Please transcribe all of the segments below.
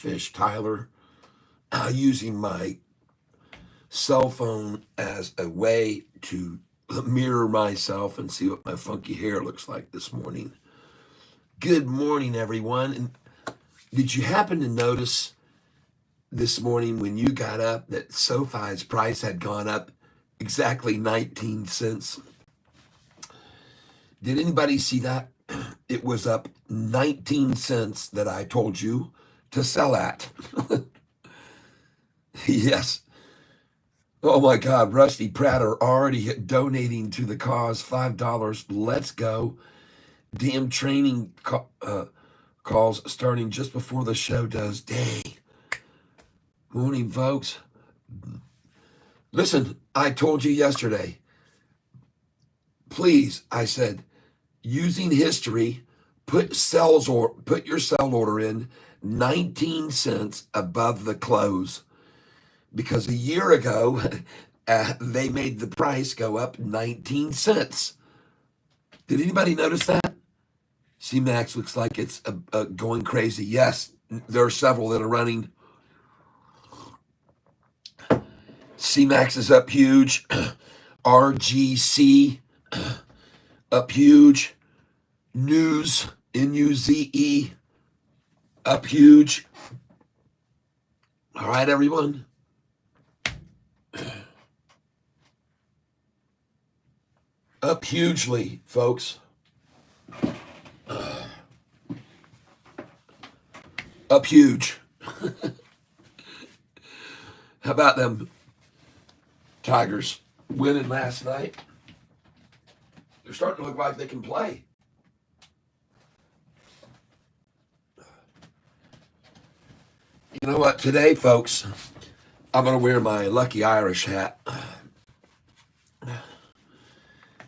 Catfish, Tyler, using my cell phone as a way to mirror myself and see what my funky hair looks like this morning. Good morning, everyone. And did you happen to notice this morning when you got up that Sofi's price had gone up exactly 19 cents? Did anybody see that? It was up 19 cents that I told you to sell at. Yes. Oh my God, Rusty Pratt are already donating to the cause, $5. Let's go. Damn training calls starting just before the show does. Dang. Morning, folks. Listen, I told you yesterday, please, I said, using history, put your sell order in 19 cents above the close. Because a year ago, they made the price go up 19 cents. Did anybody notice that? CMAX looks like it's going crazy. Yes, there are several that are running. CMAX is up huge. RGC up huge. News, N-U-Z-E, up huge. All right, everyone. Up hugely, folks. Up huge. How about them Tigers winning last night? They're starting to look like they can play. You know what? Today, folks, I'm going to wear my Lucky Irish hat.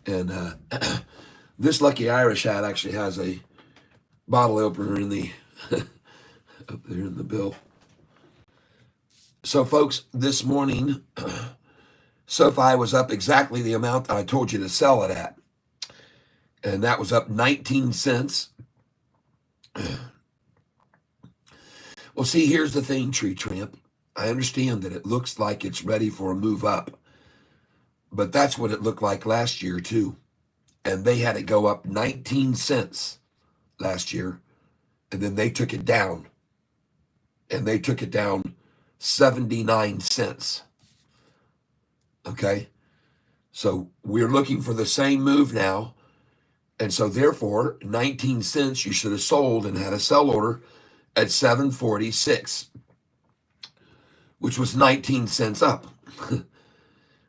And this Lucky Irish hat actually has a bottle opener in the up there in the bill. So, folks, this morning, Sofi was up exactly the amount that I told you to sell it at. And that was up 19 cents. Well, see, here's the thing, Tree Tramp. I understand that it looks like it's ready for a move up. But that's what it looked like last year, too. And they had it go up 19 cents last year. And then they took it down. And they took it down 79 cents. Okay? So we're looking for the same move now. And so therefore, 19 cents you should have sold and had a sell order at 746, which was 19 cents up,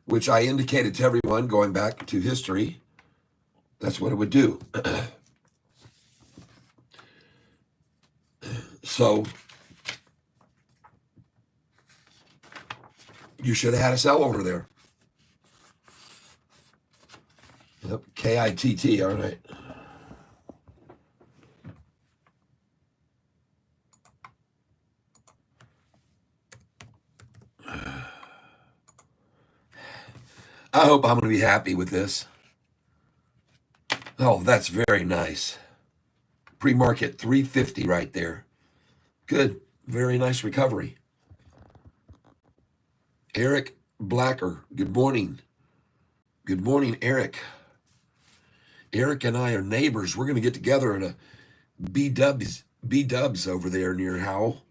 which I indicated to everyone going back to history. That's what it would do. So you should have had a sell order there. Yep, K-I-T-T, all right. I hope I'm going to be happy with this. Oh, that's very nice. Pre-market 350 right there. Good. Very nice recovery. Eric Blacker, good morning. Good morning, Eric. Eric and I are neighbors. We're going to get together at a B-Dubs over there near Howell.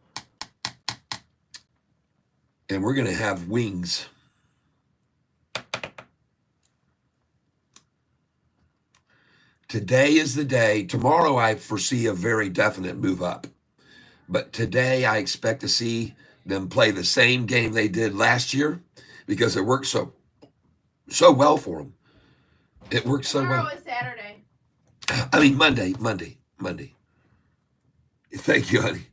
And we're going to have wings. Today is the day. Tomorrow I foresee a very definite move up. But today I expect to see them play the same game they did last year because it worked so well for them. It worked so well. Tomorrow is Saturday. I mean, Monday. Thank you, honey.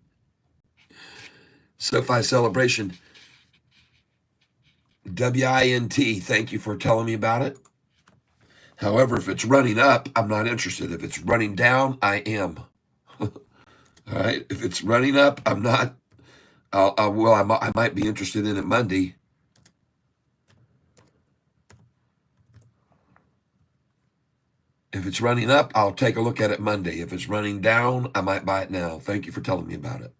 SoFi Celebration. WINT, thank you for telling me about it. However, if it's running up, I'm not interested. If it's running down, I am. All right. If it's running up, I'm not. I might be interested in it Monday. If it's running up, I'll take a look at it Monday. If it's running down, I might buy it now. Thank you for telling me about it.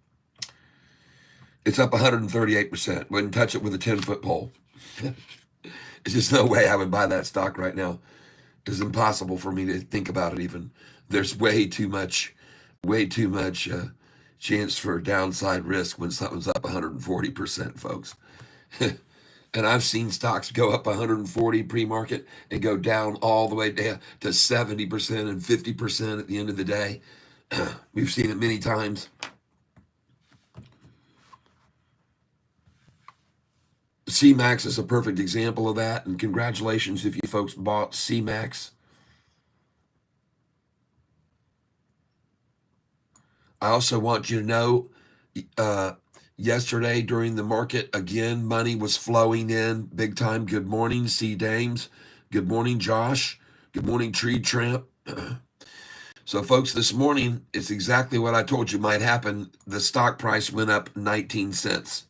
It's up 138%. Wouldn't touch it with a 10-foot pole. There's just no way I would buy that stock right now. It's impossible for me to think about it even. There's way too much chance for downside risk when something's up 140%, folks. And I've seen stocks go up 140 pre-market and go down all the way down to 70% and 50% at the end of the day. We've seen it many times. CMAX is a perfect example of that, and congratulations if you folks bought CMAX. I also want you to know, yesterday during the market, again, money was flowing in big time. Good morning, C. Dames. Good morning, Josh. Good morning, Tree Tramp. So, folks, this morning, it's exactly what I told you might happen. The stock price went up 19 cents.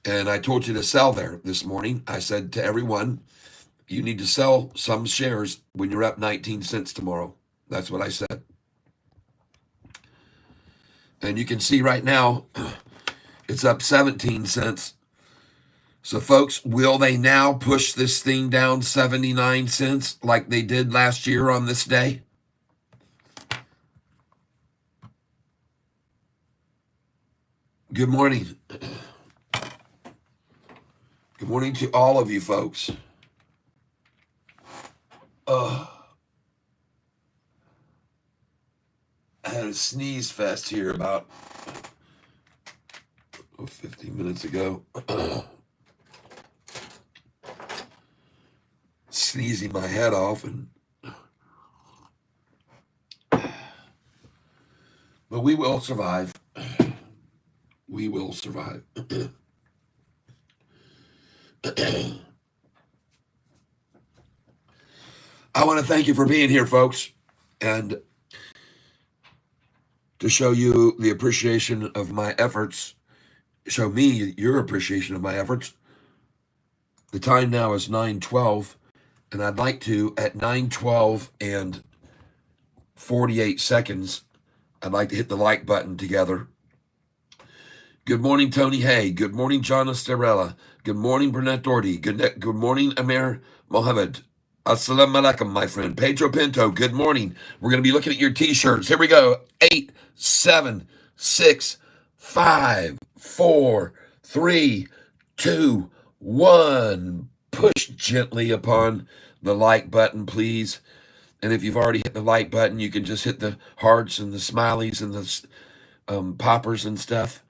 And I told you to sell there this morning. I said to everyone, you need to sell some shares when you're up 19 cents tomorrow. That's what I said. And you can see right now, it's up 17 cents. So, folks, will they now push this thing down 79 cents like they did last year on this day? Good morning. Good morning to all of you folks. I had a sneeze fest here about 15 minutes ago. Sneezing my head off, but we will survive. We will survive. I want to thank you for being here, folks, and to show you the appreciation of my efforts, show me your appreciation of my efforts. The time now is 9:12, and I'd like to, at 9:12 and 48 seconds, I'd like to hit the like button together. Good morning, Tony Hay. Good morning, John Esterella. Good morning, Burnett Doherty. Good morning, Amir Mohammed. Assalamu alaikum, my friend. Pedro Pinto, good morning. We're going to be looking at your t-shirts. Here we go. 8, 7, 6, 5, 4, 3, 2, 1. Push gently upon the like button, please. And if you've already hit the like button, you can just hit the hearts and the smileys and the poppers and stuff.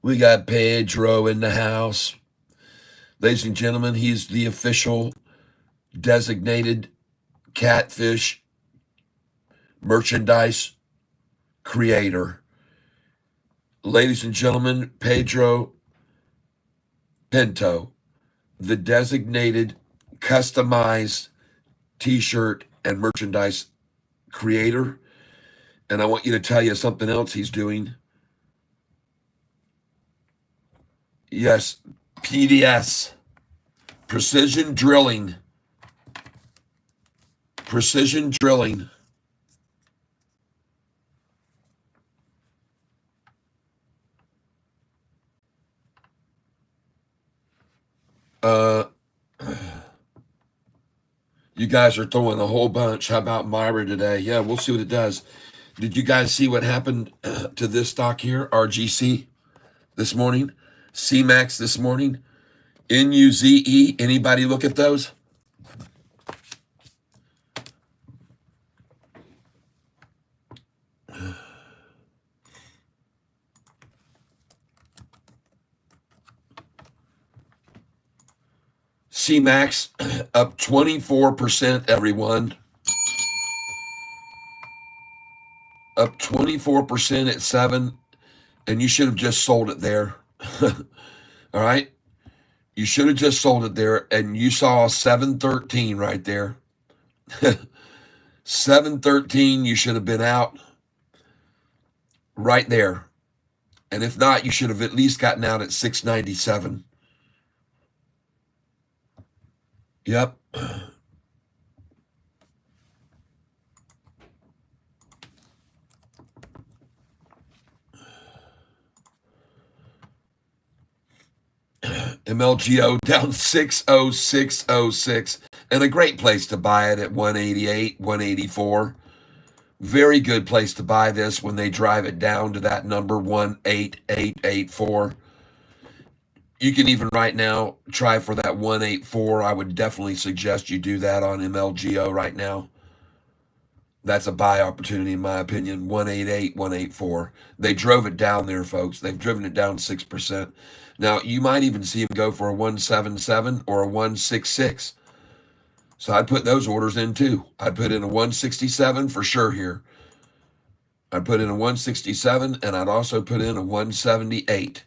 We got Pedro in the house. Ladies and gentlemen, he's the official designated Catfish merchandise creator. Ladies and gentlemen, Pedro Pinto, the designated customized t-shirt and merchandise creator. And I want you to tell you something else he's doing. Yes, PDS, precision drilling. Precision drilling. You guys are throwing a whole bunch. How about Myra today? Yeah, we'll see what it does. Did you guys see what happened to this stock here? RGC this morning, CMAX this morning, NUZE. Anybody look at those? CMAX up 24%, everyone. Up 24% at 7, and you should have just sold it there. All right? You should have just sold it there, and you saw 713 right there. 713, you should have been out right there. And if not, you should have at least gotten out at 697. Yep. MLGO down 60606, and a great place to buy it at 188, 184. Very good place to buy this when they drive it down to that number 18884. You can even right now try for that 184. I would definitely suggest you do that on MLGO right now. That's a buy opportunity, in my opinion. 188, 184. They drove it down there, folks. They've driven it down 6%. Now, you might even see them go for a 177 or a 166. So I'd put those orders in too. I'd put in a 167 for sure here. I'd put in a 167, and I'd also put in a 178.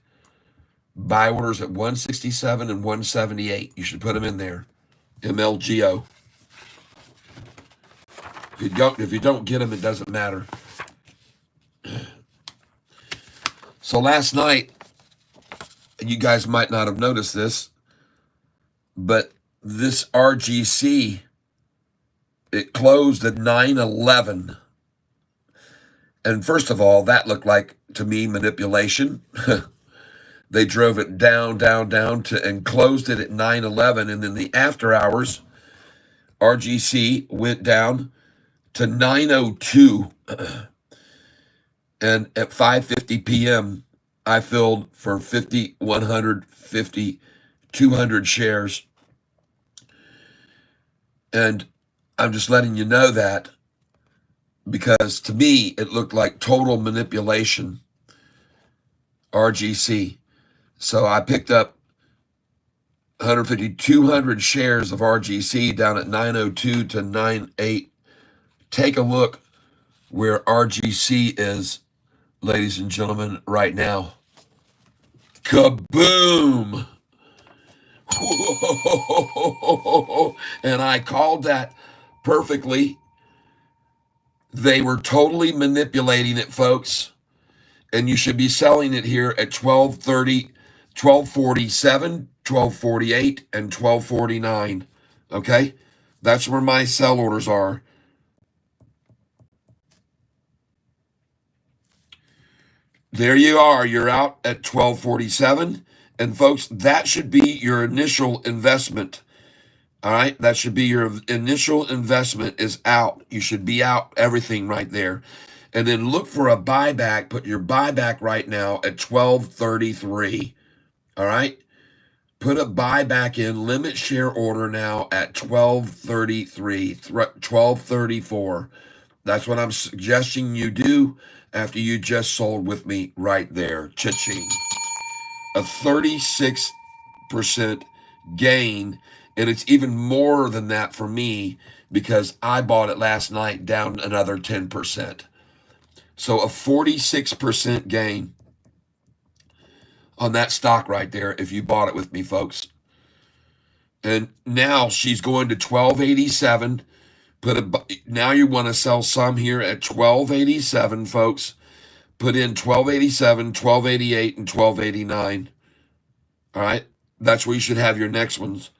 Buy orders at 167 and 178. You should put them in there. MLGO. If you don't get them, it doesn't matter. So last night, you guys might not have noticed this, but this RGC, it closed at 911. And first of all, that looked like, to me, manipulation. They drove it down and closed it at 911. And then the after hours, RGC went down to 902. And at 5:50 p.m., I filled for 50, 150, 200 shares. And I'm just letting you know that, because to me, it looked like total manipulation, RGC. So I picked up 150, 200 shares of RGC down at 902 to 98. Take a look where RGC is, ladies and gentlemen, right now. Kaboom! Whoa. And I called that perfectly. They were totally manipulating it, folks. And you should be selling it here at 1230, 1247, 1248, and 1249. Okay? That's where my sell orders are. There you are. You're out at 1247. And folks, that should be your initial investment. All right? That should be your initial investment is out. You should be out everything right there. And then look for a buyback. Put your buyback right now at 1233. All right? Put a buyback in, limit share order now at 1233, 1234. That's what I'm suggesting you do after you just sold with me right there. Cha-ching. A 36% gain, and it's even more than that for me because I bought it last night down another 10%. So a 46% gain on that stock right there if you bought it with me, folks. And now she's going to 1287. Now you want to sell some here at 1287, folks. Put in 1287, 1288, and 1289. All right? That's where you should have your next ones.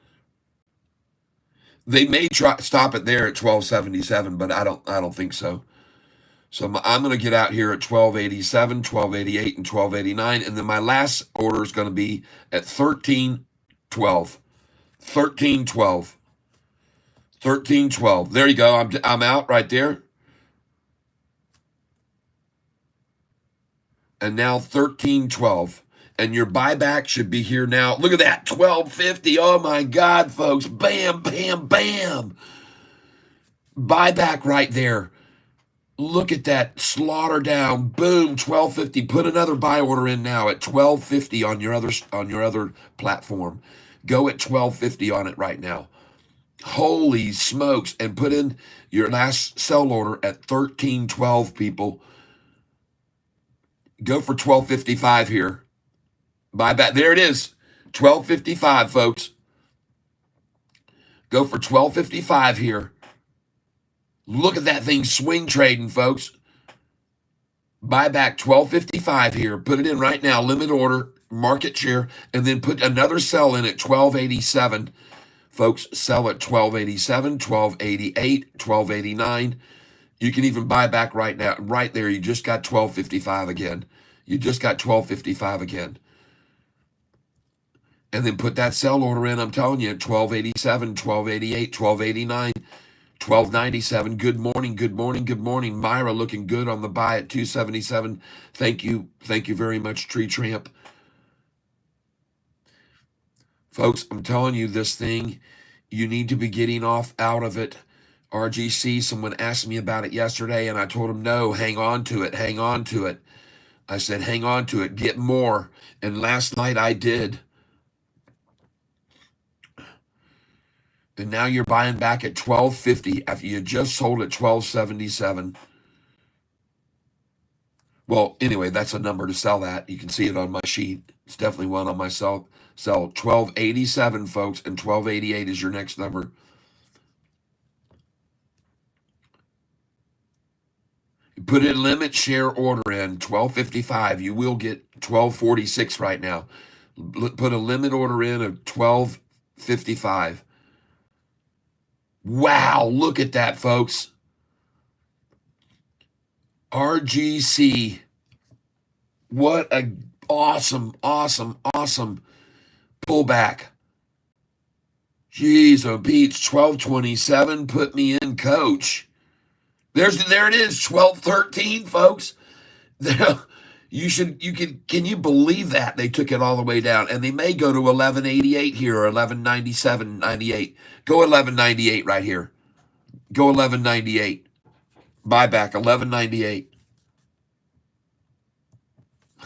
They may stop it there at 1277, but I don't think so. So I'm going to get out here at 1287, 1288, and 1289. And then my last order is going to be at 1312. 1312. 1312. There you go. I'm out right there. And now 1312. And your buyback should be here now. Look at that. 1250. Oh my God, folks. Bam, bam, bam. Buyback right there. Look at that. Slaughter down. Boom. 1250. Put another buy order in now at 1250 on your other platform. Go at 1250 on it right now. Holy smokes. And put in your last sell order at 1312, people. Go for 1255 here. Buy back. There it is. 1255, folks. Go for 1255 here. Look at that thing swing trading, folks. Buy back 1255 here. Put it in right now. Limit order, market share, and then put another sell in at 1287. Folks, sell at 1287, 1288, 1289. You can even buy back right now. Right there, you just got 1255 again. You just got 1255 again. and then put that sell order in. I'm telling you, 1287, 1288, 1289, 1297. Good morning, good morning, good morning. Myra looking good on the buy at 277. Thank you very much, Tree Tramp. Folks, I'm telling you, this thing, you need to be getting out of it. RGC, someone asked me about it yesterday, and I told him, no, hang on to it, hang on to it. I said, hang on to it, get more. And last night I did. And now you're buying back at $12.50 after you just sold at $12.77. Well, anyway, that's a number to sell that. You can see it on my sheet. It's definitely one on my sell. $12.87, folks, and $12.88 is your next number. Put a limit share order in, $12.55. You will get $12.46 right now. Put a limit order in of $12.55. Wow, look at that, folks. RGC. What a awesome pullback. Jeez, oh Pete's, 12.27. Put me in, coach. There it is, 12.13, folks. Can you believe that? They took it all the way down, and they may go to 11.88 here or 11.97.98. Go 11.98 right here. Go 11.98. Buyback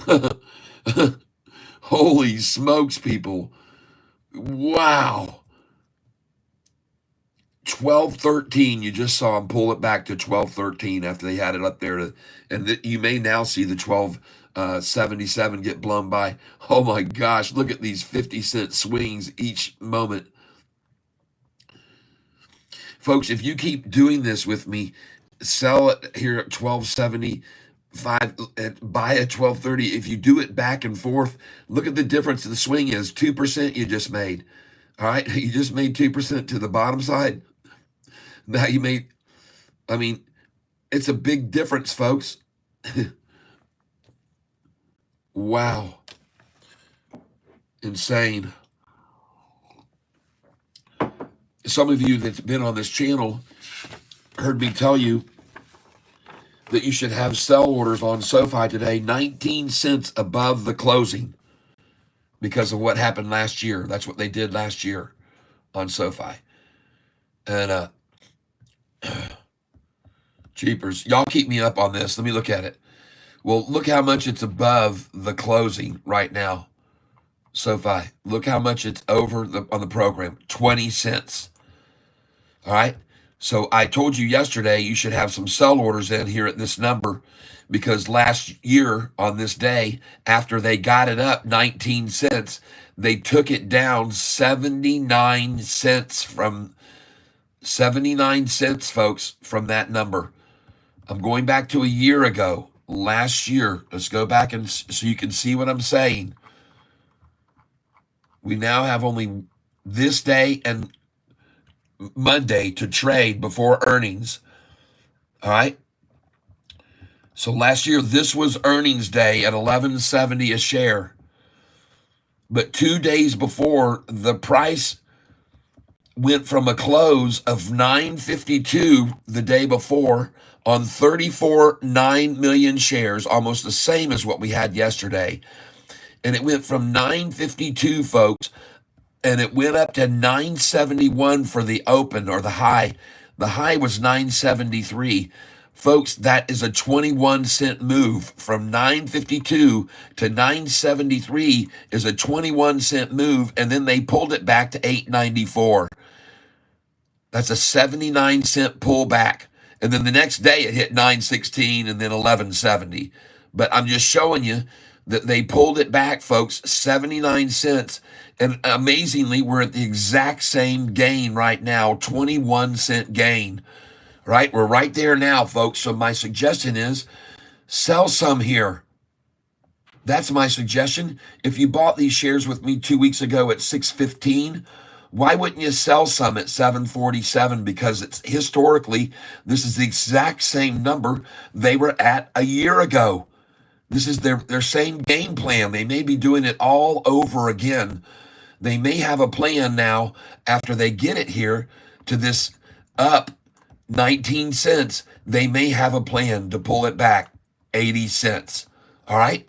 11.98. Holy smokes, people. Wow. 12.13. You just saw them pull it back to 12.13 after they had it up there. And you may now see the 12.77 get blown by. Oh my gosh, look at these 50-cent swings each moment. Folks, if you keep doing this with me, sell it here at 12.75, buy at 12.30. If you do it back and forth, look at the difference the swing is. 2% you just made. All right, you just made 2% to the bottom side. Now you made, it's a big difference, folks. Wow. Insane. Some of you that's been on this channel heard me tell you that you should have sell orders on Sofi today 19 cents above the closing because of what happened last year. That's what they did last year on Sofi. And jeepers, y'all keep me up on this. Let me look at it. Well, look how much it's above the closing right now. Sofi, look how much it's over on the program, 20 cents. All right. So I told you yesterday you should have some sell orders in here at this number because last year on this day, after they got it up 19 cents, they took it down 79 cents from 79 cents, folks, from that number. I'm going back to a year ago, last year. Let's go back and so you can see what I'm saying. We now have only this day and Monday to trade before earnings. All right. So last year, this was earnings day at $11.70 a share. But 2 days before, the price went from a close of $9.52 the day before on 34.9 million shares, almost the same as what we had yesterday. And it went from $9.52, folks, and it went up to $9.71 for the open or the high. The high was $9.73. Folks, that is a 21-cent move. From $9.52 to $9.73 is a 21-cent move, and then they pulled it back to $8.94. That's a 79-cent pullback. And then the next day it hit $9.16 and then $11.70. But I'm just showing you that they pulled it back, folks, 79 cents. And amazingly, we're at the exact same gain right now, 21-cent gain. Right? We're right there now, folks. So my suggestion is sell some here. That's my suggestion. If you bought these shares with me 2 weeks ago at $6.15, why wouldn't you sell some at $7.47? Because it's historically, this is the exact same number they were at a year ago. This is their same game plan. They may be doing it all over again. They may have a plan now after they get it here to this up 19 cents. They may have a plan to pull it back 80 cents. All right.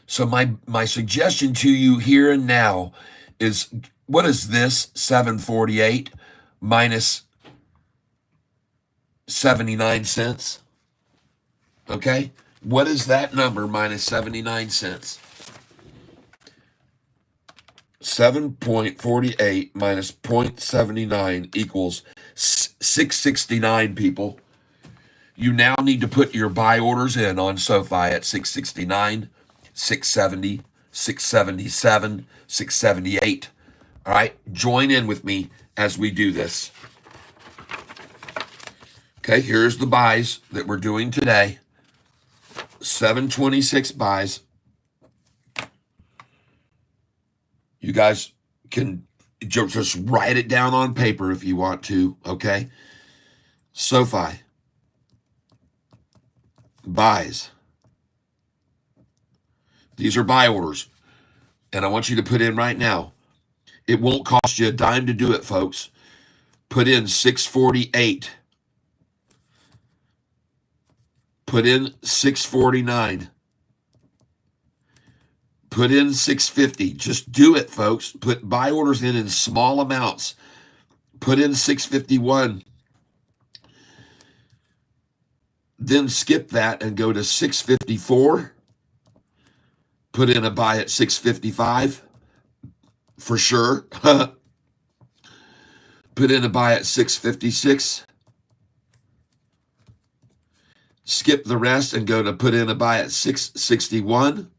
So my suggestion to you here and now is, what is this? 748 minus 79 cents. Okay. What is that number minus 79 cents? 7.48 minus 0.79 equals 669, people. You now need to put your buy orders in on Sofi at 669, 670, 677, 678. All right, join in with me as we do this. Okay, here's the buys that we're doing today. 726 buys. You guys can just write it down on paper if you want to, okay? Sofi. Buys. These are buy orders. And I want you to put in right now. It won't cost you a dime to do it, folks. Put in 648. Put in 649. Put in 650. Just do it, folks. Put buy orders in small amounts. Put in 651. Then skip that and go to 654. Put in a buy at 655 for sure. Put in a buy at 656. Skip the rest and go to put in a buy at 661.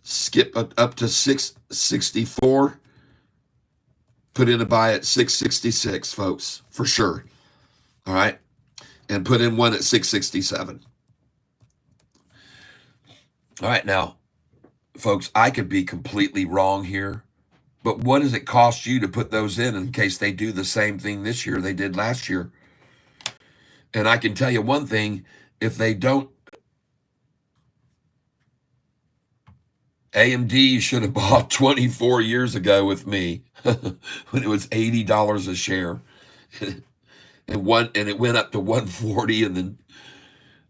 Skip up to 664. Put in a buy at 666, folks, for sure. All right. And put in one at 667. All right. Now, folks, I could be completely wrong here, but what does it cost you to put those in case they do the same thing this year they did last year? And I can tell you one thing, if they don't, AMD should have bought 24 years ago with me when it was $80 a share. and it went up to 140, and then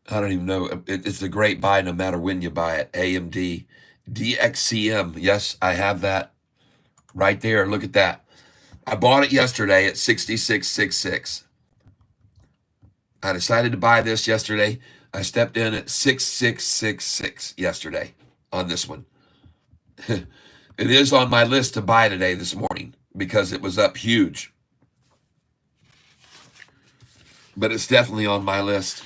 I don't even know. It's a great buy no matter when you buy it. AMD. DXCM. Yes, I have that right there. Look at that. I bought it yesterday at 66.66. I decided to buy this yesterday. I stepped in at 6666 yesterday on this one. It is on my list to buy today this morning because it was up huge. But it's definitely on my list.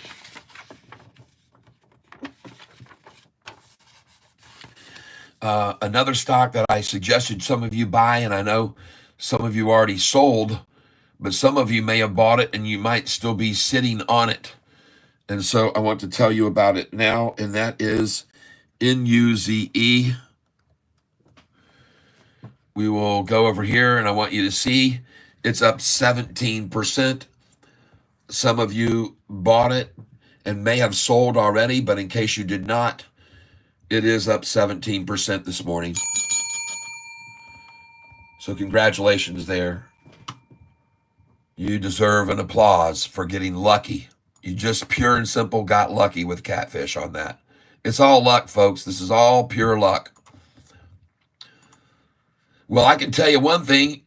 Another stock that I suggested some of you buy, and I know some of you already sold, but some of you may have bought it and you might still be sitting on it. And so I want to tell you about it now, and that is NUZE. We will go over here, and I want you to see it's up 17%. Some of you bought it and may have sold already, but in case you did not, it is up 17% this morning. So congratulations there. You deserve an applause for getting lucky. You just pure and simple got lucky with Catfish on that. It's all luck, folks. This is all pure luck. Well, I can tell you one thing.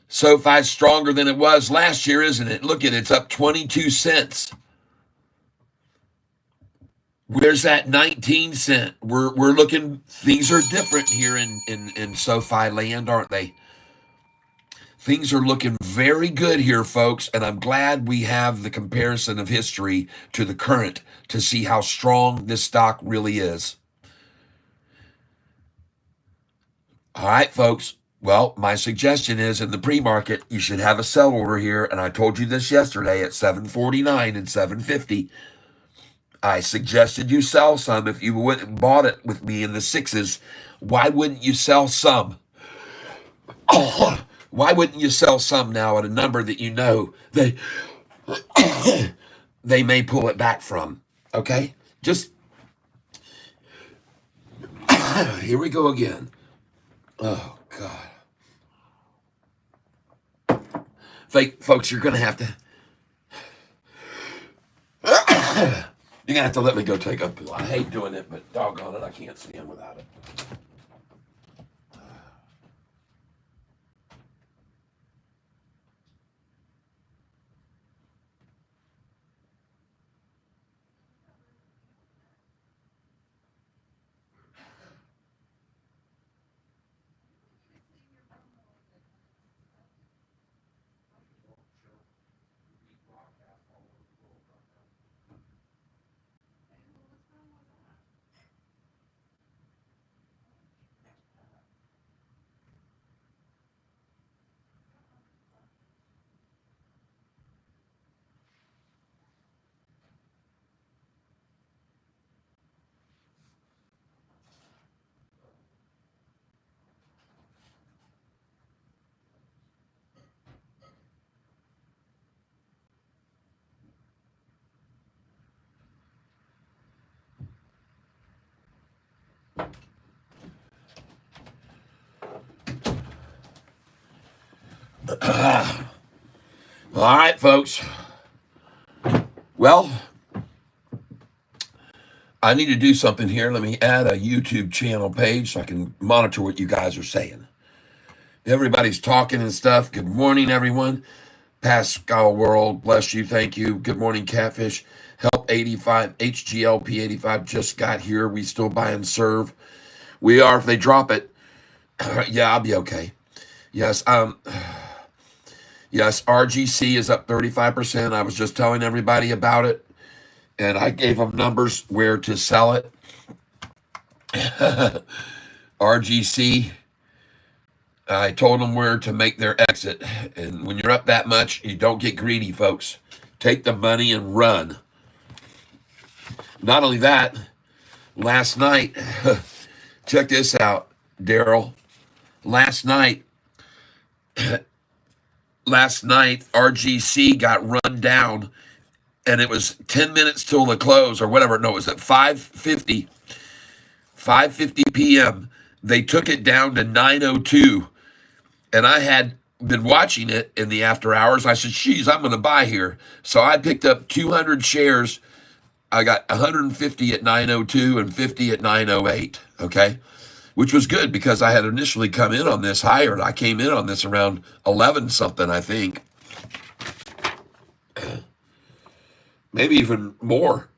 SoFi's stronger than it was last year, isn't it? Look at it. It's up 22 cents. Where's that 19 cent? We're looking, things are different here in SoFi land, aren't they? Things are looking very good here, folks, and I'm glad we have the comparison of history to the current to see how strong this stock really is. All right, folks. Well, my suggestion is in the pre-market, you should have a sell order here, and I told you this yesterday at 749 and 750. I suggested you sell some. If you went and bought it with me in the sixes, why wouldn't you sell some? Why wouldn't you sell some now at a number that you know they may pull it back from? Okay? Just here we go again. Oh, God. Folks, you're going to have to... You're going to have to let me go take a pill. I hate doing it, but doggone it, I can't stand without it. All right, folks. Well, I need to do something here. Let me add a YouTube channel page so I can monitor what you guys are saying. Everybody's talking and stuff. Good morning, everyone. Pascal World, bless you, thank you. Good morning, Catfish. Help 85, HGLP 85 just got here. We still buy and serve. We are, if they drop it. Yeah, I'll be okay. Yes, yes, RGC is up 35%. I was just telling everybody about it, and I gave them numbers where to sell it. RGC, I told them where to make their exit. And when you're up that much, you don't get greedy, folks. Take the money and run. Not only that, last night, check this out, Daryl. Last night, RGC got run down, and it was 10 minutes till the close or whatever. No, it was at 5:50 p.m. They took it down to 9:02, and I had been watching it in the after hours. I said, geez, I'm going to buy here. So I picked up 200 shares. I got 150 at 9:02 and 50 at 9:08, okay? Which was good because I had initially come in on this higher. I came in on this around 11 something, I think. Maybe even more.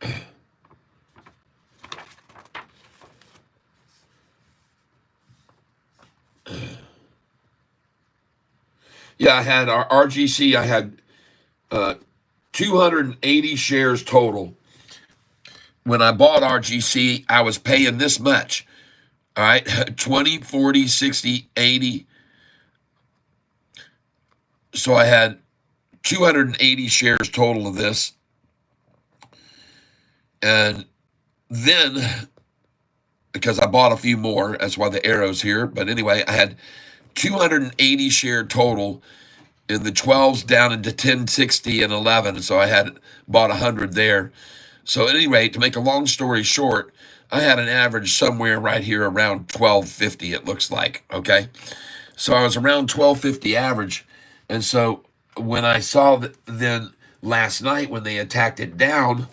Yeah, I had our RGC, I had 280 shares total. When I bought RGC, I was paying this much. All right, 20, 40, 60, 80. So I had 280 shares total of this. And then, because I bought a few more, that's why the arrow's here. But anyway, I had 280 share total in the 12s down into 10, 60, and 11. So I had bought 100 there. So at any rate, to make a long story short, I had an average somewhere right here around 1250, it looks like, okay? So I was around 1250 average. And so when I saw then last night when they attacked it down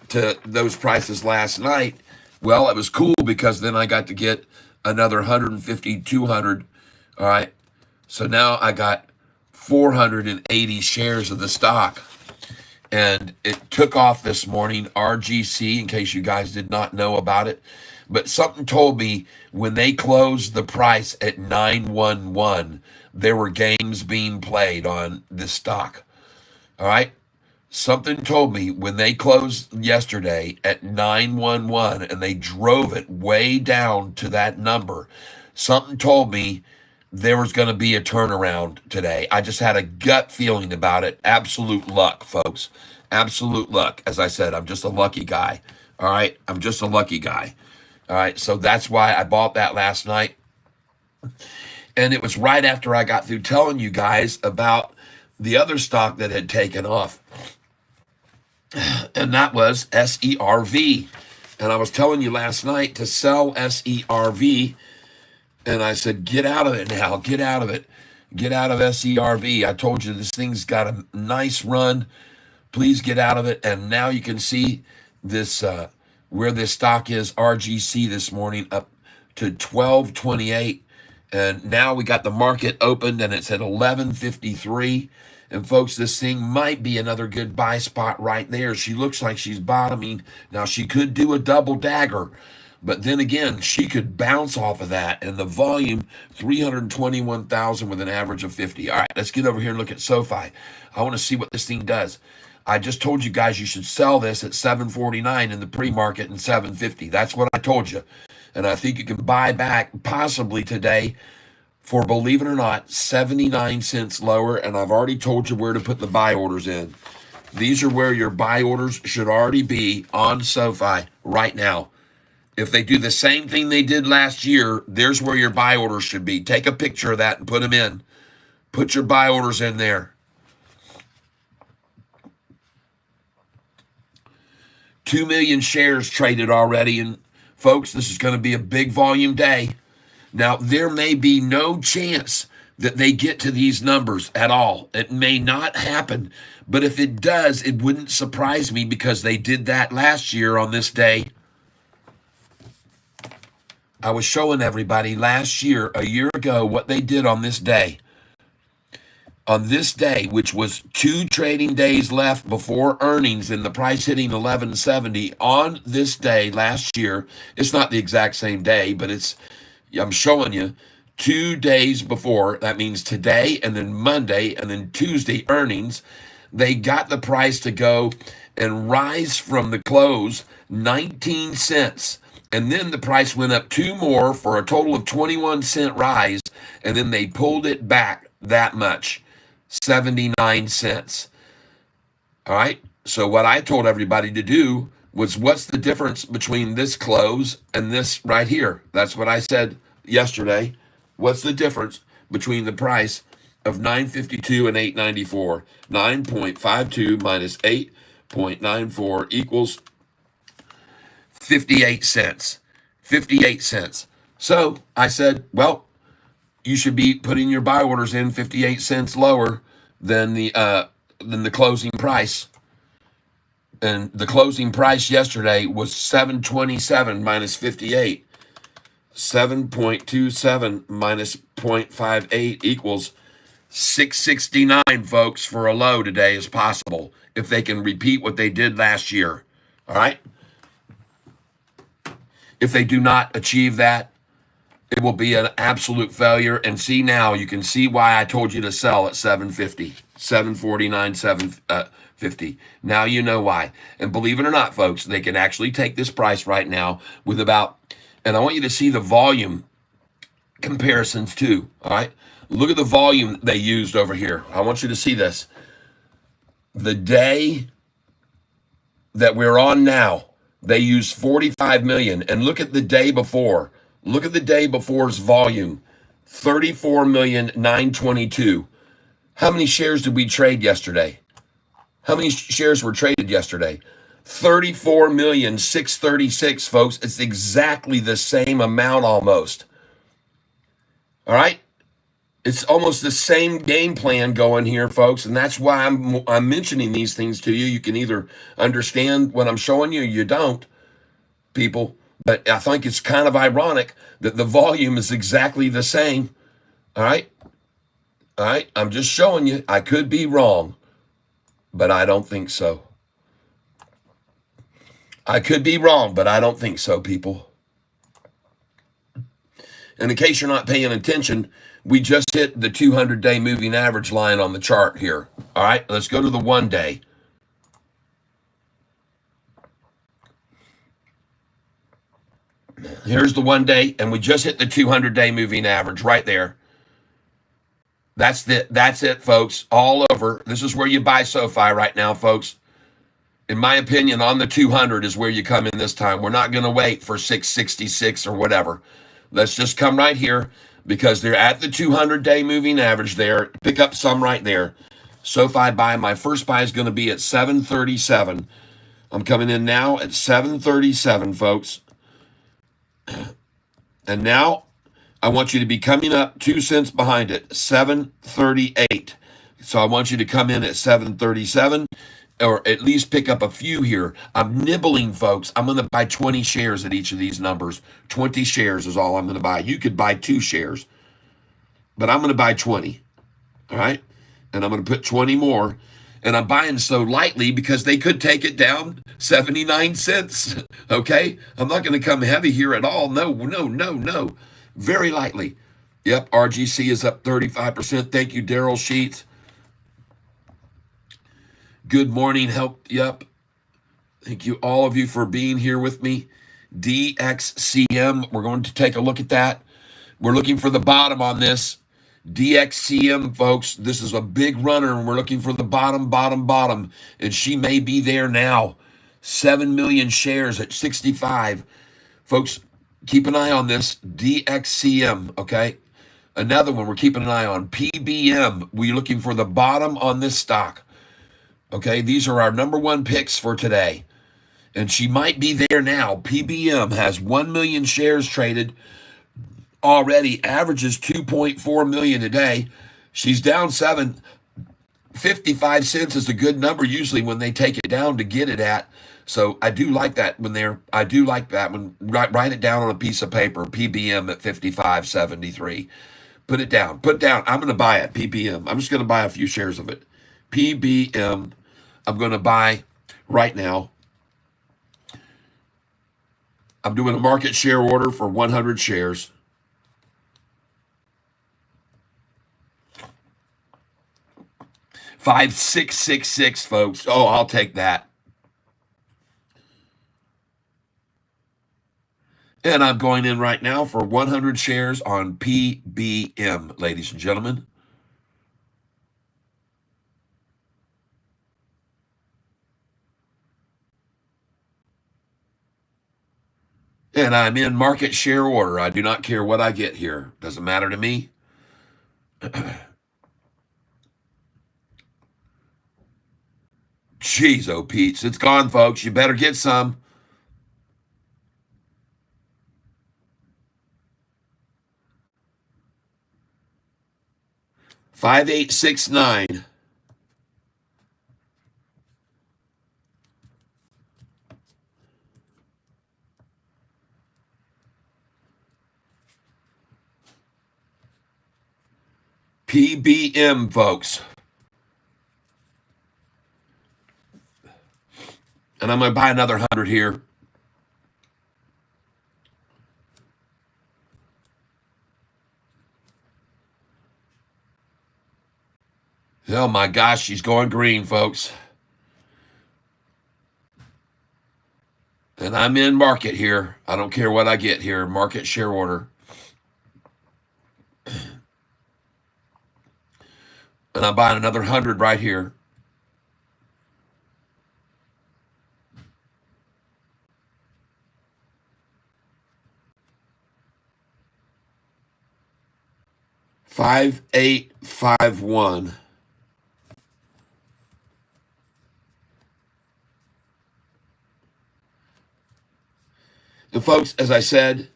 to those prices last night, well, it was cool because then I got to get another 150, 200, all right? So now I got 480 shares of the stock. And it took off this morning, RGC, in case you guys did not know about it. But something told me when they closed the price at 911, there were games being played on this stock. All right? Something told me when they closed yesterday at 911 and they drove it way down to that number, something told me there was going to be a turnaround today. I just had a gut feeling about it. Absolute luck, folks. Absolute luck. As I said, I'm just a lucky guy. All right? I'm just a lucky guy. All right? So that's why I bought that last night. And it was right after I got through telling you guys about the other stock that had taken off. And that was SERV. And I was telling you last night to sell SERV And I said, get out of it now. Get out of it. Get out of SERV. I told you this thing's got a nice run. Please get out of it. And now you can see this where this stock is, RGC, this morning up to 1228. And now we got the market opened and it's at 1153. And folks, this thing might be another good buy spot right there. She looks like she's bottoming. Now she could do a double dagger, but then again, she could bounce off of that. And the volume, 321,000 with an average of 50. All right, let's get over here and look at Sofi. I want to see what this thing does. I just told you guys you should sell this at 749 in the pre-market and 750. That's what I told you. And I think you can buy back possibly today for, believe it or not, 79 cents lower. And I've already told you where to put the buy orders in. These are where your buy orders should already be on Sofi right now. If they do the same thing they did last year, there's where your buy orders should be. Take a picture of that and put them in. Put your buy orders in there. 2 million shares traded already. And folks, this is going to be a big volume day. Now, there may be no chance that they get to these numbers at all. It may not happen. But if it does, it wouldn't surprise me because they did that last year on this day. I was showing everybody last year, a year ago, what they did on this day. On this day, which was 2 trading days left before earnings and the price hitting 1170, on this day last year, it's not the exact same day, but I'm showing you 2 days before, that means today and then Monday and then Tuesday earnings, they got the price to go and rise from the close 19 cents. And then the price went up 2 more for a total of 21-cent rise. And then they pulled it back that much, 79 cents. All right. So what I told everybody to do was, what's the difference between this close and this right here? That's what I said yesterday. What's the difference between the price of 952 and 894? 9.52 minus 8.94 equals 58 cents. 58 cents. So I said, well, you should be putting your buy orders in 58 cents lower than the closing price. And the closing price yesterday was 727 minus 58. 7.27 minus 0.58 equals 669, folks, for a low today is possible if they can repeat what they did last year. All right? If they do not achieve that, it will be an absolute failure. And see, now you can see why I told you to sell at 750, 749, 750. Now you know why. And believe it or not, folks, they can actually take this price right now with about, and I want you to see the volume comparisons too. All right. Look at the volume they used over here. I want you to see this. The day that we're on now, they used 45 million. And look at the day before. Look at the day before's volume. 34,922,000. How many shares did we trade yesterday? How many shares were traded yesterday? 34,636,000, folks. It's exactly the same amount almost. All right? It's almost the same game plan going here, folks, and that's why I'm mentioning these things to you. You can either understand what I'm showing you or you don't, people. But I think it's kind of ironic that the volume is exactly the same. All right? All right? I'm just showing you. I could be wrong, but I don't think so. I could be wrong, but I don't think so, people. And in case you're not paying attention, we just hit the 200-day moving average line on the chart here. All right, let's go to the 1 day. Here's the 1 day, and we just hit the 200-day moving average right there. That's it, folks, all over. This is where you buy Sofi right now, folks. In my opinion, on the 200 is where you come in this time. We're not going to wait for 666 or whatever. Let's just come right here because they're at the 200-day moving average there. Pick up some right there. Sofi buy. My first buy is going to be at 737. I'm coming in now at 737, folks. And now I want you to be coming up 2 cents behind it, 738. So I want you to come in at 737 or at least pick up a few here. I'm nibbling, folks. I'm going to buy 20 shares at each of these numbers. 20 shares is all I'm going to buy. You could buy 2 shares, but I'm going to buy 20. All right? And I'm going to put 20 more. And I'm buying so lightly because they could take it down 79 cents. Okay? I'm not going to come heavy here at all. No, no, no, no. Very lightly. Yep, RGC is up 35%. Thank you, Daryl Sheets. Good morning, help. Yep. Thank you, all of you, for being here with me. DXCM, we're going to take a look at that. We're looking for the bottom on this. DXCM, folks, this is a big runner, and we're looking for the bottom, and she may be there now. 7 million shares at 65. Folks, keep an eye on this. DXCM, okay? Another one we're keeping an eye on. PBM, we're looking for the bottom on this stock. Okay, these are our number 1 picks for today. And she might be there now. PBM has 1 million shares traded already, averages 2.4 million a day. She's down 7. 55 cents is a good number usually when they take it down to get it at. So I do like that when write it down on a piece of paper. PBM at 55.73. Put it down. I'm going to buy it. PBM. I'm just going to buy a few shares of it. PBM. I'm going to buy right now. I'm doing a market share order for 100 shares. $5,666, folks. Oh, I'll take that. And I'm going in right now for 100 shares on PBM, ladies and gentlemen. And I'm in market share order. I do not care what I get here. Doesn't matter to me. Jeez, oh, Pete's. It's gone, folks. You better get some. $5,869. PBM, folks. And I'm going to buy another 100 here. Oh my gosh, she's going green, folks. And I'm in market here. I don't care what I get here. Market share order. And I'm buying another 100 right here. $5,851. And folks, as I said,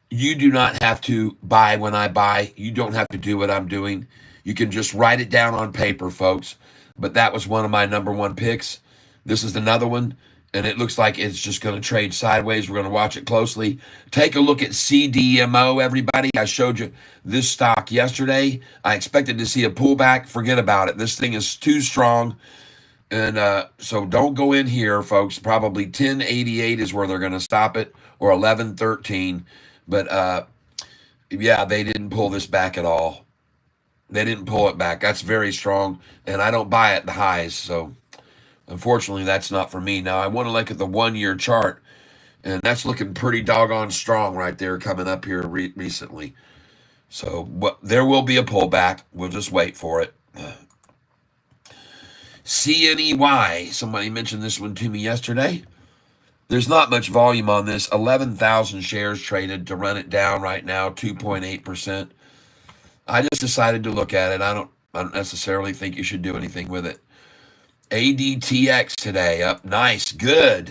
you do not have to buy when I buy. You don't have to do what I'm doing. You can just write it down on paper, folks. But that was one of my number 1 picks. This is another one, and it looks like it's just going to trade sideways. We're going to watch it closely. Take a look at CDMO, everybody. I showed you this stock yesterday. I expected to see a pullback. Forget about it. This thing is too strong. And so don't go in here, folks. Probably 1088 is where they're going to stop it, or 1113. But yeah, they didn't pull this back at all. They didn't pull it back. That's very strong, and I don't buy at the highs. So unfortunately, that's not for me. Now I want to look at the 1-year chart, and that's looking pretty doggone strong right there, coming up here recently. So there will be a pullback. We'll just wait for it. CNEY, somebody mentioned this one to me yesterday. There's not much volume on this. 11,000 shares traded to run it down right now, 2.8%. I just decided to look at it. I don't necessarily think you should do anything with it. ADTX today, up nice, good.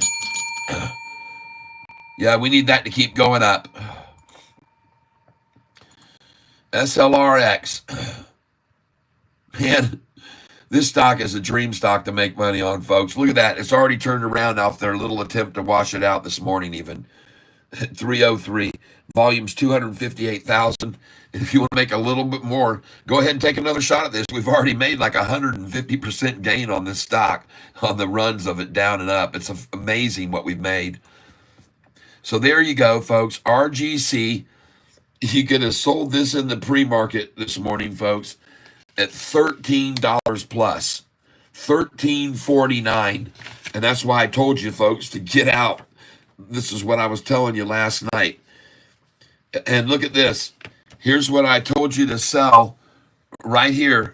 Yeah, we need that to keep going up. SLRX. Man, this stock is a dream stock to make money on, folks. Look at that. It's already turned around off their little attempt to wash it out this morning, even. 303. Volume's 258,000. And if you want to make a little bit more, go ahead and take another shot at this. We've already made like 150% gain on this stock on the runs of it down and up. It's amazing what we've made. So there you go, folks. RGC. You could have sold this in the pre-market this morning, folks, at $13 plus, $13.49. And that's why I told you, folks, to get out. This is what I was telling you last night. And look at this. Here's what I told you to sell right here.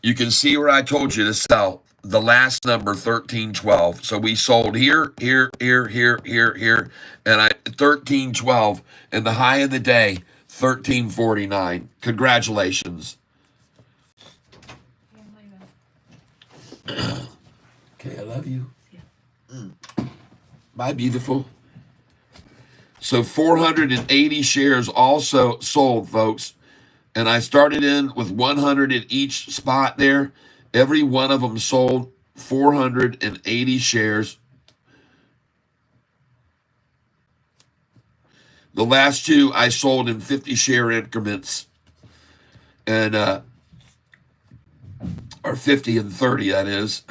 You can see where I told you to sell. The last number, 1312. So we sold here, and 1312, and the high of the day, 1349. Congratulations. Okay, I love you. Bye, beautiful. So 480 shares also sold, folks. And I started in with 100 at each spot there. Every one of them sold 480 shares. The last two I sold in 50 share increments. And, or 50 and 30, that is.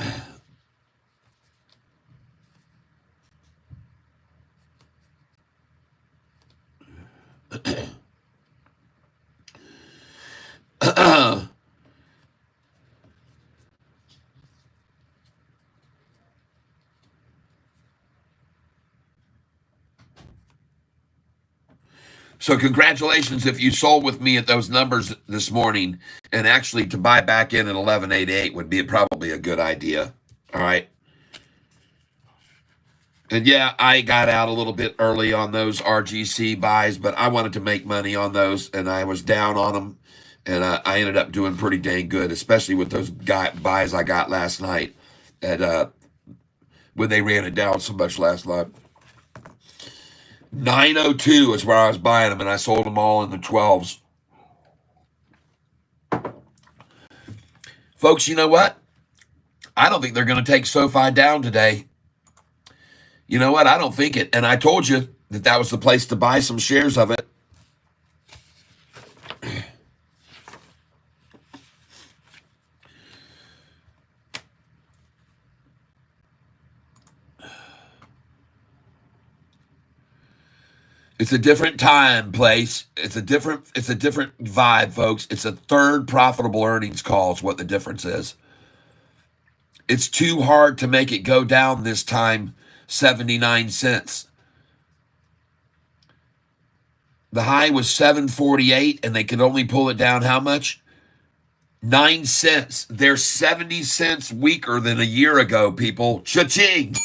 So congratulations if you sold with me at those numbers this morning, and actually to buy back in at 1188 would be probably a good idea. All right. And yeah, I got out a little bit early on those RGC buys, but I wanted to make money on those, and I was down on them, and I ended up doing pretty dang good, especially with those buys I got last night at when they ran it down so much last night. 902 is where I was buying them, and I sold them all in the 12s. Folks, you know what? I don't think they're going to take Sofi down today. You know what? I don't think it. And I told you that that was the place to buy some shares of it. It's a different time, place. It's a different vibe, folks. It's a third profitable earnings call is what the difference is. It's too hard to make it go down this time 79 cents. The high was 748, and they could only pull it down how much? 9 cents. They're 70 cents weaker than a year ago, people. Cha-ching!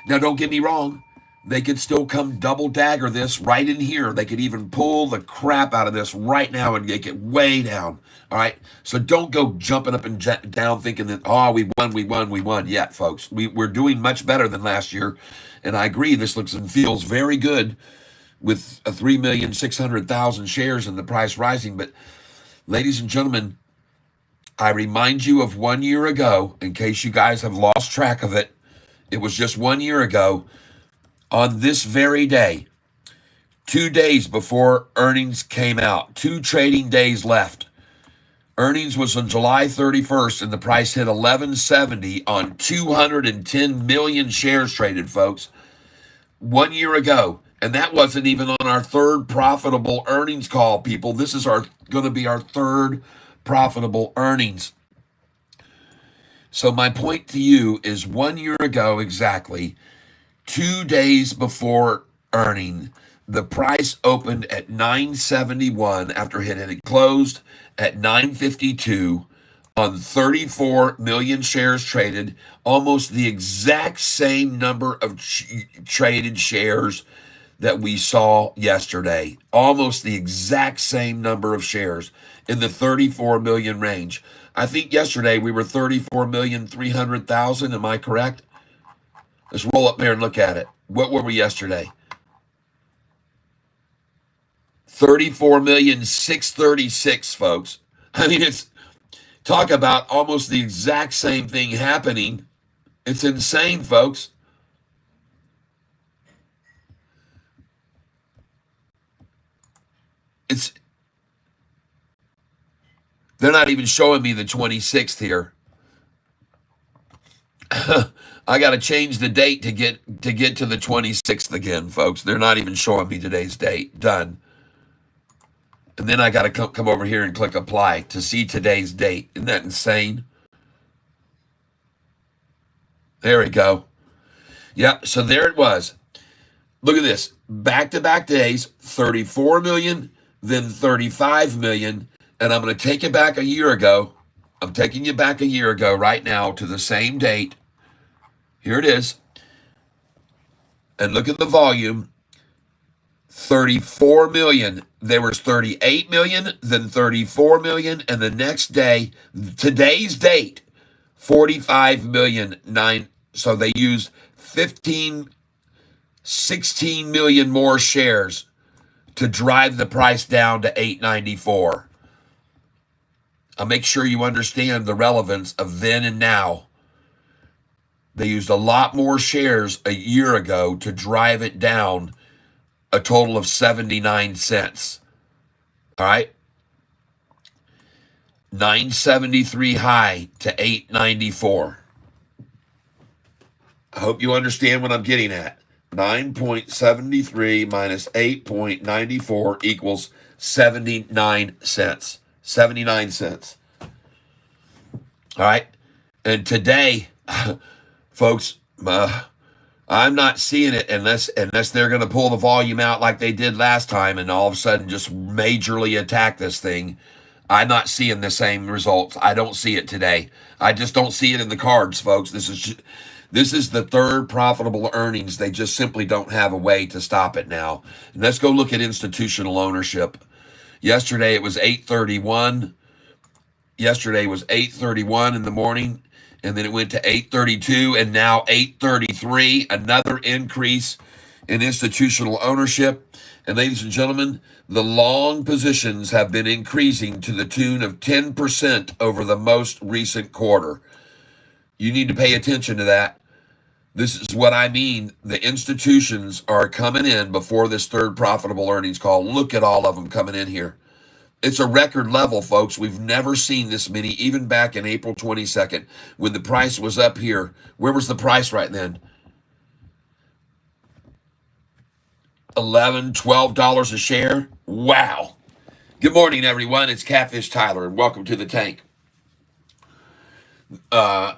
Now, don't get me wrong. They could still come double dagger this right in here. They could even pull the crap out of this right now and make it way down. All right? So don't go jumping up and down thinking that, oh, we won yet, folks. We're doing much better than last year. And I agree, this looks and feels very good with a 3,600,000 shares and the price rising. But ladies and gentlemen, I remind you of 1 year ago, in case you guys have lost track of it. It was just 1 year ago. On this very day, 2 days before earnings came out, 2 trading days left. Earnings was on July 31st, and the price hit 1170 on 210 million shares traded, folks. 1 year ago, and that wasn't even on our third profitable earnings call, people. This is going to be our third profitable earnings. So my point to you is 1 year ago exactly, 2 days before earning, the price opened at 971 after it had closed at 952 on 34 million shares traded, almost the exact same number of traded shares that we saw yesterday. Almost the exact same number of shares in the 34 million range. I think yesterday we were 34,300,000. Am I correct? Let's roll up there and look at it. What were we yesterday? 34,636,000, folks. I mean, it's talk about almost the exact same thing happening. It's insane, folks. It's they're not even showing me the 26th here. I got to change the date to get to the 26th again, folks. They're not even showing me today's date. Done. And then I got to come over here and click apply to see today's date. Isn't that insane? There we go. Yep. So there it was. Look at this. Back-to-back days, 34 million, then 35 million. And I'm going to take you back a year ago. I'm taking you back a year ago right now to the same date. Here it is. And look at the volume. 34 million. There was 38 million, then 34 million, and the next day, today's date, 45 million. So they used 16 million more shares to drive the price down to 894. I'll make sure you understand the relevance of then and now. They used a lot more shares a year ago to drive it down a total of 79 cents. All right? 973 high to 894. I hope you understand what I'm getting at. 9.73 minus 8.94 equals 79 cents. 79 cents. All right? And today, folks, I'm not seeing it unless they're going to pull the volume out like they did last time and all of a sudden just majorly attack this thing. I'm not seeing the same results. I don't see it today. I just don't see it in the cards, folks. This is the third profitable earnings. They just simply don't have a way to stop it now. And let's go look at institutional ownership. Yesterday it was 831. Yesterday was 831 in the morning. And then it went to 832 and now 833, another increase in institutional ownership. And ladies and gentlemen, the long positions have been increasing to the tune of 10% over the most recent quarter. You need to pay attention to that. This is what I mean. The institutions are coming in before this third profitable earnings call. Look at all of them coming in here. It's a record level, folks. We've never seen this many, even back in April 22nd, when the price was up here. Where was the price right then? $11, $12 a share? Wow. Good morning, everyone. It's Catfish Tyler, and welcome to the tank. I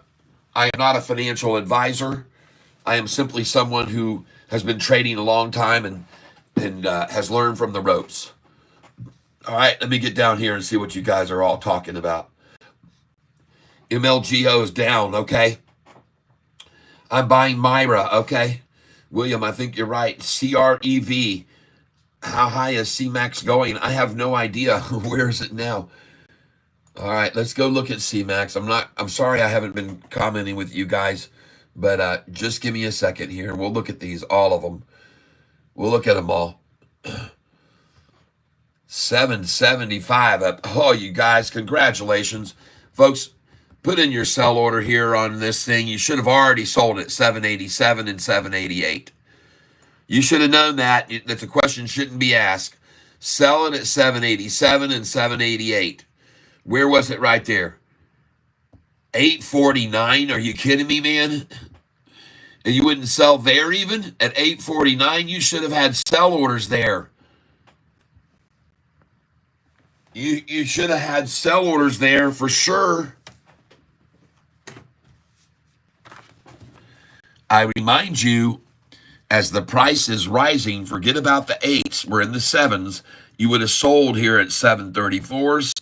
am not a financial advisor. I am simply someone who has been trading a long time and has learned from the ropes. All right, let me get down here and see what you guys are all talking about. MLGO is down, okay? I'm buying Myra, okay? William, I think you're right. CREV. How high is CMAX going? I have no idea. Where is it now? All right, let's go look at CMAX. I'm sorry I haven't been commenting with you guys, but just give me a second here. We'll look at these, all of them. We'll look at them all. 775 up. Oh, you guys, congratulations. Folks, put in your sell order here on this thing. You should have already sold it 787 and 788. You should have known that. That's a question shouldn't be asked. Sell it at 787 and 788. Where was it right there? 849? Are you kidding me, man? And you wouldn't sell there even? At 849, you should have had sell orders there. You should have had sell orders there for sure. I remind you, as the price is rising, forget about the 8s. We're in the 7s. You would have sold here at 734s,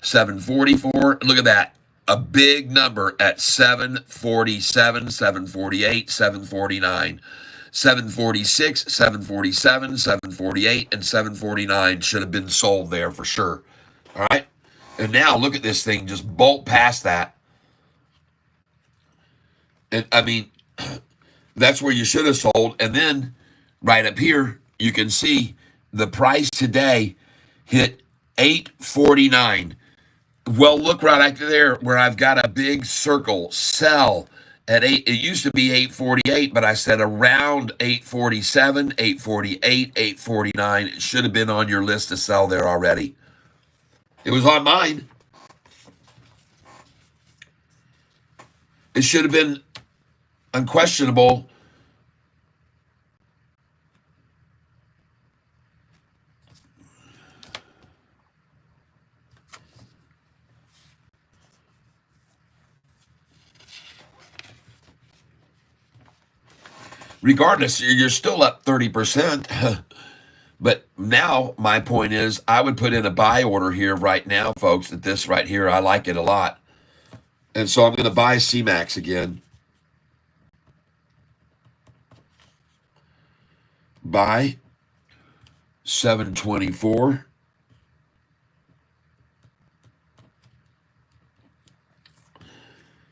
744. Look at that. A big number at 747, 748, 749. 746, 747, 748, and 749 should have been sold there for sure. All right? And now look at this thing just bolt past that. And I mean, that's where you should have sold. And then right up here, you can see The price today hit 849. Well, look right after there where I've got a big circle, sell at 8. It used to be 848, but I said around 847, 848, 849. It should have been on your list to sell there already. It was on mine. It should have been unquestionable. Regardless, you're still up 30%. But now my point is I would put in a buy order here right now, folks, at this right here. I like it a lot. And so I'm going to buy CMAX again. Buy 724.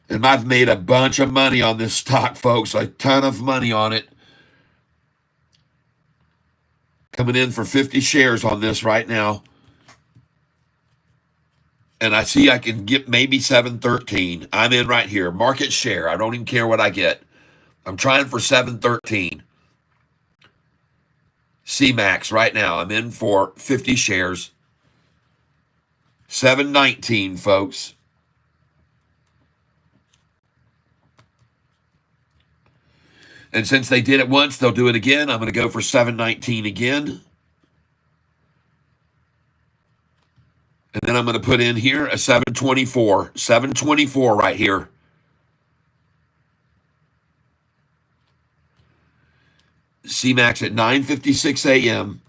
And I've made a bunch of money on this stock, folks. A ton of money on it. Coming in for 50 shares on this right now. And I see I can get maybe 713. I'm in right here. Market share. I don't even care what I get. I'm trying for 713. CMAX right now. I'm in for 50 shares. 719, folks. And since they did it once, they'll do it again. I'm going to go for 719 again. And then I'm going to put in here a 724. 724 right here. CMAX at 9:56 a.m.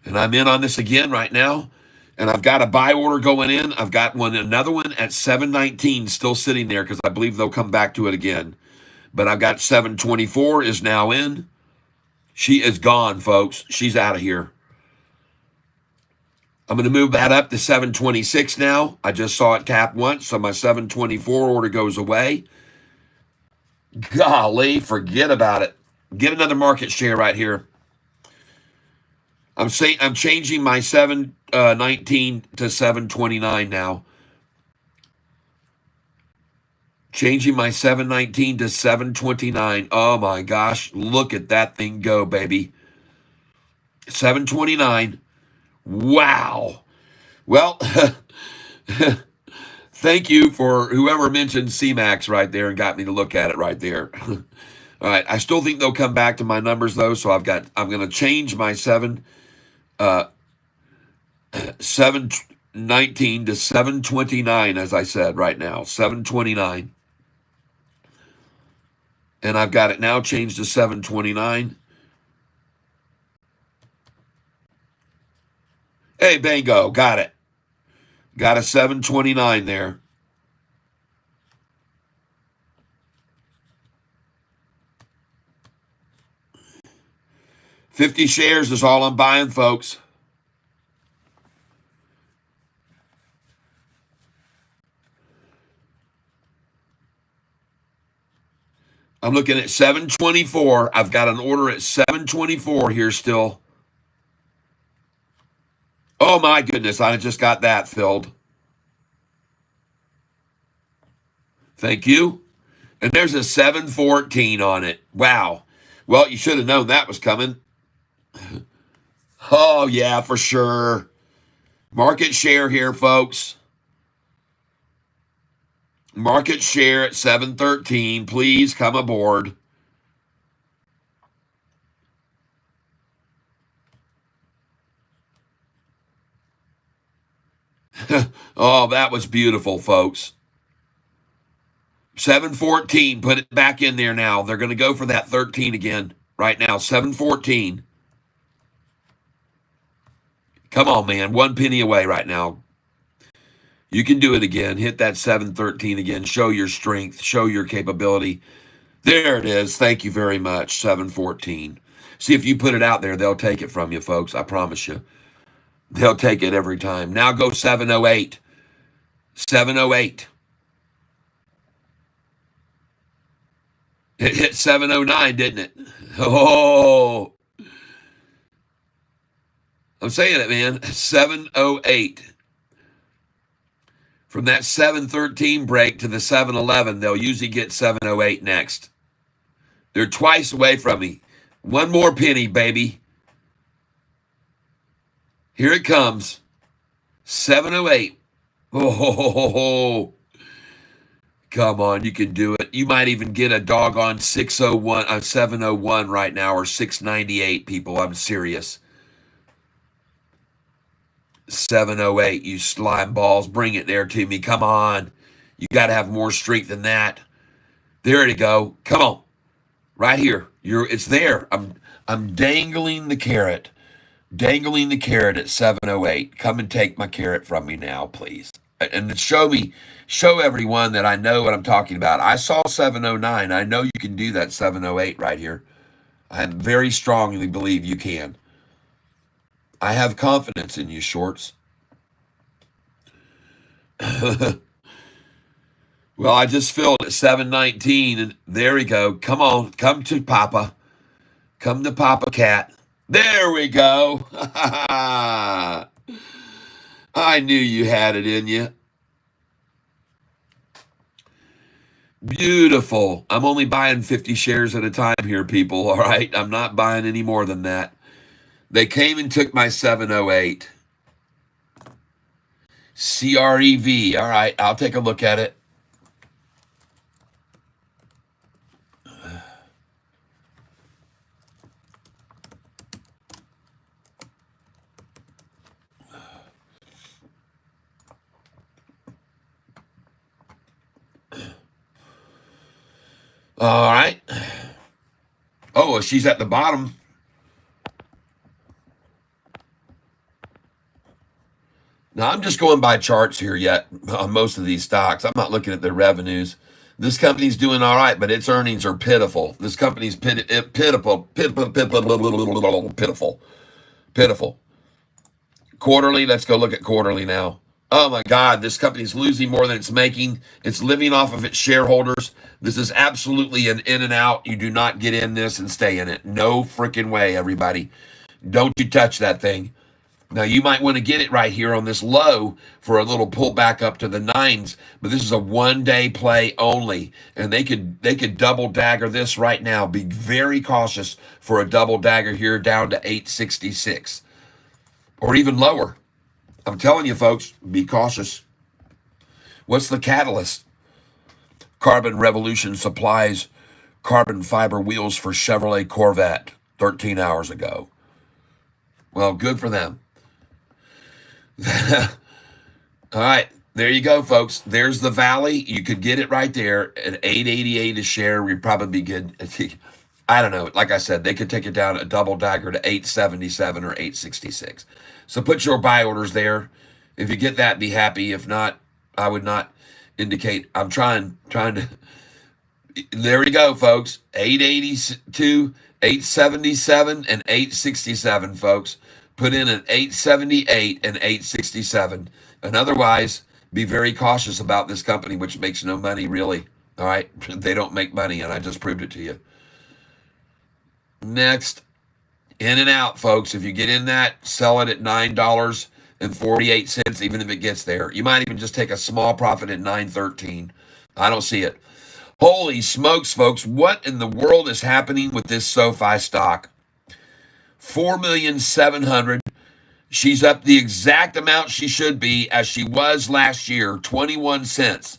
And I'm in on this again right now. And I've got a buy order going in. I've got another one at 719 still sitting there because I believe they'll come back to it again. But I've got 724 is now in. She is gone, folks. She's out of here. I'm going to move that up to 726 now. I just saw it tap once, so my 724 order goes away. Golly, forget about it. Get another market share right here. I'm changing my 719 to 729 now. Changing my 719 to 729. Oh my gosh, look at that thing go, baby. 729. Wow. Well, thank you for whoever mentioned CMAX right there and got me to look at it right there. All right, I still think they'll come back to my numbers though, so I'm going to change my 719 to 729 as I said right now. 729. And I've got it now changed to 729. Hey, bingo, got it. Got a 729 there. $50 shares is all I'm buying, folks. I'm looking at 724. I've got an order at 724 here still. Oh, my goodness. I just got that filled. Thank you. And there's a 714 on it. Wow. Well, you should have known that was coming. Oh, yeah, for sure. Market share here, folks. Market share at 713. Please come aboard. Oh, that was beautiful, folks. 714. Put it back in there now. They're going to go for that 13 again right now. 714. Come on, man. 1 penny away right now. You can do it again. Hit that 713 again. Show your strength. Show your capability. There it is. Thank you very much. 714. See, if you put it out there, they'll take it from you, folks. I promise you. They'll take it every time. Now go 708. 708. It hit 709, didn't it? Oh, I'm saying it, man. 708. From that 713 break to the 711, they'll usually get 708 next. They're twice away from me. One more penny, baby. Here it comes. 708. Oh, come on, you can do it. You might even get a doggone 601, 701 right now, or 698, people. I'm serious. 708, you slime balls. Bring it there to me. Come on. You got to have more strength than that. There you go. Come on. Right here. It's there. I'm dangling the carrot. Dangling the carrot at 708. Come and take my carrot from me now, please. And show everyone that I know what I'm talking about. I saw 709. I know you can do that 708 right here. I very strongly believe you can. I have confidence in you, shorts. Well, I just filled at 719, and there we go. Come on, come to Papa. Come to Papa Cat. There we go. I knew you had it in you. Beautiful. I'm only buying 50 shares at a time here, people, all right? I'm not buying any more than that. They came and took my 708. CREV. All right, I'll take a look at it. All right. Oh, well, she's at the bottom. Now, I'm just going by charts here yet on most of these stocks. I'm not looking at their revenues. This company's doing all right, but its earnings are pitiful. This company's pitiful. Quarterly, let's go look at quarterly now. Oh my God, this company's losing more than it's making. It's living off of its shareholders. This is absolutely an in and out. You do not get in this and stay in it. No freaking way, everybody. Don't you touch that thing. Now, you might want to get it right here on this low for a little pull back up to the nines, but this is a one-day play only, and they could double dagger this right now. Be very cautious for a double dagger here down to 866 or even lower. I'm telling you, folks, be cautious. What's the catalyst? Carbon Revolution supplies carbon fiber wheels for Chevrolet Corvette 13 hours ago. Well, good for them. All right, there you go, folks. There's the valley. You could get it right there at 888 a share. We'd probably be good. I don't know. Like I said, they could take it down a double dagger to 877 or 866. So put your buy orders there. If you get that, be happy. If not, I would not indicate. I'm trying to. There we go, folks. 882, 877, and 867, folks. Put in an 878 and 867. And otherwise, be very cautious about this company, which makes no money, really. All right? They don't make money, and I just proved it to you. Next, in and out, folks. If you get in that, sell it at $9.48, even if it gets there. You might even just take a small profit at $9.13. I don't see it. Holy smokes, folks. What in the world is happening with this Sofi stock? 4,700,000. She's up the exact amount she should be as she was last year, 21 cents.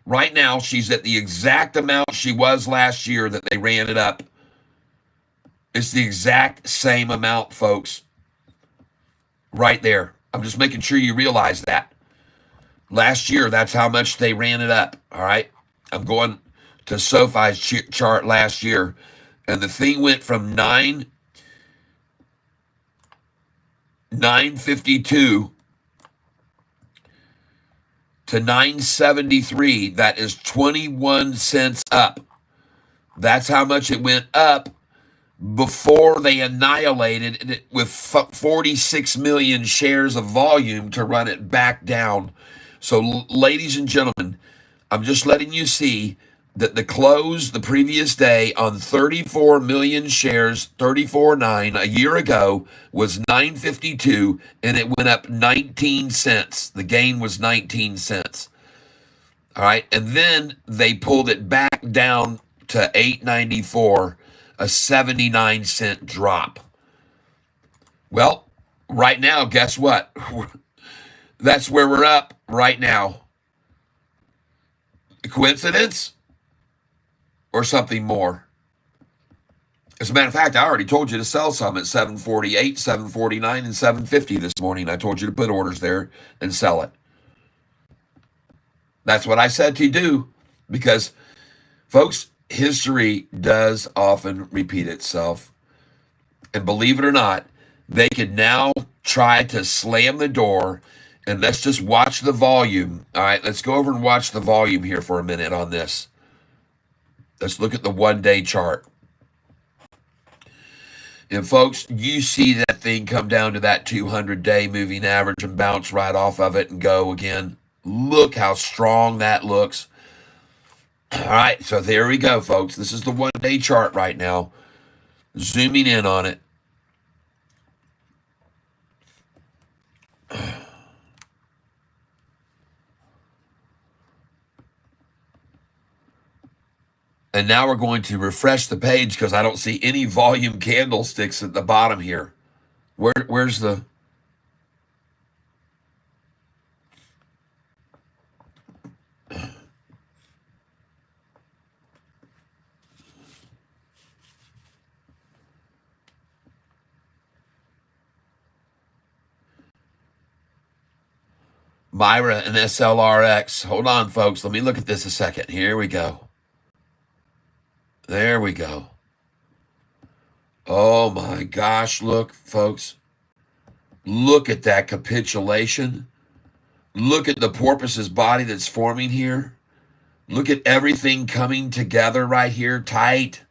Right now, she's at the exact amount she was last year that they ran it up. It's the exact same amount, folks. Right there. I'm just making sure you realize that. Last year, that's how much they ran it up, all right? I'm going to Sofi's chart last year, and the thing went from 952 to 973. That is 21 cents up. That's how much it went up before they annihilated it with 46 million shares of volume to run it back down. So, ladies and gentlemen, I'm just letting you see that the close the previous day on 34 million shares, 34.9 a year ago, was 9.52, and it went up 19 cents. The gain was 19 cents. All right. And then they pulled it back down to 8.94, a 79-cent drop. Well, right now, guess what? That's where we're up right now. Coincidence or something more? As a matter of fact, I already told you to sell some at 748, 749, and 750 this morning. I told you to put orders there and sell it. That's what I said to do, because, folks, history does often repeat itself. And believe it or not, they can now try to slam the door. And let's just watch the volume. All right, let's go over and watch the volume here for a minute on this. Let's look at the one-day chart. And folks, you see that thing come down to that 200-day moving average and bounce right off of it and go again. Look how strong that looks. All right, so there we go, folks. This is the one-day chart right now. Zooming in on it. And now we're going to refresh the page because I don't see any volume candlesticks at the bottom here. Where's the... Myra and SLRX. Hold on, folks. Let me look at this a second. Here we go. There we go. Oh my gosh, look, folks. Look at that capitulation. Look at the porpoise's body that's forming here. Look at everything coming together right here, tight.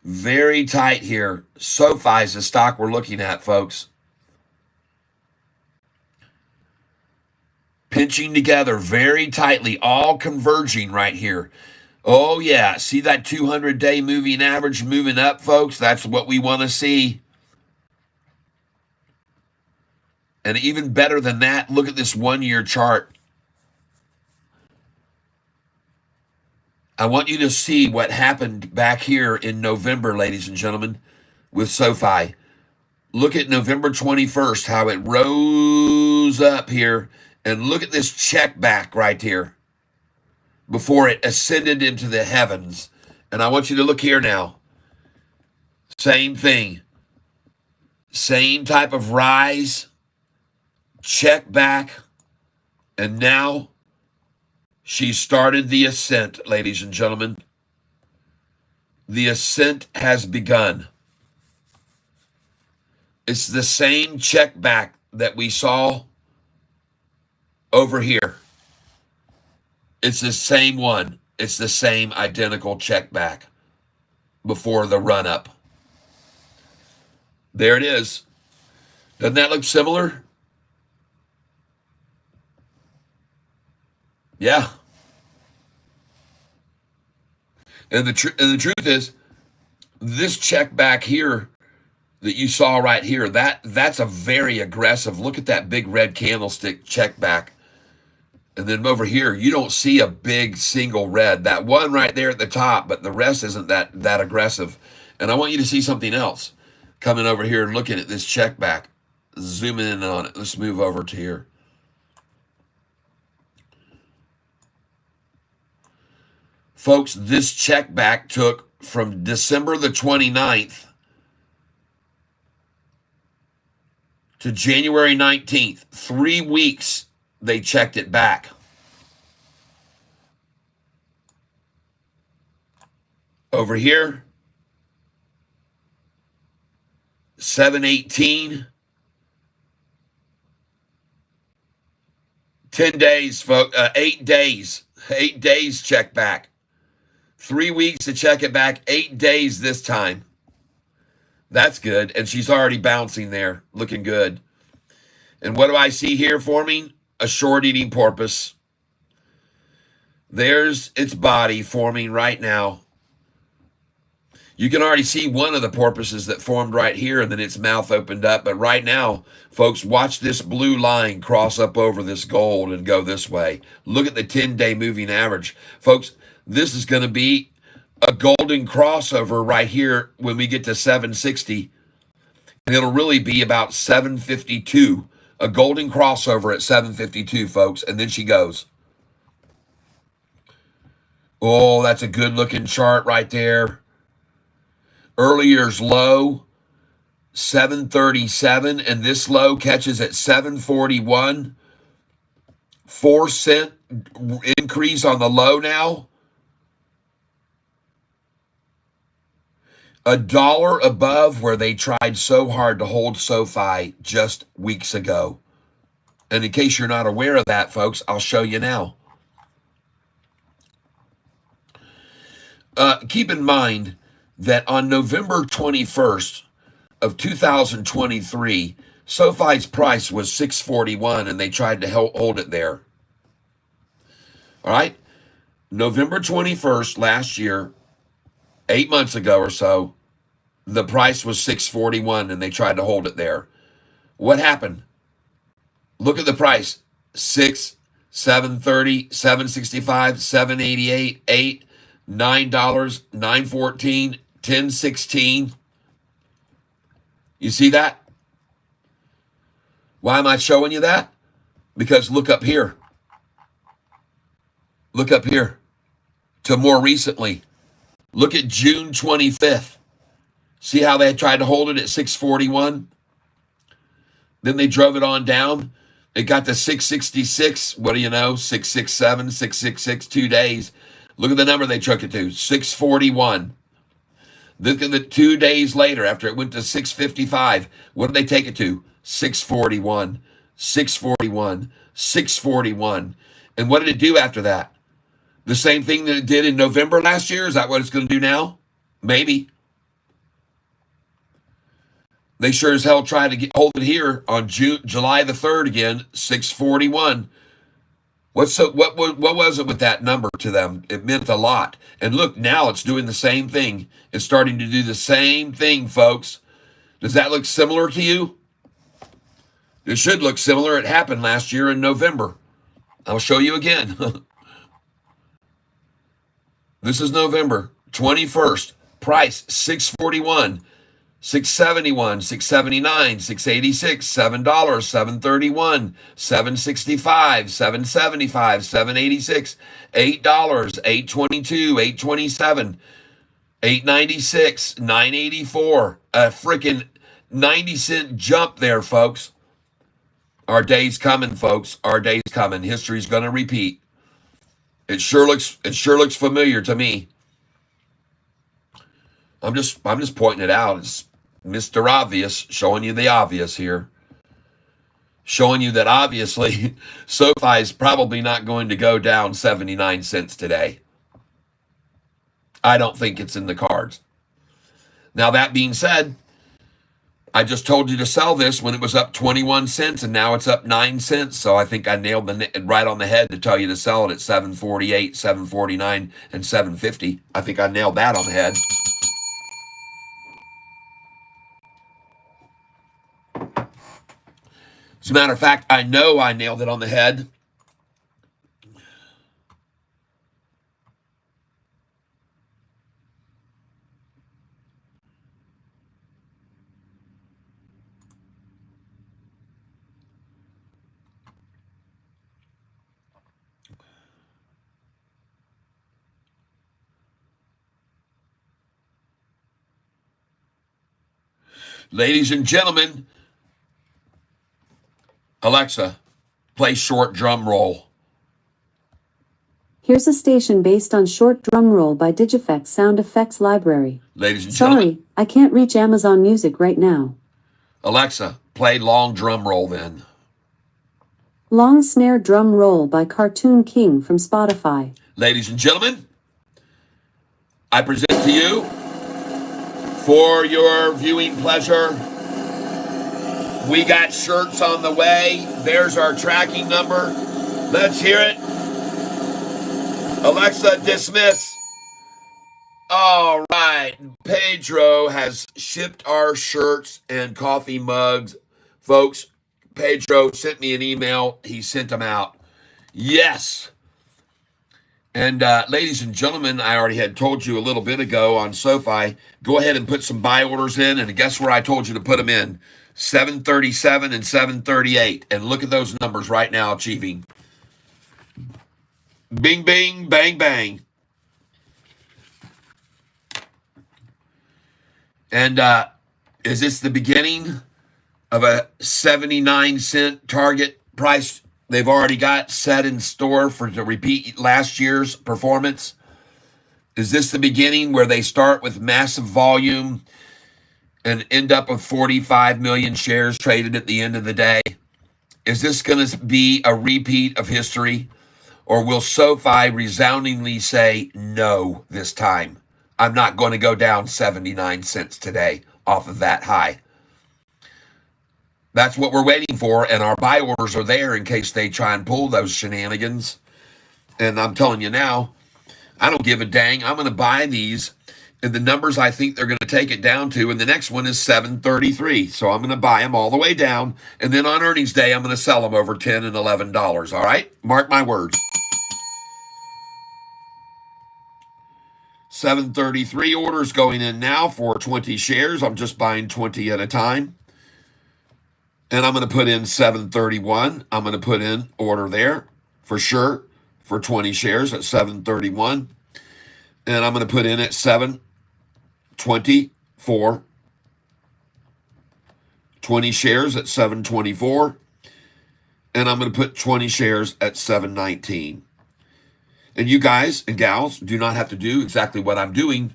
Very tight here. Sofi is the stock we're looking at, folks. Pinching together very tightly, all converging right here. Oh, yeah. See that 200-day moving average moving up, folks? That's what we want to see. And even better than that, look at this one-year chart. I want you to see what happened back here in November, ladies and gentlemen, with SoFi. Look at November 21st, how it rose up here. And look at this check back right here before it ascended into the heavens. And I want you to look here now. Same thing. Same type of rise. Check back. And now she started the ascent, ladies and gentlemen. The ascent has begun. It's the same check back that we saw over here. It's the same one. It's the same identical check back before the run up. There it is. Doesn't that look similar? Yeah. And the truth is, this check back here that you saw right here, that's a very aggressive. Look at that big red candlestick check back. And then over here, you don't see a big single red. That one right there at the top, but the rest isn't that aggressive. And I want you to see something else. Coming over here and looking at this check back. Zooming in on it. Let's move over to here. Folks, this check back took from December the 29th to January 19th. 3 weeks. They checked it back. Over here, 7/18. 10 days, folks. 8 days. 8 days check back. 3 weeks to check it back. 8 days this time. That's good. And she's already bouncing there, looking good. And what do I see here forming? A short-eating porpoise. There's its body forming right now. You can already see one of the porpoises that formed right here, and then its mouth opened up. But right now, folks, watch this blue line cross up over this gold and go this way. Look at the 10-day moving average. Folks, this is going to be a golden crossover right here when we get to 760. And it'll really be about 752. A golden crossover at 752, folks. And then she goes. Oh, that's a good-looking chart right there. Earlier's low, 737, and this low catches at 741. 4-cent increase on the low now. $1 above where they tried so hard to hold Sofi just weeks ago. And in case you're not aware of that, folks, I'll show you now. Keep in mind that on November 21st of 2023, SoFi's price was $6.41, and they tried to hold it there. All right? November 21st last year, 8 months ago or so, the price was $6.41, and they tried to hold it there. What happened? Look at the price. 6, 7.30, 7.65, 7.88, 8, $9, 9.14, 10.16. You see that? Why am I showing you that? Because look up here. Look up here to more recently. Look at June 25th. See how they tried to hold it at 6.41? Then they drove it on down. It got to 6.66. What do you know? 6.67, 6.66, 2 days. Look at the number they took it to, 6.41. Look at the 2 days later, after it went to 6.55. What did they take it to? 6.41, 6.41, 6.41. And what did it do after that? The same thing that it did in November last year? Is that what it's going to do now? Maybe. They sure as hell tried to hold it here on July the 3rd again, 6.41. What was it with that number to them? It meant a lot. And look, now it's doing the same thing. It's starting to do the same thing, folks. Does that look similar to you? It should look similar. It happened last year in November. I'll show you again. This is November 21st. Price $6.41. 671, 679, 686, $7, 731, 765, 775, 786, $8, 822, 827, 896, 984. A freaking 90-cent jump there, folks. Our day's coming, folks. Our day's coming. History's gonna repeat. It sure looks familiar to me. I'm just pointing it out. It's Mr. Obvious, showing you the obvious here. Showing you that obviously SoFi is probably not going to go down 79 cents today. I don't think it's in the cards. Now, that being said, I just told you to sell this when it was up 21 cents, and now it's up 9 cents. So I think I nailed it right on the head to tell you to sell it at 7.48, 7.49, and 7.50. I think I nailed that on the head. As a matter of fact, I know I nailed it on the head. Ladies and gentlemen, Alexa, play short drum roll. Here's a station based on short drum roll by Digifx Sound Effects Library. Ladies and gentlemen. Sorry, I can't reach Amazon Music right now. Alexa, play long drum roll then. Long snare drum roll by Cartoon King from Spotify. Ladies and gentlemen, I present to you, for your viewing pleasure, we got shirts on the way. There's our tracking number. Let's hear it. Alexa, dismiss. All right. Pedro has shipped our shirts and coffee mugs. Folks, Pedro sent me an email. He sent them out. Yes. And ladies and gentlemen, I already had told you a little bit ago on Sofi, go ahead and put some buy orders in. And guess where I told you to put them in? 737 and 738. And look at those numbers right now achieving. Bing, bing, bang, bang. And is this the beginning of a 79-cent target price they've already got set in store to repeat last year's performance? Is this the beginning where they start with massive volume and end up with 45 million shares traded at the end of the day? Is this going to be a repeat of history? Or will SoFi resoundingly say no this time? I'm not going to go down 79 cents today off of that high. That's what we're waiting for, and our buy orders are there in case they try and pull those shenanigans. And I'm telling you now, I don't give a dang. I'm going to buy these and the numbers I think they're going to take it down to, and the next one is 733. So I'm going to buy them all the way down, and then on earnings day, I'm going to sell them over $10 and $11. All right? Mark my words. 733 orders going in now for 20 shares. I'm just buying 20 at a time. And I'm going to put in 731. I'm going to put in order there for sure for 20 shares at 731. And I'm going to put in at 724. 20 shares at 724. And I'm going to put 20 shares at 719. And you guys and gals do not have to do exactly what I'm doing,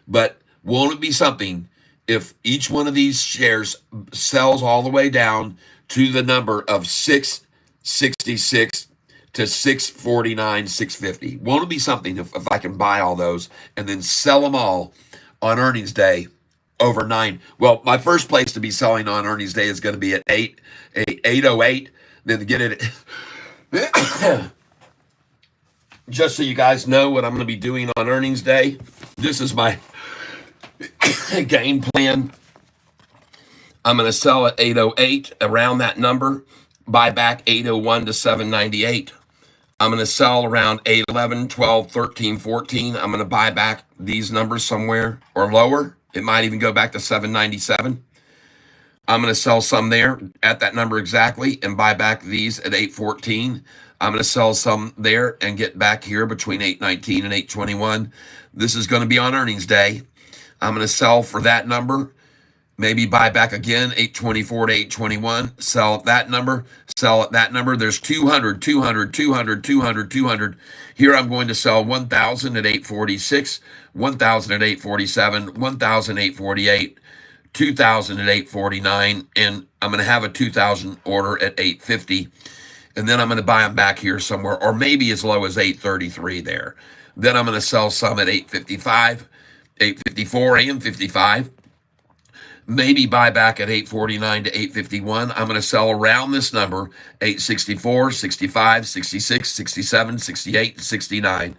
but won't it be something if each one of these shares sells all the way down to the number of 666 to 649, 650? Won't it be something if I can buy all those and then sell them all on earnings day over 9? Well, my first place to be selling on earnings day is going to be at 808. Then to get it just so you guys know what I'm going to be doing on earnings day, this is my game plan. I'm going to sell at 808, around that number, buy back 801 to 798. I'm going to sell around 811, 12, 13, 14. I'm going to buy back these numbers somewhere or lower. It might even go back to 797. I'm going to sell some there at that number exactly and buy back these at 814. I'm going to sell some there and get back here between 819 and 821. This is going to be on earnings day. I'm going to sell for that number, maybe buy back again, 824 to 821, sell at that number, sell at that number. There's 200, 200, 200, 200, 200. Here I'm going to sell 1,000 at 846, 1,000 at 847, 1,000 at 848, 2,000 at 849, and I'm going to have a 2,000 order at 850. And then I'm going to buy them back here somewhere, or maybe as low as 833 there. Then I'm going to sell some at 855, 854, and 55. Maybe buy back at 849 to 851. I'm going to sell around this number, 864, 65, 66, 67, 68, and 69.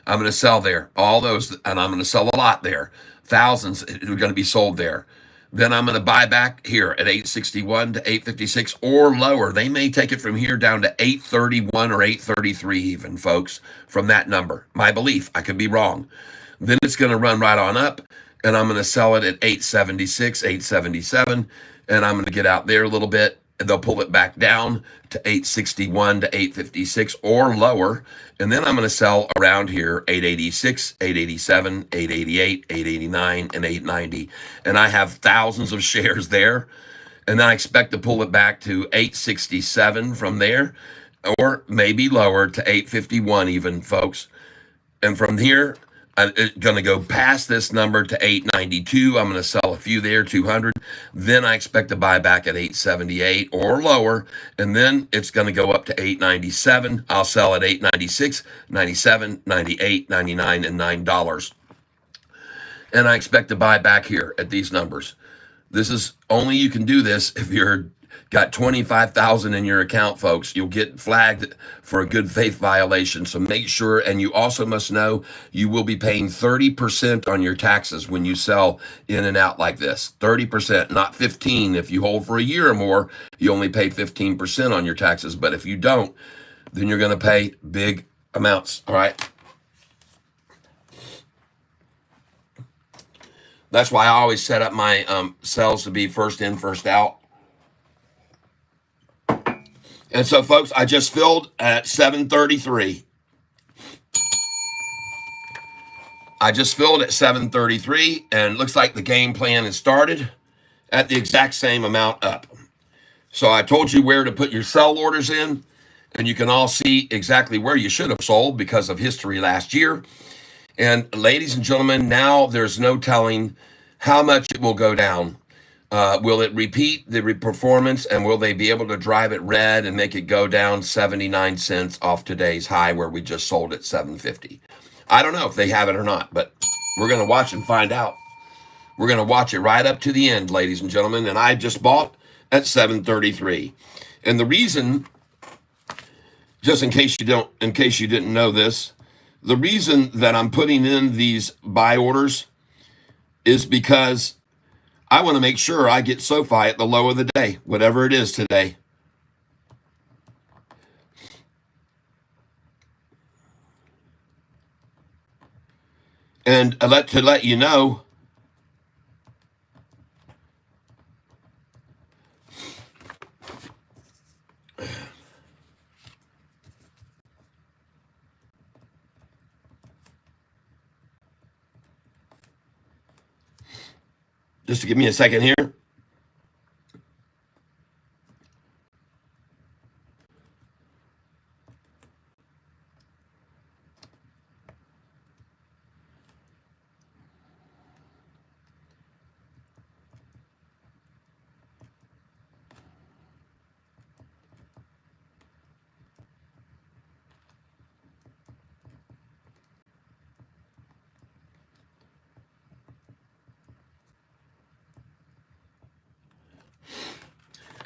I'm going to sell there, all those, and I'm going to sell a lot there. Thousands are going to be sold there. Then I'm going to buy back here at 861 to 856 or lower. They may take it from here down to 831 or 833 even, folks, from that number. My belief, I could be wrong. Then it's going to run right on up, and I'm going to sell it at 876, 877, and I'm going to get out there a little bit, and they'll pull it back down to 861 to 856 or lower, and then I'm going to sell around here 886, 887, 888, 889, and 890, and I have thousands of shares there, and then I expect to pull it back to 867 from there, or maybe lower to 851 even, folks. And from here, I'm going to go past this number to 892. I'm going to sell a few there, 200. Then I expect to buy back at 878 or lower. And then it's going to go up to 897. I'll sell at 896, 97, 98, 99, and $9. And I expect to buy back here at these numbers. This is only, you can do this if you're got 25,000 in your account, folks, you'll get flagged for a good faith violation. So make sure, and you also must know you will be paying 30% on your taxes when you sell in and out like this. 30%, not 15. If you hold for a year or more, you only pay 15% on your taxes. But if you don't, then you're going to pay big amounts. All right. That's why I always set up my cells to be first in, first out. And so, folks, I just filled at 7:33. I just filled at 7:33, and it looks like the game plan has started at the exact same amount up. So I told you where to put your sell orders in, and you can all see exactly where you should have sold because of history last year. And ladies and gentlemen, now there's no telling how much it will go down. Will it repeat the performance, and will they be able to drive it red and make it go down 79 cents off today's high where we just sold at 750? I don't know if they have it or not, but we're going to watch and find out. We're going to watch it right up to the end, ladies and gentlemen, and I just bought at 733. And the reason, just in case you didn't know this, the reason that I'm putting in these buy orders is because I want to make sure I get Sofi at the low of the day, whatever it is today. And to let you know, just to give me a second here.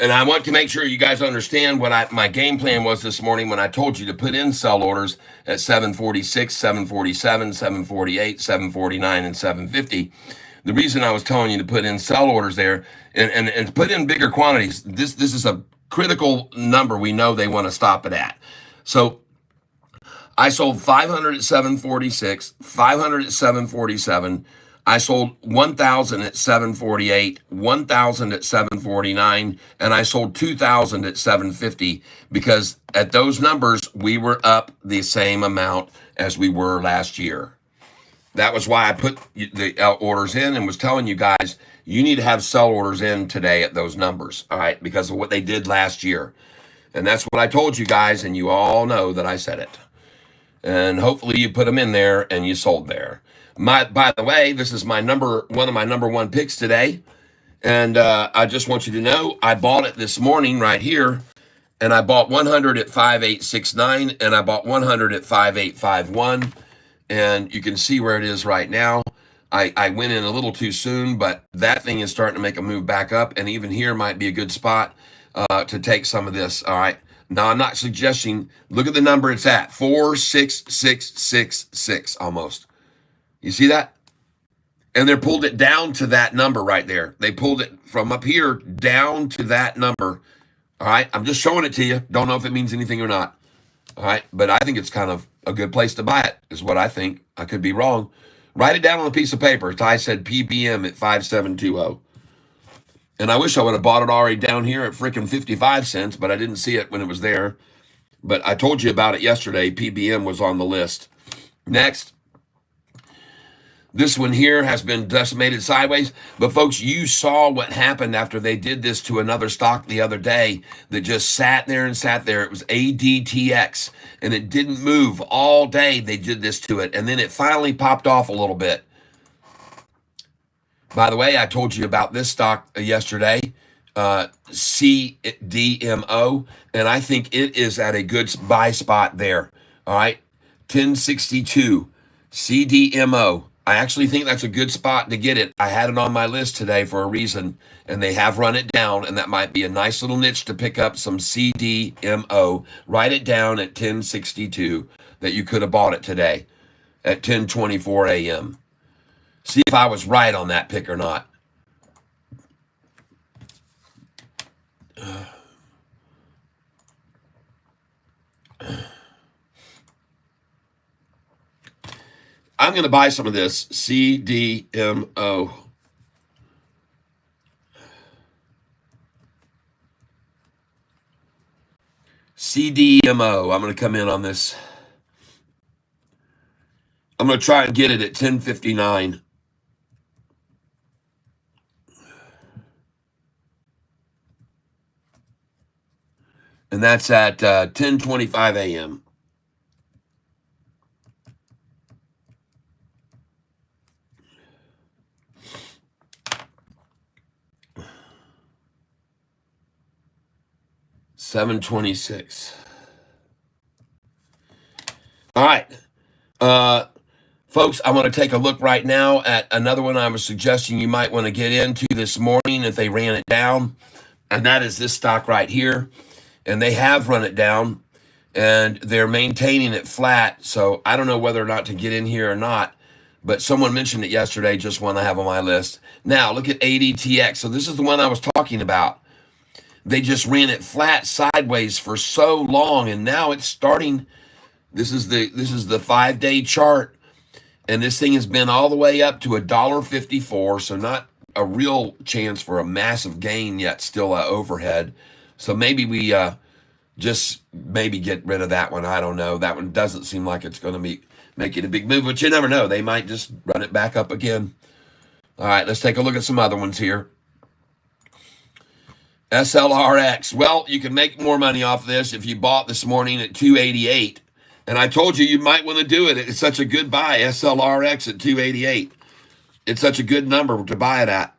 And I want to make sure you guys understand what my game plan was this morning when I told you to put in sell orders at 746, 747, 748, 749, and 750. The reason I was telling you to put in sell orders there and put in bigger quantities, this is a critical number we know they want to stop it at. So I sold 500 at 746, 500 at 747. I sold 1,000 at 748, 1,000 at 749, and I sold 2,000 at 750 because at those numbers, we were up the same amount as we were last year. That was why I put the orders in and was telling you guys, you need to have sell orders in today at those numbers, all right, because of what they did last year. And that's what I told you guys, and you all know that I said it. And hopefully you put them in there and you sold there. By the way, this is one of my number one picks today. And I just want you to know, I bought it this morning right here. And I bought 100 at 5869. And I bought 100 at 5851. And you can see where it is right now. I went in a little too soon, but that thing is starting to make a move back up. And even here might be a good spot to take some of this. All right. Now, I'm not suggesting, look at the number it's at, 46666 almost. You see that? And they pulled it down to that number right there. They pulled it from up here down to that number. All right. I'm just showing it to you. Don't know if it means anything or not. All right. But I think it's kind of a good place to buy it is what I think. I could be wrong. Write it down on a piece of paper. Ty said PBM at 5720. And I wish I would have bought it already down here at freaking 55 cents, but I didn't see it when it was there. But I told you about it yesterday. PBM was on the list. Next. This one here has been decimated sideways. But folks, you saw what happened after they did this to another stock the other day that just sat there and sat there. It was ADTX, and it didn't move all day. They did this to it, and then it finally popped off a little bit. By the way, I told you about this stock yesterday, CDMO, and I think it is at a good buy spot there. All right, 1062, CDMO. I actually think that's a good spot to get it. I had it on my list today for a reason, and they have run it down, and that might be a nice little niche to pick up some CDMO. Write it down at 1062 that you could have bought it today at 10:24 a.m. See if I was right on that pick or not. I'm going to buy some of this CDMO. CDMO. I'm going to come in on this. I'm going to try and get it at 10:59. And that's at 10:25 a.m. $7.26. All right. Folks, I want to take a look right now at another one I was suggesting you might want to get into this morning if they ran it down. And that is this stock right here. And they have run it down, and they're maintaining it flat. So I don't know whether or not to get in here or not. But someone mentioned it yesterday, just one I have on my list. Now, look at ADTX. So this is the one I was talking about. They just ran it flat sideways for so long, and now it's starting. This is the 5-day chart, and this thing has been all the way up to $1.54. So not a real chance for a massive gain yet. Still overhead. So maybe we just maybe get rid of that one. I don't know. That one doesn't seem like it's going to be making a big move, but you never know. They might just run it back up again. All right, let's take a look at some other ones here. SLRX. Well, you can make more money off this if you bought this morning at 288. And I told you might want to do it. It's such a good buy, SLRX at 288. It's such a good number to buy it at.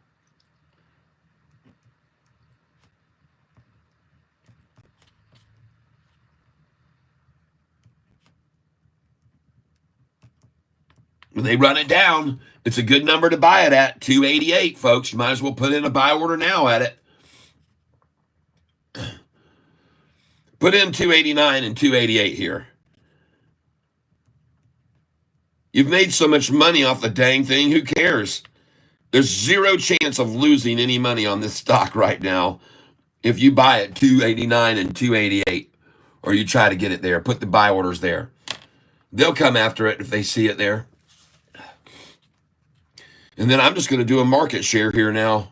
When they run it down, it's a good number to buy it at, 288, folks. You might as well put in a buy order now at it. Put in 289 and 288 here. You've made so much money off the dang thing, who cares? There's zero chance of losing any money on this stock right now if you buy it 289 and 288, or you try to get it there. Put the buy orders there. They'll come after it if they see it there. And then I'm just going to do a market share here now.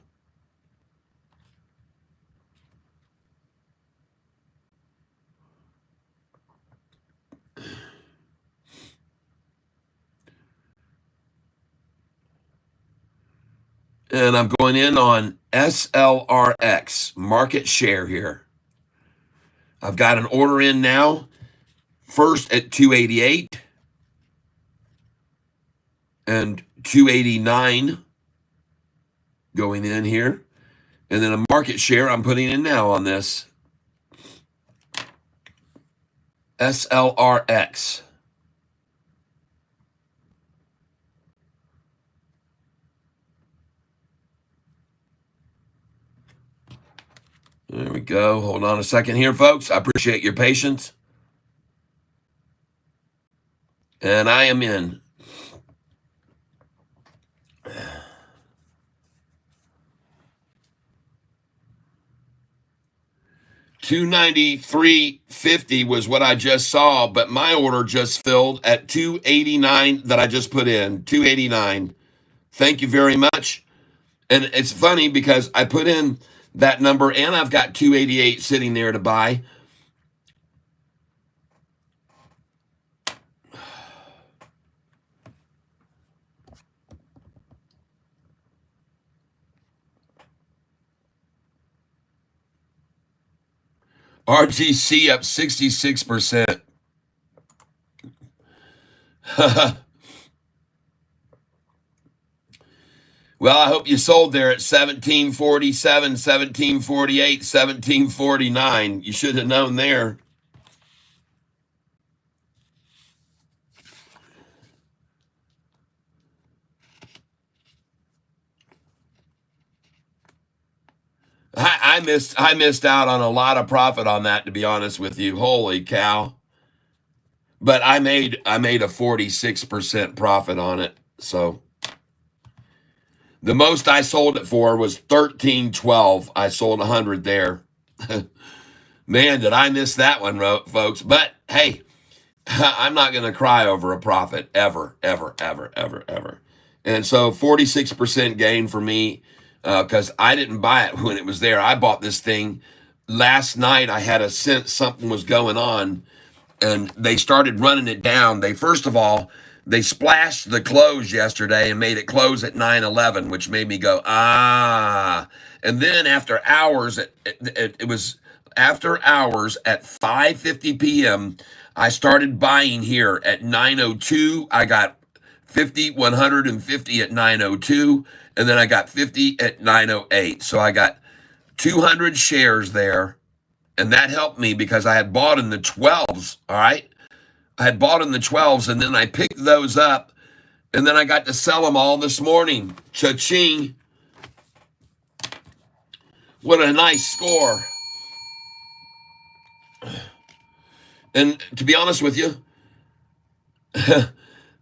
And I'm going in on SLRX, market share here. I've got an order in now, first at 288 and 289 going in here. And then a market share I'm putting in now on this. SLRX. There we go. Hold on a second here, folks. I appreciate your patience. And I am in. $293.50 was what I just saw, but my order just filled at 289 that I just put in. 289. Thank you very much. And it's funny because I put in that number and I've got 288 sitting there to buy. RTC up 66%. Well, I hope you sold there at 1747, 1748, 1749. You should have known there. I missed out on a lot of profit on that, to be honest with you. Holy cow. But I made a 46% profit on it. So the most I sold it for was 13.12. I sold 100 there. Man, did I miss that one, folks. But hey, I'm not going to cry over a profit ever, ever, ever, ever, ever. And so 46% gain for me because I didn't buy it when it was there. I bought this thing last night. I had a sense something was going on, and they started running it down. First of all, they splashed the close yesterday and made it close at 9:11, which made me go, ah. And then after hours, it was after hours at 5:50 p.m., I started buying here at 9:02. I got 50, 150 at 9:02, and then I got 50 at 9:08. So I got 200 shares there, and that helped me because I had bought in the 12s, all right? I had bought in the 12s, and then I picked those up, and then I got to sell them all this morning. Cha-ching. What a nice score. And to be honest with you,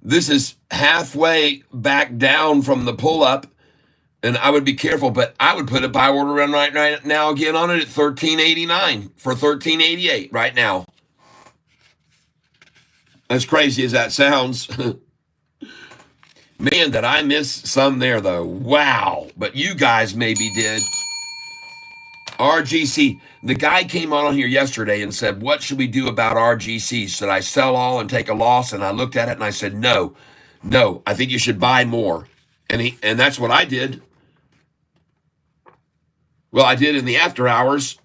this is halfway back down from the pull-up, and I would be careful, but I would put a buy order in right now again on it at $13.89 for $13.88 right now. As crazy as that sounds. Man, did I miss some there, though. Wow. But you guys maybe did. RGC. The guy came on here yesterday and said, what should we do about RGC? Should I sell all and take a loss? And I looked at it and I said, no, I think you should buy more. And that's what I did. Well, I did in the after hours.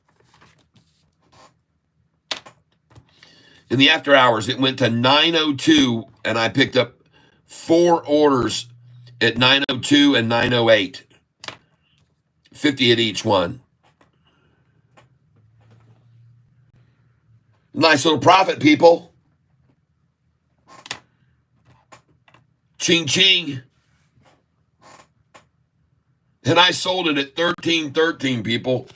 In the after hours, it went to 9:02, and I picked up 4 orders at 9:02 and 9:08. 50 at each one. Nice little profit, people. Ching, ching. And I sold it at 13.13, people.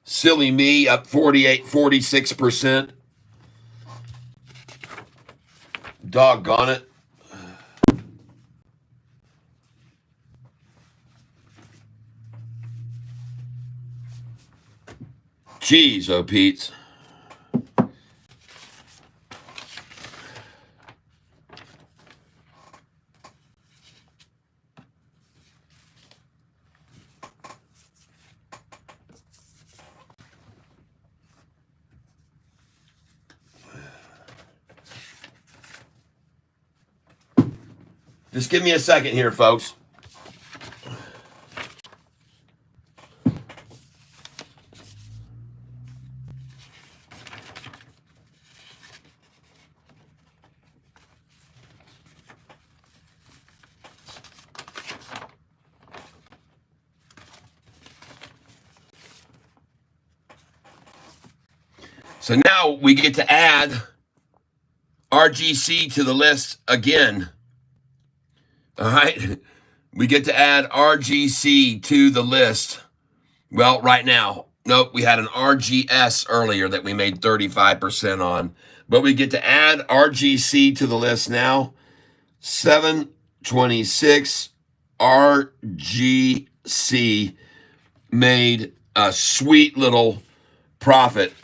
Silly me, up 46%. Doggone it. Jeez, oh, Pete. Just give me a second here, folks. So now we get to add RGC to the list again. All right. We get to add RGC to the list. Well, right now, nope, we had an RGS earlier that we made 35% on. But we get to add RGC to the list now. 726 RGC made a sweet little profit.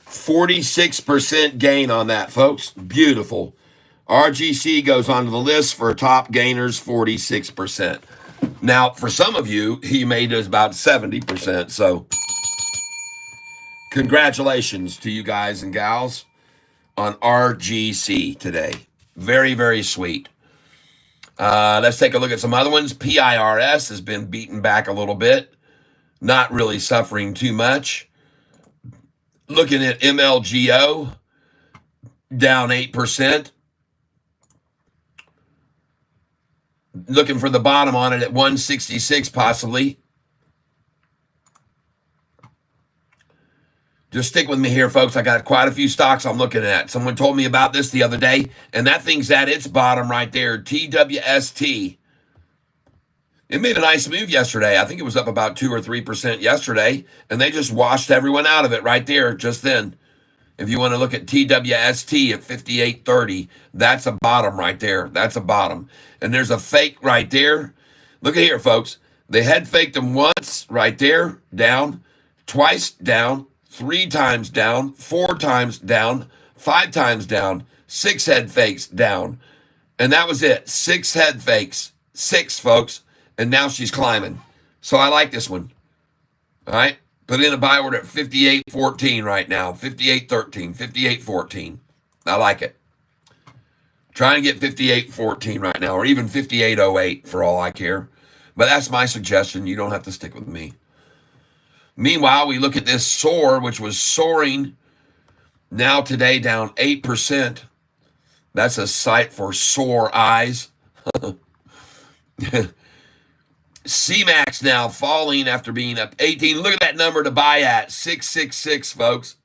%46 gain on that, folks. Beautiful. RGC goes onto the list for top gainers, 46%. Now, for some of you, he made us about 70%. So, congratulations to you guys and gals. on RGC today. Very, very sweet. Let's take a look at some other ones. PIRS has been beaten back a little bit. Not really suffering too much. Looking at MLGO, down 8%. Looking for the bottom on it at 166 possibly. Just stick with me here, folks. I got quite a few stocks I'm looking at. Someone told me about this the other day, and that thing's at its bottom right there, TWST. It made a nice move yesterday. I think it was up about 2 or 3% yesterday, and they just washed everyone out of it right there just then. If you want to look at TWST at 58.30, that's a bottom right there. That's a bottom. And there's a fake right there. Look at here, folks. They head faked them once right there, down, twice down, 3 times down, 4 times down, 5 times down, 6 head fakes down. And that was it. 6 head fakes. 6, folks. And now she's climbing. So I like this one. All right. Put in a buy order at 58.14 right now. 58.13, 58.14. I like it. Trying to get 58.14 right now, or even 58.08 for all I care. But that's my suggestion. You don't have to stick with me. Meanwhile, we look at this SOAR, which was soaring. Now today down 8%. That's a sight for sore eyes. CMAX now falling after being up 18. Look at that number to buy at, 666, folks.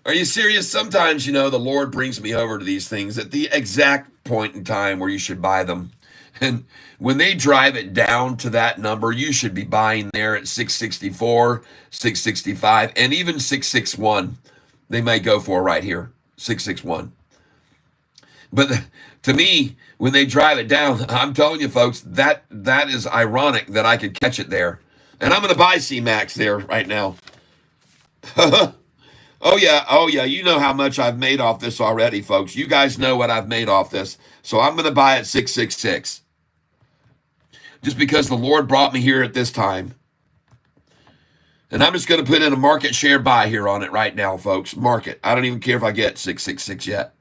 Are you serious? Sometimes, the Lord brings me over to these things at the exact point in time where you should buy them. And when they drive it down to that number, you should be buying there at 664, 665, and even 661. They may go for right here, 661. But to me, when they drive it down, I'm telling you, folks, that is ironic that I could catch it there. And I'm going to buy CMAX there right now. Oh, yeah. You know how much I've made off this already, folks. You guys know what I've made off this. So I'm going to buy at 666. Just because the Lord brought me here at this time. And I'm just going to put in a market share buy here on it right now, folks. Market. I don't even care if I get 666 yet.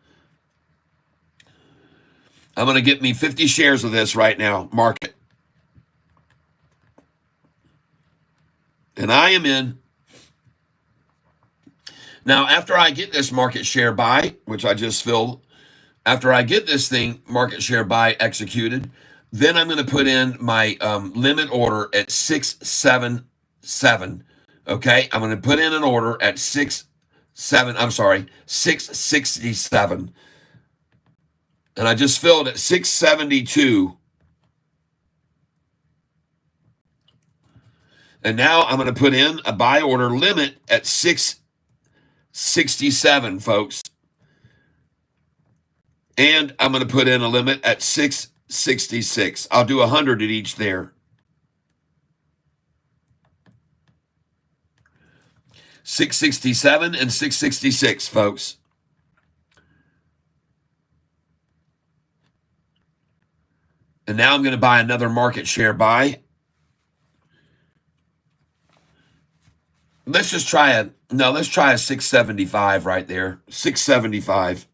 I'm going to get me 50 shares of this right now, market. And I am in. Now, after I get this market share buy, which I just filled, after I get this thing, market share buy executed, then I'm going to put in my limit order at 677. Okay? I'm going to put in an order at 667. And I just filled at 672. And now I'm going to put in a buy order limit at 667, folks. And I'm going to put in a limit at 666. I'll do 100 at each there. 667 and 666, folks. And now I'm going to buy another market share buy. Let's try a 675 right there. 675.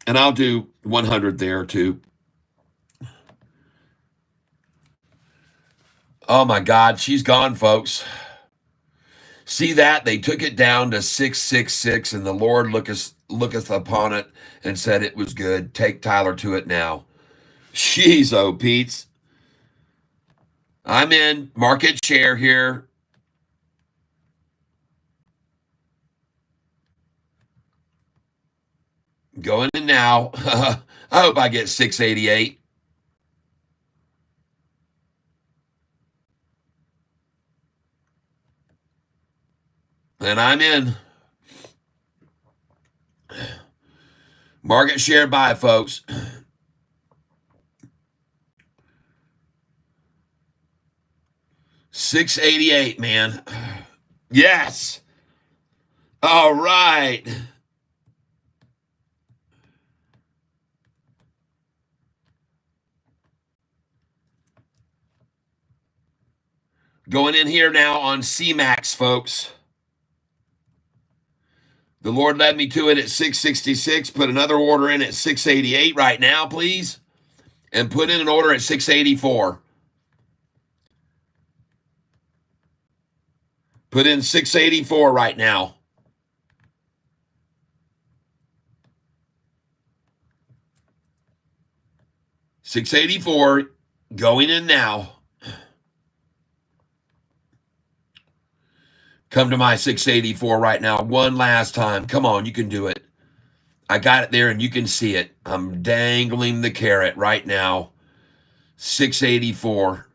And I'll do 100 there too. Oh my God, she's gone, folks. See that? They took it down to 666, and the Lord looketh upon it and said it was good. Take Tyler to it now. Jeez, oh, Pete's. I'm in market share here. Going in now. I hope I get 688. And I'm in. Market share buy, folks. $688, man. Yes. All right. Going in here now on CMAX, folks. The Lord led me to it at 666. Put another order in at 688 right now, please. And put in an order at 684. Put in 684 right now. $684 going in now. Come to my 684 right now. One last time. Come on, you can do it. I got it there and you can see it. I'm dangling the carrot right now. 684.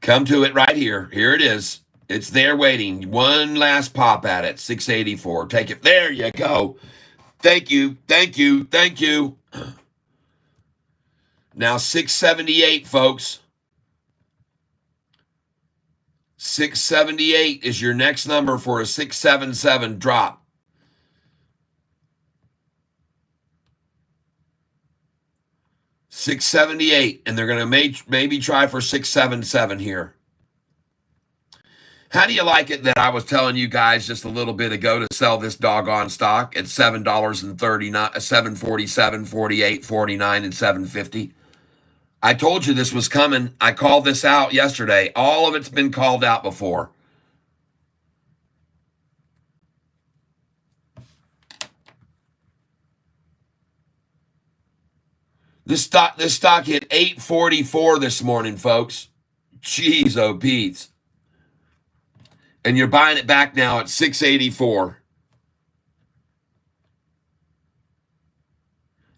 Come to it right here. Here it is. It's there waiting. One last pop at it. 684. Take it. There you go. Thank you. Thank you. Thank you. Now 678, folks. 678 is your next number for a 677 drop. $678, and they're going to maybe try for 677 here. How do you like it that I was telling you guys just a little bit ago to sell this doggone stock at $7.39, $7.47, $48, $49, and $7.50? I told you this was coming. I called this out yesterday. All of it's been called out before. This stock hit 844 this morning, folks. Jeez, oh Pete's. And you're buying it back now at 684.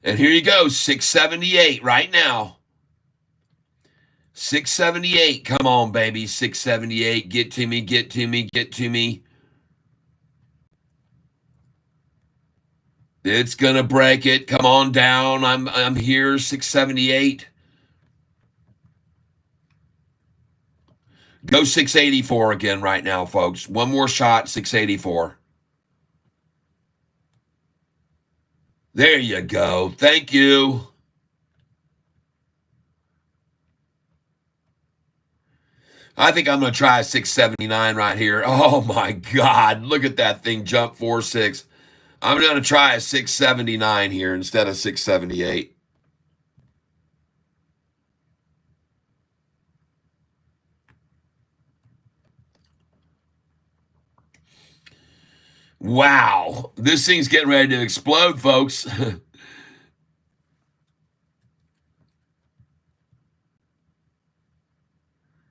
And here you go, 678 right now. 678, come on, baby, 678. Get to me, get to me, get to me. It's going to break it. Come on down. I'm here, 678. Go 684 again right now, folks. One more shot, 684. There you go. Thank you. I think I'm going to try 679 right here. Oh, my God. Look at that thing jump 4.6. I'm going to try a 679 here instead of 678. Wow. This thing's getting ready to explode, folks.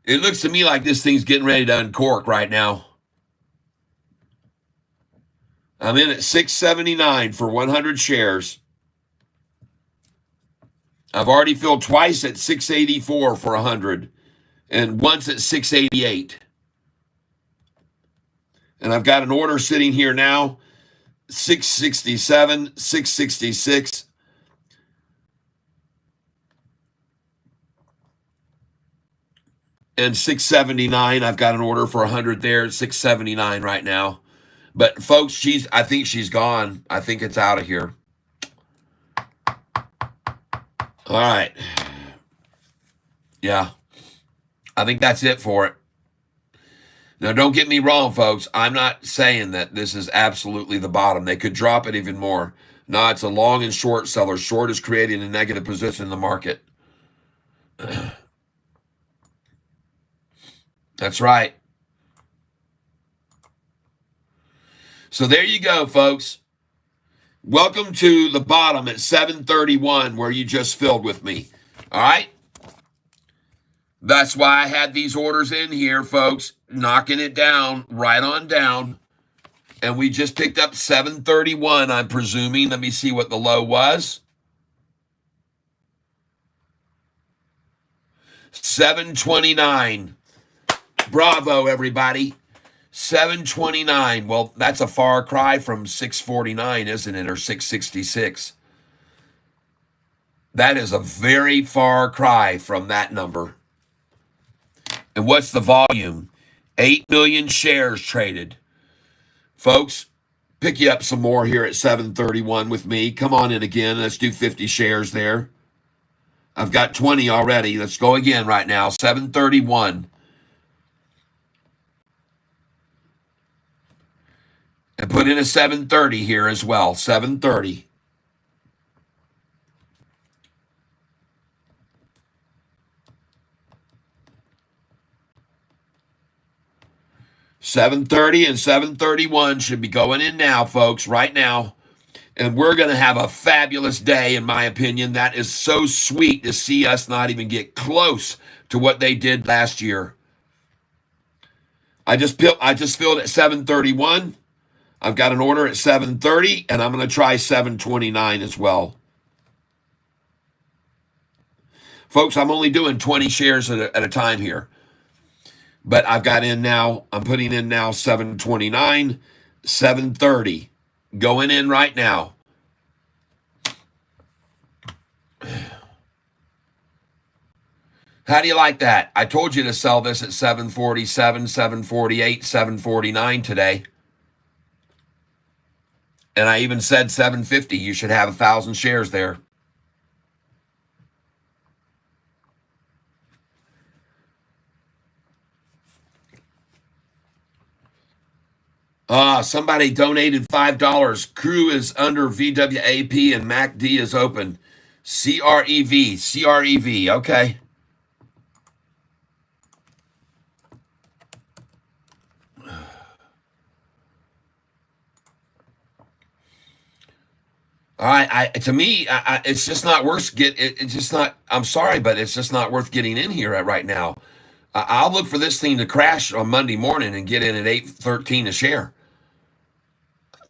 It looks to me like this thing's getting ready to uncork right now. I'm in at 679 for 100 shares. I've already filled twice at 684 for 100 and once at 688. And I've got an order sitting here now, 667, 666. And 679, I've got an order for 100 there, 679 right now. But folks, I think she's gone. I think it's out of here. All right. Yeah. I think that's it for it. Now, don't get me wrong, folks. I'm not saying that this is absolutely the bottom. They could drop it even more. No, it's a long and short seller. Short is creating a negative position in the market. That's right. So there you go, folks. Welcome to the bottom at 731 where you just filled with me. All right? That's why I had these orders in here, folks, knocking it down, right on down. And we just picked up 731, I'm presuming. Let me see what the low was. 729. Bravo, everybody. 729. Well, that's a far cry from 649, isn't it? Or 666. That is a very far cry from that number. And what's the volume? 8 million shares traded. Folks, pick you up some more here at 731 with me. Come on in again. Let's do 50 shares there. I've got 20 already. Let's go again right now. 731. And put in a 730 here as well. 730. $730 and $731 should be going in now, folks, right now. And we're going to have a fabulous day, in my opinion. That is so sweet to see us not even get close to what they did last year. I just filled at 731. I've got an order at 730, and I'm going to try 729 as well. Folks, I'm only doing 20 shares at a time here. But I've got in now, I'm putting in now 729, 730. Going in right now. How do you like that? I told you to sell this at 747, 748, 749 today. And I even said 750. You should have 1,000 shares there. Somebody donated $5. Crew is under VWAP and MACD is open. CREV. Okay. All right. To me, it's just not worth it's just not. I'm sorry, but it's just not worth getting in here at right now. I'll look for this thing to crash on Monday morning and get in at 813 a share.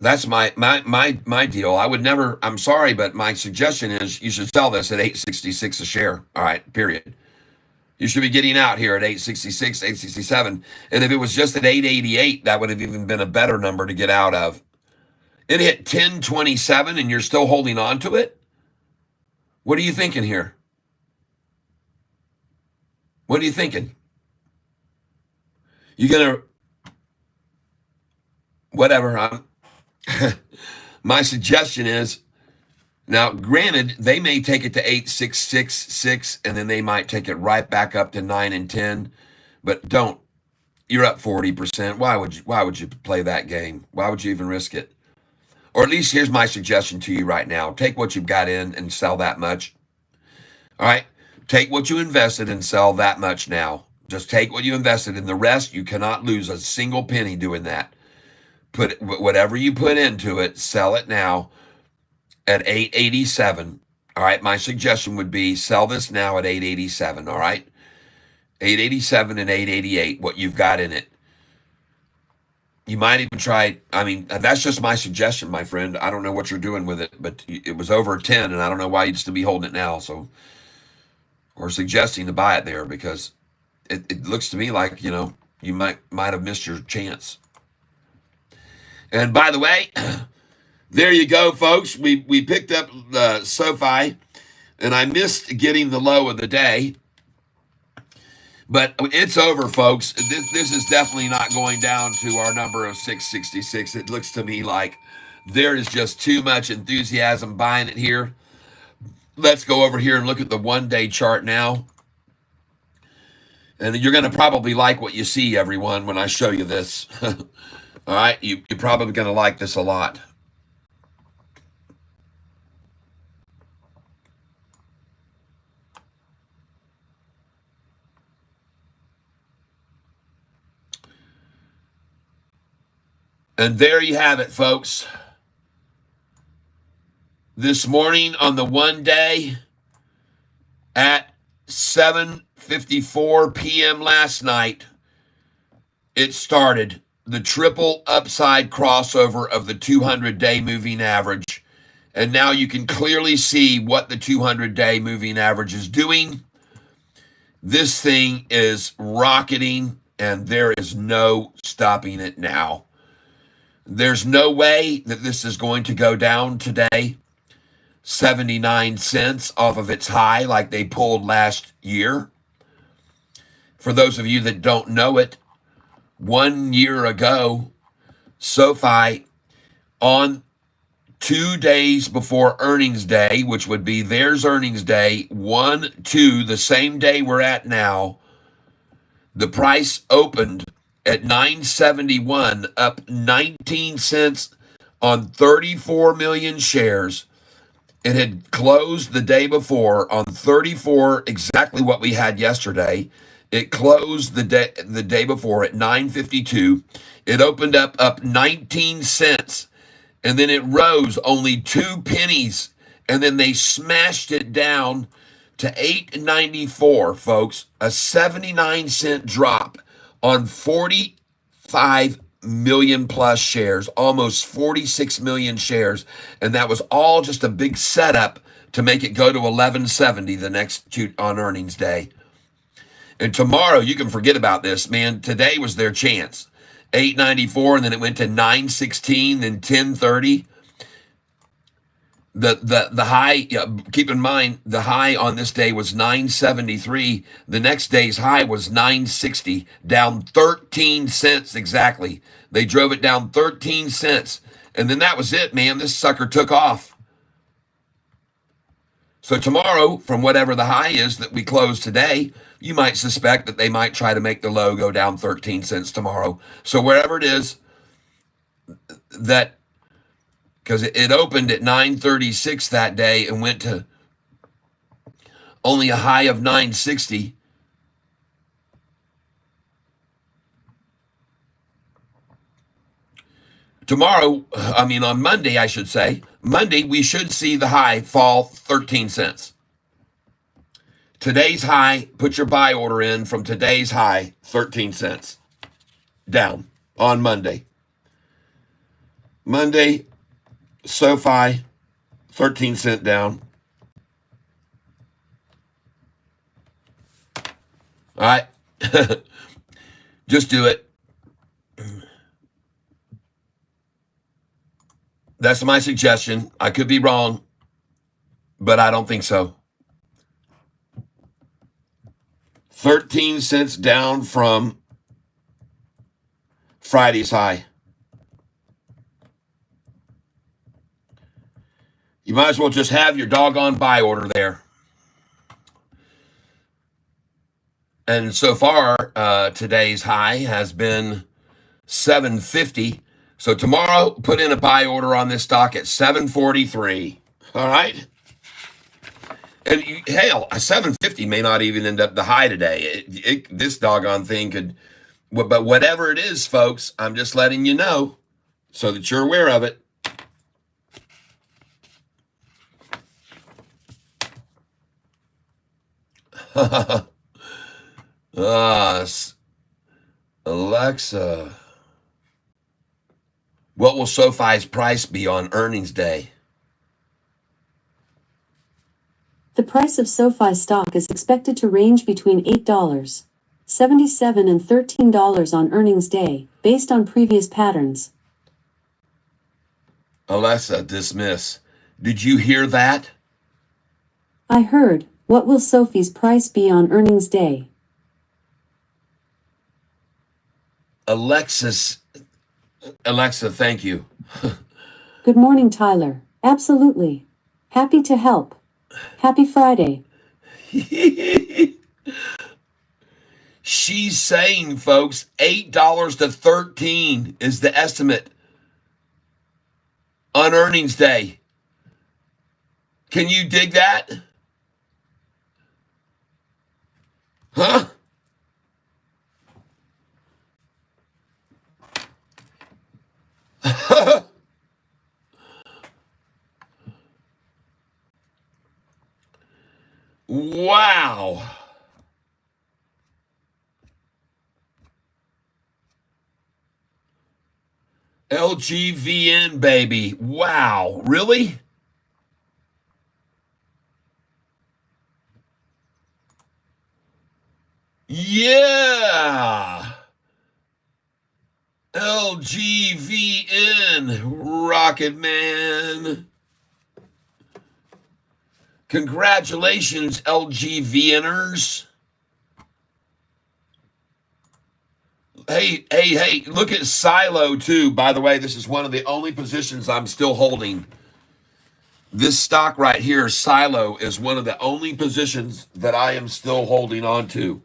That's my deal. I would never. I'm sorry, but my suggestion is you should sell this at 866 a share. All right. Period. You should be getting out here at 866, 867. And if it was just at 888, that would have even been a better number to get out of. It hit 1027 and you're still holding on to it? What are you thinking here? What are you thinking? You're going to, whatever. My suggestion is, now granted, they may take it to 8666 and then they might take it right back up to 9 and 10, but don't. You're up 40%. Why would you play that game? Why would you even risk it? Or at least here's my suggestion to you right now. Take what you've got in and sell that much. All right? Take what you invested and sell that much now. Just take what you invested in. The rest, you cannot lose a single penny doing that. Put whatever you put into it, sell it now at 887. All right? My suggestion would be sell this now at 887. All right? 887 and 888, what you've got in it. You might even try, I mean, that's just my suggestion, my friend. I don't know what you're doing with it, but it was over 10, and I don't know why you'd still be holding it now. So, or suggesting to buy it there, because it looks to me like, you might have missed your chance. And by the way, there you go, folks. We picked up Sofi, and I missed getting the low of the day. But it's over, folks. This is definitely not going down to our number of 666. It looks to me like there is just too much enthusiasm buying it here. Let's go over here and look at the one-day chart now. And you're going to probably like what you see, everyone, when I show you this. All right? You're probably going to like this a lot. And there you have it, folks. This morning on the one day at 7:54 p.m. last night, it started the triple upside crossover of the 200-day moving average. And now you can clearly see what the 200-day moving average is doing. This thing is rocketing, and there is no stopping it now. There's no way that this is going to go down today 79 cents off of its high like they pulled last year. For those of you that don't know it, 1 year ago, Sofi on 2 days before earnings day, which would be theirs earnings day, 1, 2, the same day we're at now. The price opened at 971, up 19 cents on 34 million shares. It had closed the day before on 34, exactly what we had yesterday. It closed the day before at 952. It opened up 19 cents, and then it rose only 2 pennies, and then they smashed it down to 8.94, folks. A 79-cent drop on 45 million plus shares, almost 46 million shares, and that was all just a big setup to make it go to 1170 the next on earnings day. And tomorrow, you can forget about this, man. Today was their chance. 894, and then it went to 916, then 1030. The high, keep in mind, the high on this day was 973. The next day's high was 960, down 13 cents exactly. They drove it down 13 cents. And then that was it, man. This sucker took off. So tomorrow, from whatever the high is that we close today, you might suspect that they might try to make the low go down 13 cents tomorrow. So wherever it is, that, because it opened at 936 that day and went to only a high of 960. Tomorrow, on Monday, I should say, Monday, we should see the high fall 13 cents. Today's high, put your buy order in from today's high, 13 cents down on Monday. Monday, Sofi, 13 cent down. All right. Just do it. That's my suggestion. I could be wrong, but I don't think so. 13 cents down from Friday's high. You might as well just have your doggone buy order there. And so far, today's high has been 750. So tomorrow, put in a buy order on this stock at 743. All right? And hell, a 750 may not even end up the high today. This doggone thing could, but whatever it is, folks, I'm just letting you know so that you're aware of it. Alexa, what will Sofi's price be on earnings day? The price of SoFi stock is expected to range between $8.77 and $13 on earnings day, based on previous patterns. Alexa, dismiss. Did you hear that? I heard. What will Sofi's price be on earnings day? Alexa, thank you. Good morning, Tyler. Absolutely. Happy to help. Happy Friday. She's saying, folks, $8 to $13 is the estimate on earnings day. Can you dig that? Huh? Wow. LGVN, baby. Wow. Really? Yeah. LGVN. Rocket Man. Congratulations, LGVNers. Hey, look at Silo, too. By the way, this is one of the only positions I'm still holding This stock right here, Silo, is one of the only positions that I am still holding on to.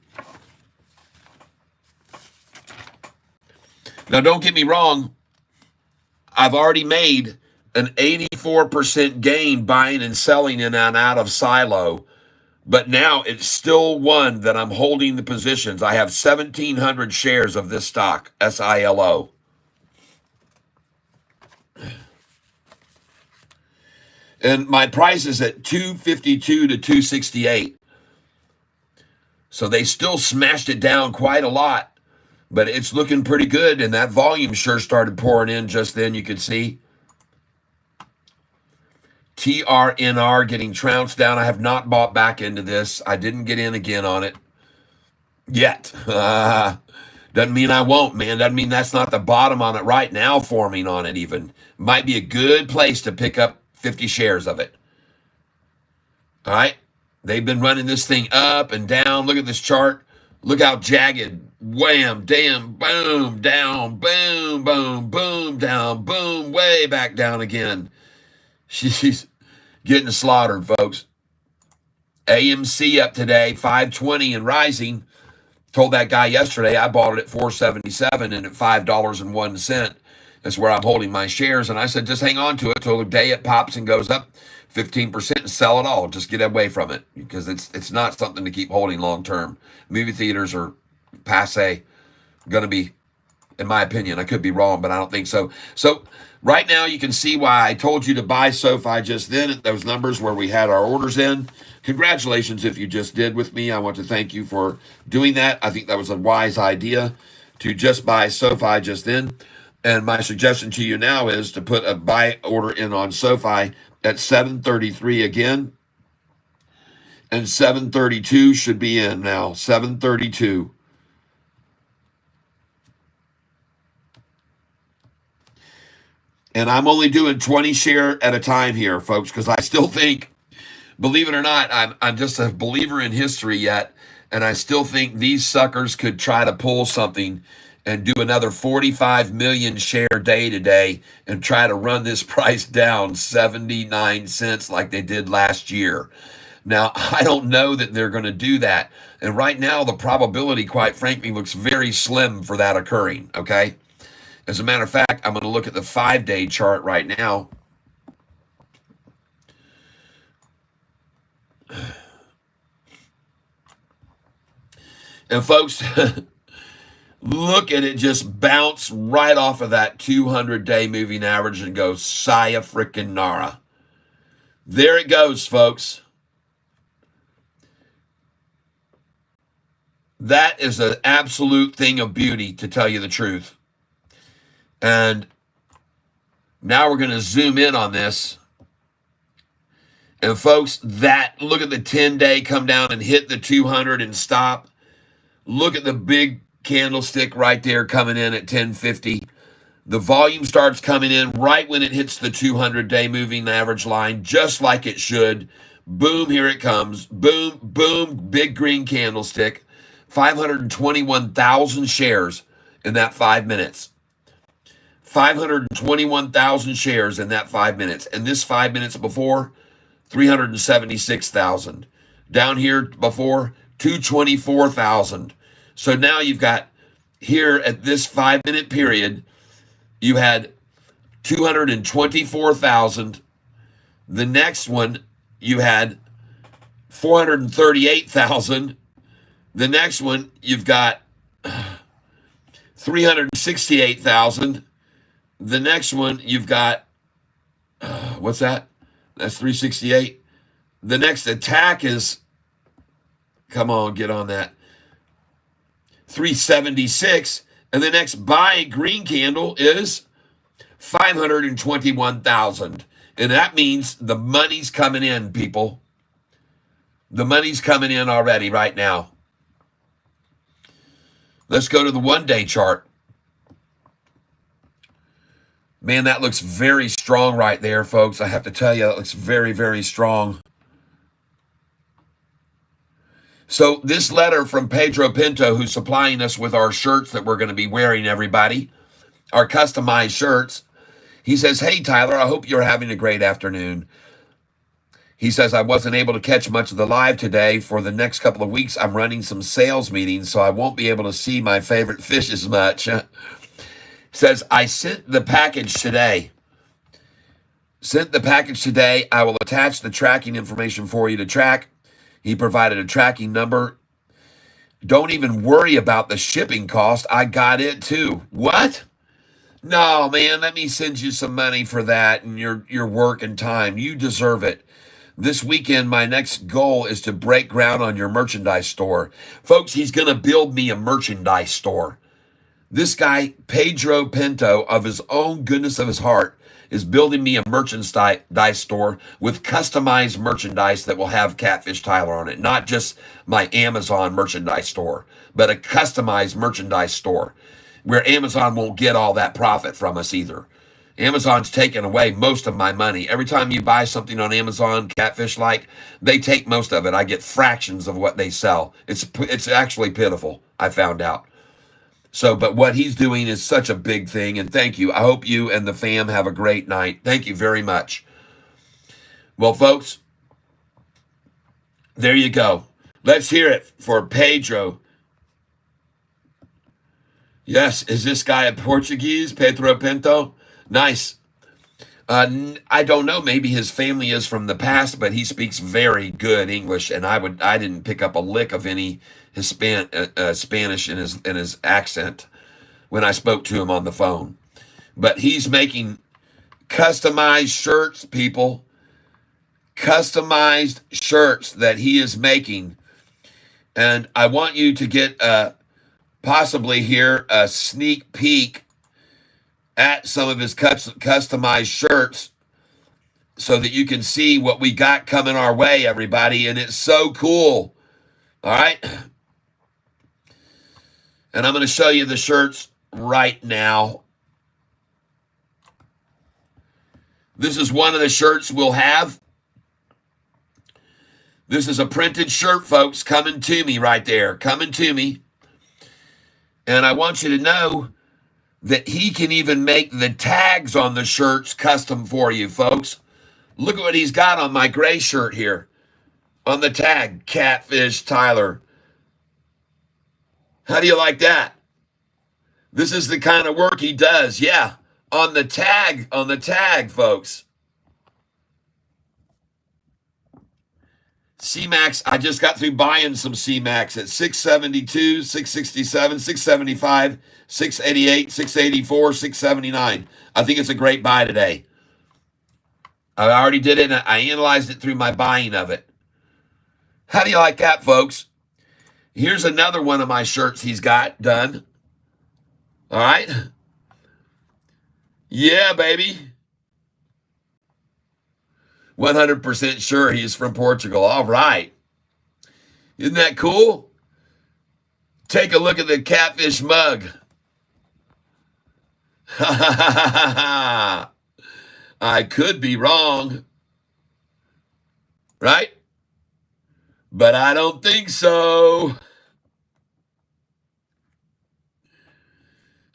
Now, don't get me wrong. I've already made an 84% gain buying and selling in and out of Silo. But now it's still one that I'm holding the positions. I have 1,700 shares of this stock, SILO. And my price is at 252 to 268. So they still smashed it down quite a lot, but it's looking pretty good. And that volume sure started pouring in just then, you could see. TRNR getting trounced down. I have not bought back into this. I didn't get in again on it yet. Doesn't mean I won't, man. Doesn't mean that's not the bottom on it right now, forming on it even. Might be a good place to pick up 50 shares of it. All right. They've been running this thing up and down. Look at this chart. Look how jagged. Wham, damn, boom, down, boom, boom, boom, down, boom, way back down again. She's getting slaughtered, folks. AMC up today, 520 and rising. Told that guy yesterday I bought it at 477 and at $5.01. That's where I'm holding my shares. And I said, just hang on to it till the day it pops and goes up 15% and sell it all. Just get away from it because it's not something to keep holding long term. Movie theaters are passe. Going to be, in my opinion, I could be wrong, but I don't think so. So right now you can see why I told you to buy Sofi just then at those numbers where we had our orders in. Congratulations if you just did with me. I want to thank you for doing that. I think that was a wise idea to just buy Sofi just then. And my suggestion to you now is to put a buy order in on Sofi at 733 again. And 732 should be in now. 732. And I'm only doing 20 share at a time here, folks, because I still think, believe it or not, I'm just a believer in history yet, and I still think these suckers could try to pull something and do another 45 million share day today and try to run this price down 79 cents like they did last year. Now, I don't know that they're going to do that. And right now, the probability, quite frankly, looks very slim for that occurring, okay? As a matter of fact, I'm going to look at the 5-day chart right now. And folks, look at it just bounce right off of that 200-day moving average and go saya frickin' nara. There it goes, folks. That is an absolute thing of beauty, to tell you the truth. And now we're going to zoom in on this. And folks, look at the 10-day come down and hit the 200 and stop. Look at the big candlestick right there coming in at 1050. The volume starts coming in right when it hits the 200-day moving average line, just like it should. Boom, here it comes. Boom, boom, big green candlestick. 521,000 shares in that 5 minutes. 521,000 shares in that 5 minutes. And this 5 minutes before, 376,000. Down here before, 224,000. So now you've got here at this 5 minute period, you had 224,000. The next one, you had 438,000. The next one, you've got 368,000. The next one, you've got, what's that? That's 368. The next attack is, come on, get on that, 376. And the next buy green candle is 521,000. And that means the money's coming in, people. The money's coming in already right now. Let's go to the 1-day chart. Man, that looks very strong right there, folks. I have to tell you, that looks very, very strong. So this letter from Pedro Pinto, who's supplying us with our shirts that we're going to be wearing, everybody, our customized shirts, he says, hey, Tyler, I hope you're having a great afternoon. He says, I wasn't able to catch much of the live today. For the next couple of weeks, I'm running some sales meetings, so I won't be able to see my favorite fish as much. Says, I sent the package today. Sent the package today. I will attach the tracking information for you to track. He provided a tracking number. Don't even worry about the shipping cost. I got it too. What? No, man, let me send you some money for that and your work and time. You deserve it. This weekend, my next goal is to break ground on your merchandise store. Folks, he's going to build me a merchandise store. This guy, Pedro Pinto, of his own goodness of his heart, is building me a merchandise store with customized merchandise that will have Catfish Tyler on it. Not just my Amazon merchandise store, but a customized merchandise store where Amazon won't get all that profit from us either. Amazon's taken away most of my money. Every time you buy something on Amazon, Catfish like, they take most of it. I get fractions of what they sell. It's actually pitiful, I found out. So, but what he's doing is such a big thing, and thank you. I hope you and the fam have a great night. Thank you very much. Well, folks, there you go. Let's hear it for Pedro. Yes, is this guy a Portuguese, Pedro Pinto? Nice. I don't know. Maybe his family is from the past, but he speaks very good English, and I didn't pick up a lick of any Spanish in his accent when I spoke to him on the phone. But he's making customized shirts, people. Customized shirts that he is making, and I want you to get possibly here a sneak peek at some of his customized shirts so that you can see what we got coming our way, everybody. And it's so cool. All right. And I'm going to show you the shirts right now. This is one of the shirts we'll have. This is a printed shirt, folks, coming to me right there. Coming to me. And I want you to know that he can even make the tags on the shirts custom for you, folks. Look at what he's got on my gray shirt here. On the tag, Catfish Tyler. How do you like that? This is the kind of work he does. Yeah, on the tag, folks. C-Max, I just got through buying some C-Max at 672, 667, 675, 688, 684, 679. I think it's a great buy today. I already did it, and I analyzed it through my buying of it. How do you like that, folks? Here's another one of my shirts he's got done. All right? Yeah, baby. 100% sure he's from Portugal. All right. Isn't that cool? Take a look at the Catfish mug. I could be wrong. Right? But I don't think so.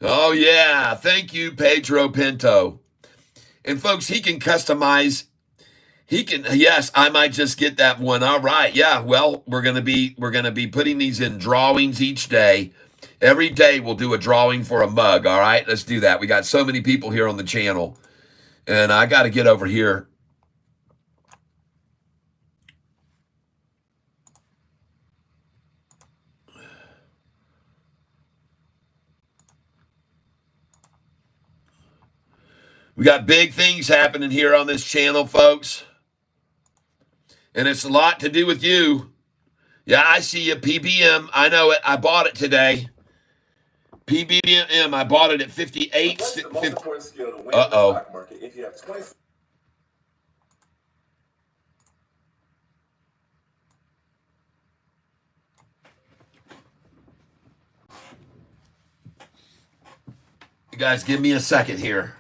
Oh, yeah. Thank you, Pedro Pinto. And folks, he can customize. He can, yes, I might just get that one. All right. Yeah. Well, we're going to be putting these in drawings each day. Every day we'll do a drawing for a mug. All right. Let's do that. We got so many people here on the channel, and I got to get over here. We got big things happening here on this channel, folks. And it's a lot to do with you. Yeah, I see you. PBM. I know it. I bought it today. PBM. I bought it at 58. Uh-oh. You guys, give me a second here.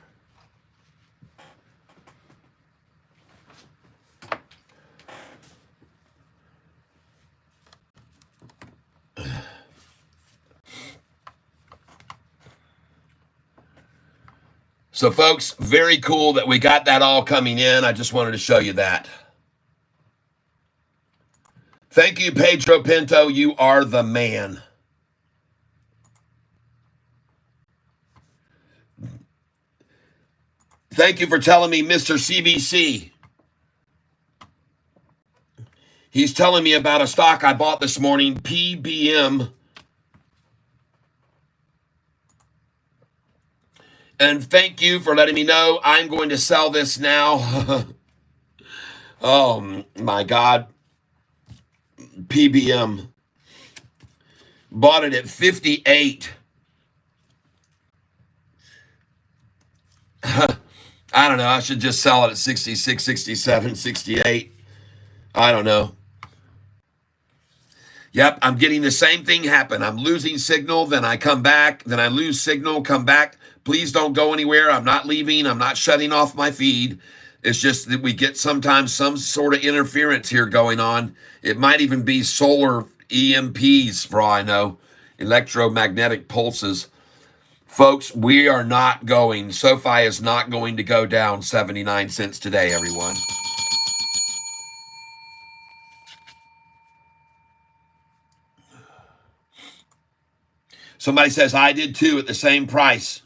So, folks, very cool that we got that all coming in. I just wanted to show you that. Thank you, Pedro Pinto. You are the man. Thank you for telling me, Mr. CVC. He's telling me about a stock I bought this morning, PBM. And thank you for letting me know. I'm going to sell this now. Oh, my God. PBM. Bought it at 58. I don't know. I should just sell it at 66, 67, 68. I don't know. Yep, I'm getting the same thing happen. I'm losing signal, then I come back, then I lose signal, come back. Please don't go anywhere. I'm not leaving. I'm not shutting off my feed. It's just that we get sometimes some sort of interference here going on. It might even be solar EMPs, for all I know, electromagnetic pulses. Folks, we are not going. Sofi is not going to go down 79 cents today, everyone. Somebody says, I did too at the same price.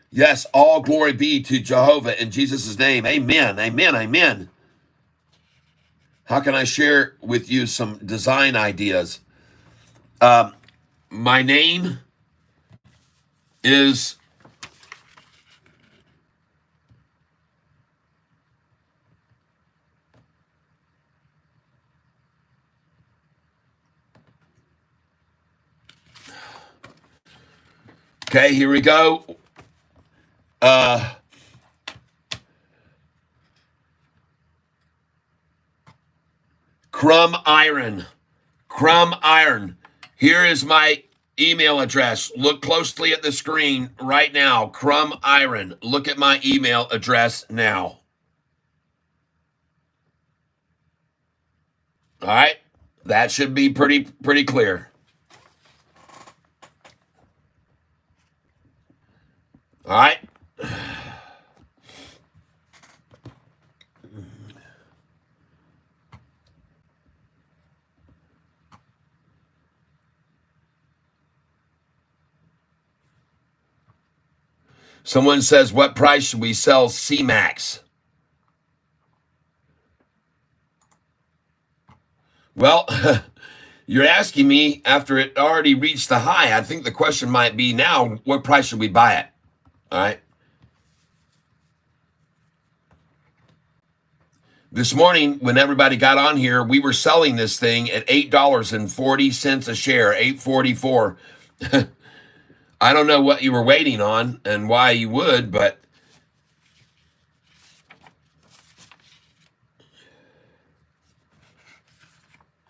Yes, all glory be to Jehovah in Jesus' name. Amen, amen, amen. How can I share with you some design ideas? My name is okay, here we go. Crumb Iron. Crumb Iron. Here is my email address. Look closely at the screen right now. Crumb Iron. Look at my email address now. All right. That should be pretty clear. All right. Someone says, what price should we sell C-Max? Well, you're asking me after it already reached the high. I think the question might be now, what price should we buy it? All right. This morning, when everybody got on here, we were selling this thing at $8.40 a share, $8.44. I don't know what you were waiting on and why you would, but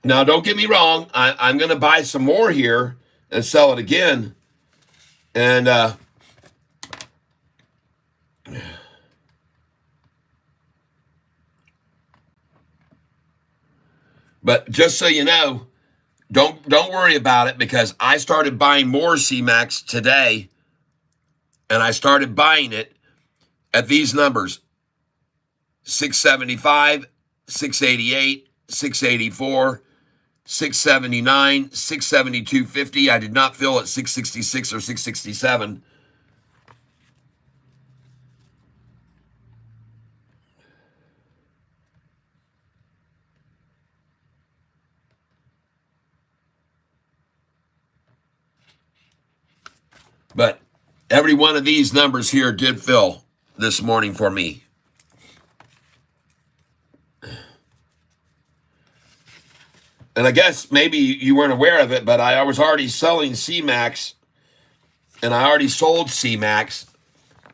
now don't get me wrong. I'm going to buy some more here and sell it again. And but just so you know, don't worry about it, because I started buying more C-Max today, and I started buying it at these numbers: 675, 688, 684, 679, 672.50. I did not fill at 666 or 667. But every one of these numbers here did fill this morning for me. And I guess maybe you weren't aware of it, but I was already selling C-Max, and I already sold C-Max,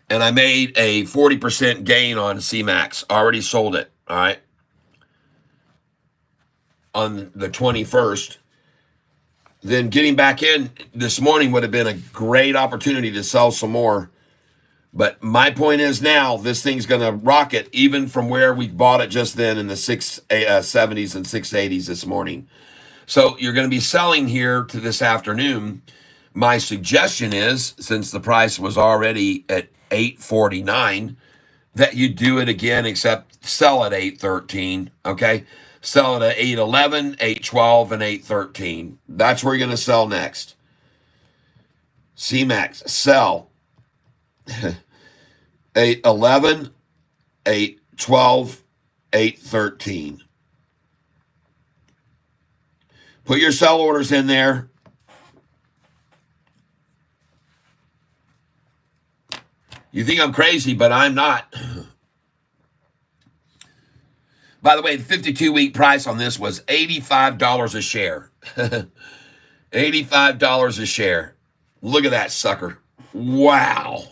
and I made a 40% gain on C-Max. I already sold it, all right, on the 21st. Then getting back in this morning would have been a great opportunity to sell some more. But my point is now this thing's going to rocket even from where we bought it just then in the 670s and 680s this morning. So you're going to be selling here to this afternoon. My suggestion is, since the price was already at $8.49, that you do it again, except sell at 813. Okay, sell it at 811, 812, and 813. That's where you're going to sell next. CMAX, sell 811, 812, 813. Put your sell orders in there. You think I'm crazy, but I'm not. By the way, the 52-week price on this was $85 a share. $85 a share. Look at that sucker. Wow.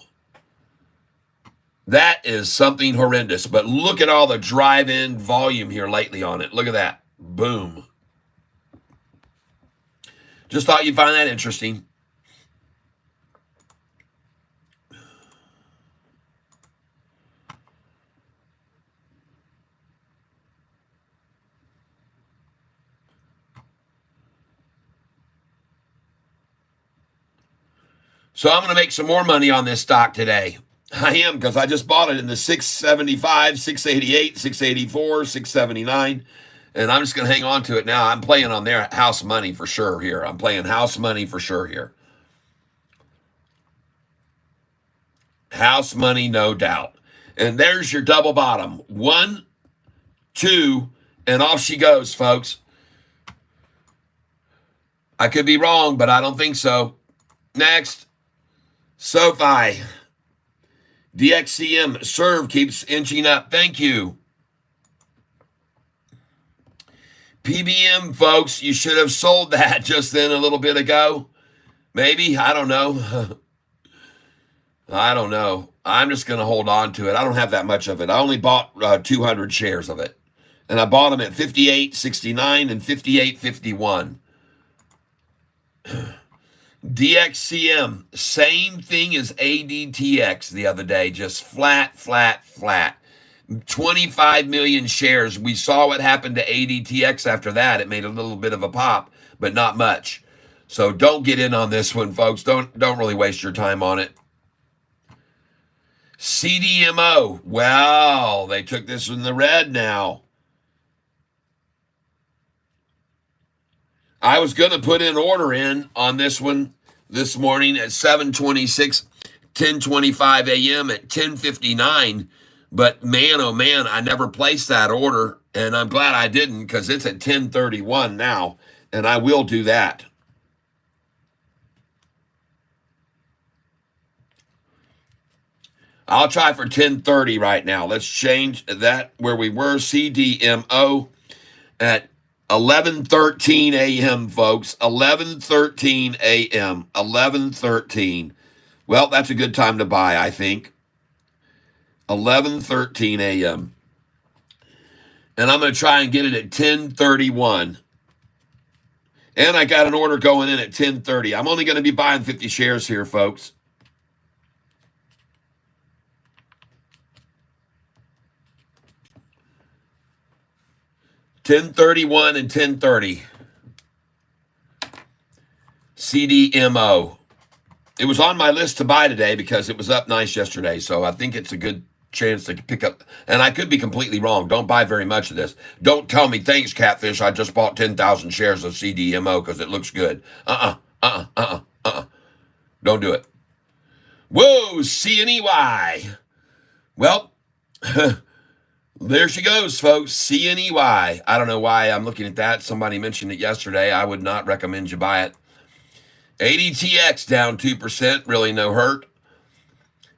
That is something horrendous. But look at all the drive-in volume here lately on it. Look at that. Boom. Just thought you'd find that interesting. So I'm going to make some more money on this stock today. I am, because I just bought it in the 675, 688, 684, 679. And I'm just going to hang on to it now. I'm playing on their house money for sure here. I'm playing house money for sure here. House money, no doubt. And there's your double bottom. 1, 2, and off she goes, folks. I could be wrong, but I don't think so. Next. Sofi, DXCM, serve keeps inching up. Thank you. PBM, folks, you should have sold that just then a little bit ago. Maybe, I don't know. I don't know. I'm just going to hold on to it. I don't have that much of it. I only bought 200 shares of it. And I bought them at 58.69 and 58.51. DXCM, same thing as ADTX the other day, just flat, flat, flat. 25 million shares. We saw what happened to ADTX after that. It made a little bit of a pop, but not much. So don't get in on this one, folks. Don't really waste your time on it. CDMO, well, they took this in the red now. I was going to put an order in on this one this morning at 7:26, 10:25 a.m. at 10:59. But man, oh man, I never placed that order. And I'm glad I didn't, because it's at 10:31 now. And I will do that. I'll try for 10:30 right now. Let's change that where we were. CDMO at 11:13 a.m., folks. 11:13 a.m. 11:13. Well, that's a good time to buy, I think. 11:13 a.m. And I'm going to try and get it at 10:31. And I got an order going in at 10:30. I'm only going to be buying 50 shares here, folks. $10.31 and 10:30. CDMO. It was on my list to buy today because it was up nice yesterday. So I think it's a good chance to pick up. And I could be completely wrong. Don't buy very much of this. Don't tell me, thanks, Catfish, I just bought 10,000 shares of CDMO because it looks good. Don't do it. Whoa, CNEY. Well, there she goes, folks. CNEY. I don't know why I'm looking at that. Somebody mentioned it yesterday. I would not recommend you buy it. ADTX down 2%. Really no hurt.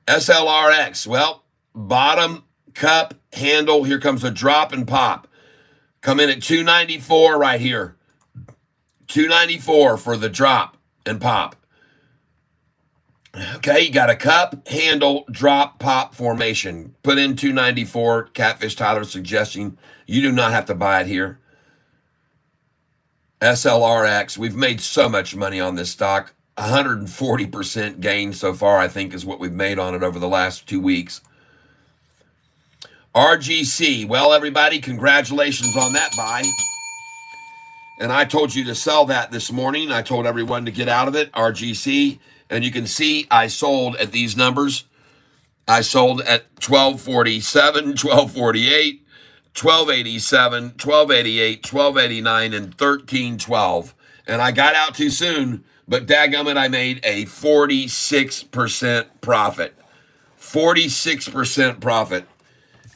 SLRX. Well, bottom, cup, handle. Here comes a drop and pop. Come in at 294 right here. 294 for the drop and pop. Okay, you got a cup, handle, drop, pop formation. Put in 294. Catfish Tyler suggesting you do not have to buy it here. SLRX. We've made so much money on this stock. 140% gain so far, I think, is what we've made on it over the last 2 weeks. RGC. Well, everybody, congratulations on that buy. And I told you to sell that this morning. I told everyone to get out of it. RGC. And you can see I sold at these numbers. I sold at 1247, 1248, 1287, 1288, 1289, and 1312. And I got out too soon, but dadgummit, I made a 46% profit. 46% profit.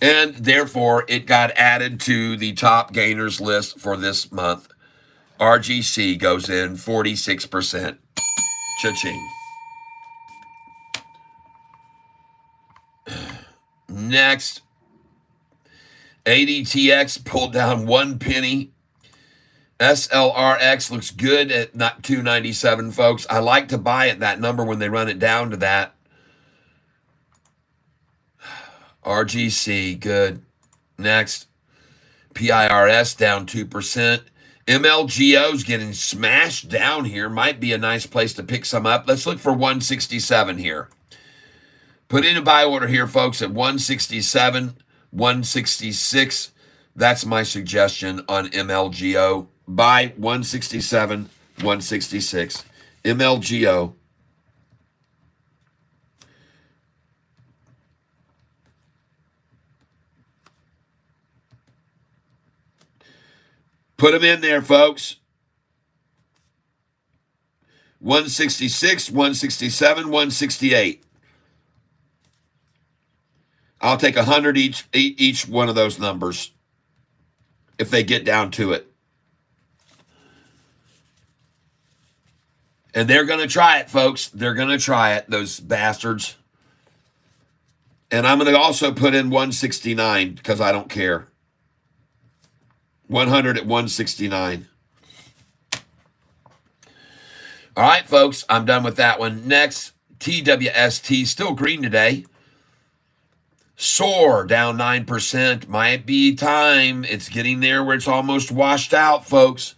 And therefore, it got added to the top gainers list for this month. RGC goes in 46%. Cha-ching. Next, ADTX pulled down 1 penny. SLRX looks good at not 297, folks. I like to buy at that number when they run it down to that. RGC, good. Next, PIRS down 2%. MLGO's getting smashed down here. Might be a nice place to pick some up. Let's look for 167 here. Put in a buy order here, folks, at 167, 166. That's my suggestion on MLGO. Buy 167, 166. MLGO. Put them in there, folks. 166, 167, 168. I'll take 100 each one of those numbers if they get down to it. And they're going to try it, folks. They're going to try it, those bastards. And I'm going to also put in 169 because I don't care. 100 at 169. All right, folks, I'm done with that one. Next, TWST, still green today. SOAR down 9%. Might be time. It's getting there where it's almost washed out, folks.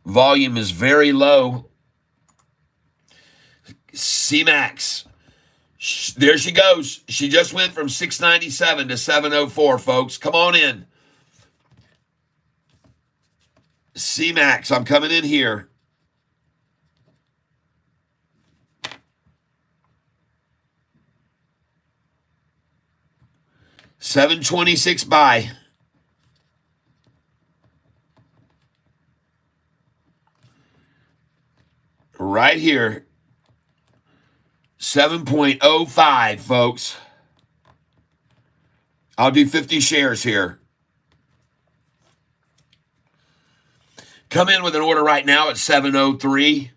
Volume is very low. CMAX. There she goes. She just went from 697 to 704, folks. Come on in. CMAX, I'm coming in here. $726 buy. Right here. 7.05, folks. I'll do 50 shares here. Come in with an order right now at 703.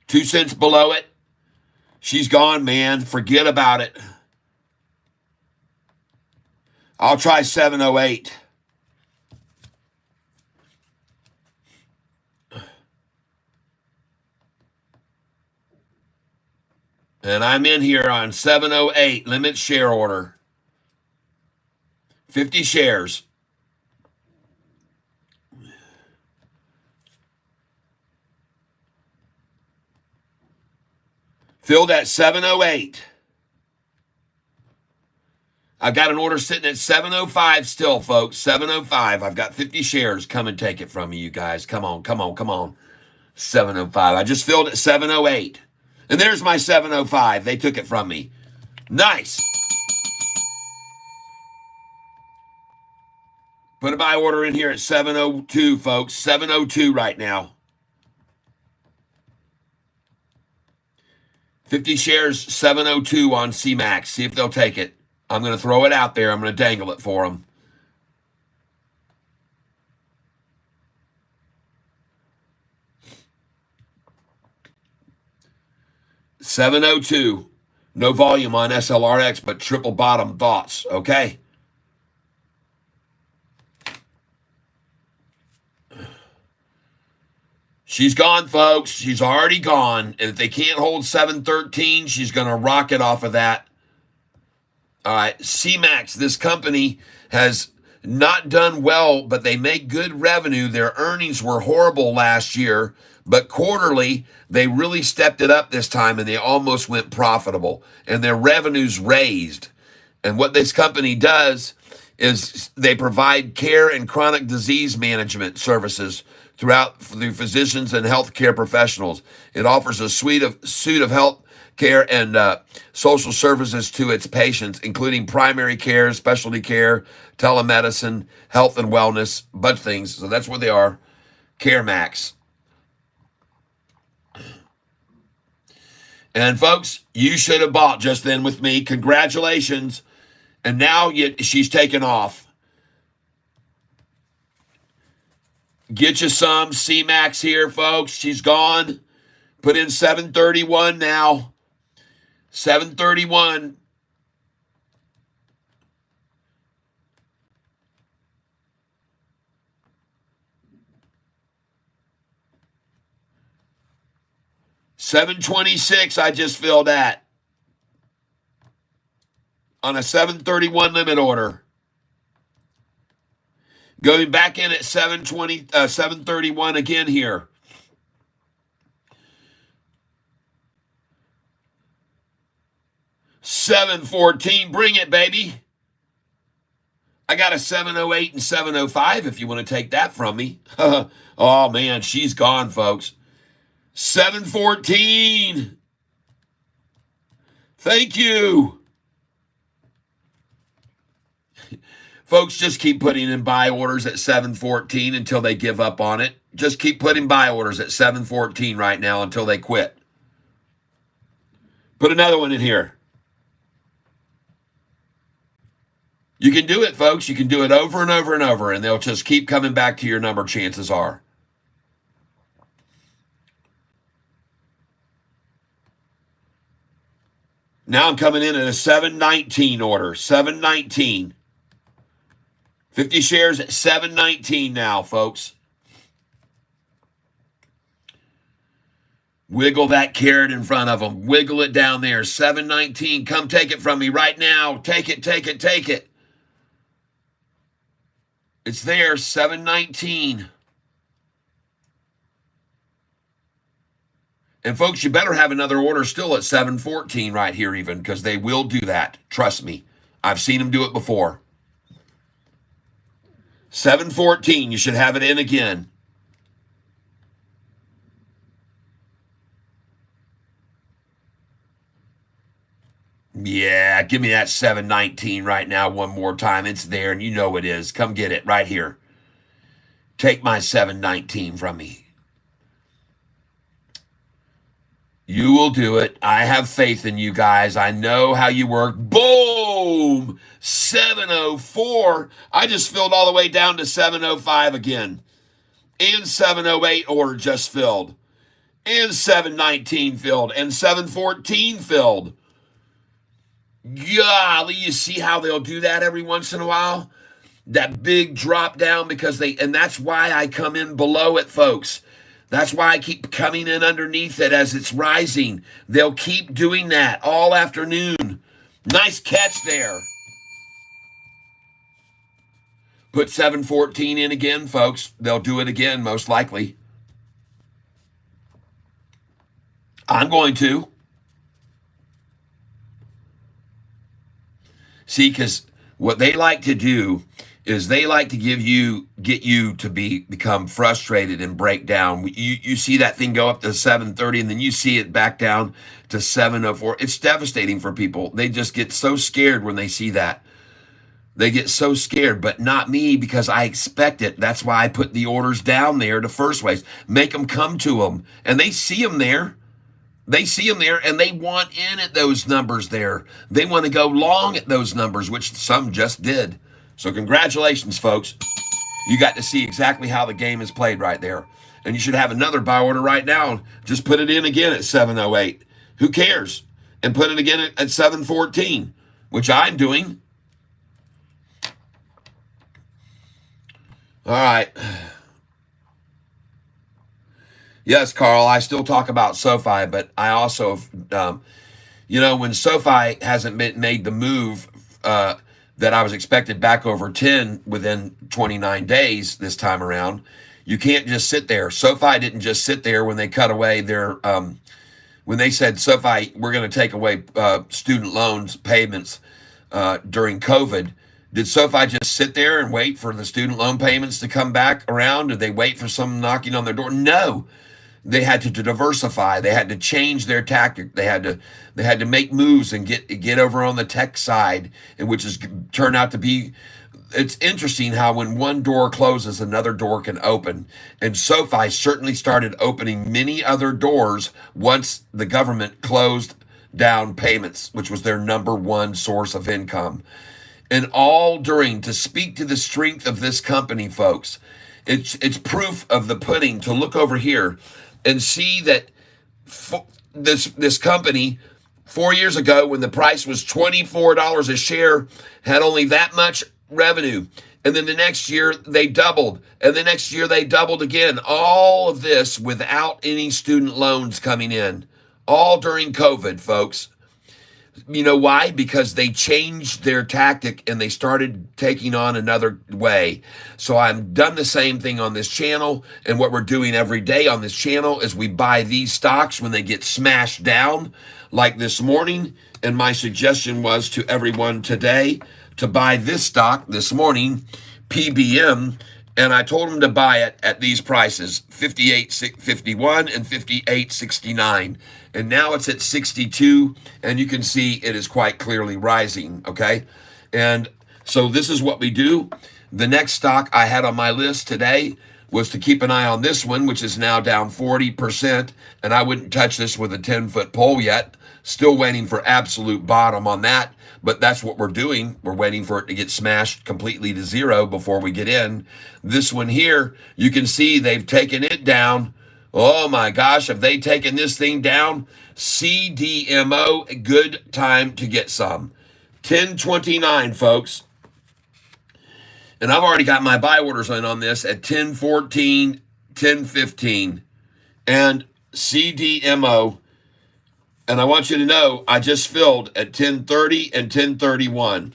$0.02 below it. She's gone, man. Forget about it. I'll try 708. And I'm in here on 708, limit share order. 50 shares. Filled at 708. I've got an order sitting at 705 still, folks. 705. I've got 50 shares. Come and take it from me, you guys. Come on, come on, come on. 705. I just filled at 708. And there's my 705. They took it from me. Nice. Put a buy order in here at 702, folks. 702 right now. 50 shares, 702 on CMAX. See if they'll take it. I'm going to throw it out there. I'm going to dangle it for them. $702. No volume on SLRX, but triple bottom thoughts. Okay. She's gone, folks. She's already gone. And if they can't hold 713, she's going to rocket off of that. All right. CMAX, this company has not done well, but they make good revenue. Their earnings were horrible last year, but quarterly, they really stepped it up this time, and they almost went profitable. And their revenues raised. And what this company does is they provide care and chronic disease management services through physicians and healthcare professionals. It offers a suite of health care and social services to its patients, including primary care, specialty care, telemedicine, health and wellness, bunch of things. So that's what they are. CareMax. And folks, you should have bought just then with me. Congratulations. And now she's taken off. Get you some C-Max here, folks. She's gone. Put in 731 now. 731. $726 I just filled that on a 731 limit order. Going back in at 731 again here. $714, bring it, baby. I got a 708 and 705 if you want to take that from me. Oh, man, she's gone, folks. 714. Thank you. Folks, just keep putting in buy orders at 714 until they give up on it. Just keep putting buy orders at 714 right now until they quit. Put another one in here. You can do it, folks. You can do it over and over and over, and they'll just keep coming back to your number, chances are. Now I'm coming in at a 719 order. 719. 50 shares at 719 now, folks. Wiggle that carrot in front of them. Wiggle it down there. 719. Come take it from me right now. Take it, take it, take it. It's there, 719. And folks, you better have another order still at 714 right here even, because they will do that. Trust me. I've seen them do it before. 714, you should have it in again. Yeah, give me that 719 right now one more time. It's there, and you know it is. Come get it right here. Take my 719 from me. You will do it. I have faith in you guys. I know how you work. Boom! 704. I just filled all the way down to 705 again. And 708 order just filled. And 719 filled. And 714 filled. Golly, you see how they'll do that every once in a while? That big drop down and that's why I come in below it, folks. That's why I keep coming in underneath it as it's rising. They'll keep doing that all afternoon. Nice catch there. Put 714 in again, folks. They'll do it again, most likely. I'm going to. See, because what they like to do is they like to get you to become frustrated and break down. You see that thing go up to 730 and then you see it back down to 704. It's devastating for people. They just get so scared when they see that. They get so scared, but not me, because I expect it. That's why I put the orders down there the first place. Make them come to them. And they see them there. They see them there, and they want in at those numbers there. They want to go long at those numbers, which some just did. So congratulations, folks. You got to see exactly how the game is played right there. And you should have another buy order right now. Just put it in again at 708. Who cares? And put it again at 714, which I'm doing. All right. Yes, Carl, I still talk about Sofi, but I also, when Sofi hasn't made the move that I was expected back over 10 within 29 days this time around, you can't just sit there. Sofi didn't just sit there when they cut away their, when they said, Sofi, we're going to take away student loans payments during COVID. Did SoFi just sit there and wait for the student loan payments to come back around? Did they wait for someone knocking on their door? No. They had to diversify. They had to change their tactic. They had to make moves and get over on the tech side, and which has turned out to be. It's interesting how when one door closes, another door can open. And SoFi certainly started opening many other doors once the government closed down payments, which was their number one source of income. And all during, to speak to the strength of this company, folks, it's proof of the pudding to look over here and see that this company 4 years ago, when the price was $24 a share, had only that much revenue. And then the next year they doubled, and the next year they doubled again. All of this without any student loans coming in, all during COVID, folks. You know why? Because they changed their tactic and they started taking on another way. So I've done the same thing on this channel. And what we're doing every day on this channel is we buy these stocks when they get smashed down, like this morning. And my suggestion was to everyone today to buy this stock this morning, PBM. And I told them to buy it at these prices, 58.51 and 58.69. And now it's at 62, and you can see it is quite clearly rising, okay? And so this is what we do. The next stock I had on my list today was to keep an eye on this one, which is now down 40%, and I wouldn't touch this with a 10-foot pole yet. Still waiting for absolute bottom on that, but that's what we're doing. We're waiting for it to get smashed completely to zero before we get in. This one here, you can see they've taken it down. Oh my gosh, have they taken this thing down? CDMO, good time to get some. 1029, folks. And I've already got my buy orders in on this at 1014, 1015. And CDMO. And I want you to know, I just filled at 1030 and 1031.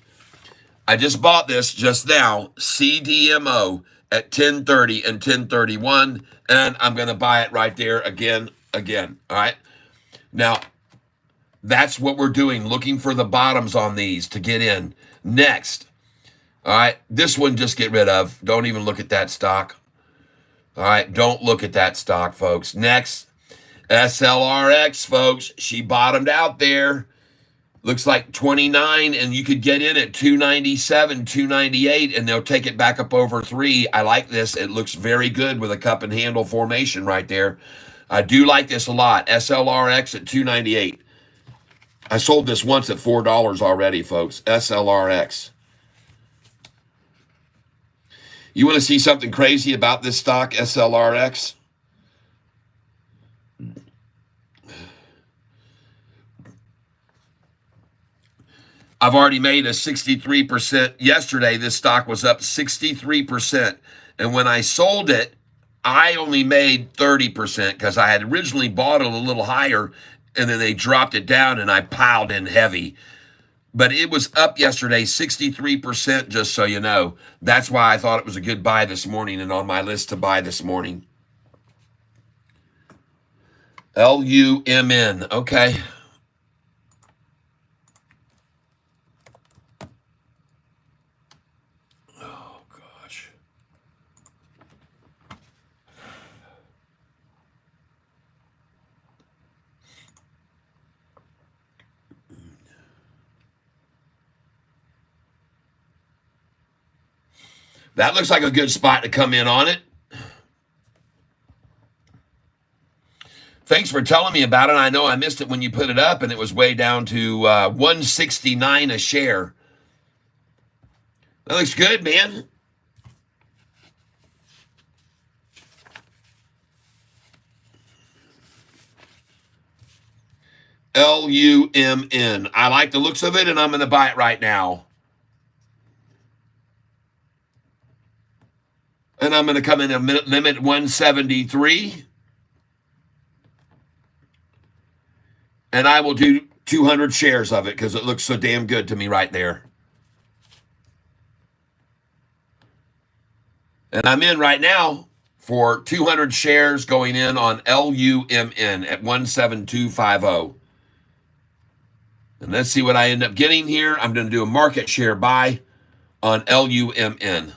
I just bought this just now, CDMO, at 1030 and 1031, and I'm going to buy it right there again. All right. Now, that's what we're doing, looking for the bottoms on these to get in. Next, all right, this one just get rid of. Don't even look at that stock. All right, don't look at that stock, folks. Next, SLRX, folks, she bottomed out there. Looks like 29, and you could get in at 297, 298, and they'll take it back up over 3. I like this. It looks very good with a cup and handle formation right there. I do like this a lot. SLRX at 298. I sold this once at $4 already, folks. SLRX. You want to see something crazy about this stock, SLRX? I've already made a 63%. Yesterday, this stock was up 63%. And when I sold it, I only made 30% because I had originally bought it a little higher, and then they dropped it down and I piled in heavy. But it was up yesterday 63%, just so you know. That's why I thought it was a good buy this morning and on my list to buy this morning. LUMN. Okay. That looks like a good spot to come in on it. Thanks for telling me about it. I know I missed it when you put it up, and it was way down to 169 a share. That looks good, man. LUMN. I like the looks of it, and I'm going to buy it right now. And I'm going to come in a limit 173. And I will do 200 shares of it because it looks so damn good to me right there. And I'm in right now for 200 shares going in on LUMN at 17250. And let's see what I end up getting here. I'm going to do a market share buy on LUMN.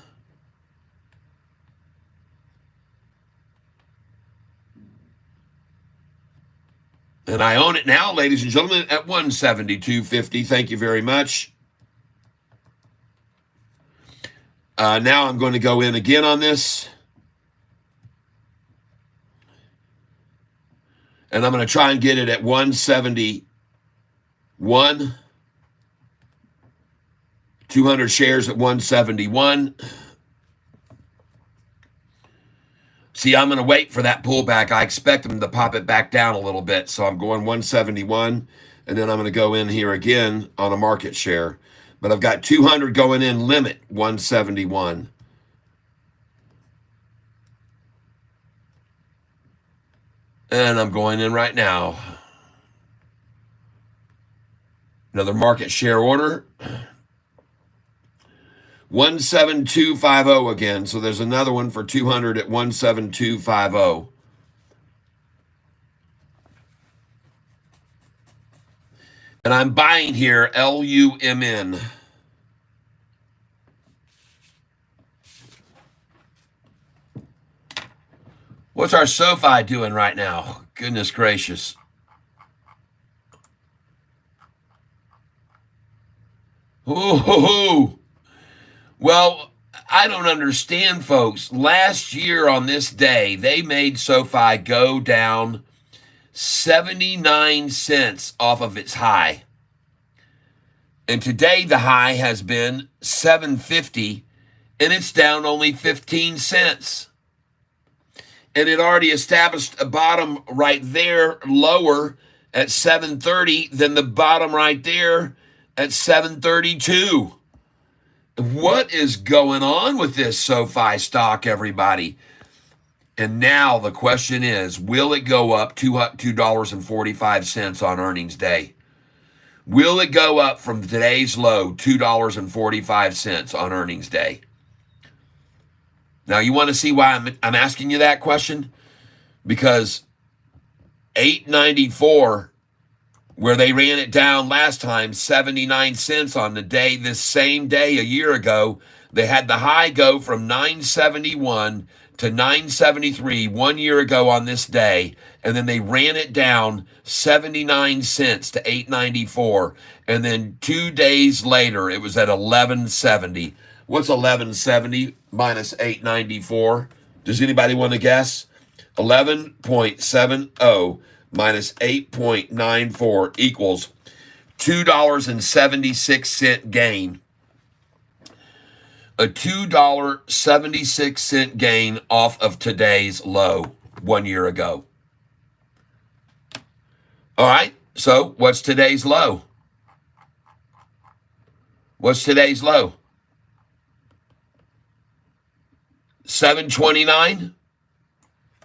And I own it now, ladies and gentlemen, at 172.50. Thank you very much. Now I'm going to go in again on this. And I'm going to try and get it at 171. 200 shares at 171. See, I'm going to wait for that pullback. I expect them to pop it back down a little bit. So I'm going 171. And then I'm going to go in here again on a market share. But I've got 200 going in, limit 171. And I'm going in right now. Another market share order. 17250 again. So there's another one for 200 at 17250. And I'm buying here LUMN. What's our Sofi doing right now? Goodness gracious. Ooh. Well, I don't understand, folks. Last year on this day, they made Sofi go down 79 cents off of its high. And today the high has been 7.50, and it's down only 15 cents. And it already established a bottom right there lower at 7.30 than the bottom right there at 7.32. What is going on with this Sofi stock, everybody? And now the question is, will it go up $2.45 on earnings day? Will it go up from today's low, $2.45 on earnings day? Now, you want to see why I'm asking you that question? Because $8.94, where they ran it down last time, 79 cents on the day, this same day a year ago, they had the high go from 971 to 973 1 year ago on this day, and then they ran it down 79 cents to 8.94, and then 2 days later it was at 11.70. What's 11.70 minus 8.94? Does anybody want to guess? 11.70 minus 8.94 equals $2.76 gain. A $2.76 gain off of today's low 1 year ago. All right, so what's today's low? What's today's low? 729?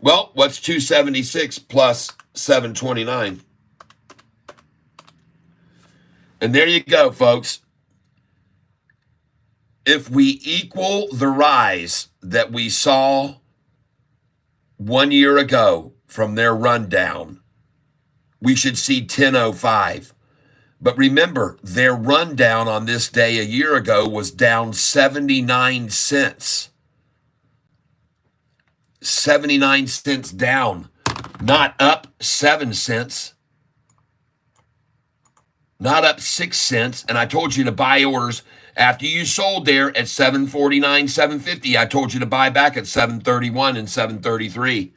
Well, what's 276 plus 729? And there you go, folks. If we equal the rise that we saw 1 year ago from their rundown, we should see 10.05. But remember, their rundown on this day a year ago was down 79 cents. 79 cents down, not up 7 cents, not up 6 cents. And I told you to buy orders after you sold there at 749, 750. I told you to buy back at 731 and 733.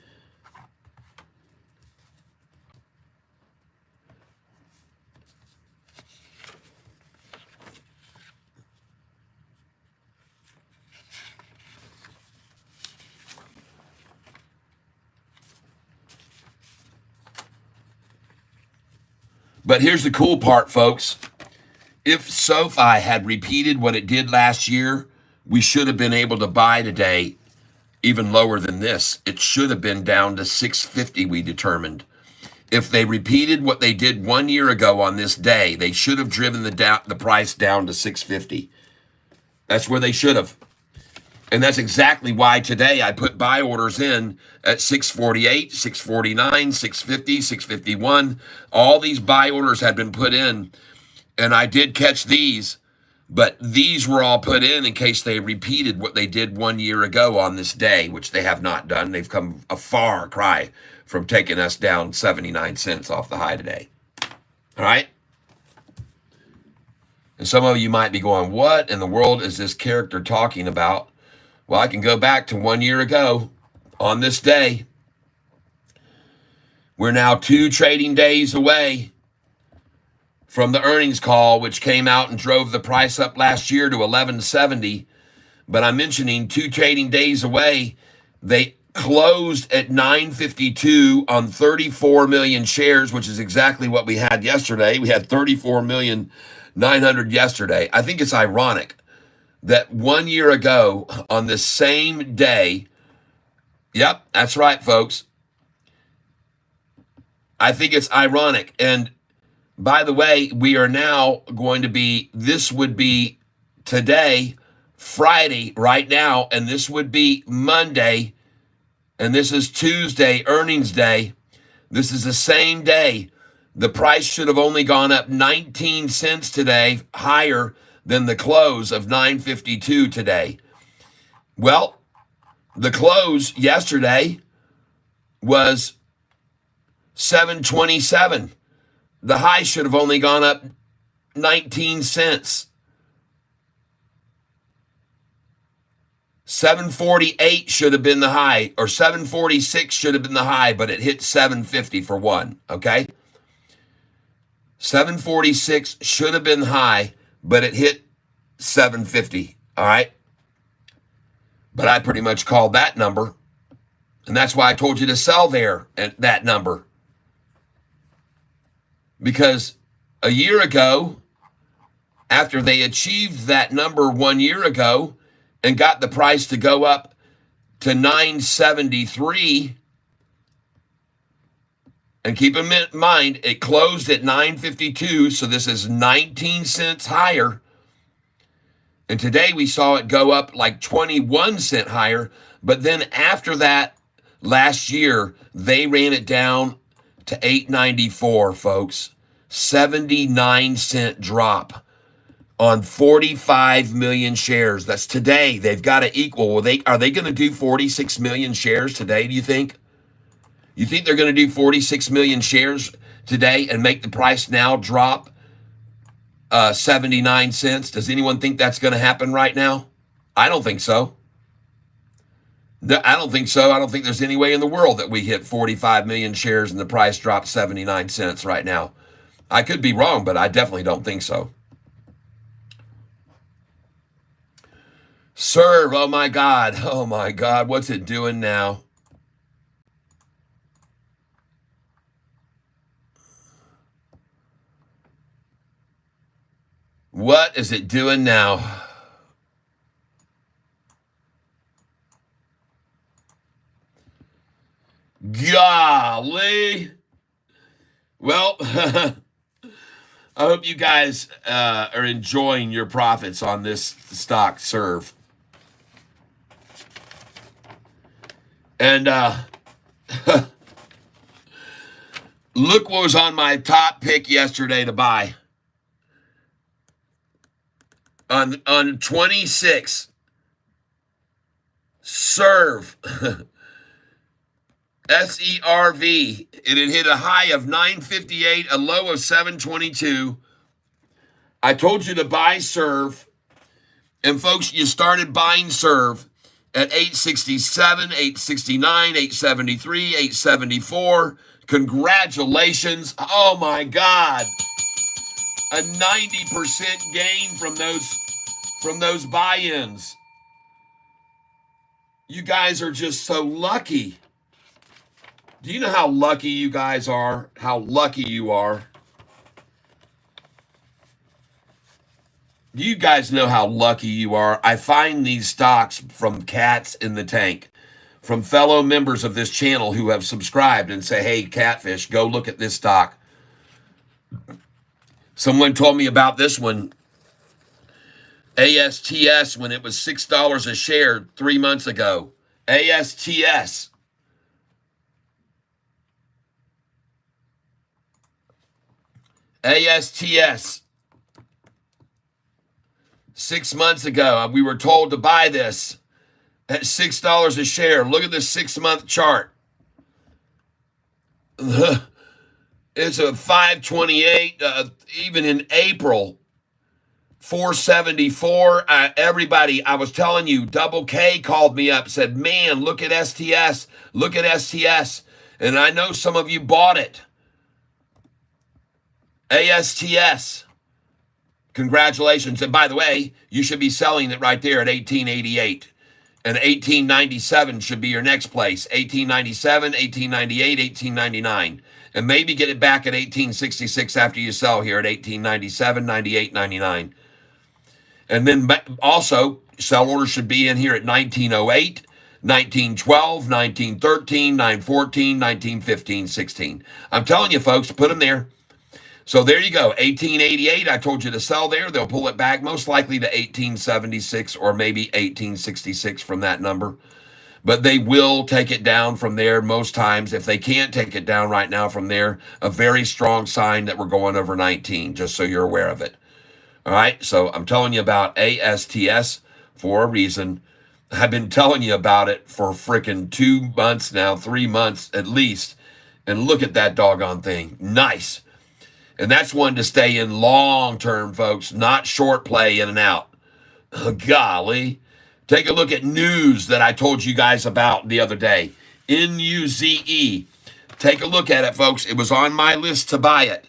But here's the cool part, folks. If Sofi had repeated what it did last year, we should have been able to buy today even lower than this. It should have been down to 650, we determined. If they repeated what they did 1 year ago on this day, they should have driven the price down to 650. That's where they should have. And that's exactly why today I put buy orders in at 648, 649, 650, 651. All these buy orders had been put in, and I did catch these But these were all put in case they repeated what they did 1 year ago on this day, which they have not done. They've come a far cry from taking us down 79 cents off the high today. All right? And some of you might be going, what in the world is this character talking about? Well, I can go back to 1 year ago on this day. We're now 2 trading days away from the earnings call, which came out and drove the price up last year to 1170. But I'm mentioning 2 trading days away. They closed at 952 on 34 million shares, which is exactly what we had yesterday. We had 34,900,000 yesterday. I think it's ironic that 1 year ago on the same day, yep, that's right, folks. I think it's ironic. And by the way, we are now going to be, this would be today, Friday, right now, and this would be Monday, and this is Tuesday, earnings day. This is the same day. The price should have only gone up 19 cents today, higher than the close of 952 today. Well, the close yesterday was 727. The high should have only gone up 19 cents. 748 should have been the high, or 746 should have been the high, but it hit 750 for one, okay? 746 should have been high, but it hit 750, all right? But I pretty much called that number, and that's why I told you to sell there at that number. Because a year ago, after they achieved that number 1 year ago and got the price to go up to 973, and keep in mind, it closed at 952, so this is 19 cents higher. And today we saw it go up like 21 cents higher, but then after that, last year, they ran it down to 894, folks. 79-cent drop on 45 million shares. That's today. They've got to equal. Are they going to do 46 million shares today, do you think? You think they're going to do 46 million shares today and make the price now drop 79 cents? Does anyone think that's going to happen right now? I don't think so. I don't think so. I don't think there's any way in the world that we hit 45 million shares and the price drops 79 cents right now. I could be wrong, but I definitely don't think so. Serve, oh my God, what's it doing now? What is it doing now? Golly. Well, I hope you guys are enjoying your profits on this stock, Serve. And look what was on my top pick yesterday to buy. On 26, Serve. S-E-R-V. It had hit a high of 958, a low of 722. I told you to buy Serve. And folks, you started buying Serve at 867, 869, 873, 874. Congratulations. Oh my God. A 90% gain from those buy-ins. You guys are just so lucky. Do you know how lucky you guys are? How lucky you are? Do you guys know how lucky you are? I find these stocks from cats in the tank, from fellow members of this channel who have subscribed and say, hey, Catfish, go look at this stock. Someone told me about this one, ASTS, when it was $6 a share 3 months ago. ASTS. ASTS. 6 months ago, we were told to buy this at $6 a share. Look at the 6-month chart. It's a 528, even in April, 474. Everybody, I was telling you, Double K called me up, said, man, look at STS. Look at STS. And I know some of you bought it. ASTS. Congratulations. And by the way, you should be selling it right there at 1888. And 1897 should be your next place. 1897, 1898, 1899. And maybe get it back at 1866 after you sell here at 1897, 98, 99. And then also, sell orders should be in here at 1908, 1912, 1913, 914, 1915, 16. I'm telling you, folks, put them there. So there you go. 1888, I told you to sell there. They'll pull it back most likely to 1876 or maybe 1866 from that number. But they will take it down from there most times. If they can't take it down right now from there, a very strong sign that we're going over 19, just so you're aware of it. All right, so I'm telling you about ASTS for a reason. I've been telling you about it for freaking 2 months now, 3 months at least. And look at that doggone thing. Nice. And that's one to stay in long term, folks, not short play in and out. Golly. Take a look at news that I told you guys about the other day. NUZE. Take a look at it, folks. It was on my list to buy it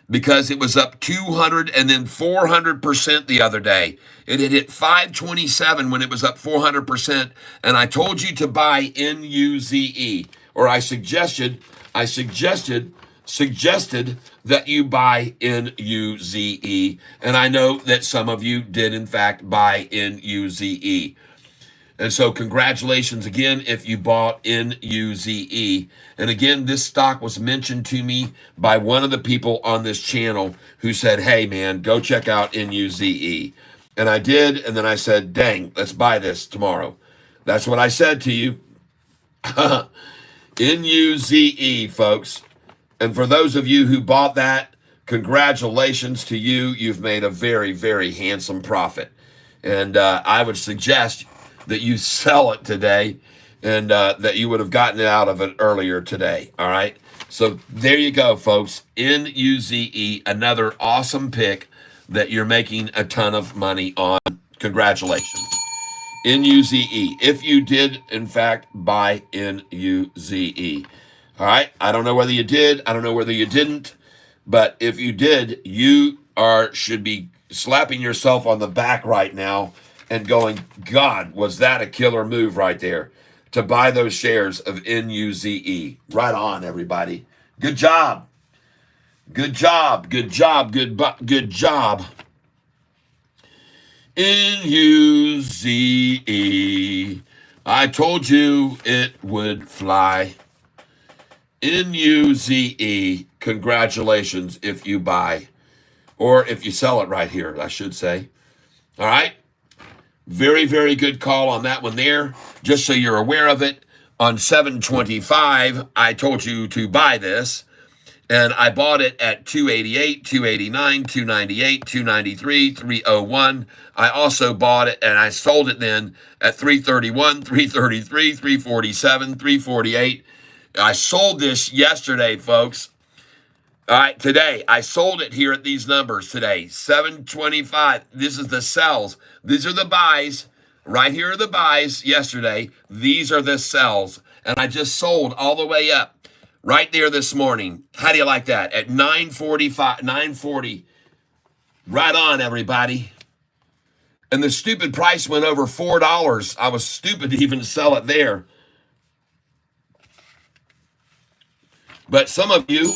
because it was up 200 and then 400% the other day. It had hit 527 when it was up 400%. And I told you to buy NUZE, or I suggested that you buy NUZE. And I know that some of you did, in fact, buy NUZE. And so congratulations again if you bought NUZE. And again, this stock was mentioned to me by one of the people on this channel who said, hey, man, go check out NUZE. And I did, and then I said, dang, let's buy this tomorrow. That's what I said to you. NUZE, folks. And for those of you who bought that, congratulations to you. You've made a very, very handsome profit. And I would suggest that you sell it today and that you would have gotten it out of it earlier today. All right. So there you go, folks. NUZE, another awesome pick that you're making a ton of money on. Congratulations. NUZE. If you did, in fact, buy NUZE. All right. I don't know whether you did. I don't know whether you didn't. But if you did, you should be slapping yourself on the back right now and going, God, was that a killer move right there to buy those shares of NUZE. Right on, everybody. Good job. Good job. Good job. Good job. NUZE. I told you it would fly. NUZE. Congratulations if you buy, or if you sell it right here, I should say. All right. Very, very good call on that one there. Just so you're aware of it, on 725, I told you to buy this, and I bought it at 288, 289, 298, 293, 301. I also bought it, and I sold it then at 331, 333, 347, 348. I sold this yesterday, folks. All right, today, I sold it here at these numbers today, 725. This is the sells. These are the buys. Right here are the buys yesterday. These are the sells. And I just sold all the way up right there this morning. How do you like that? At 945, 940. Right on, everybody. And the stupid price went over $4. I was stupid to even sell it there. But some of you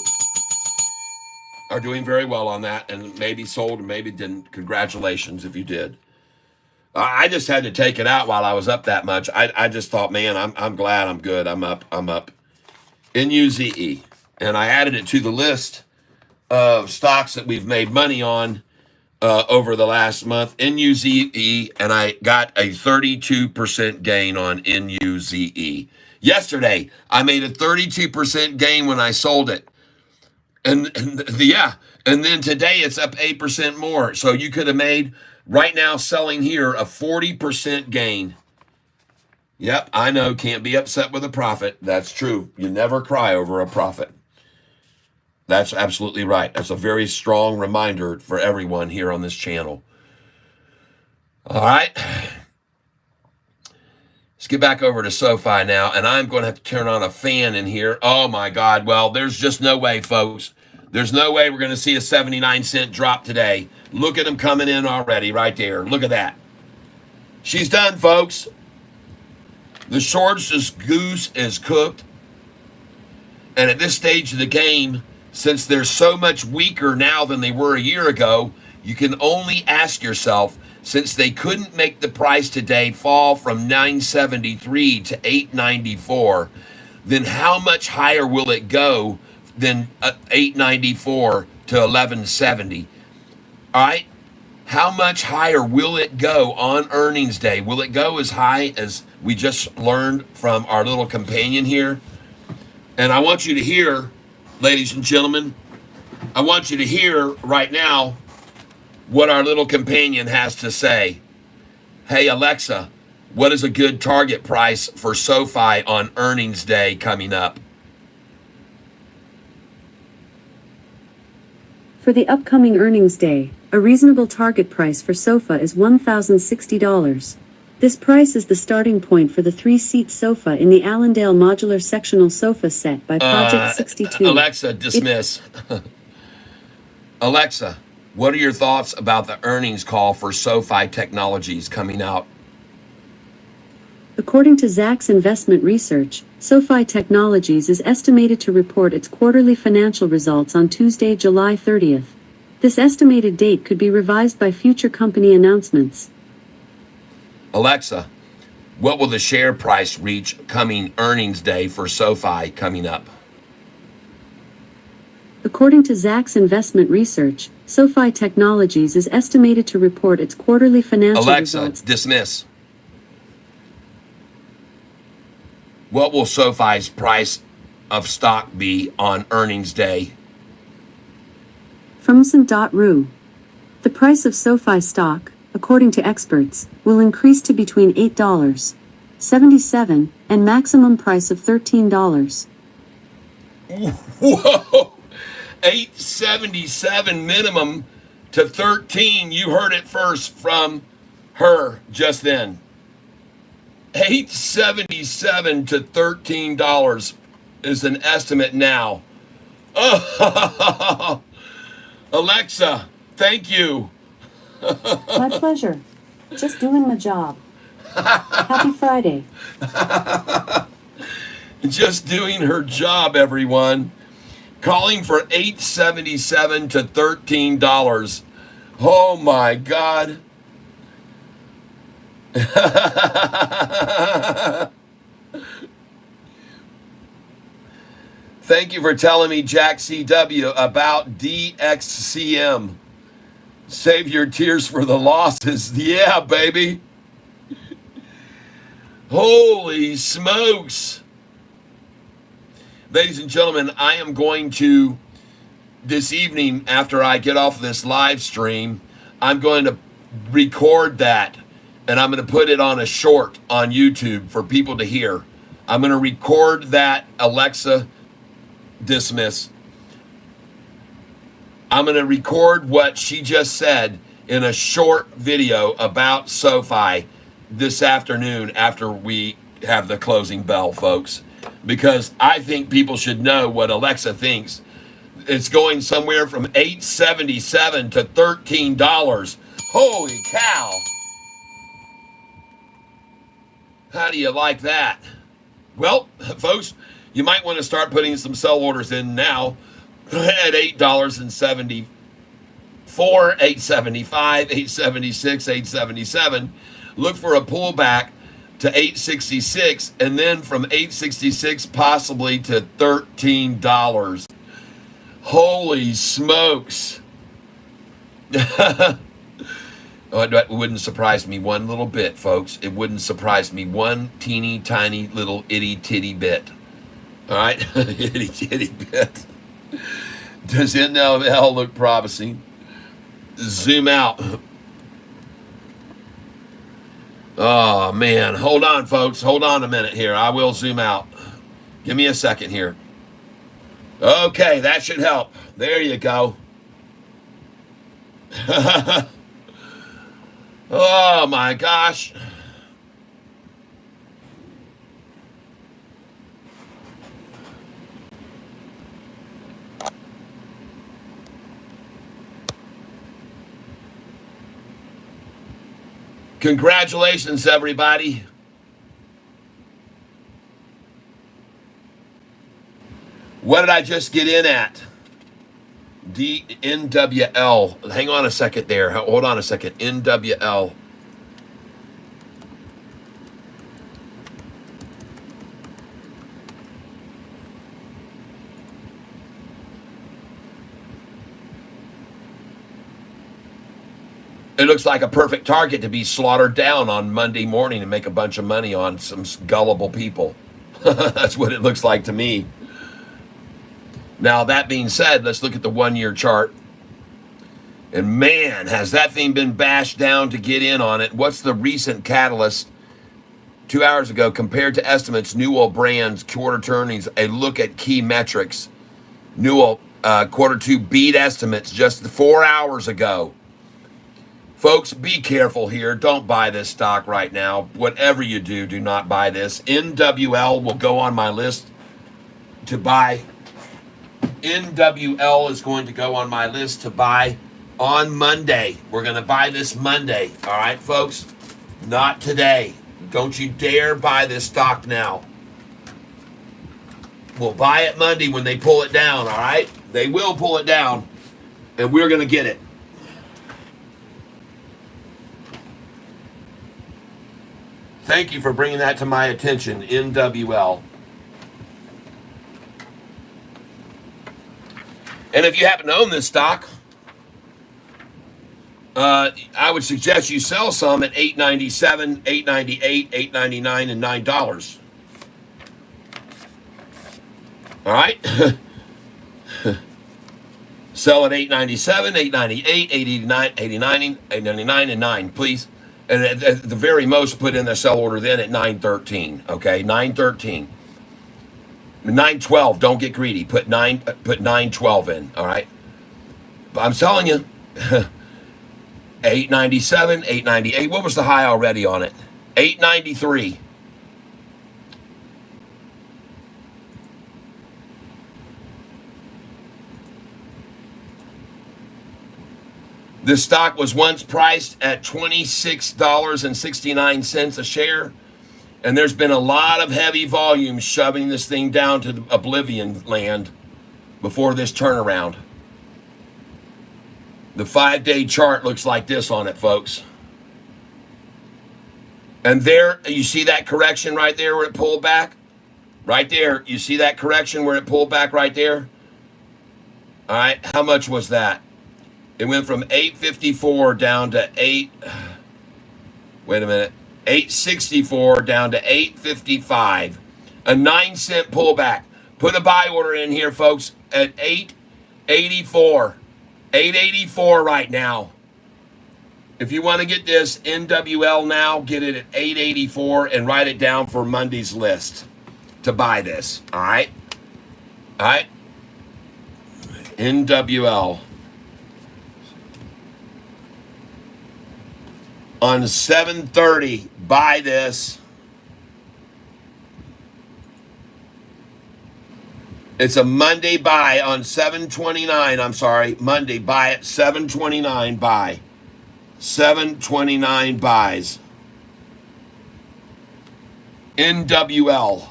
are doing very well on that, and maybe sold and maybe didn't. Congratulations if you did. I just had to take it out while I was up that much. I just thought, man, I'm glad I'm good. I'm up. NUZE. And I added it to the list of stocks that we've made money on over the last month. NUZE, and I got a 32% gain on NUZE. Yesterday, I made a 32% gain when I sold it. And then today it's up 8% more. So you could have made Right now, selling here a 40% gain. Yep, I know, can't be upset with a profit. That's true. You never cry over a profit. That's absolutely right. That's a very strong reminder for everyone here on this channel. All right. Let's get back over to Sofi now, and I'm going to have to turn on a fan in here. Oh, my God. Well, there's just no way, folks. There's no way we're going to see a 79-cent drop today. Look at them coming in already right there. Look at that. She's done, folks. The shorts goose is cooked. And at this stage of the game, since they're so much weaker now than they were a year ago, you can only ask yourself, since they couldn't make the price today fall from 973 to 894, then how much higher will it go than 894 to 1170? All right? How much higher will it go on earnings day? Will it go as high as we just learned from our little companion here? And I want you to hear, ladies and gentlemen, I want you to hear right now what our little companion has to say. Hey, Alexa, what is a good target price for Sofi on earnings day coming up? For the upcoming earnings day, a reasonable target price for sofa is $1,060. This price is the starting point for the 3-seat sofa in the Allendale modular sectional sofa set by Project 62. Alexa, dismiss. Alexa, what are your thoughts about the earnings call for Sofi Technologies coming out? According to Zacks Investment Research, Sofi Technologies is estimated to report its quarterly financial results on Tuesday, July 30th. This estimated date could be revised by future company announcements. Alexa, what will the share price reach coming earnings day for Sofi coming up? According to Zacks Investment Research, Sofi Technologies is estimated to report its quarterly financial results. Alexa, dismiss. What will Sofi's price of stock be on earnings day? From St.ru. The price of Sofi stock, according to experts, will increase to between $8.77 and maximum price of $13. Whoa! $8.77 minimum to $13. You heard it first from her just then. $8.77 to $13 is an estimate now. Oh, Alexa, thank you. My pleasure. Just doing my job. Happy Friday. Just doing her job, everyone. Calling for $8.77 to $13. Oh my God. Thank you for telling me, Jack CW, about DXCM. Save your tears for the losses. Yeah, baby. Holy smokes. Ladies and gentlemen, I am going to, this evening, after I get off this live stream, I'm going to record that, and I'm going to put it on a short on YouTube for people to hear. I'm going to record that. Alexa, dismiss. I'm going to record what she just said in a short video about Sofi this afternoon after we have the closing bell, folks, because I think people should know what Alexa thinks. It's going somewhere from $8.77 to $13. Holy cow. How do you like that? Well, folks, you might want to start putting some sell orders in now at $8.74, $8.75, $8.76, $8.77. Look for a pullback to $8.66, and then from $8.66 possibly to $13. Holy smokes. It wouldn't surprise me one little bit, folks. It wouldn't surprise me one teeny tiny little itty titty bit. All right? Itty titty bit. Does NLL look promising? Zoom out. Oh, man. Hold on, folks. Hold on a minute here. I will zoom out. Give me a second here. Okay, that should help. There you go. Oh, my gosh. Congratulations, everybody. What did I just get in at? NWL. Hang on a second there. Hold on a second. NWL. It looks like a perfect target to be slaughtered down on Monday morning and make a bunch of money on some gullible people. That's what it looks like to me. Now, that being said, let's look at the 1-year chart. And man, has that thing been bashed down to get in on it. What's the recent catalyst? 2 hours ago, compared to estimates, Newell Brands quarter earnings, a look at key metrics. Newell quarter 2 beat estimates just 4 hours ago. Folks, be careful here. Don't buy this stock right now. Whatever you do, do not buy this. NWL will go on my list to buy. NWL is going to go on my list to buy on Monday. We're going to buy this Monday. All right, folks? Not today. Don't you dare buy this stock now. We'll buy it Monday when they pull it down, all right? They will pull it down, and we're going to get it. Thank you for bringing that to my attention, NWL. And if you happen to own this stock, I would suggest you sell some at $8.97, $8.98, $8.99, and $9. All right? Sell at $8.97, $8.98, $8.89, $8.99, and $9, please. And at the very most, put in the sell order then at $9.13. Okay, $9.13. $9.12. Don't get greedy. Put $9.12 in. All right. But I'm telling you, $8.97, $8.98. What was the high already on it? $8.93. This stock was once priced at $26.69 a share, and there's been a lot of heavy volume shoving this thing down to oblivion land before this turnaround. The 5-day chart looks like this on it, folks. And there, you see that correction right there where it pulled back? Right there, you see that correction where it pulled back right there? All right, how much was that? It went from 854 down to 864 down to 855. A 9-cent pullback. Put a buy order in here, folks, at 884. 884 right now. If you want to get this NWL now, get it at 884 and write it down for Monday's list to buy this. All right? All right? NWL. On 7:30, buy this. It's a Monday buy on 7:29. I'm sorry, Monday buy at 7:29 buy. 7:29 buys. NWL.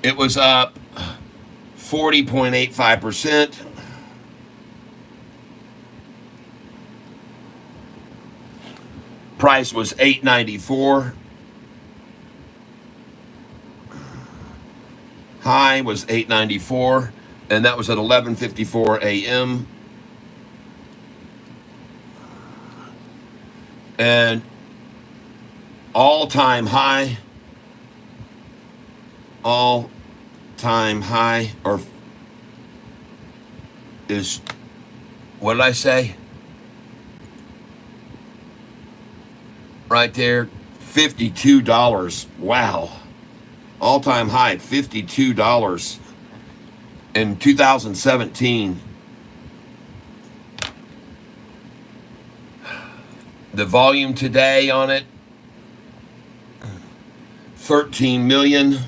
It was up 40.85%. Price was $8.94. High was $8.94, and that was at 11:54 a.m. And all-time high, or is, what did I say? right there, $52. Wow. All-time high, $52 in 2017. The volume today on it, 13 million.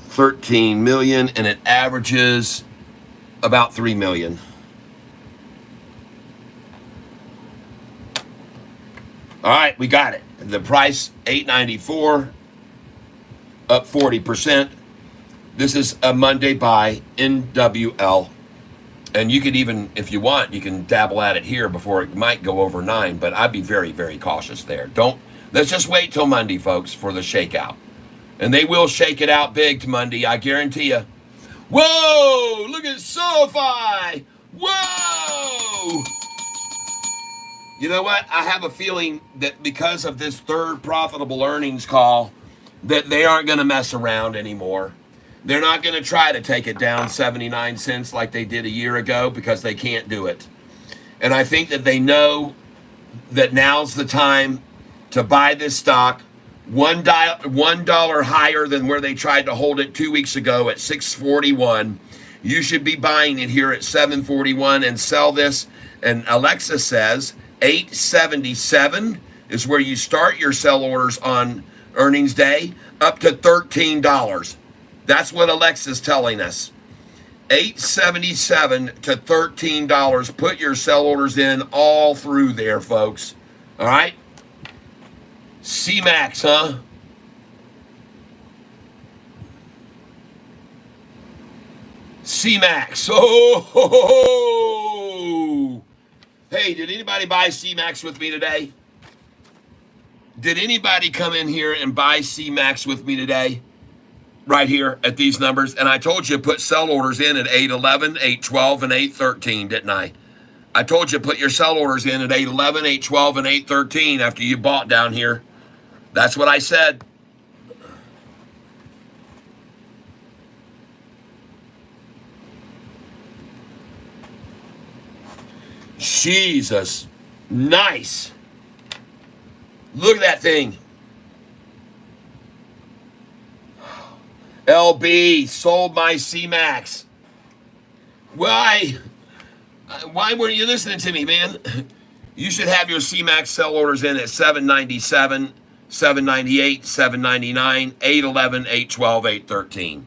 13 million, and it averages about 3 million. All right, we got it. The price, $8.94, up 40%. This is a Monday buy, NWL. And you could even, if you want, you can dabble at it here before it might go over 9, but I'd be very, very cautious there. Let's just wait till Monday, folks, for the shakeout. And they will shake it out big to Monday, I guarantee you. Whoa, look at Sofi. Whoa. You know what? I have a feeling that because of this third profitable earnings call, that they aren't going to mess around anymore. They're not going to try to take it down 79 cents like they did a year ago because they can't do it. And I think that they know that now's the time to buy this stock $1 higher than where they tried to hold it 2 weeks ago at 641. You should be buying it here at 741 and sell this. And Alexa says 877 is where you start your sell orders on earnings day, up to $13. That's what Alexa's telling us. $877 to $13. Put your sell orders in all through there, folks. All right? C-Max, huh? C-Max. Oh! Hey, did anybody buy C-Max with me today? Did anybody come in here and buy C-Max with me today? Right here at these numbers. And I told you to put sell orders in at 811, 812, and 813, didn't I? I told you to put your sell orders in at 811, 812, and 813 after you bought down here. That's what I said. Jesus. Nice. Look at that thing. LB, sold my C-Max. Why weren't you listening to me, man? You should have your C-Max sell orders in at 797, 798, 799, 811, 812, 813.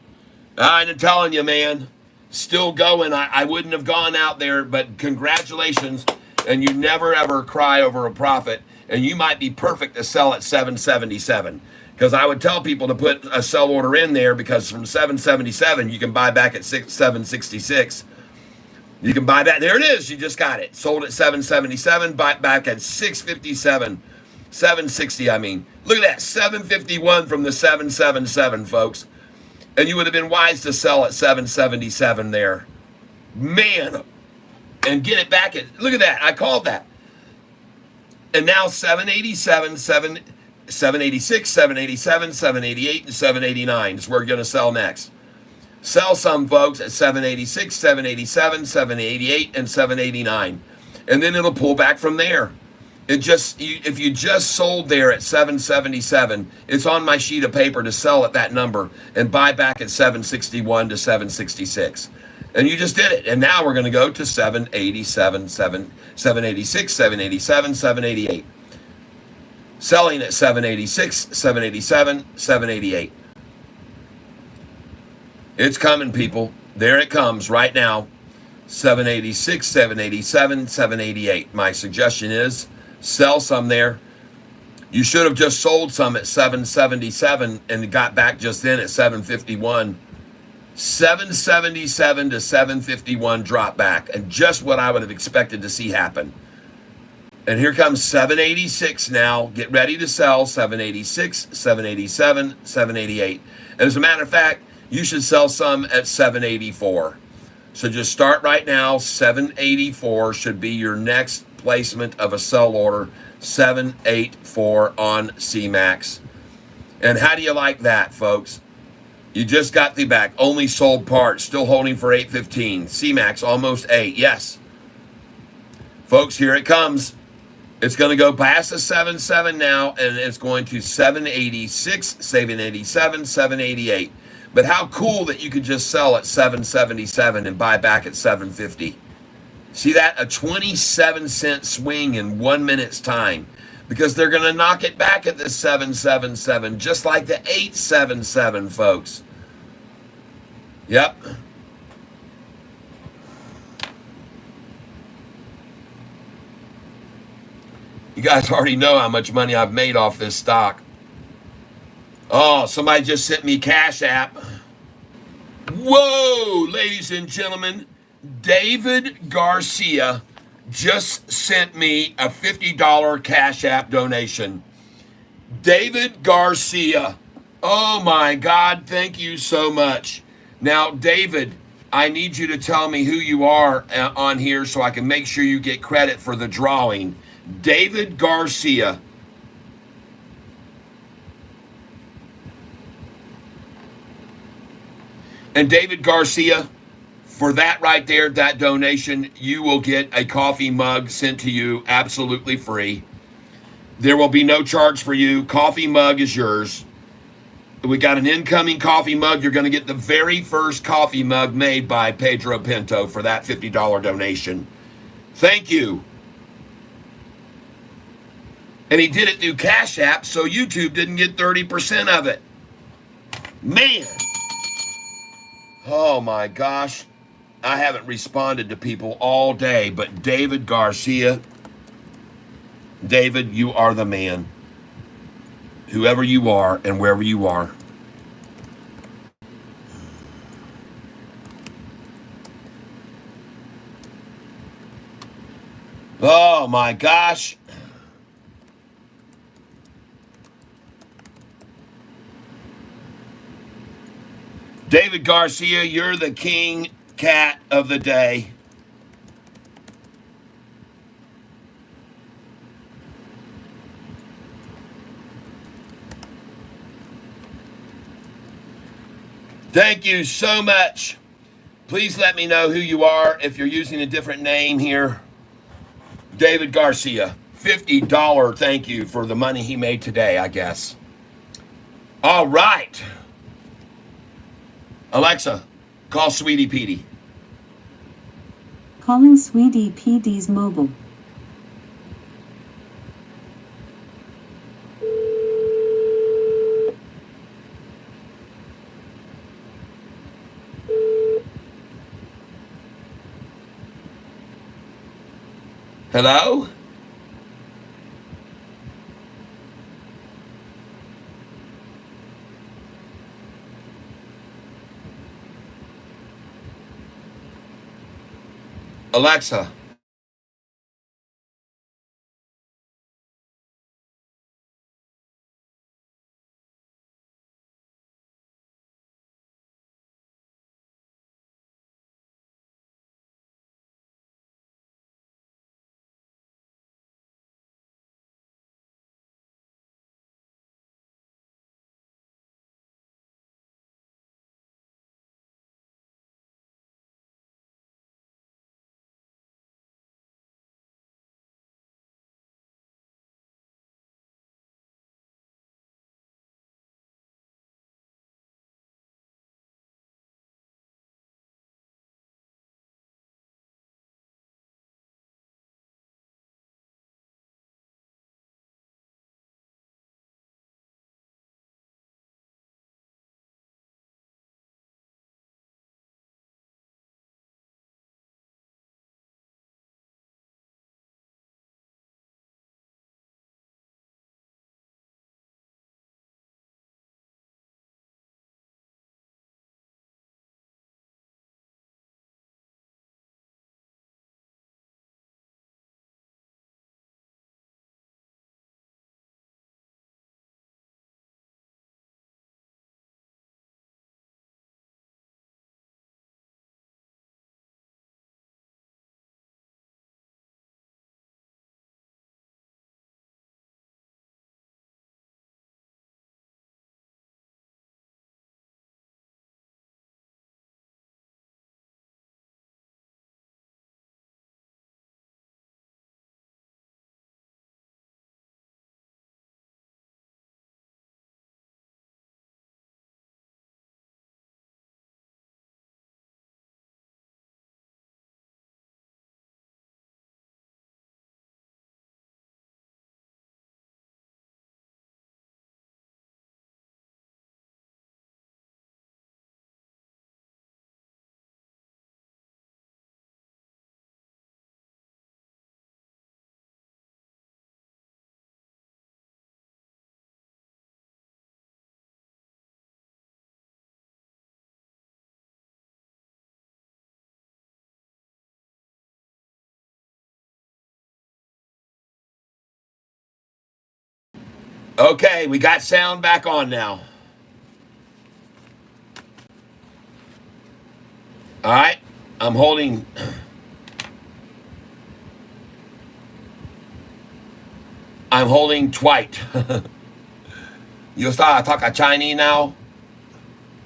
I'm telling you, man, still going. I wouldn't have gone out there, but congratulations. And you never, ever cry over a profit. And you might be perfect to sell at 777. Because I would tell people to put a sell order in there because from 777, you can buy back at 766. You can buy back. There it is. You just got it. Sold at 777, buy back at 657. 760, I mean. Look at that. 751 from the 777, folks. And you would have been wise to sell at 777 there. Man. And get it back at, look at that. I called that. And now 787, 786, 787, 788, and 789 is where we're going to sell next. Sell some, folks, at 786, 787, 788, and 789. And then it'll pull back from there. If you just sold there at 777, it's on my sheet of paper to sell at that number and buy back at 761 to 766. And you just did it. And now we're going to go to 787, 786, 787, 788. Selling at 786, 787, 788. It's coming, people. There it comes right now. 786, 787, 788. My suggestion is sell some there. You should have just sold some at 777 and got back just then at 751. 777 to 751 drop back, and just what I would have expected to see happen. And here comes 786 now. Get ready to sell 786, 787, 788. And as a matter of fact, you should sell some at 784. So just start right now. 784 should be your next placement of a sell order. 784 on C-Max. And how do you like that, folks? You just got the back. Only sold part. Still holding for 815. C-Max almost 8. Yes. Folks, here it comes. It's going to go past the 77 now, and it's going to 786, 787, 788. But how cool that you could just sell at 777 and buy back at 750. See that? A 27-cent swing in 1 minute's time. Because they're going to knock it back at the 777, just like the 877, folks. Yep. You guys already know how much money I've made off this stock. Oh, somebody just sent me Cash App. Whoa, ladies and gentlemen, David Garcia just sent me a $50 Cash App donation. David Garcia. Oh my God, thank you so much. Now, David, I need you to tell me who you are on here so I can make sure you get credit for the drawing. David Garcia. And David Garcia, for that right there, that donation, you will get a coffee mug sent to you absolutely free. There will be no charge for you. Coffee mug is yours. We got an incoming coffee mug. You're going to get the very first coffee mug made by Pedro Pinto for that $50 donation. Thank you. And he did it through Cash App, so YouTube didn't get 30% of it. Man. Oh my gosh. I haven't responded to people all day, but David Garcia, David, you are the man. Whoever you are and wherever you are. Oh my gosh. David Garcia, you're the king cat of the day. Thank you so much. Please let me know who you are if you're using a different name here. David Garcia, $50 thank you for the money he made today, I guess. All right. Alexa, call Sweetie Petey. Calling Sweetie PD's mobile. Hello? Alexa, Okay, we got sound back on now. All right, I'm holding. I'm holding Twite. You start talk a Chinese now.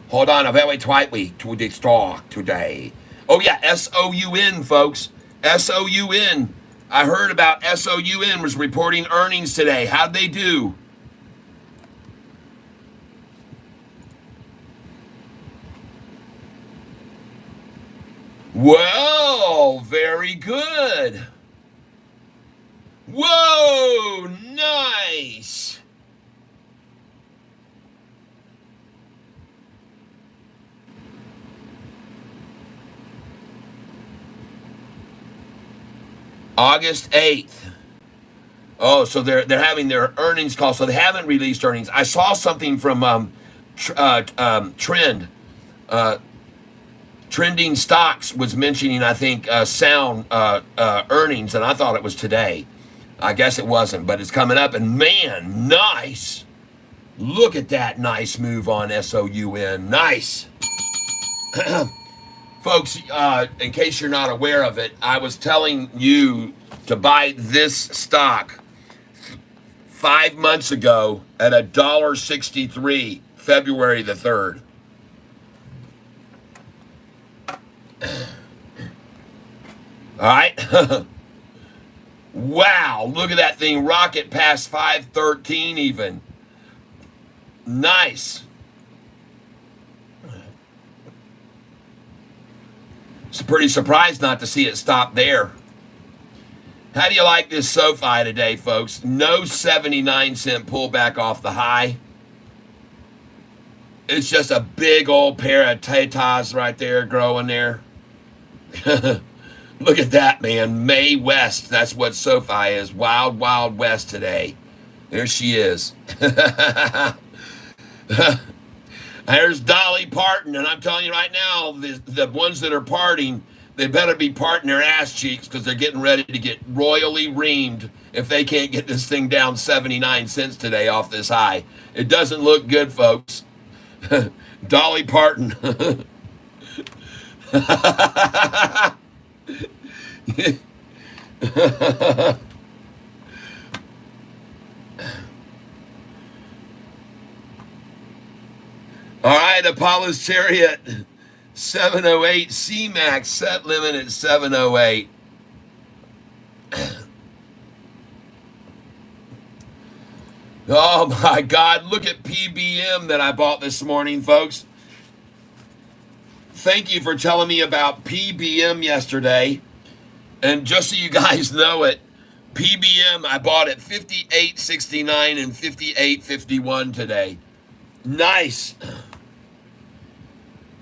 Hold on, a very tightly to the stock today. Oh yeah, SOUN, folks. SOUN. I heard about SOUN was reporting earnings today. How'd they do? Well, very good. Whoa, nice. August 8th. Oh, so they're having their earnings call. So they haven't released earnings. I saw something from Trend. Uh, Trending Stocks was mentioning, I think, sound earnings, and I thought it was today. I guess it wasn't, but it's coming up. And man, nice. Look at that nice move on SOUN. Nice. Folks, in case you're not aware of it, I was telling you to buy this stock 5 months ago at $1.63, February the 3rd. All right. Wow, look at that thing rocket past 513 even. Nice. It's pretty surprised not to see it stop there. How do you like this Sofi today, folks? No 79-cent pullback off the high. It's just a big old pair of tatas right there growing there. Look at that, man. Mae West. That's what Sofi is. Wild, wild west today. There she is. There's Dolly Parton, and I'm telling you right now, the ones that are parting, they better be parting their ass cheeks because they're getting ready to get royally reamed if they can't get this thing down 79 cents today off this high. It doesn't look good, folks. Dolly Parton. All right, Apollo's Chariot, 708. C-Max, set limit at 708. Oh my God, look at PBM that I bought this morning, folks. Thank you for telling me about PBM yesterday. And just so you guys know it, PBM I bought at 58.69 and 58.51 today. Nice.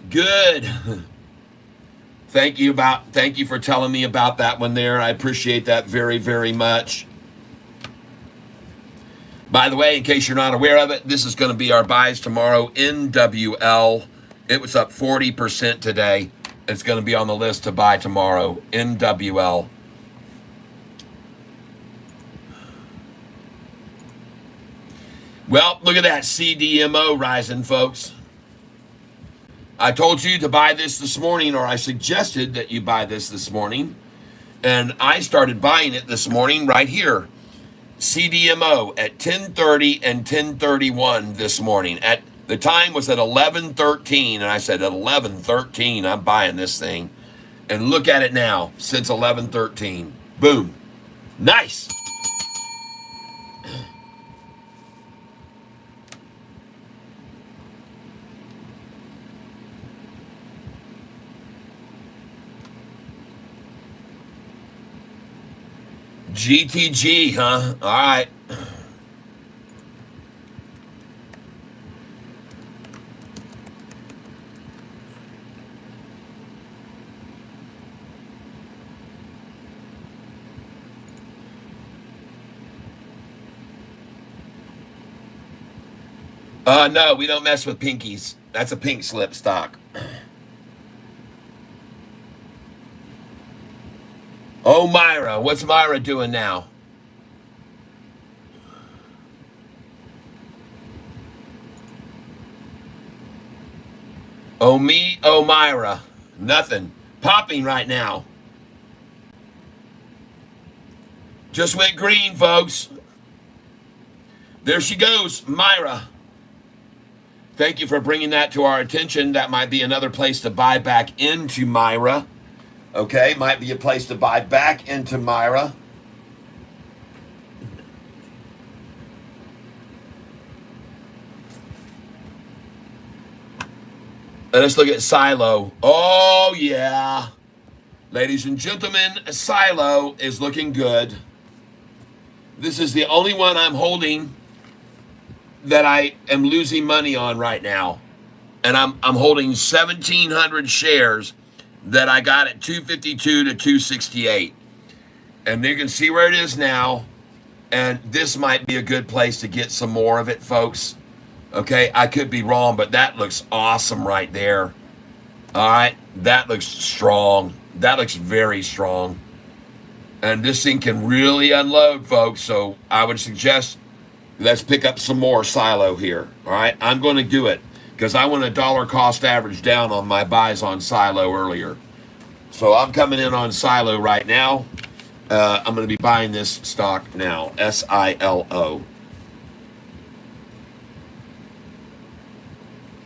Good. Thank you for telling me about that one there. I appreciate that very, very much. By the way, in case you're not aware of it, this is going to be our buys tomorrow. NWL. It was up 40% today. It's going to be on the list to buy tomorrow. NWL. Well, look at that CDMO rising, folks. I told you to buy this morning, or I suggested that you buy this morning, and I started buying it this morning right here. CDMO at 10:30 and 10:31 this morning. At the time was at 11:13, and I said at 11:13 I'm buying this thing. And look at it now since 11:13. Boom. Nice. GTG, huh? All right. No, we don't mess with pinkies. That's a pink slip stock. Oh, Myra. What's Myra doing now? Oh me, oh Myra. Nothing. Popping right now. Just went green, folks. There she goes, Myra. Thank you for bringing that to our attention. That might be another place to buy back into Myra. Okay, might be a place to buy back into Myra. Let's look at Silo. Oh, yeah. Ladies and gentlemen, Silo is looking good. This is the only one I'm holding that I am losing money on right now. And I'm holding 1,700 shares that I got at 252 to 268. And you can see where it is now. And this might be a good place to get some more of it, folks. Okay, I could be wrong, but that looks awesome right there. All right, that looks strong. That looks very strong. And this thing can really unload, folks. So I would suggest let's pick up some more Silo here. All right, I'm going to do it because I want a dollar cost average down on my buys on Silo earlier. So I'm coming in on Silo right now. I'm going to be buying this stock now, SILO.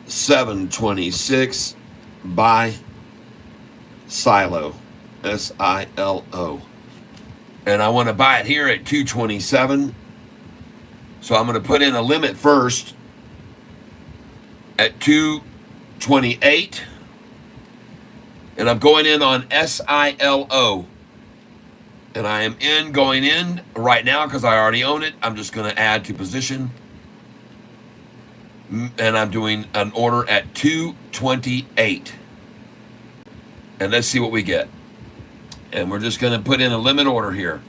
726 buy Silo, SILO. And I want to buy it here at 227. So I'm going to put in a limit first at 228. And I'm going in on SILO. And I am going in right now because I already own it. I'm just going to add to position. And I'm doing an order at 228. And let's see what we get. And we're just going to put in a limit order here.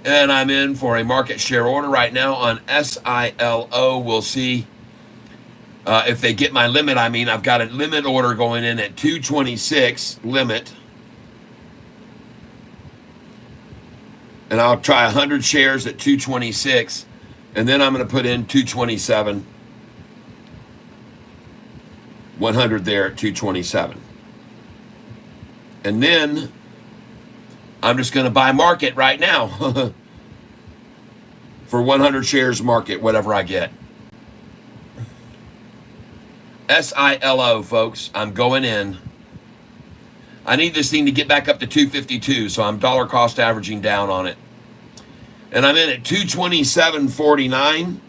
And I'm in for a market share order right now on SILO. We'll see if they get my limit. I mean, I've got a limit order going in at 226 limit. And I'll try 100 shares at 226. And then I'm going to put in 227. 100 there at 227. And then I'm just going to buy market right now. For 100 shares market, whatever I get. SILO, folks. I'm going in. I need this thing to get back up to 252, so I'm dollar cost averaging down on it. And I'm in at 227.49.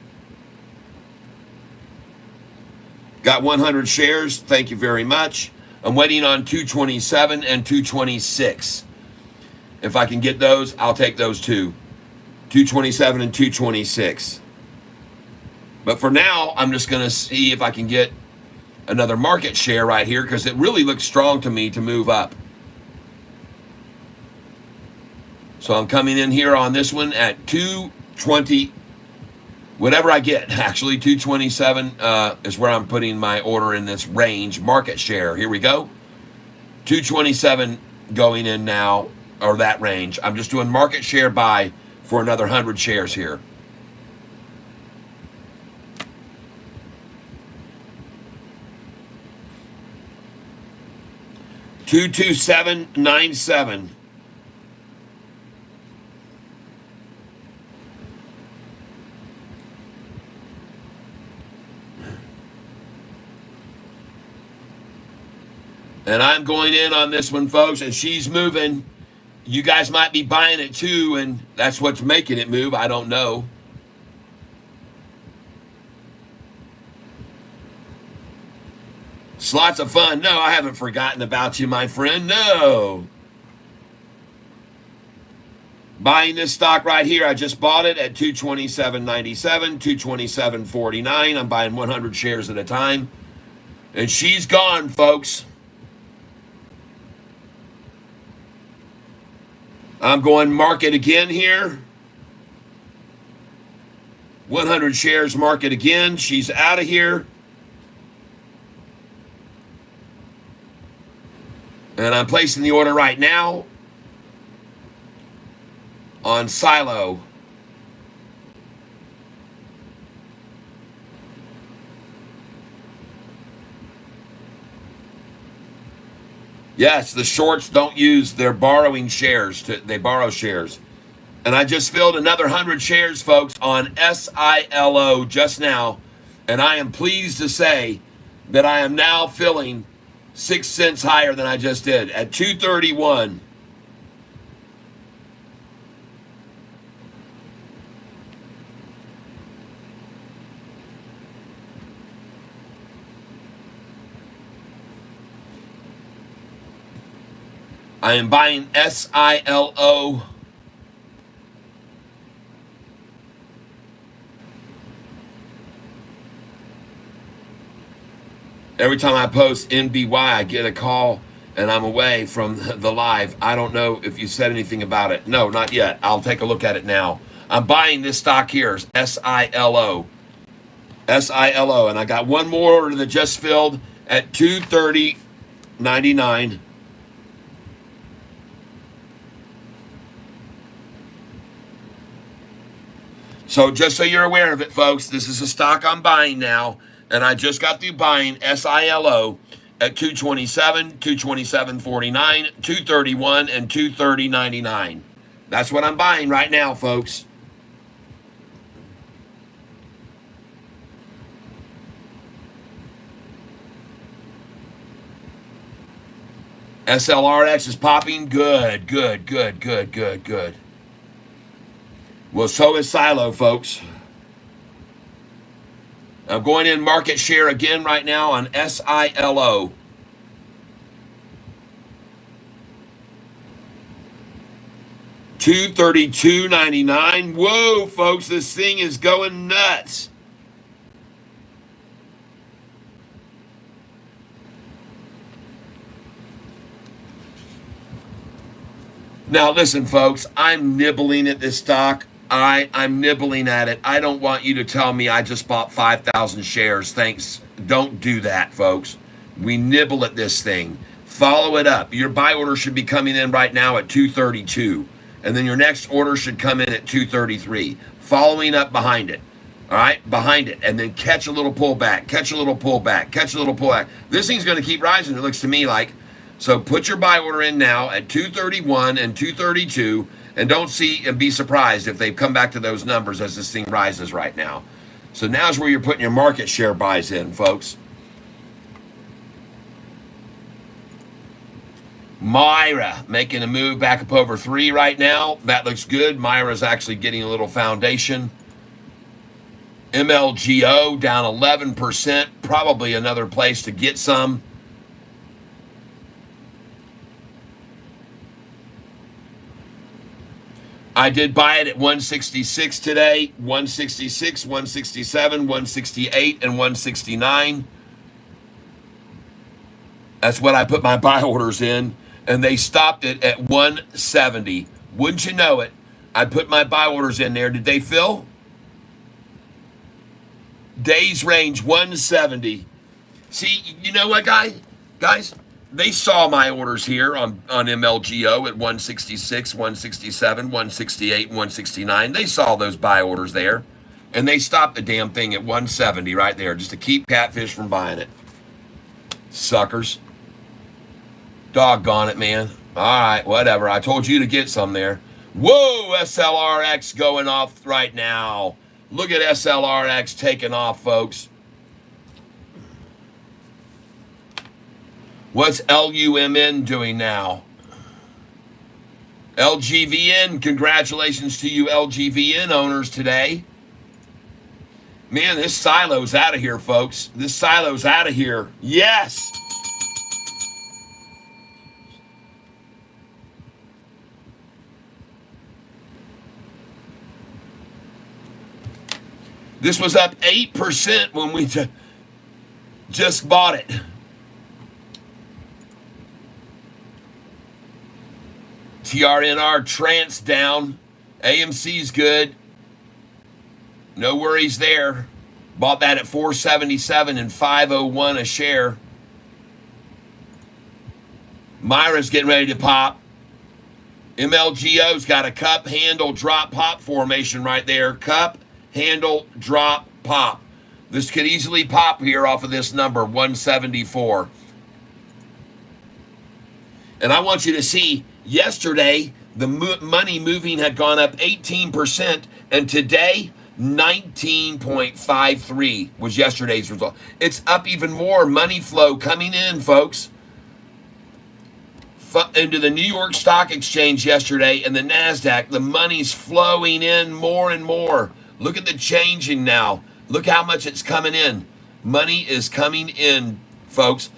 Got 100 shares. Thank you very much. I'm waiting on 227 and 226. If I can get those, I'll take those too. 227 and 226. But for now, I'm just going to see if I can get another market share right here because it really looks strong to me to move up. So I'm coming in here on this one at 220, whatever I get. Actually, 227 is where I'm putting my order in this range. Market share, here we go. 227 going in now, or that range. I'm just doing market share buy for another 100 shares here. $227.97. And I'm going in on this one, folks, and she's moving. You guys might be buying it too, and that's what's making it move. I don't know. It's lots of fun. No, I haven't forgotten about you, my friend. No. Buying this stock right here. I just bought it at $227.97, $227.49. I'm buying 100 shares at a time. And she's gone, folks. I'm going market again here. 100 shares market again. She's out of here. And I'm placing the order right now on Silo. Yes, the shorts don't use, they're borrowing shares. They borrow shares. And I just filled another 100 shares, folks, on SILO just now. And I am pleased to say that I am now filling 6 cents higher than I just did at 231. I am buying SILO. Every time I post NBY, I get a call and I'm away from the live. I don't know if you said anything about it. No, not yet. I'll take a look at it now. I'm buying this stock here, SILO. SILO. And I got one more order that just filled at 230.99. So just so you're aware of it, folks, this is a stock I'm buying now. And I just got through buying SILO at 227, 227.49, 231, and 230.99. That's what I'm buying right now, folks. SLRX is popping. Good, good, good, good, good, good. Well, so is Silo, folks. I'm going in market share again right now on SILO. $232.99. Whoa, folks, this thing is going nuts. Now, listen, folks, I'm nibbling at this stock. I'm nibbling at it. I don't want you to tell me I just bought 5,000 shares. Thanks. Don't do that, folks. We nibble at this thing. Follow it up. Your buy order should be coming in right now at 232. And then your next order should come in at 233. Following up behind it. All right? Behind it. And then catch a little pullback. Catch a little pullback. Catch a little pullback. This thing's going to keep rising, it looks to me like. So put your buy order in now at 231 and 232. And don't see and be surprised if they come back to those numbers as this thing rises right now. So now's where you're putting your market share buys in, folks. Myra making a move back up over 3 right now. That looks good. Myra's actually getting a little foundation. MLGO down 11%. Probably another place to get some. I did buy it at 166 today, 166, 167, 168, and 169. That's what I put my buy orders in, and they stopped it at 170. Wouldn't you know it? I put my buy orders in there. Did they fill? Days range 170. See, you know what, guys? They saw my orders here on MLGO at 166, 167, 168, and 169. They saw those buy orders there. And they stopped the damn thing at 170 right there just to keep Catfish from buying it. Suckers. Doggone it, man. All right, whatever. I told you to get some there. Whoa, SLRX going off right now. Look at SLRX taking off, folks. What's LUMN doing now? LGVN, congratulations to you LGVN owners today. Man, this silo's out of here, folks. This silo's out of here. Yes! This was up 8% when we just bought it. TRNR Trance down. AMC's good. No worries there. Bought that at 477 and 501 a share. Myra's getting ready to pop. MLGO's got a cup, handle, drop, pop formation right there. Cup, handle, drop, pop. This could easily pop here off of this number, 174. And I want you to see yesterday, the money moving had gone up 18%, and today, 19.53 was yesterday's result. It's up even more. Money flow coming in, folks, into the New York Stock Exchange yesterday and the NASDAQ. The money's flowing in more and more. Look at the changing now. Look how much it's coming in. Money is coming in, folks.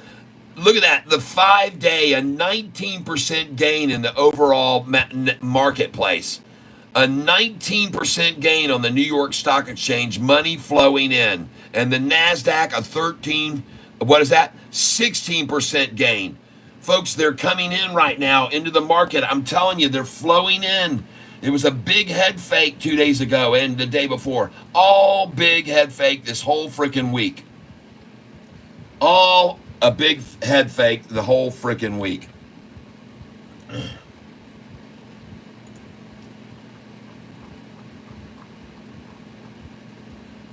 Look at that. The 5-day, a 19% gain in the overall marketplace. A 19% gain on the New York Stock Exchange, money flowing in. And the NASDAQ, a 16% gain. Folks, they're coming in right now into the market. I'm telling you, they're flowing in. It was a big head fake 2 days ago and the day before. All big head fake this whole freaking week. All a big head fake the whole freaking week.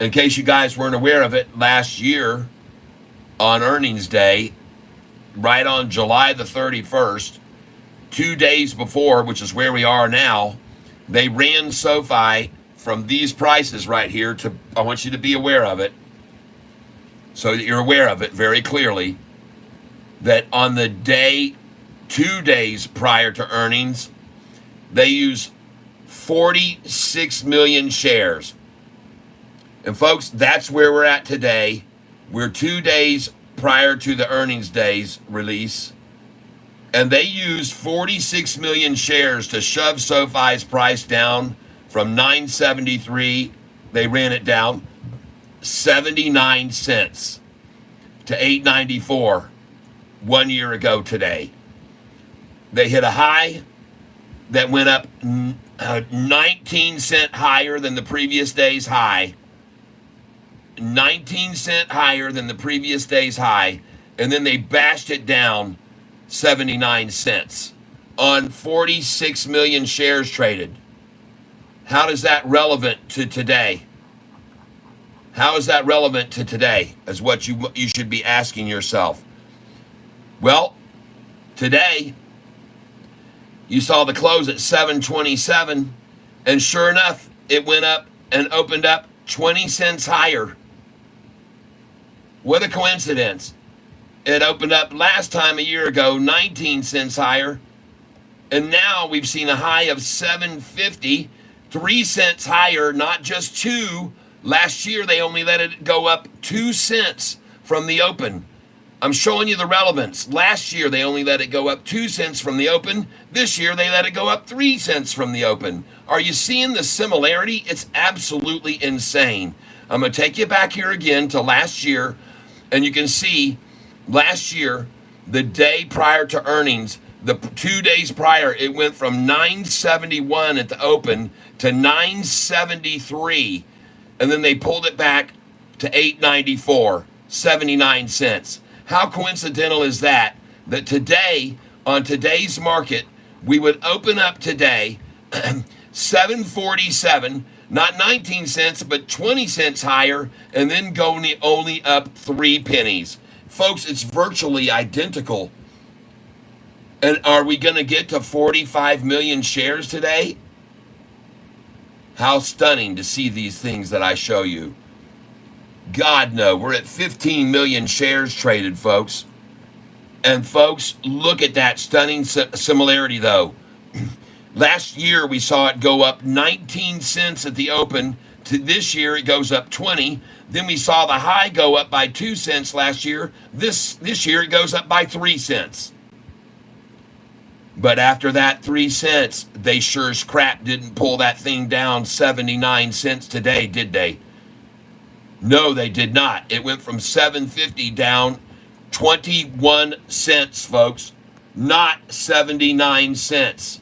In case you guys weren't aware of it, last year on earnings day, right on July the 31st, 2 days before, which is where we are now, they ran Sofi from these prices right here to, I want you to be aware of it, so that you're aware of it very clearly, that on the day, 2 days prior to earnings, they used 46 million shares. And folks, that's where we're at today. We're 2 days prior to the earnings day's release, and they used 46 million shares to shove SoFi's price down from 973. They ran it down 79 cents to 894 1 year ago today. They hit a high that went up 19 cents higher than the previous day's high. 19 cents higher than the previous day's high, and then they bashed it down 79 cents on 46 million shares traded. How is that relevant to today? How is that relevant to today is what you should be asking yourself. Well, today you saw the close at 727, and sure enough, it went up and opened up 20 cents higher. What a coincidence. It opened up last time a year ago 19 cents higher, and now we've seen a high of 750, 3 cents higher, not just 2. Last year they only let it go up 2 cents from the open. I'm showing you the relevance. Last year they only let it go up 2 cents from the open. This year they let it go up 3 cents from the open. Are you seeing the similarity? It's absolutely insane. I'm going to take you back here again to last year, and you can see last year, the day prior to earnings, the 2 days prior, it went from 971 at the open to 973, and then they pulled it back to 894, 79 cents. How coincidental is that? That today, on today's market, we would open up today 747, not 19 cents, but 20 cents higher, and then go only up 3 pennies. Folks, it's virtually identical. And are we going to get to 45 million shares today? How stunning to see these things that I show you. God, no, we're at 15 million shares traded, folks. And folks, look at that stunning similarity, though. Last year, we saw it go up 19 cents at the open. To this year, it goes up 20. Then we saw the high go up by 2 cents last year. This year, it goes up by 3 cents. But after that 3 cents, they sure as crap didn't pull that thing down 79 cents today, did they? No, they did not. It went from 750 down 21 cents, folks, not 79 cents.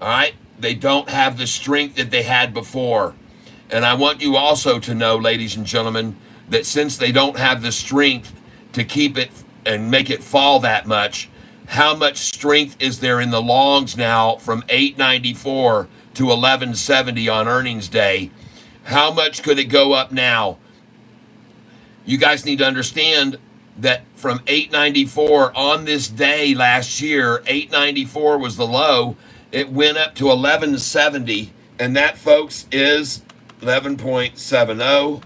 All right? They don't have the strength that they had before. And I want you also to know, ladies and gentlemen, that since they don't have the strength to keep it and make it fall that much, how much strength is there in the longs now from 894 to 1170 on earnings day? How much could it go up now? You guys need to understand that from 894 on this day last year, 894 was the low. It went up to 1170, and that, folks, is 11.70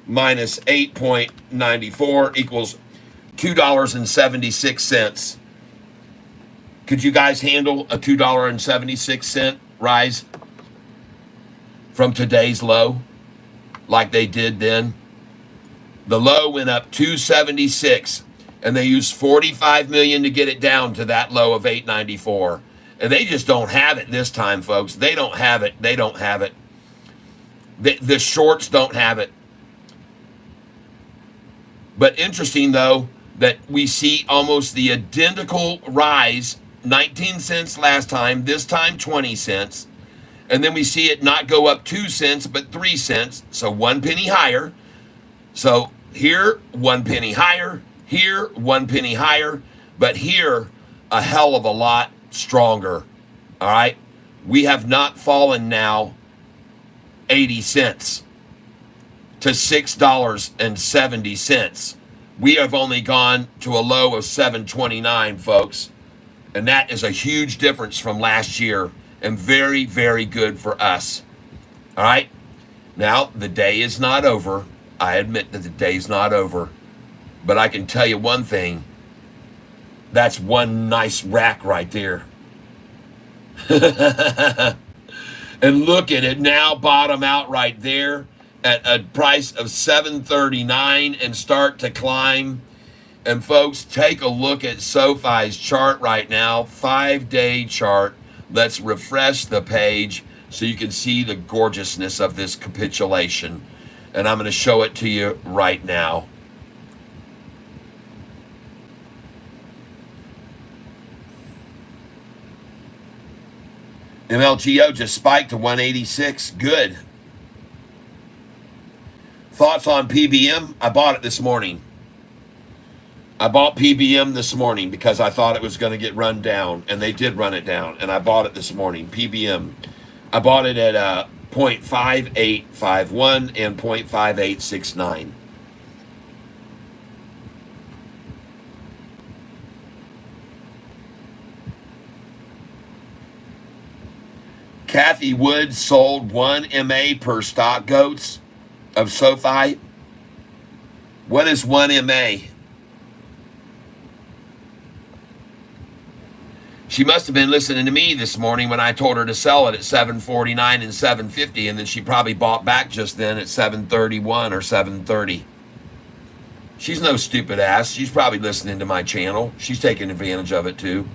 minus 8.94 equals $2.76. Could you guys handle a $2.76 rise from today's low like they did then? The low went up 276, and they used 45 million to get it down to that low of 894. And they just don't have it this time, folks. They don't have it. They don't have it. The shorts don't have it. But interesting, though, that we see almost the identical rise, 19 cents last time, this time 20 cents. And then we see it not go up 2 cents, but 3 cents. So 1 penny higher. So here, 1 penny higher. Here, 1 penny higher. But here, a hell of a lot stronger. All right? We have not fallen now 80 cents to $6.70. We have only gone to a low of $7.29, folks. And that is a huge difference from last year and very, very good for us. All right? Now, the day is not over. I admit that the day's not over. But I can tell you one thing. That's one nice rack right there. And look at it now, bottom out right there at a price of $7.39 and start to climb. And folks, take a look at SoFi's chart right now, 5-day chart. Let's refresh the page so you can see the gorgeousness of this capitulation. And I'm going to show it to you right now. MLGO just spiked to 186. Good. Thoughts on PBM? I bought it this morning. I bought PBM this morning because I thought it was going to get run down, and they did run it down, and I bought it this morning. PBM. I bought it at 0.5851 and 0.5869. Kathy Wood sold 1 MA per stock, goats, of SoFi. What is 1 MA? She must have been listening to me this morning when I told her to sell it at $7.49 and $7.50, and then she probably bought back just then at $7.31 or $7.30. She's no stupid ass. She's probably listening to my channel. She's taking advantage of it too.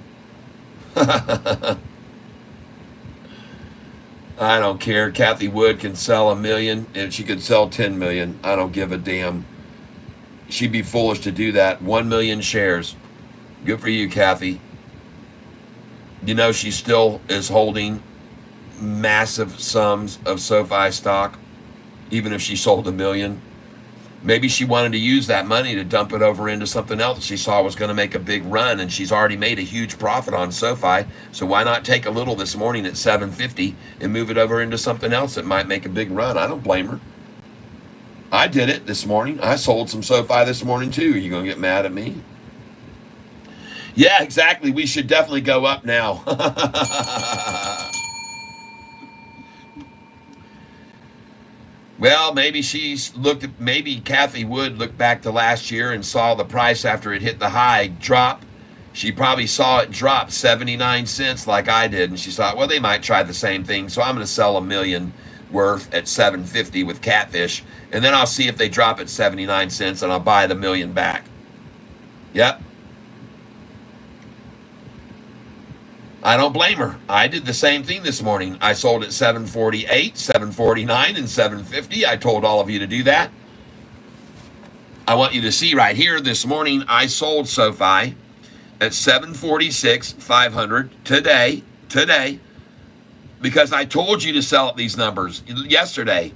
I don't care. Kathy Wood can sell 1 million, and she could sell 10 million. I don't give a damn. She'd be foolish to do that. 1 million shares. Good for you, Kathy. You know, she still is holding massive sums of SoFi stock, even if she sold 1 million. Maybe she wanted to use that money to dump it over into something else she saw was going to make a big run, and she's already made a huge profit on SoFi. So why not take a little this morning at $7.50 and move it over into something else that might make a big run? I don't blame her. I did it this morning. I sold some SoFi this morning too. Are you going to get mad at me? Yeah, exactly. We should definitely go up now. Well, maybe maybe Kathy Wood looked back to last year and saw the price after it hit the high drop. She probably saw it drop 79 cents like I did, and she thought, well, they might try the same thing, so I'm going to sell 1 million worth at $7.50 with Catfish, and then I'll see if they drop at 79 cents, and I'll buy the 1 million back. Yep. I don't blame her. I did the same thing this morning. I sold at $7.48, $7.49, and $7.50. I told all of you to do that. I want you to see right here this morning, I sold SoFi at $7.46,500 today, because I told you to sell at these numbers yesterday.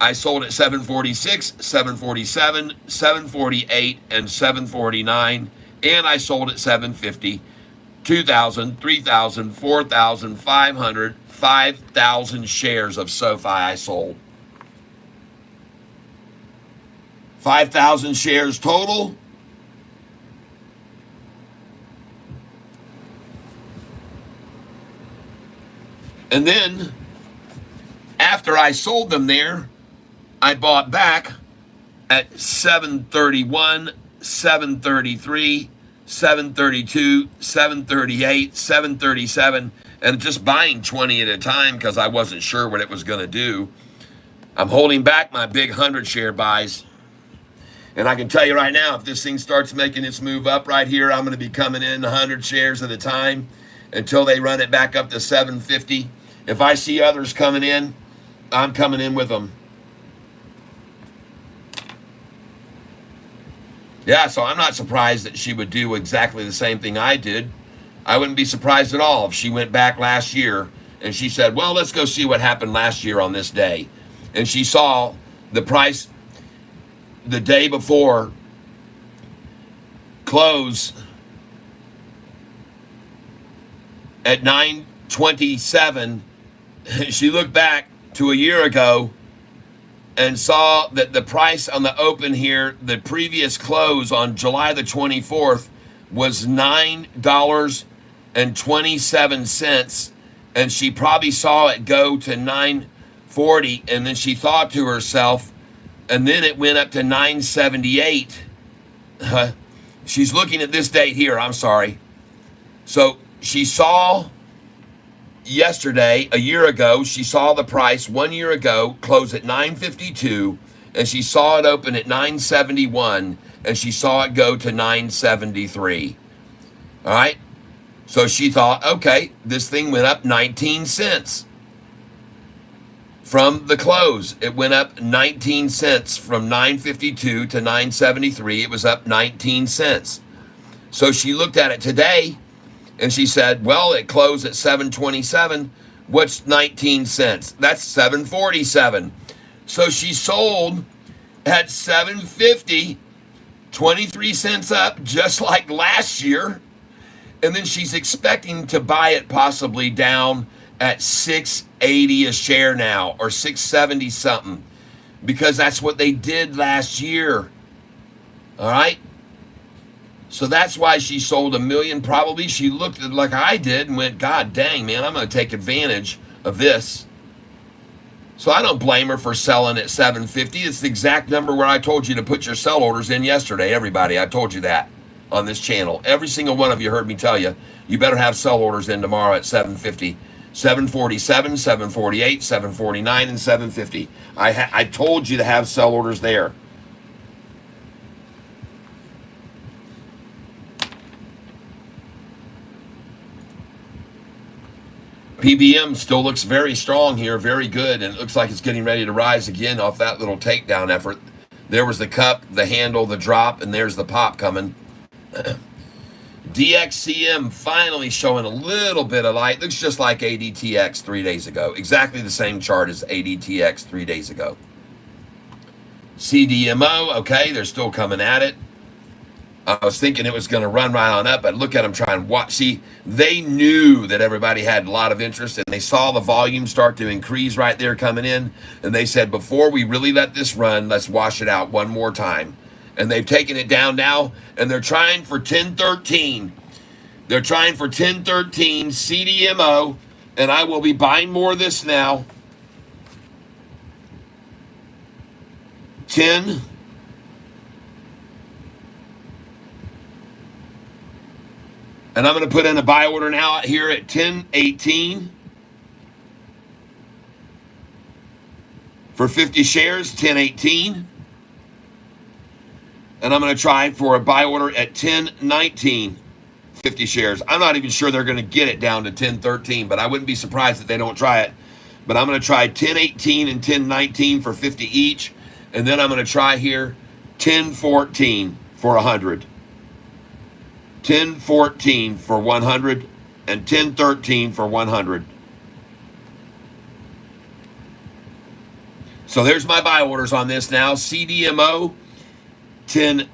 I sold at $7.46, $7.47, $7.48, and $7.49, and I sold at $7.50. 2,000, 3,000, 4,500, 5,000 shares of SoFi I sold. 5,000 shares total. And then, after I sold them there, I bought back at 731, 733, 732, 738, 737, and just buying 20 at a time because I wasn't sure what it was going to do. I'm holding back my big 100 share buys. And I can tell you right now, if this thing starts making its move up right here, I'm going to be coming in 100 shares at a time until they run it back up to 750. If I see others coming in, I'm coming in with them. Yeah, so I'm not surprised that she would do exactly the same thing I did. I wouldn't be surprised at all if she went back last year and she said, well, let's go see what happened last year on this day. And she saw the price the day before close at 9:27. She looked back to a year ago and saw that the price on the open here, the previous close on July the 24th, was $9.27. And she probably saw it go to $9.40. And then she thought to herself, and then it went up to $9.78. She's looking at this date here. I'm sorry. So she saw yesterday, a year ago, she saw the price 1 year ago close at $9.52, and she saw it open at $9.71, and she saw it go to $9.73. All right. So she thought, okay, this thing went up 19 cents from the close. It went up 19 cents from $9.52 to $9.73. It was up 19 cents. So she looked at it today and she said, well, it closed at 727. What's 19 cents? That's 747. So she sold at 750, 23 cents up, just like last year. And then she's expecting to buy it possibly down at 680 a share now, or 670 something, because that's what they did last year. All right. So that's why she sold 1 million. Probably she looked at it like I did and went, God dang, man, I'm going to take advantage of this. So I don't blame her for selling at 750. It's the exact number where I told you to put your sell orders in yesterday. Everybody, I told you that on this channel. Every single one of you heard me tell you, you better have sell orders in tomorrow at 750, 747, 748, 749, and 750. I told you to have sell orders there. PBM still looks very strong here, very good, and it looks like it's getting ready to rise again off that little takedown effort. There was the cup, the handle, the drop, and there's the pop coming. DXCM finally showing a little bit of light. Looks just like ADTX 3 days ago. Exactly the same chart as ADTX 3 days ago. CDMO, okay, they're still coming at it. I was thinking it was going to run right on up, but look at them trying to watch. See, they knew that everybody had a lot of interest, and they saw the volume start to increase right there coming in, and they said, before we really let this run, let's wash it out one more time. And they've taken it down now, and they're trying for 1013. They're trying for 1013 CDMO, and I will be buying more of this now. 10. And I'm going to put in a buy order now here at 1018 for 50 shares, 1018. And I'm going to try for a buy order at 1019, 50 shares. I'm not even sure they're going to get it down to 1013, but I wouldn't be surprised if they don't try it. But I'm going to try 1018 and 1019 for 50 each. And then I'm going to try here 1014 for 100. 1014 for 100 and 1013 for 100. So there's my buy orders on this now. CDMO 10.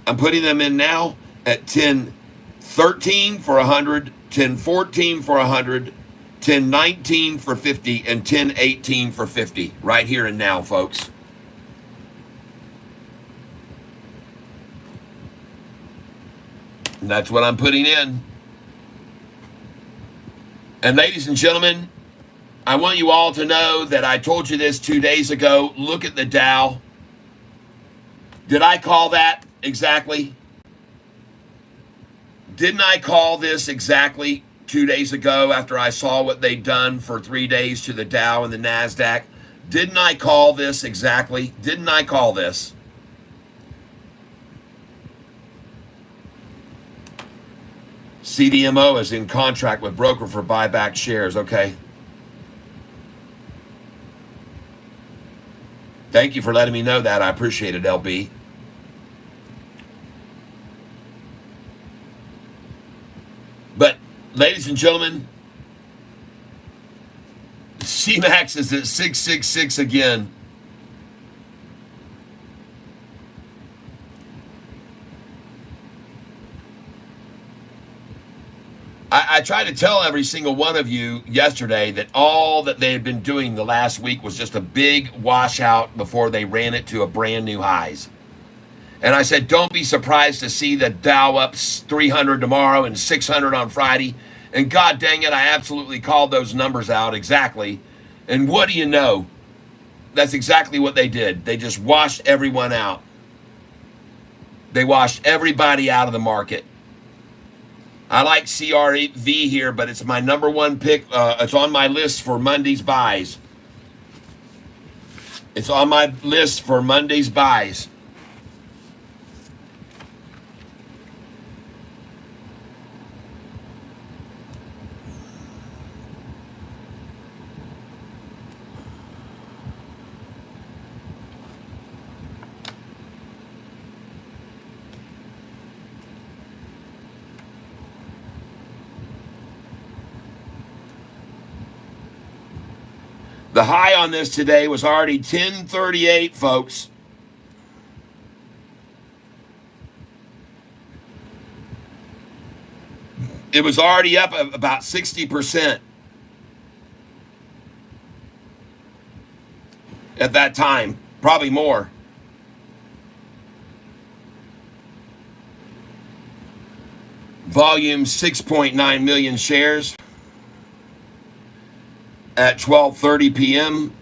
I'm putting them in now at 1013 for 100, 1014 for 100, 1019 for 50, and 1018 for 50. Right here and now, folks. That's what I'm putting in. And ladies and gentlemen, I want you all to know that I told you this 2 days ago. Look at the Dow. Did I call that exactly? Didn't I call this exactly 2 days ago after I saw what they'd done for 3 days to the Dow and the NASDAQ? Didn't I call this exactly? Didn't I call this? CDMO is in contract with broker for buyback shares. Okay. Thank you for letting me know that. I appreciate it, LB. But, ladies and gentlemen, CMAX is at 666 again. I tried to tell every single one of you yesterday that all that they had been doing the last week was just a big washout before they ran it to a brand new highs. And I said, don't be surprised to see the Dow up 300 tomorrow and 600 on Friday. And God dang it, I absolutely called those numbers out exactly. And what do you know? That's exactly what they did. They just washed everyone out. They washed everybody out of the market. I like CRV here, but it's my number one pick. It's on my list for Monday's buys. It's on my list for Monday's buys. The high on this today was already 1038, folks. It was already up about 60% at that time, probably more. Volume 6.9 million shares. At 12:30 p.m.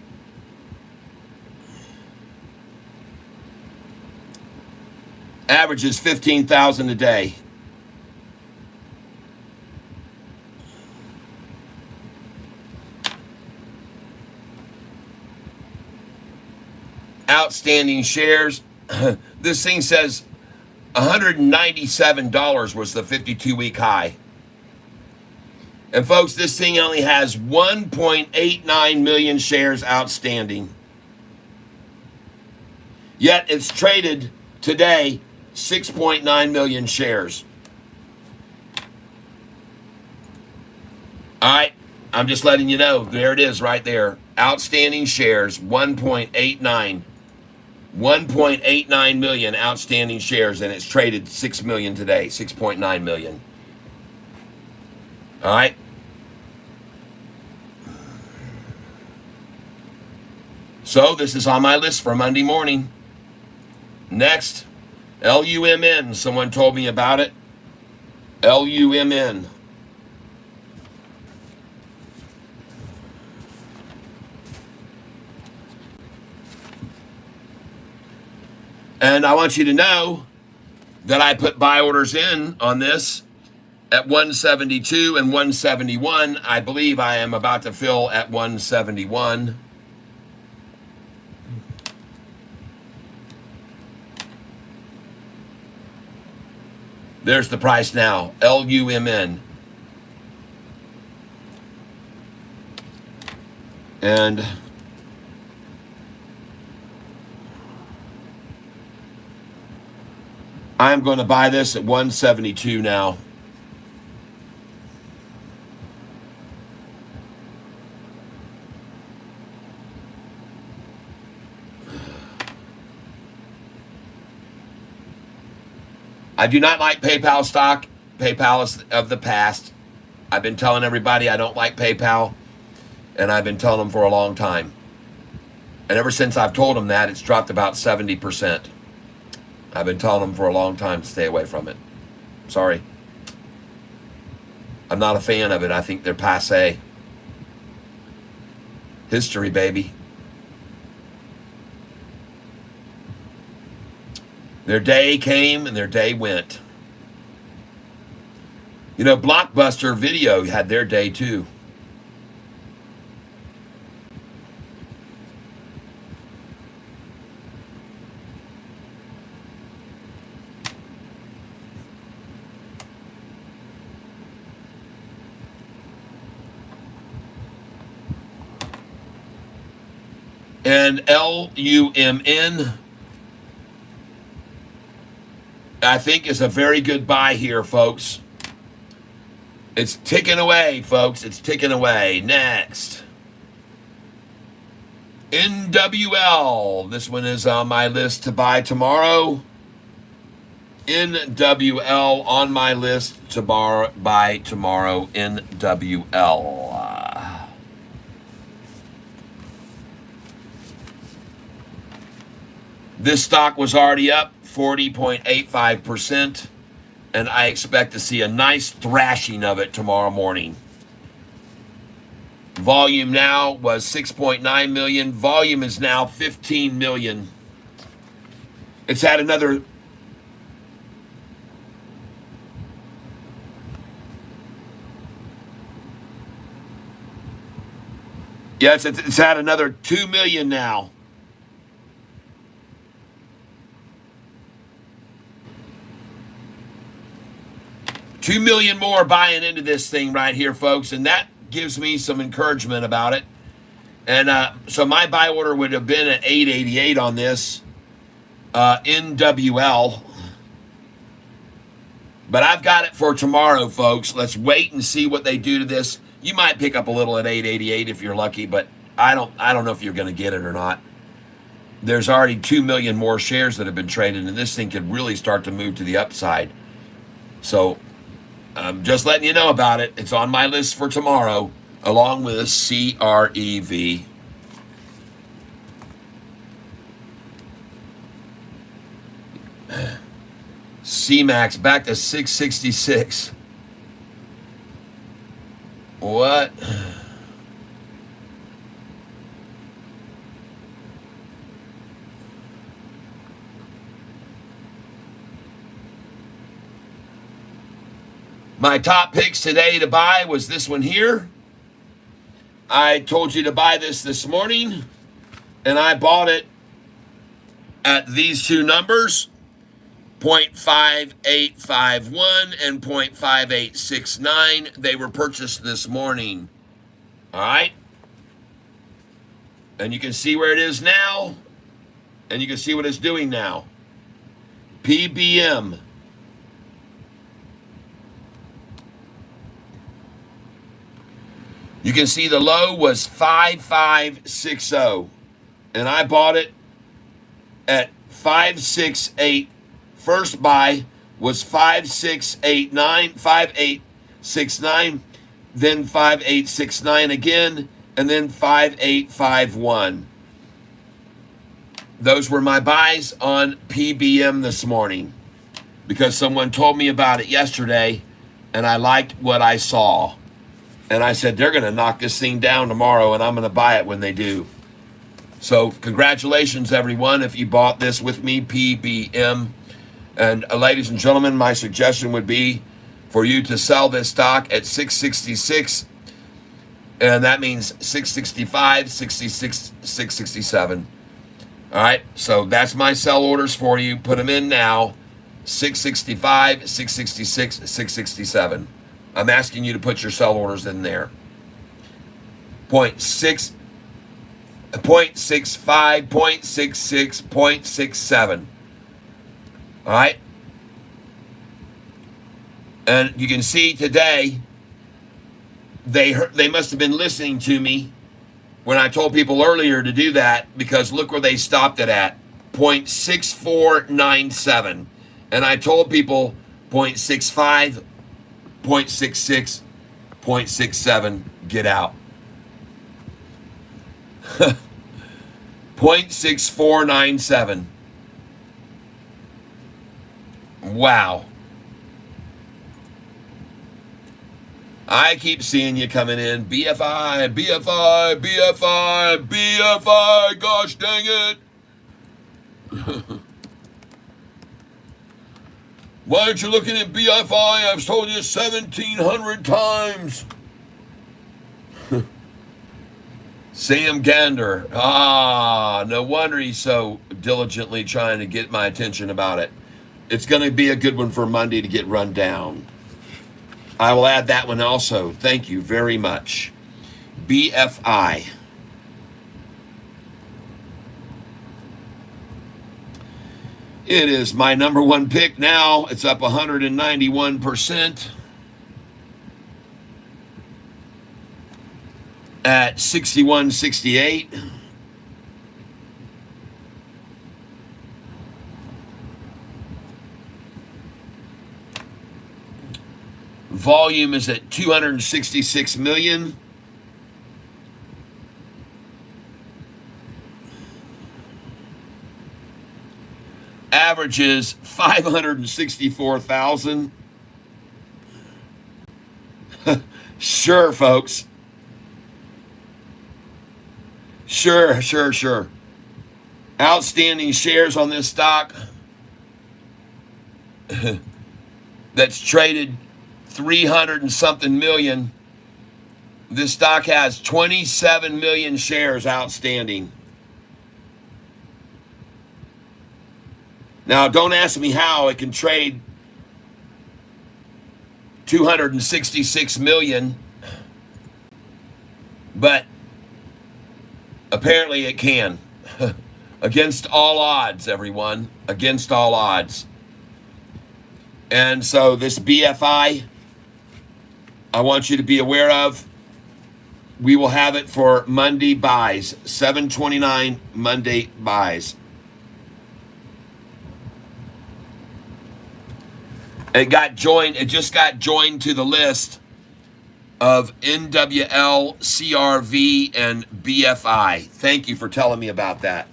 Averages 15,000 a day. Outstanding shares. This thing says $197 was the 52-week high. And folks, this thing only has 1.89 million shares outstanding. Yet it's traded today 6.9 million shares. All right, I'm just letting you know. There it is right there. Outstanding shares, 1.89. 1.89 million outstanding shares, and it's traded 6 million today, 6.9 million. All right. So this is on my list for Monday morning. Next, LUMN. Someone told me about it. LUMN. And I want you to know that I put buy orders in on this at 172 and 171. I believe I am about to fill at 171. There's the price now, LUMN. And I'm going to buy this at 172 now. I do not like PayPal stock. PayPal is of the past. I've been telling everybody I don't like PayPal, and I've been telling them for a long time. And ever since I've told them that, it's dropped about 70%. I've been telling them for a long time to stay away from it. Sorry. I'm not a fan of it. I think they're passe. History, baby. Their day came and their day went. You know, Blockbuster Video had their day too. And LUMN, I think, is a very good buy here, folks. It's ticking away, folks. It's ticking away. Next. NWL. This one is on my list to buy tomorrow. NWL on my list to buy tomorrow. NWL. This stock was already up 40.85%, and I expect to see a nice thrashing of it tomorrow morning. Volume now was 6.9 million. Volume is now 15 million. It's had another Yes, it's had another 2 million now. $2 million more buying into this thing right here, folks, and that gives me some encouragement about it. And so my buy order would have been at 888 on this NWL. But I've got it for tomorrow, folks. Let's wait and see what they do to this. You might pick up a little at 888 if you're lucky, but I don't know if you're going to get it or not. There's already 2 million more shares that have been traded, and this thing could really start to move to the upside. So I'm just letting you know about it. It's on my list for tomorrow, along with a CREV. CMAX back to 666. What? My top picks today to buy was this one here. I told you to buy this morning, and I bought it at these two numbers, 0.5851 and 0.5869. They were purchased this morning. All right? And you can see where it is now, and you can see what it's doing now. PBM. You can see the low was 5560, and I bought it at 568. First buy was 5869, then 5869 again, and then 5851. Those were my buys on PBM this morning because someone told me about it yesterday, and I liked what I saw. And I said, they're going to knock this thing down tomorrow, and I'm going to buy it when they do. So congratulations, everyone, if you bought this with me, PBM. And ladies and gentlemen, my suggestion would be for you to sell this stock at 666. And that means 665, 66, 667. All right, so that's my sell orders for you. Put them in now. 665, 666, 667. I'm asking you to put your sell orders in there. 0.6, 0.65, 0.66, 0.67. All right? And you can see today, they must have been listening to me when I told people earlier to do that, because look where they stopped it at, 0.6497. And I told people 0.65, 0.66, 0.67, get out. 0.6497. Wow. I keep seeing you coming in. BFI, BFI, BFI, BFI. Gosh dang it. Why aren't you looking at BFI? I've told you 1,700 times. Sam Gander. Ah, no wonder he's so diligently trying to get my attention about it. It's going to be a good one for Monday to get run down. I will add that one also. Thank you very much. BFI. It is my number one pick now. It's up 191% at 61.68. Volume is at 266 million. Averages 564,000. Sure, folks. Sure. Outstanding shares on this stock that's traded 300 and something million. This stock has 27 million shares outstanding. Now, don't ask me how it can trade 266 million, but apparently it can. Against all odds, everyone. Against all odds. And so this BFI, I want you to be aware of. We will have it for Monday buys. 7/29 Monday buys. It just got joined to the list of NWL, CRV, and BFI. Thank you for telling me about that.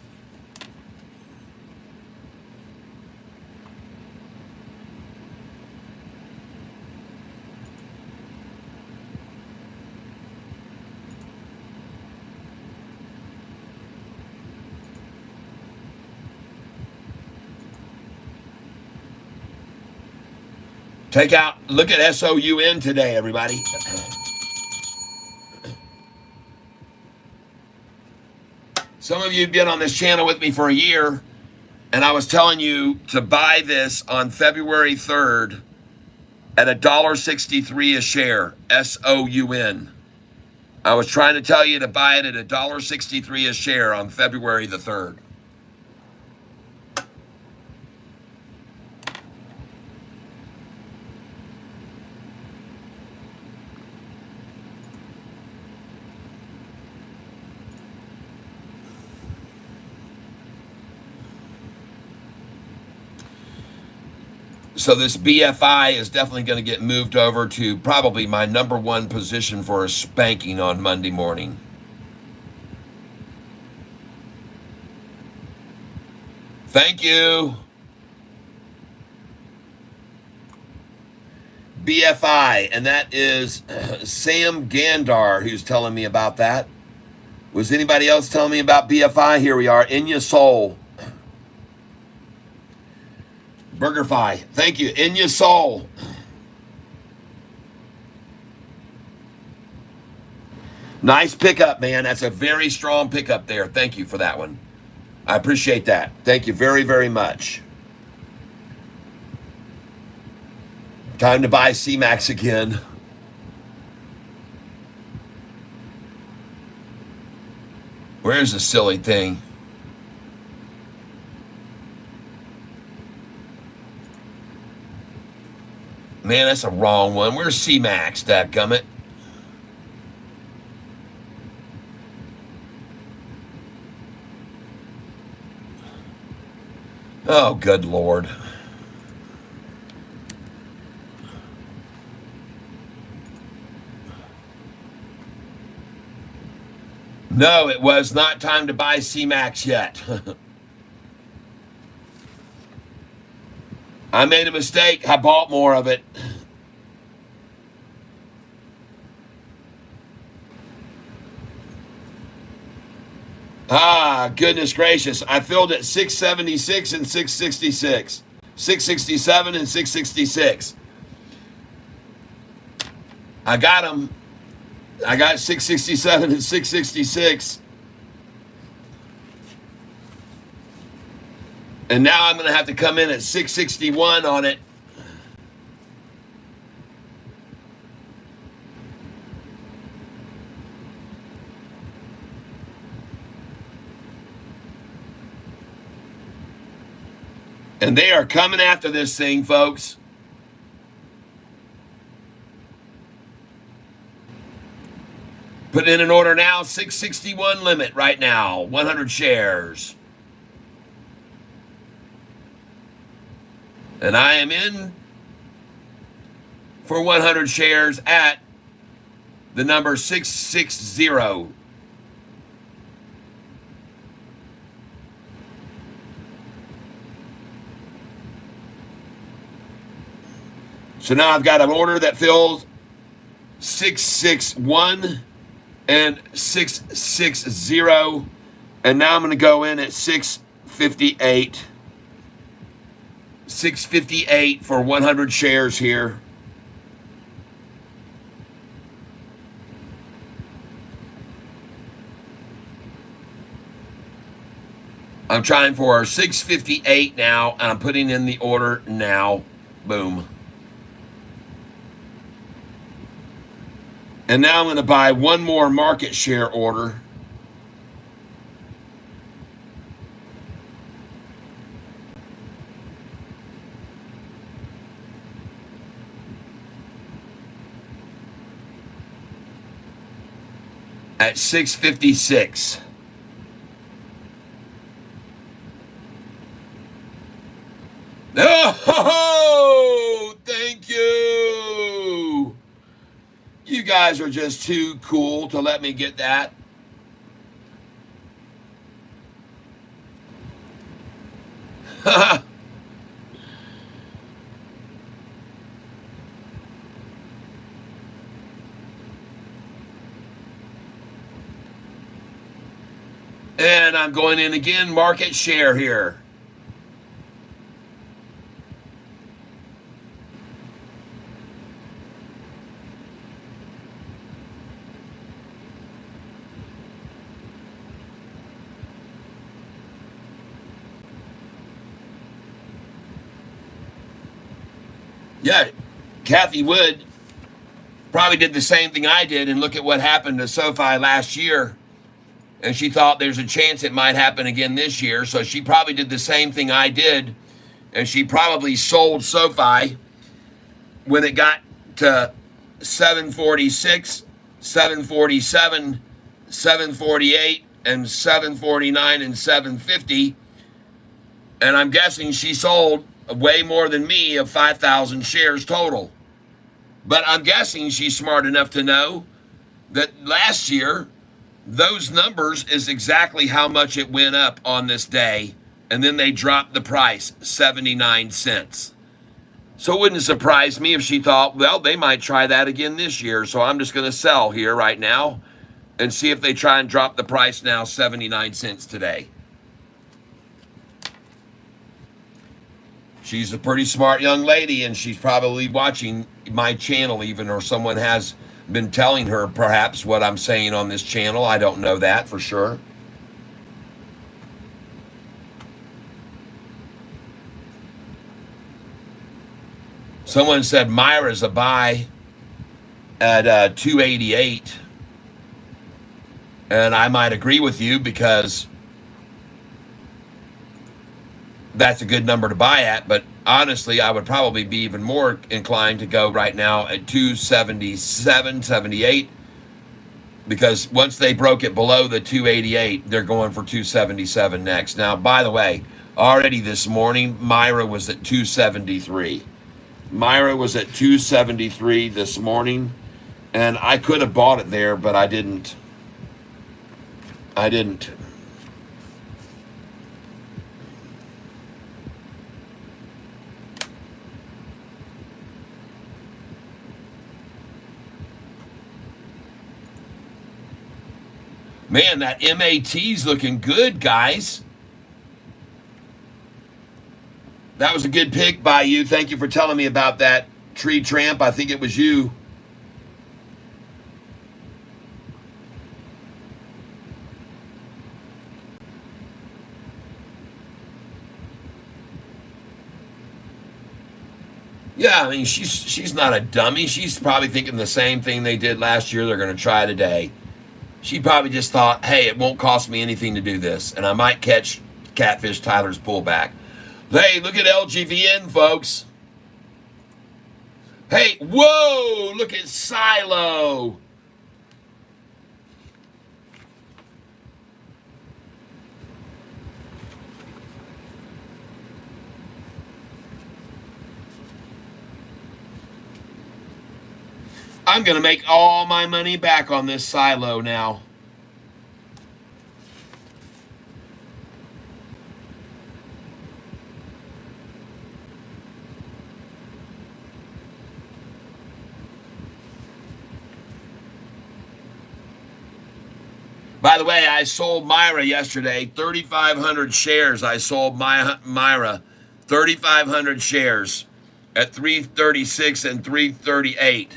Look at SOUN today, everybody. Some of you have been on this channel with me for a year, and I was telling you to buy this on February 3rd at $1.63 a share, SOUN. I was trying to tell you to buy it at $1.63 a share on February the 3rd. So this BFI is definitely going to get moved over to probably my number one position for a spanking on Monday morning. Thank you. BFI, and that is Sam Gandar who's telling me about that. Was anybody else telling me about BFI? Here we are, in your soul. BurgerFi, thank you. In your soul. Nice pickup, man. That's a very strong pickup there. Thank you for that one. I appreciate that. Thank you very, very much. Time to buy C-Max again. Where's the silly thing? Man, that's a wrong one. Where's C-Max, dadgummit? Oh, good Lord. No, it was not time to buy C-Max yet. I made a mistake. I bought more of it. Goodness gracious. I filled at 676 and 666. 667 and 666. I got them. I got 667 and 666. And now I'm going to have to come in at 661 on it. And they are coming after this thing, folks. Put in an order now, 661 limit right now, 100 shares. And I am in for 100 shares at the number 660. So now I've got an order that fills 661 and 660. And now I'm going to go in at 658. 658 for 100 shares here. I'm trying for 658 now, and I'm putting in the order now. Boom. And now I'm going to buy one more market share order. At 656. Oh, thank you. You guys are just too cool to let me get that. And I'm going in again, market share here. Yeah, Kathy Wood probably did the same thing I did, and look at what happened to Sofi last year. And she thought there's a chance it might happen again this year. So she probably did the same thing I did. And she probably sold Sofi when it got to 746, 747, 748, and 749 and 750. And I'm guessing she sold way more than me of 5,000 shares total. But I'm guessing she's smart enough to know that last year, those numbers is exactly how much it went up on this day. And then they dropped the price, 79 cents. So it wouldn't surprise me if she thought, well, they might try that again this year. So I'm just going to sell here right now and see if they try and drop the price now 79 cents today. She's a pretty smart young lady, and she's probably watching my channel even, or someone has been telling her perhaps what I'm saying on this channel. I don't know that for sure. Someone said Myra's a buy at 288. And I might agree with you because that's a good number to buy at, but honestly, I would probably be even more inclined to go right now at 277, 78, because once they broke it below the 288, they're going for 277 next. Now, by the way, already this morning, Myra was at 273. Myra was at 273 this morning, and I could have bought it there, but I didn't. Man, that MAT's looking good, guys. That was a good pick by you. Thank you for telling me about that, Tree Tramp. I think it was you. Yeah, I mean, she's not a dummy. She's probably thinking the same thing they did last year they're going to try today. She probably just thought, hey, it won't cost me anything to do this, and I might catch Catfish Tyler's pullback. Hey, look at LGVN, folks. Hey, whoa, look at Silo. I'm going to make all my money back on this Silo now. By the way, I sold Myra yesterday, 3,500 shares. I sold Myra, 3,500 shares at 336 and 338.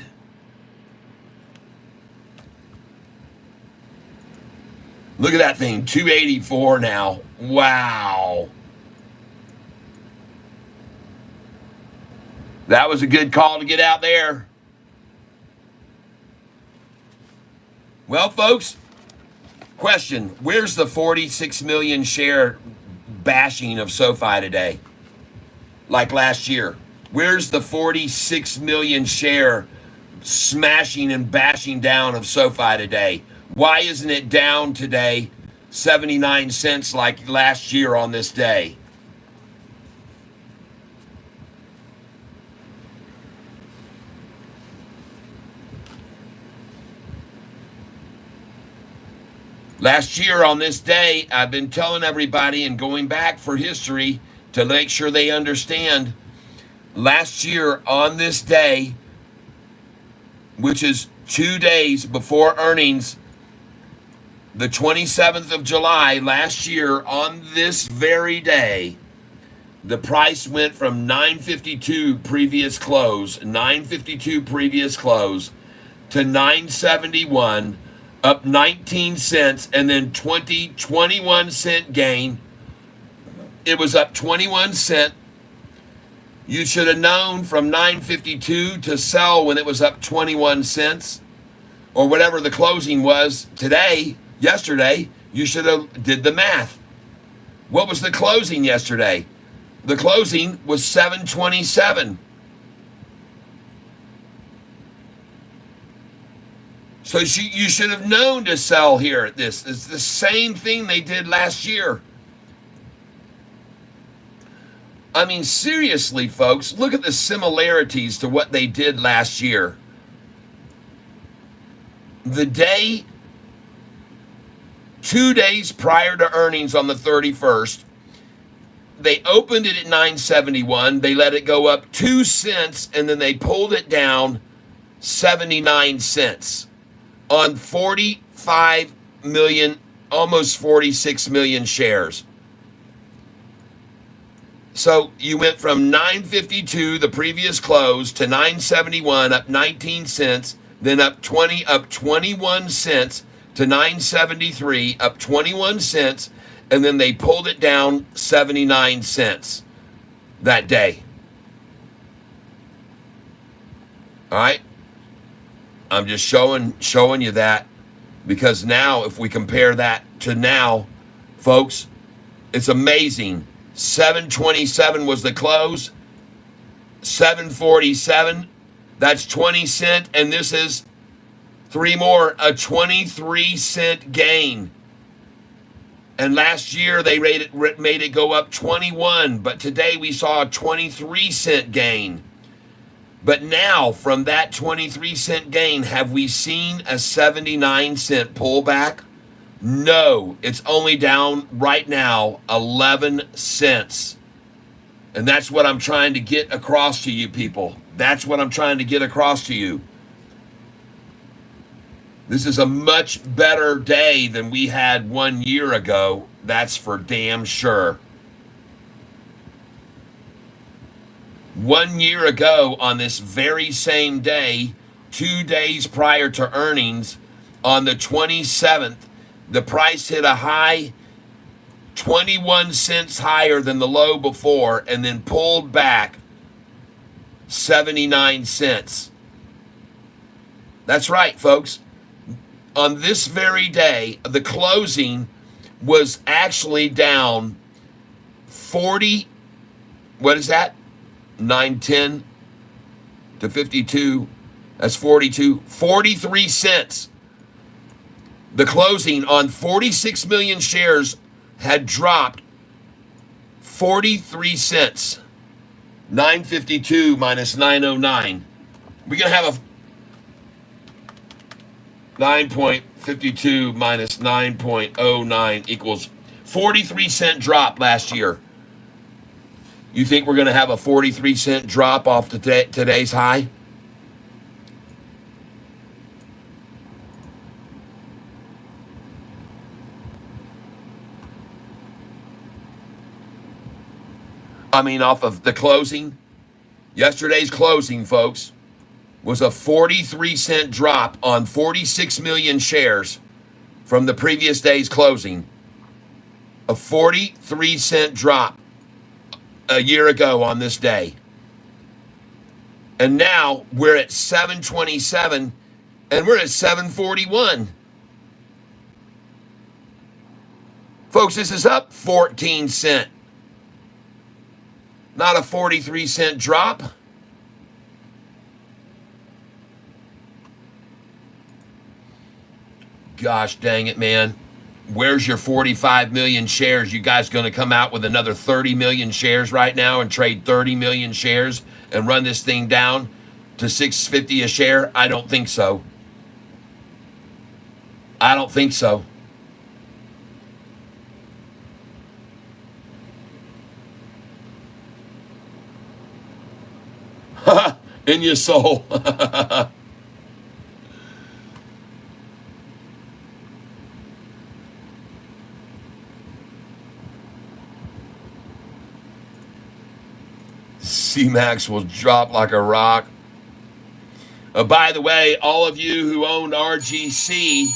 Look at that thing, 284 now. Wow. That was a good call to get out there. Well, folks, question, where's the 46 million share bashing of SoFi today? Like last year. Where's the 46 million share smashing and bashing down of SoFi today? Why isn't it down today 79 cents like last year on this day? Last year on this day, I've been telling everybody and going back for history to make sure they understand. Last year on this day, which is 2 days before earnings, the 27th of July last year on this very day, the price went from 952 previous close to 971, up 19 cents, and then 21 cent gain. It was up 21 cent. You should have known from 952 to sell when it was up 21 cents, or whatever the closing was yesterday. You should have did the math. What was the closing yesterday? The closing was 727. So you should have known to sell here at this. It's the same thing they did last year. I mean, seriously, folks, look at the similarities to what they did last year. The day, 2 days prior to earnings on the 31st, they opened it at 971. They let it go up 2 cents, and then they pulled it down 79 cents on 45 million, almost 46 million shares. So you went from 952, the previous close, to 971, up 19 cents, then up 21 cents to 973, up 21 cents, and then they pulled it down 79 cents that day. All right? I'm just showing you that, because now if we compare that to now, folks, it's amazing. 727 was the close. 747, that's 20 cent, and this is 3 more, a 23 cent gain. And last year they made it go up 21, but today we saw a 23 cent gain. But now, from that 23 cent gain, have we seen a 79 cent pullback? No, it's only down right now 11 cents. And that's what I'm trying to get across to you people. That's what I'm trying to get across to you. This is a much better day than we had 1 year ago. That's for damn sure. 1 year ago on this very same day, 2 days prior to earnings, on the 27th, the price hit a high 21 cents higher than the low before and then pulled back 79 cents. That's right, folks. On this very day, the closing was actually down 40, what is that? 910 to 52, that's 42, 43 cents. The closing on 46 million shares had dropped 43 cents. 952 minus 909. We're going to have a 9.52 minus 9.09 equals 43-cent drop last year. You think we're going to have a 43-cent drop off today's high? I mean, off of the closing. Yesterday's closing, folks, was a 43-cent drop on 46 million shares from the previous day's closing. A 43-cent drop a year ago on this day. And now we're at 727 and we're at 741. Folks, this is up 14 cents. Not a 43-cent drop. Gosh dang it, man. Where's your 45 million shares? You guys going to come out with another 30 million shares right now and trade 30 million shares and run this thing down to $6.50 a share? I don't think so. I don't think so. In your soul. C-Max will drop like a rock. By the way, all of you who owned RGC,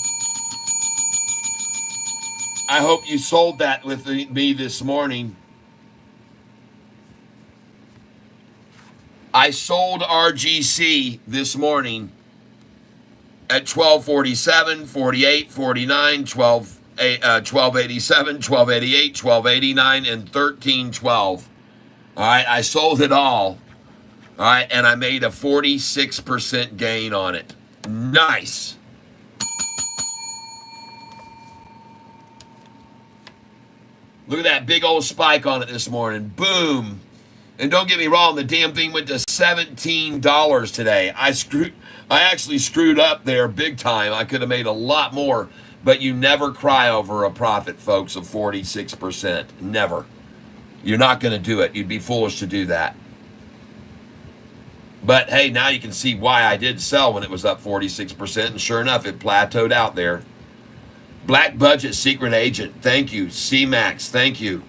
I hope you sold that with me this morning. I sold RGC this morning at 1247, 48, 49, 1287, 1288, 1289, and 1312. All right, I sold it all. All right, and I made a 46% gain on it. Nice. Look at that big old spike on it this morning. Boom. And don't get me wrong, the damn thing went to $17 today. I actually screwed up there big time. I could have made a lot more, but you never cry over a profit, folks, of 46%. Never. You're not going to do it. You'd be foolish to do that. But hey, now you can see why I did sell when it was up 46%, and sure enough, it plateaued out there. Black Budget Secret Agent, thank you. C-Max, thank you.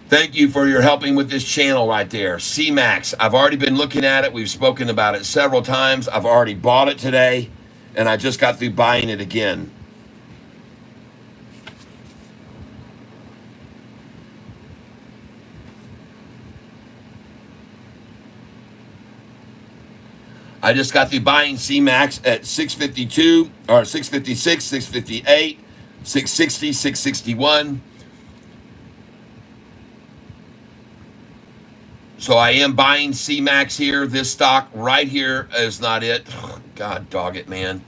Thank you for your helping with this channel right there. C-Max, I've already been looking at it. We've spoken about it several times. I've already bought it today, and I just got through buying it again. I just got through buying C-Max at 652, or 656, 658, 660, 661. So I am buying C-Max here. This stock right here is not it. God dog it, man.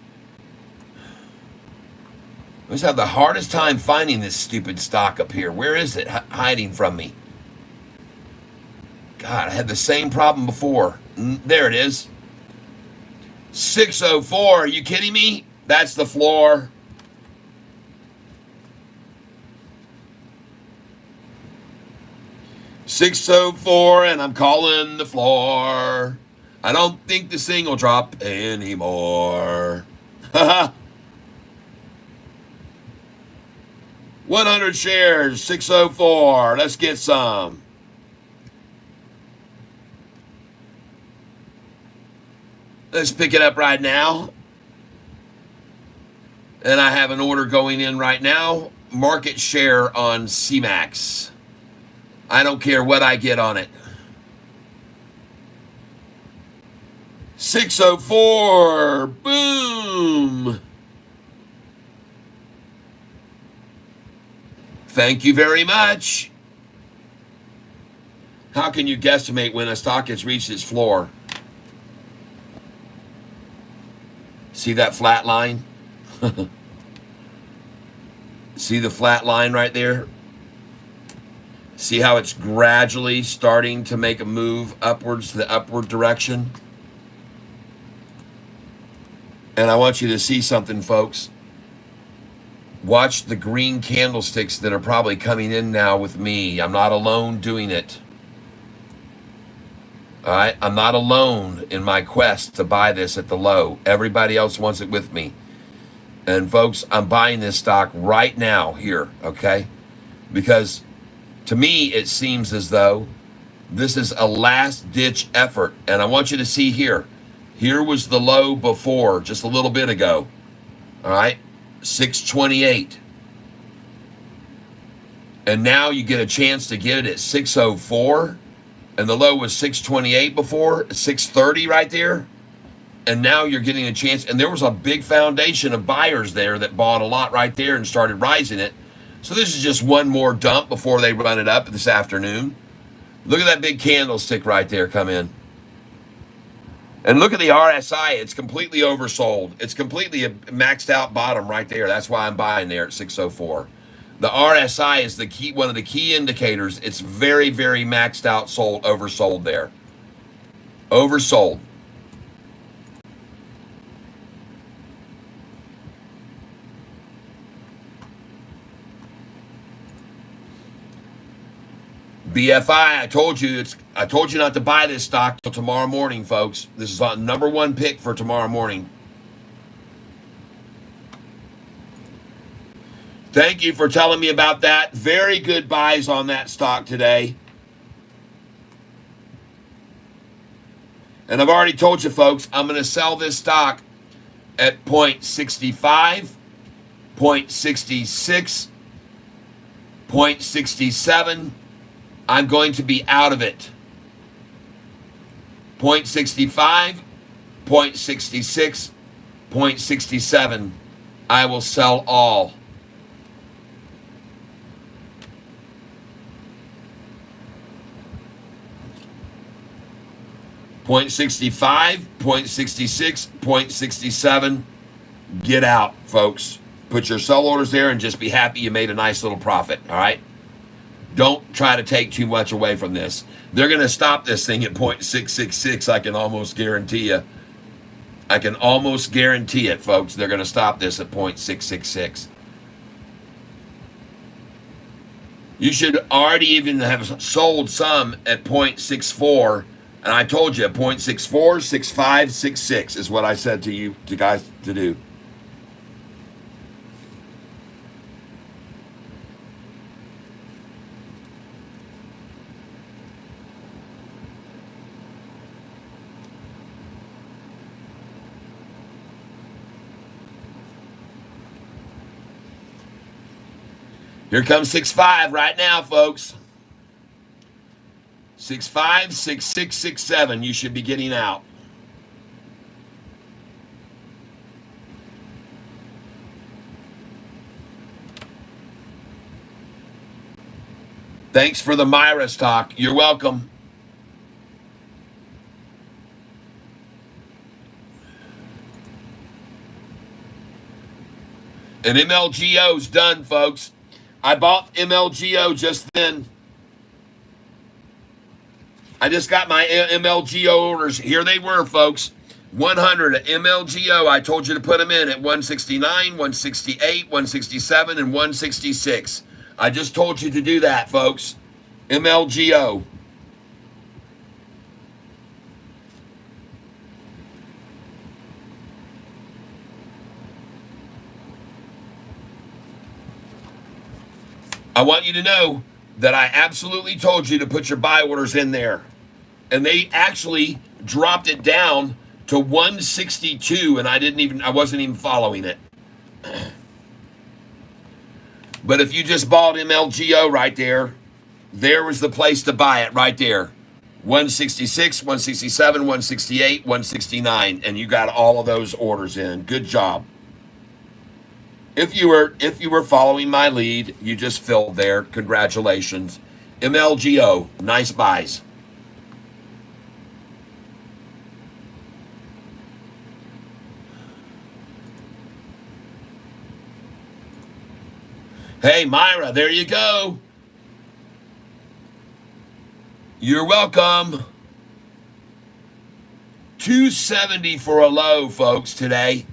I just have the hardest time finding this stupid stock up here. Where is it hiding from me? God, I had the same problem before. There it is. 604. Are you kidding me? That's the floor. 604, and I'm calling the floor. I don't think this thing will drop anymore. Haha. 100 shares, 604. Let's get some. Let's pick it up right now. And I have an order going in right now. Market share on CMAX. I don't care what I get on it. 604. Boom. Thank you very much. How can you guesstimate when a stock has reached its floor? See that flat line? See the flat line right there? See how it's gradually starting to make a move upwards, the upward direction? And I want you to see something, folks. Watch the green candlesticks that are probably coming in now with me. I'm not alone doing it. All right? I'm not alone in my quest to buy this at the low. Everybody else wants it with me. And folks, I'm buying this stock right now here, okay? Because to me, it seems as though this is a last-ditch effort. And I want you to see here. Here was the low before, just a little bit ago. All right? 628. And now you get a chance to get it at 604. And the low was 628 before, 630 right there. And now you're getting a chance. And there was a big foundation of buyers there that bought a lot right there and started rising it. So this is just one more dump before they run it up this afternoon. Look at that big candlestick right there come in. And look at the RSI. It's completely oversold. It's completely a maxed out bottom right there. That's why I'm buying there at 604. The RSI is the key, one of the key indicators. It's very, very maxed out, sold, oversold there. Oversold. BFI, I told you not to buy this stock till tomorrow morning, folks. This is on number one pick for tomorrow morning. Thank you for telling me about that. Very good buys on that stock today. And I've already told you, folks, I'm going to sell this stock at 0.65, 0.66, 0.67. I'm going to be out of it. 0.65, 0.66, 0.67. I will sell all. .65, .66, .67. Get out, folks. Put your sell orders there and just be happy you made a nice little profit, all right? Don't try to take too much away from this. They're going to stop this thing at 0.666, I can almost guarantee you. I can almost guarantee it, folks. They're going to stop this at 0.666. You should already even have sold some at 0.64. And I told you, 0.64, 65, 66 is what I said to you guys to do. Here comes 6.5 right now, folks. 6.5, 6.6, 6.7. You should be getting out. Thanks for the Myra stock. You're welcome. And MLGO's done, folks. I bought MLGO just then. I just got my MLGO orders. Here they were, folks. 100 MLGO. I told you to put them in at 169, 168, 167, and 166. I just told you to do that, folks. MLGO. I want you to know that I absolutely told you to put your buy orders in there. And they actually dropped it down to 162, and I wasn't even following it. But if you just bought MLGO right there, there was the place to buy it right there. 166, 167, 168, 169, and you got all of those orders in. Good job. If you were following my lead, you just filled there. Congratulations. MLGO, nice buys. Hey, Myra, there you go. You're welcome. 270 for a low, folks, today.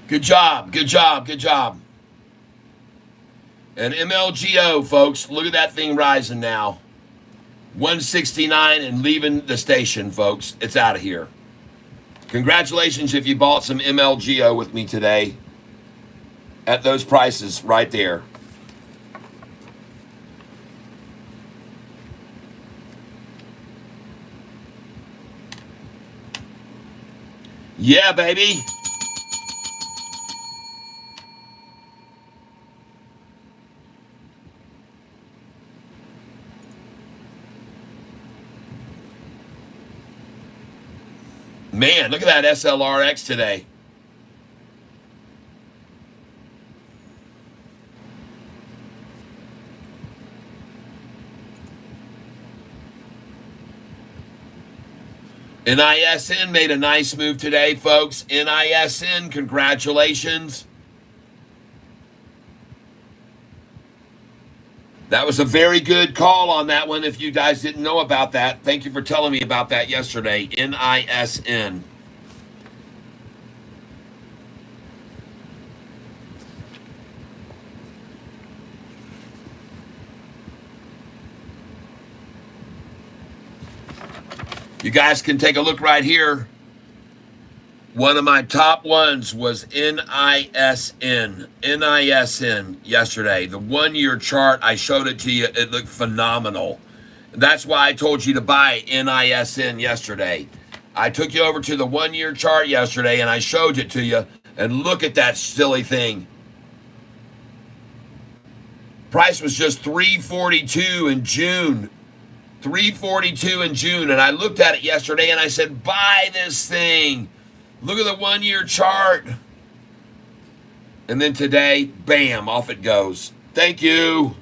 Good job, good job, good job. And MLGO, folks, look at that thing rising now. 169 and leaving the station, folks. It's out of here. Congratulations if you bought some MLGO with me today at those prices right there. Yeah, baby. Man, look at that SLRX today. NISN made a nice move today, folks. NISN, congratulations. That was a very good call on that one. If you guys didn't know about that, thank you for telling me about that yesterday. NISN. You guys can take a look right here. One of my top ones was NISN. NISN yesterday. The 1 year chart, I showed it to you. It looked phenomenal. That's why I told you to buy NISN yesterday. I took you over to the 1 year chart yesterday and I showed it to you. And look at that silly thing. Price was just $342 in June. $342 in June. And I looked at it yesterday and I said, buy this thing. Look at the 1 year chart. And then today, bam, off it goes. Thank you.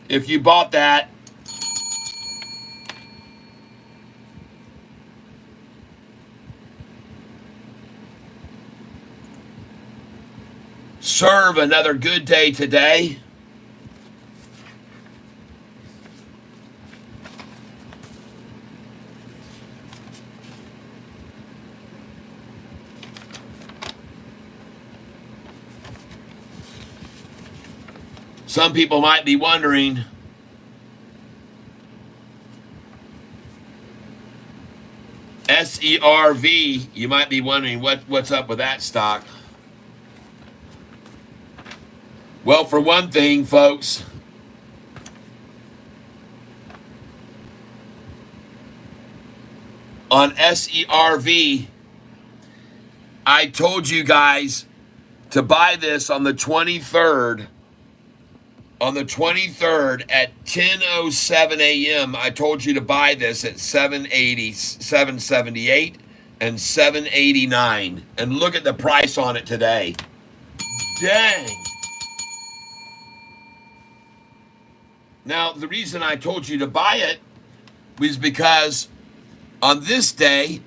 If you bought that. Serve another good day today. Some people might be wondering, SERV, you might be wondering what's up with that stock. Well, for one thing, folks, on SERV, I told you guys to buy this on the 23rd. On the 23rd at 10:07 a.m., I told you to buy this at 780, 778, and 789. And look at the price on it today. Dang. Now, the reason I told you to buy it was because On this day,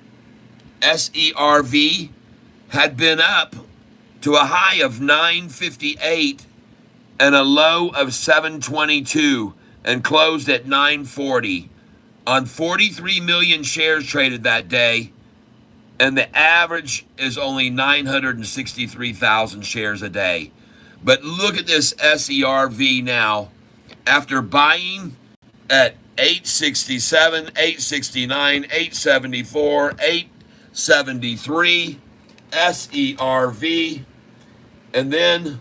SERV had been up to a high of 958 and a low of 722 and closed at 940 on 43 million shares traded that day, and the average is only 963,000 shares a day. But look at this SERV now. After buying at 867, 869, 874, 873 SERV, and then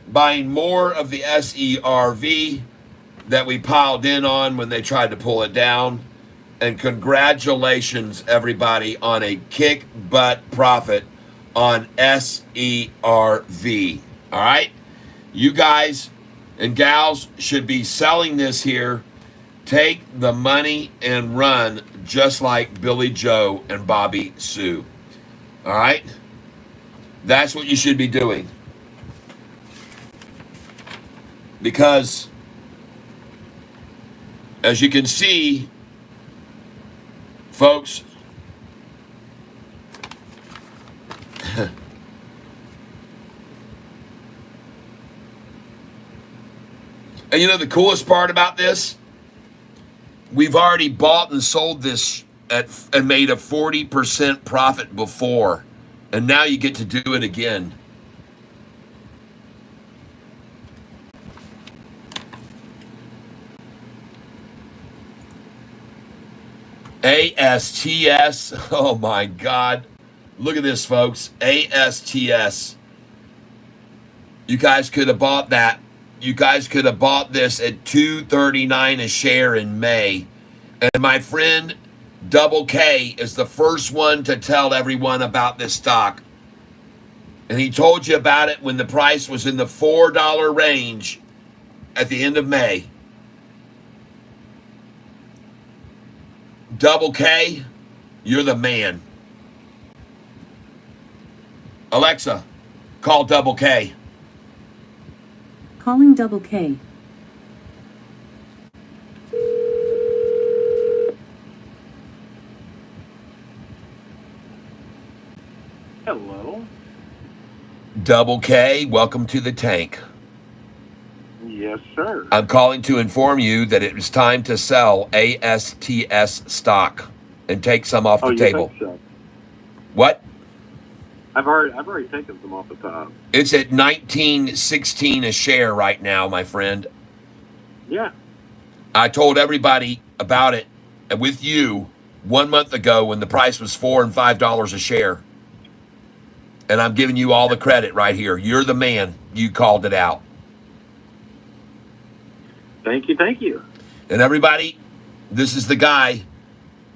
buying more of the SERV that we piled in on when they tried to pull it down. And congratulations, everybody, on a kick butt profit on SERV. All right? You guys and gals should be selling this here. Take the money and run just like Billy Joe and Bobby Sue. All right? That's what you should be doing. Because, as you can see, folks, and you know the coolest part about this? We've already bought and sold this and made a 40% profit before, and now you get to do it again. ASTS, oh my God. Look at this, folks. ASTS. You guys could have bought that. You guys could have bought this at $2.39 a share in May. And my friend Double K is the first one to tell everyone about this stock. And he told you about it when the price was in the $4 range at the end of May. Double K, you're the man. Alexa, call Double K. Calling Double K. Hello. Double K, welcome to the tank. Yes, sir. I'm calling to inform you that it is time to sell ASTS stock and take some off the table. Think so? What? I've already taken some off the top. It's at $19.16 a share right now, my friend. Yeah. I told everybody about it with you 1 month ago when the price was $4 and $5 a share. And I'm giving you all the credit right here. You're the man. You called it out. Thank you, thank you. And everybody, this is the guy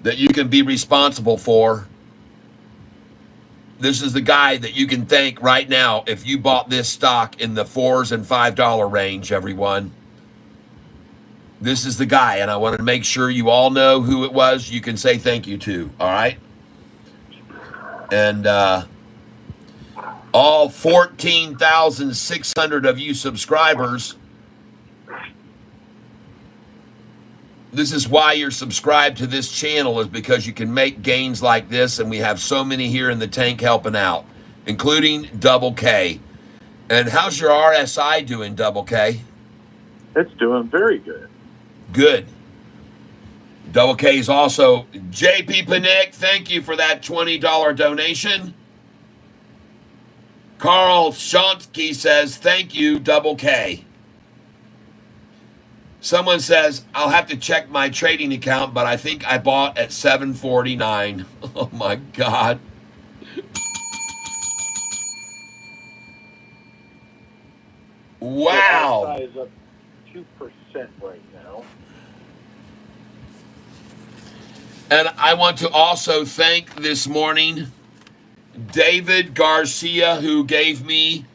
that you can be responsible for. This is the guy that you can thank right now if you bought this stock in the $4 and $5 range, everyone. This is the guy, and I wanted to make sure you all know who it was you can say thank you to, all right? And all 14,600 of you subscribers, this is why you're subscribed to this channel, is because you can make gains like this, and we have so many here in the tank helping out, including Double K. And how's your RSI doing, Double K? It's doing very good. Good. Double K is also JP Panic. Thank you for that $20 donation. Carl Schonke says, thank you, Double K. Someone says, I'll have to check my trading account, but I think I bought at $7.49. Oh, my God. Wow. The RSI is up 2% right now. And I want to also thank this morning David Garcia, who gave me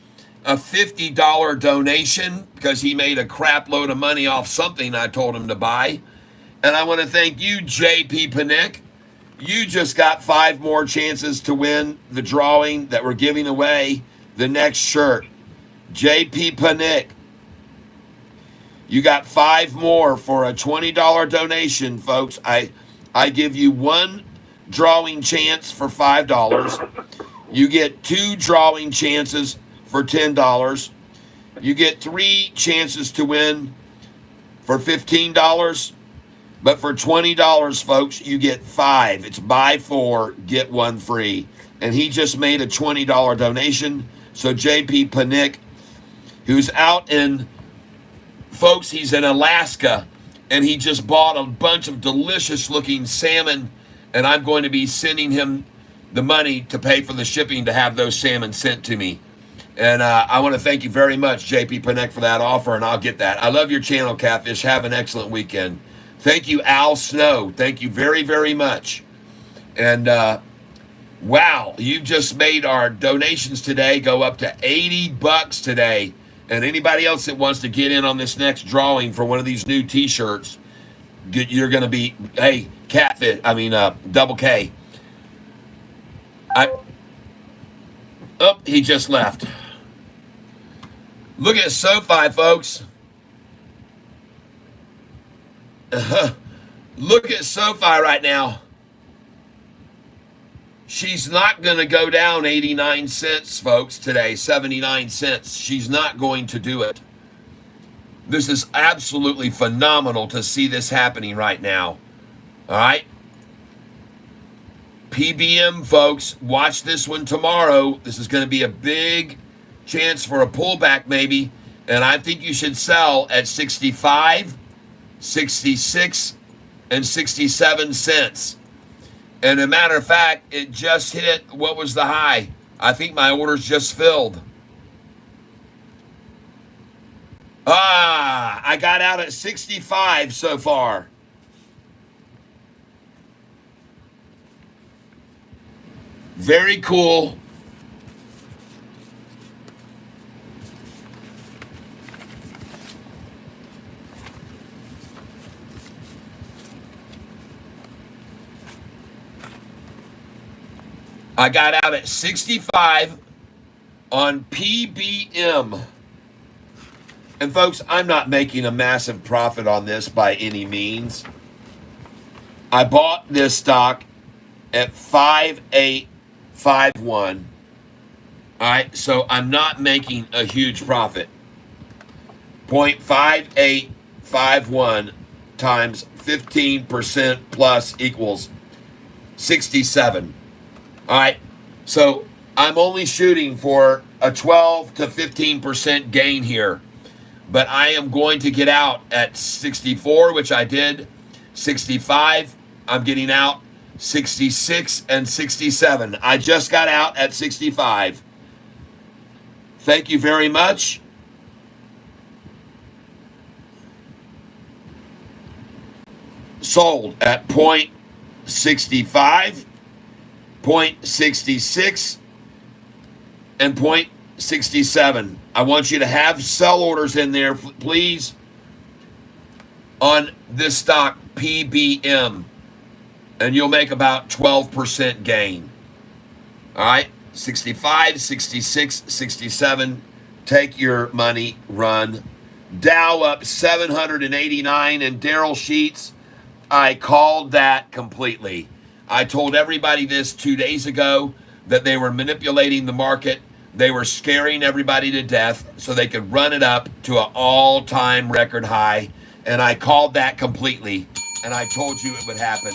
a $50 donation because he made a crap load of money off something I told him to buy. And I want to thank you, JP Panic. You just got 5 more chances to win the drawing that we're giving away the next shirt. JP Panic. You got 5 more for a $20 donation, folks. I give you one drawing chance for $5. You get 2 drawing chances for $10. You get 3 chances to win for $15. But for $20, folks, you get 5. It's buy 4, get 1 free. And he just made a $20 donation. So JP Panick, who's out in, folks, he's in Alaska, and he just bought a bunch of delicious looking salmon, and I'm going to be sending him the money to pay for the shipping to have those salmon sent to me. And I want to thank you very much, JP Panick, for that offer, and I'll get that. I love your channel, Catfish. Have an excellent weekend. Thank you, Al Snow. Thank you very, very much. And wow, you've just made our donations today go up to $80 today. And anybody else that wants to get in on this next drawing for one of these new T-shirts, you're going to be, hey, Catfish, Double K. Oh, he just left. Look at Sofi, folks. Look at Sofi right now. She's not going to go down 89 cents, folks, today, 79 cents. She's not going to do it. This is absolutely phenomenal to see this happening right now. All right? PBM, folks, watch this one tomorrow. This is going to be a big chance for a pullback maybe, and I think you should sell at 65, 66, and 67 cents. And a matter of fact, it just hit, what was the high? I think my order's just filled. I got out at 65 so far. Very cool. I got out at 65 on PBM. And folks, I'm not making a massive profit on this by any means. I bought this stock at 5851. All right, so I'm not making a huge profit. 0.5851 times 15% plus equals 67. All right, so I'm only shooting for a 12 to 15% gain here, but I am going to get out at 64, which I did, 65, I'm getting out, 66 and 67. I just got out at 65. Thank you very much. Sold at 0.65. 0.66 and 0.67. I want you to have sell orders in there, please, on this stock, PBM, and you'll make about 12% gain. All right, 65, 66, 67. Take your money, run. Dow up 789, and Daryl Sheets, I called that completely. I told everybody this 2 days ago, that they were manipulating the market. They were scaring everybody to death so they could run it up to an all-time record high. And I called that completely. And I told you it would happen.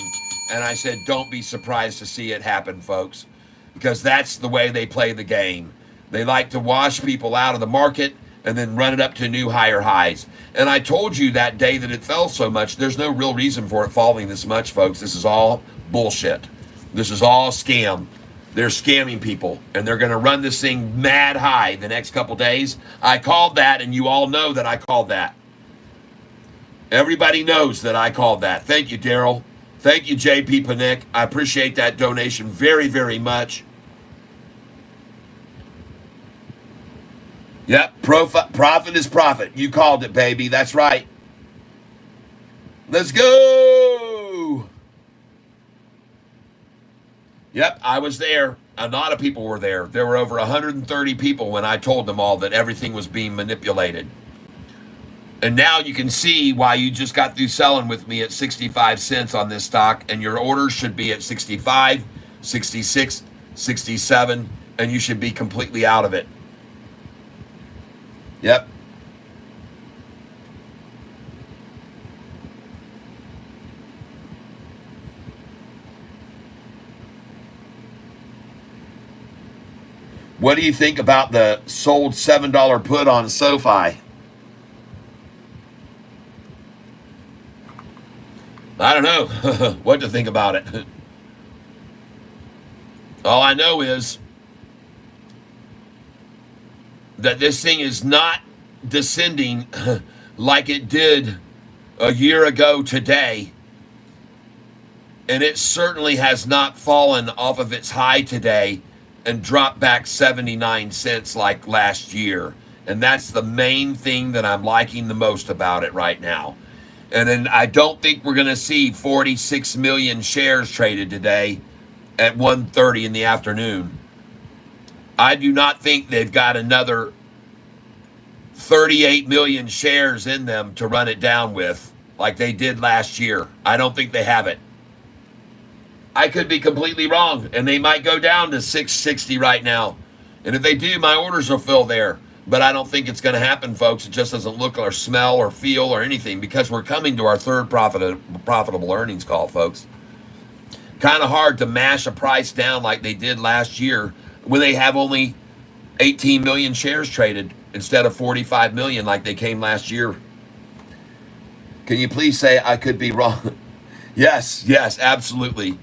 And I said, don't be surprised to see it happen, folks. Because that's the way they play the game. They like to wash people out of the market and then run it up to new higher highs. And I told you that day that it fell so much. There's no real reason for it falling this much, folks. This is all bullshit. This is all scam. They're scamming people, and they're going to run this thing mad high the next couple days. I called that, and you all know that I called that. Everybody knows that I called that. Thank you, Daryl. Thank you, JP Panick. I appreciate that donation very, very much. Yep, profit is profit. You called it, baby. That's right. Let's go. Yep, I was there. A lot of people were there. There were over 130 people when I told them all that everything was being manipulated. And now you can see why you just got through selling with me at 65 cents on this stock, and your orders should be at 65, 66, 67, and you should be completely out of it. Yep. What do you think about the sold $7 put on Sofi? I don't know what to think about it. All I know is that this thing is not descending like it did a year ago today. And it certainly has not fallen off of its high today and dropped back 79 cents like last year. And that's the main thing that I'm liking the most about it right now. And then I don't think we're going to see 46 million shares traded today at 1:30 in the afternoon. I do not think they've got another 38 million shares in them to run it down with like they did last year. I don't think they have it. I could be completely wrong, and they might go down to 660 right now. And if they do, my orders will fill there. But I don't think it's going to happen, folks. It just doesn't look or smell or feel or anything, because we're coming to our third profitable earnings call, folks. Kind of hard to mash a price down like they did last year when they have only 18 million shares traded instead of 45 million like they came last year. Can you please say I could be wrong? Yes, absolutely.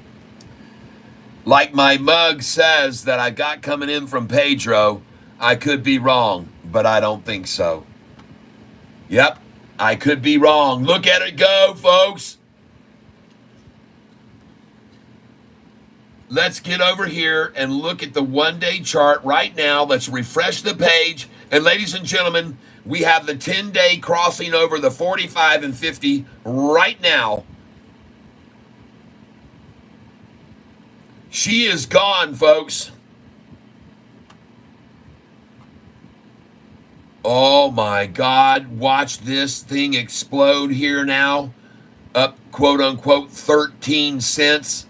Like my mug says that I got coming in from Pedro, I could be wrong, but I don't think so. Yep, I could be wrong. Look at it go, folks. Let's get over here and look at the one-day chart right now. Let's refresh the page. And ladies and gentlemen, we have the 10-day crossing over the 45 and 50 right now. She is gone, folks. Oh my God, watch this thing explode here now. Up, quote unquote, 13 cents.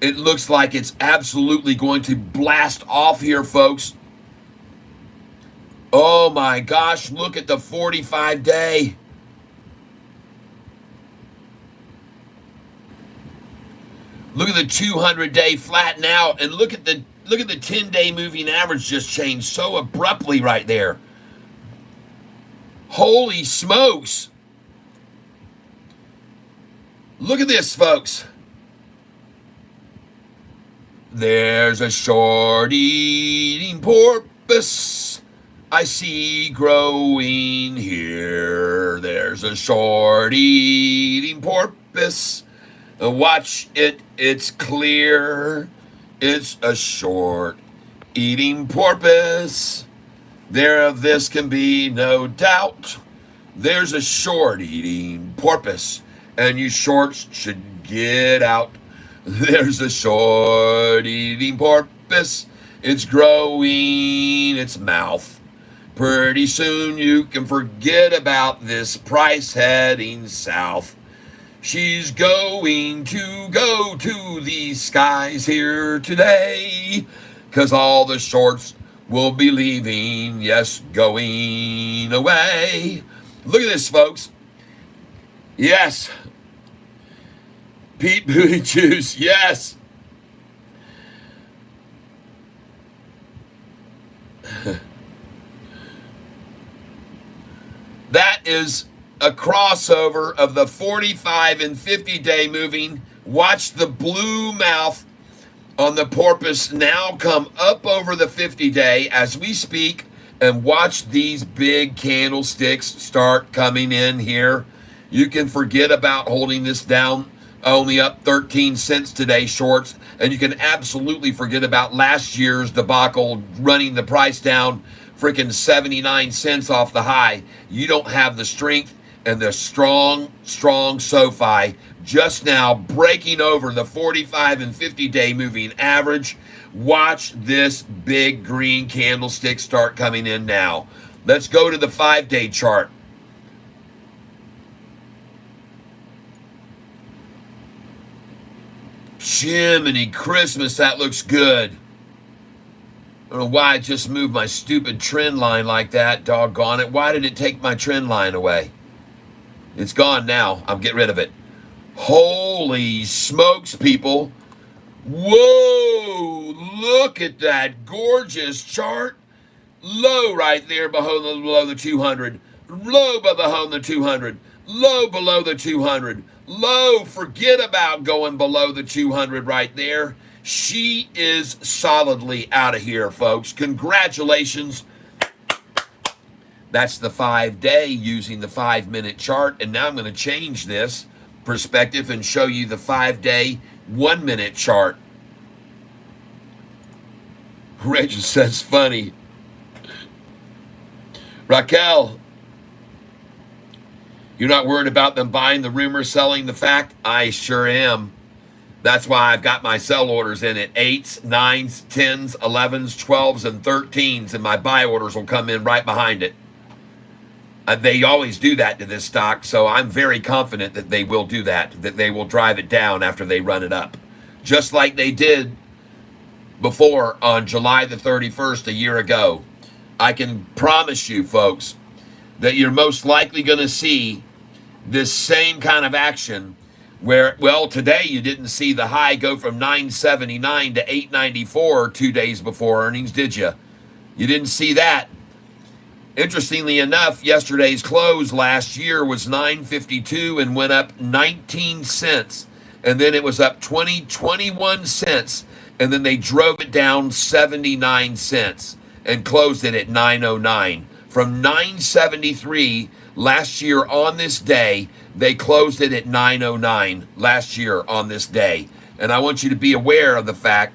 It looks like it's absolutely going to blast off here, folks. Oh my gosh, look at the 45-day. Look at the 200-day flatten out, and look at the 10-day moving average just changed so abruptly right there. Holy smokes. Look at this, folks. There's a short eating porpoise I see growing here. There's a short eating porpoise. Watch it, it's clear. It's a short eating porpoise. There of this can be no doubt. There's a short eating porpoise, and you shorts should get out. There's a short eating porpoise. It's growing its mouth. Pretty soon you can forget about this price heading south. She's going to go to the skies here today, 'cause all the shorts will be leaving, yes, going away. Look at this, folks. Yes. Pete Booty Juice, yes. That is a crossover of the 45 and 50-day moving. Watch the blue mouth on the porpoise now come up over the 50-day as we speak, and watch these big candlesticks start coming in here. You can forget about holding this down, only up 13 cents today, shorts, and you can absolutely forget about last year's debacle running the price down freaking 79 cents off the high. You don't have the strength and the strong Sofi just now breaking over the 45 and 50-day moving average. Watch this big green candlestick start coming in now. Let's go to the 5-day chart. Jiminy Christmas, that looks good. I don't know why I just moved my stupid trend line like that. Doggone it. Why did it take my trend line away? It's gone now. I'll get rid of it. Holy smokes, people. Whoa, look at that gorgeous chart. Low right there below the 200. Low below the 200. Low below the 200. Low, forget about going below the 200 right there. She is solidly out of here, folks. Congratulations. That's the 5-day using the 5-minute chart. And now I'm going to change this perspective and show you the 5-day 1-minute chart. Rachel says, funny. Raquel, you're not worried about them buying the rumor, selling the fact? I sure am. That's why I've got my sell orders in at 8s, 9s, 10s, 11s, 12s, and 13s, and my buy orders will come in right behind it. They always do that to this stock, so I'm very confident that they will do that they will drive it down after they run it up. Just like they did before on July the 31st a year ago. I can promise you, folks, that you're most likely going to see this same kind of action where, well, today you didn't see the high go from 979 to 894 2 days before earnings, did you? You didn't see that. Interestingly enough, yesterday's close last year was 952 and went up 19 cents. And then it was up 21 cents. And then they drove it down 79 cents and closed it at 909. From 973 last year on this day, they closed it at 909 last year on this day. And I want you to be aware of the fact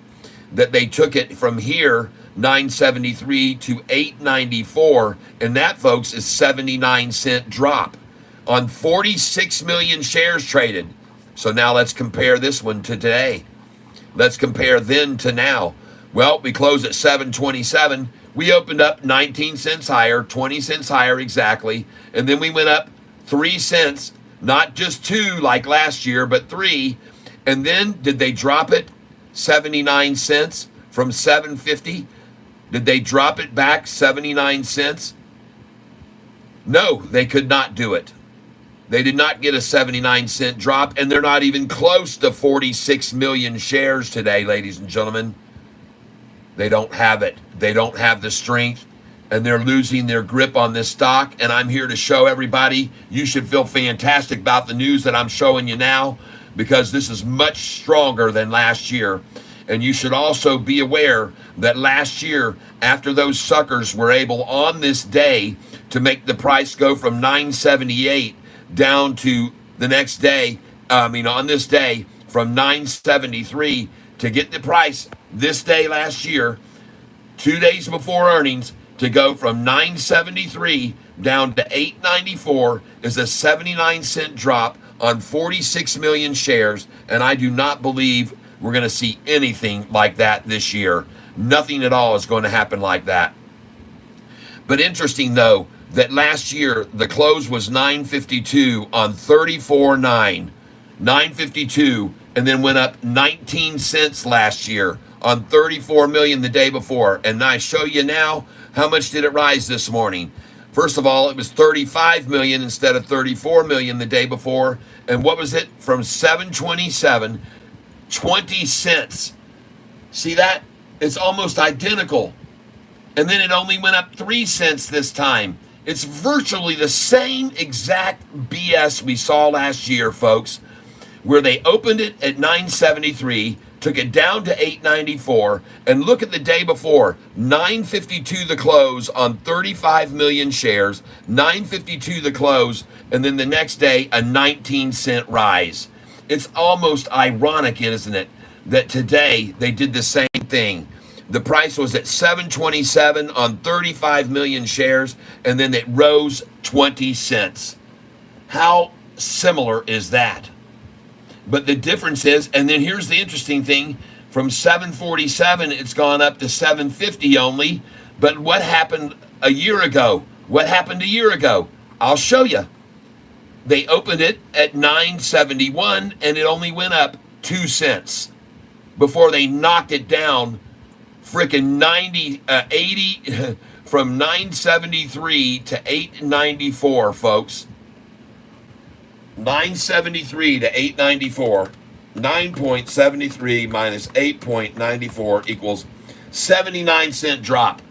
that they took it from here, 973 to 894, and that, folks, is 79-cent drop on 46 million shares traded. So now let's compare this one to today. Let's compare then to now. Well, we closed at 727. We opened up 19 cents higher, 20 cents higher exactly, and then we went up 3 cents, not just 2 like last year, but 3. And then did they drop it 79 cents from 750? Did they drop it back 79 cents? No, they could not do it. They did not get a 79-cent drop, and they're not even close to 46 million shares today, ladies and gentlemen. They don't have it. They don't have the strength, and they're losing their grip on this stock. And I'm here to show everybody you should feel fantastic about the news that I'm showing you now, because this is much stronger than last year. And you should also be aware that last year, after those suckers were able on this day to make the price go from 978 down to the next day, on this day, from 973 to get the price this day last year, 2 days before earnings, to go from 973 down to 894 is a 79-cent drop on 46 million shares, and I do not believe we're going to see anything like that this year. Nothing at all is going to happen like that. But interesting, though, that last year the close was 952 on 34.9. 952, and then went up 19 cents last year on 34 million the day before. And I show you now, how much did it rise this morning? First of all, it was 35 million instead of 34 million the day before. And what was it? From 727, 20 cents. See that? It's almost identical. And then it only went up 3 cents this time. It's virtually the same exact BS we saw last year, folks, where they opened it at 973, took it down to 894, and look at the day before, 952 the close on 35 million shares, 952 the close, and then the next day, a 19-cent rise. It's almost ironic, isn't it, that today they did the same thing. The price was at 727 on 35 million shares, and then it rose 20 cents. How similar is that? But the difference is, and then here's the interesting thing, from 747, it's gone up to 750 only. But what happened a year ago? What happened a year ago? I'll show you. They opened it at 9.71 and it only went up 2 cents before they knocked it down freaking 80 from 973 to 894, folks. 973 to 894. 9.73 minus 8.94 equals 79-cent drop.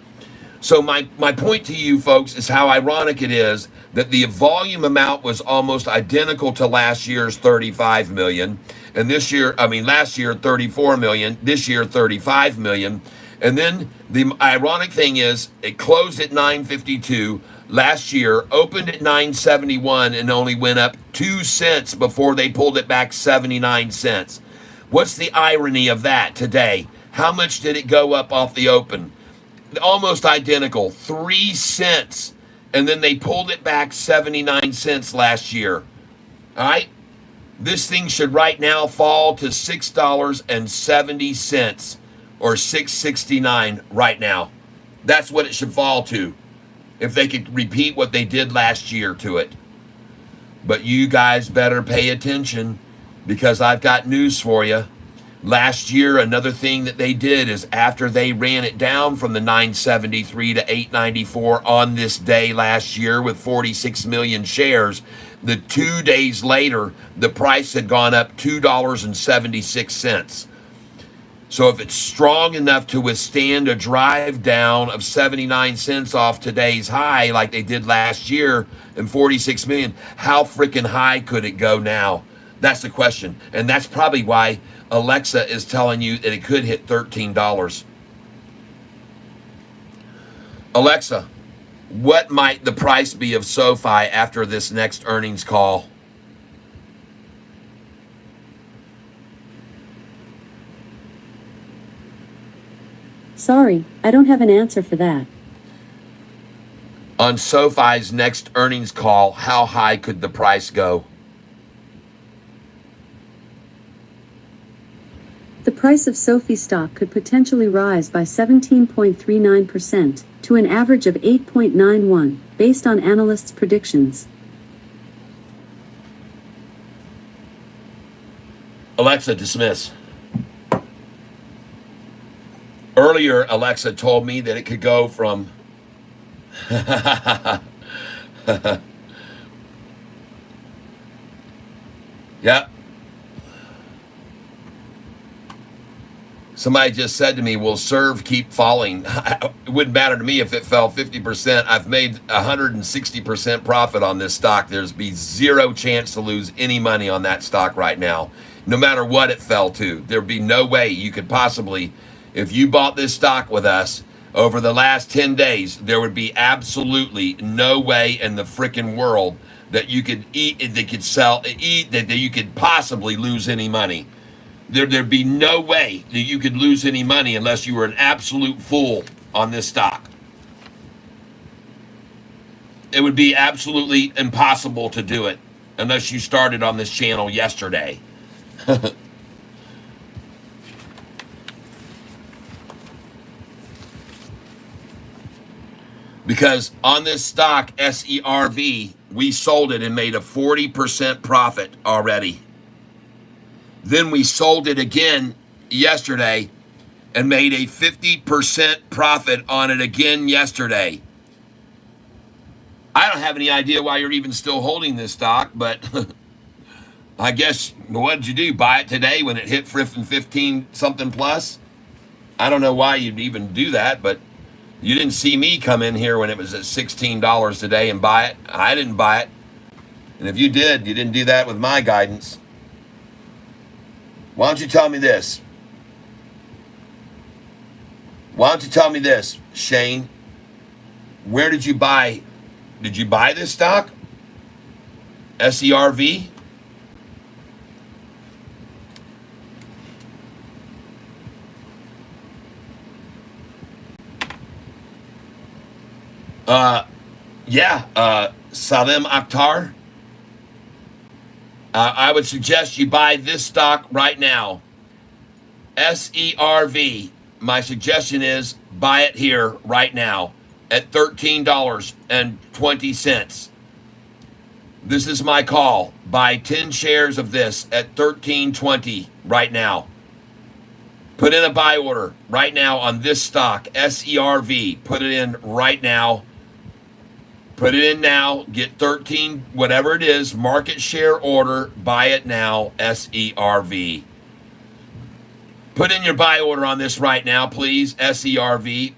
So my point to you folks is how ironic it is that the volume amount was almost identical to last year's 35 million. And last year 34 million, this year 35 million. And then the ironic thing is it closed at 952 last year, opened at 971 and only went up 2 cents before they pulled it back 79 cents. What's the irony of that today? How much did it go up off the open? Almost identical, 3 cents. And then they pulled it back 79 cents last year. All right? This thing should right now fall to $6.70 or $6.69 right now. That's what it should fall to if they could repeat what they did last year to it. But you guys better pay attention because I've got news for you. Last year, another thing that they did is after they ran it down from the 973 to 894 on this day last year with 46 million shares, the 2 days later, the price had gone up $2.76. So if it's strong enough to withstand a drive down of 79 cents off today's high like they did last year and 46 million, how freaking high could it go now? That's the question. And that's probably why Alexa is telling you that it could hit $13. Alexa, what might the price be of Sofi after this next earnings call? Sorry, I don't have an answer for that. On Sofi's next earnings call, how high could the price go? The price of Sofi stock could potentially rise by 17.39% to an average of 8.91, based on analysts' predictions. Alexa, dismiss. Earlier, Alexa told me that it could go from Yep. Somebody just said to me, will serve keep falling? It wouldn't matter to me if it fell 50%. I've made 160% profit on this stock. There's be zero chance to lose any money on that stock right now, no matter what it fell to. There'd be no way you could possibly, if you bought this stock with us over the last 10 days, there would be absolutely no way in the freaking world that you could eat, that you could possibly lose any money. There'd be no way that you could lose any money unless you were an absolute fool on this stock. It would be absolutely impossible to do it unless you started on this channel yesterday. Because on this stock, SERV, we sold it and made a 40% profit already. Then we sold it again yesterday and made a 50% profit on it again yesterday. I don't have any idea why you're even still holding this stock, but I guess, what did you do? Buy it today when it hit 15 something plus? I don't know why you'd even do that, but you didn't see me come in here when it was at $16 today and buy it. I didn't buy it. And if you did, you didn't do that with my guidance. Why don't you tell me this? Why don't you tell me this, Shane? Where did you buy? Did you buy this stock? SERV? Salem Akhtar. I would suggest you buy this stock right now. SERV. My suggestion is buy it here right now. at $13.20. This is my call. Buy 10 shares of this at $13.20 right now. Put in a buy order right now on this stock, SERV. Put it in right now. Put it in now. Get 13, whatever it is, market share order. Buy it now, SERV. Put in your buy order on this right now, please, SERV.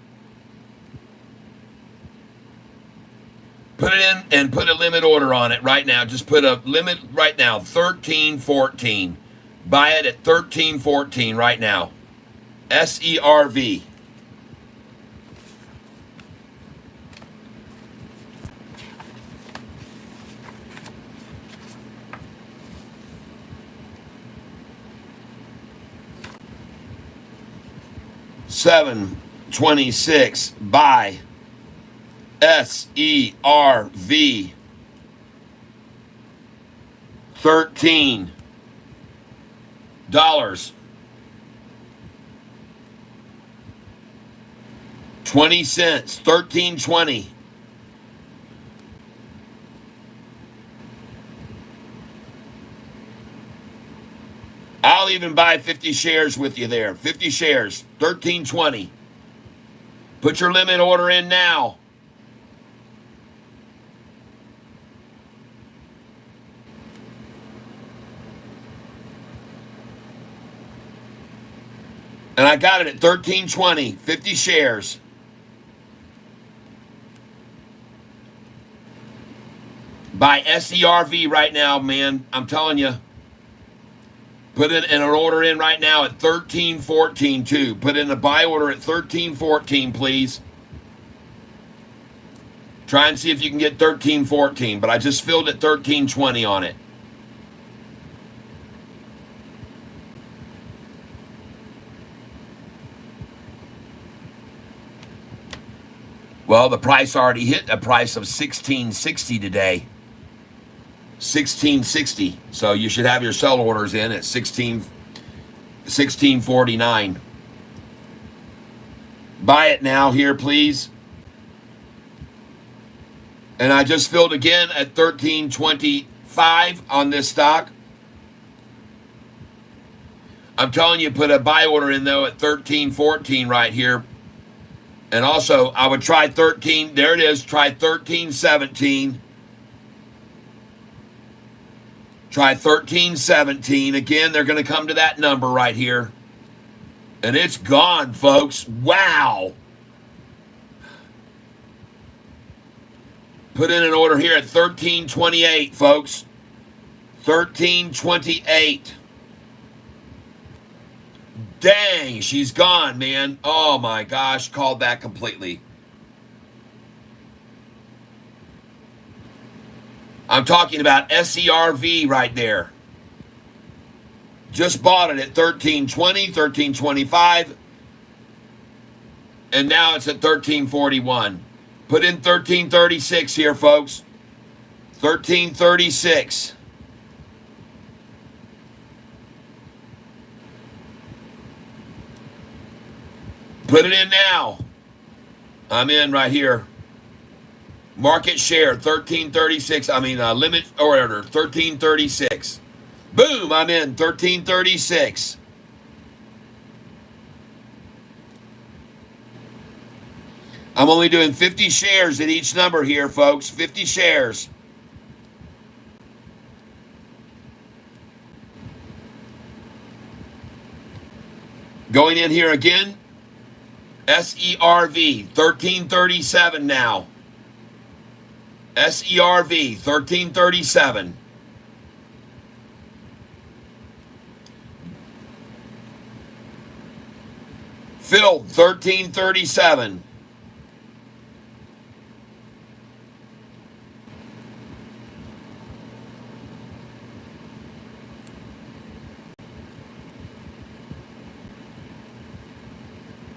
Put it in and put a limit order on it right now. Just put a limit right now, 13.14. Buy it at 13.14 right now. SERV. $7.26. Buy. SERV. $13. 20 cents. $13.20. I'll even buy 50 shares with you there. 50 shares. $13.20. Put your limit order in now. And I got it at $13.20. 50 shares. Buy SERV right now, man. I'm telling you. Put in an order in right now at $13.14 too. Put in a buy order at $13.14, please. Try and see if you can get $13.14, but I just filled at $13.20 on it. Well, the price already hit a price of $16.60 today. $16.60. So you should have your sell orders in at $16.49. Buy it now here, please. And I just filled again at $13.25 on this stock. I'm telling you, put a buy order in though at $13.14 right here. And also, I would try 13. There it is. Try $13.17. Try $13.17. Again, they're going to come to that number right here. And it's gone, folks. Wow. Put in an order here at $13.28, folks. $13.28. Dang, she's gone, man. Oh, my gosh. Called that completely. I'm talking about SERV right there. Just bought it at $13.20, $13.25. And now it's at $13.41. Put in $13.36 here, folks. $13.36. Put it in now. I'm in right here. Market share, $13.36. I mean, limit order, $13.36. Boom, I'm in, $13.36. I'm only doing 50 shares at each number here, folks. 50 shares. Going in here again. SERV, $13.37 now. SERV, $13.37. Filled, $13.37.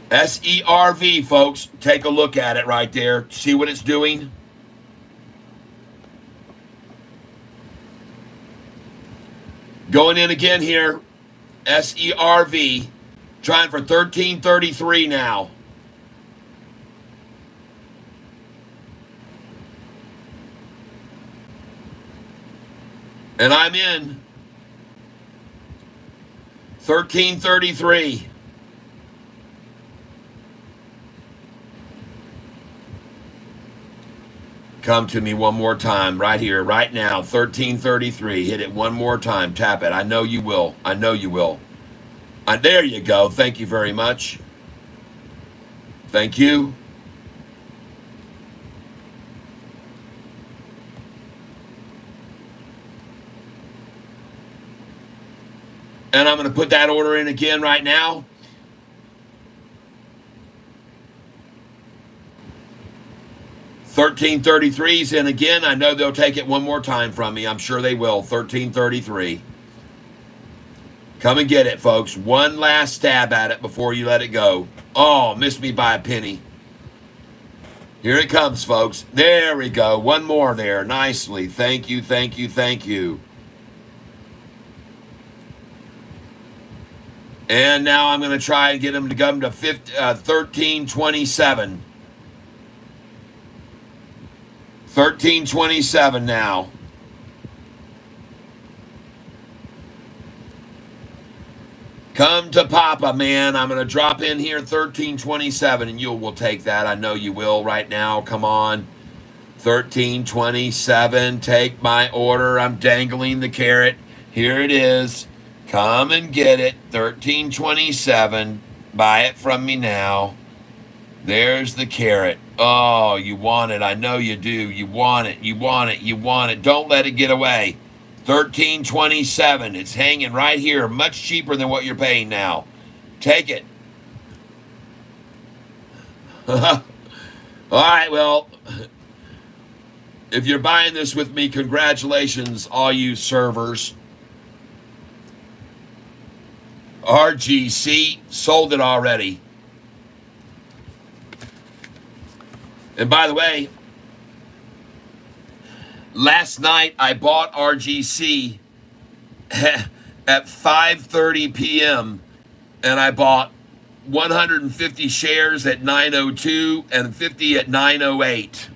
SERV, folks. Take a look at it right there. See what it's doing? Going in again here. SERV. Trying for $13.33 now. And I'm in 1333. Come to me one more time, right here, right now. 1333. Hit it one more time. Tap it. I know you will. I know you will. There you go. Thank you very much. Thank you. And I'm going to put that order in again right now. $13.33's in again. I know they'll take it one more time from me. I'm sure they will. $13.33. Come and get it, folks. One last stab at it before you let it go. Oh, missed me by a penny. Here it comes, folks. There we go. One more there. Nicely. Thank you, thank you, thank you. And now I'm going to try and get them to come to 1327. 1327 now. Come to Papa, man. I'm going to drop in here 1327, and you will take that. I know you will right now. Come on. 1327. Take my order. I'm dangling the carrot. Here it is. Come and get it. 1327. Buy it from me now. There's the carrot. Oh, you want it. I know you do. You want it. You want it. You want it. Don't let it get away. 1327. It's hanging right here. Much cheaper than what you're paying now. Take it. All right, well, if you're buying this with me, congratulations, all you servers. RGC sold it already. And by the way, last night I bought RGC at 5:30 p.m. and I bought 150 shares at 9:02 and 50 at 9:08.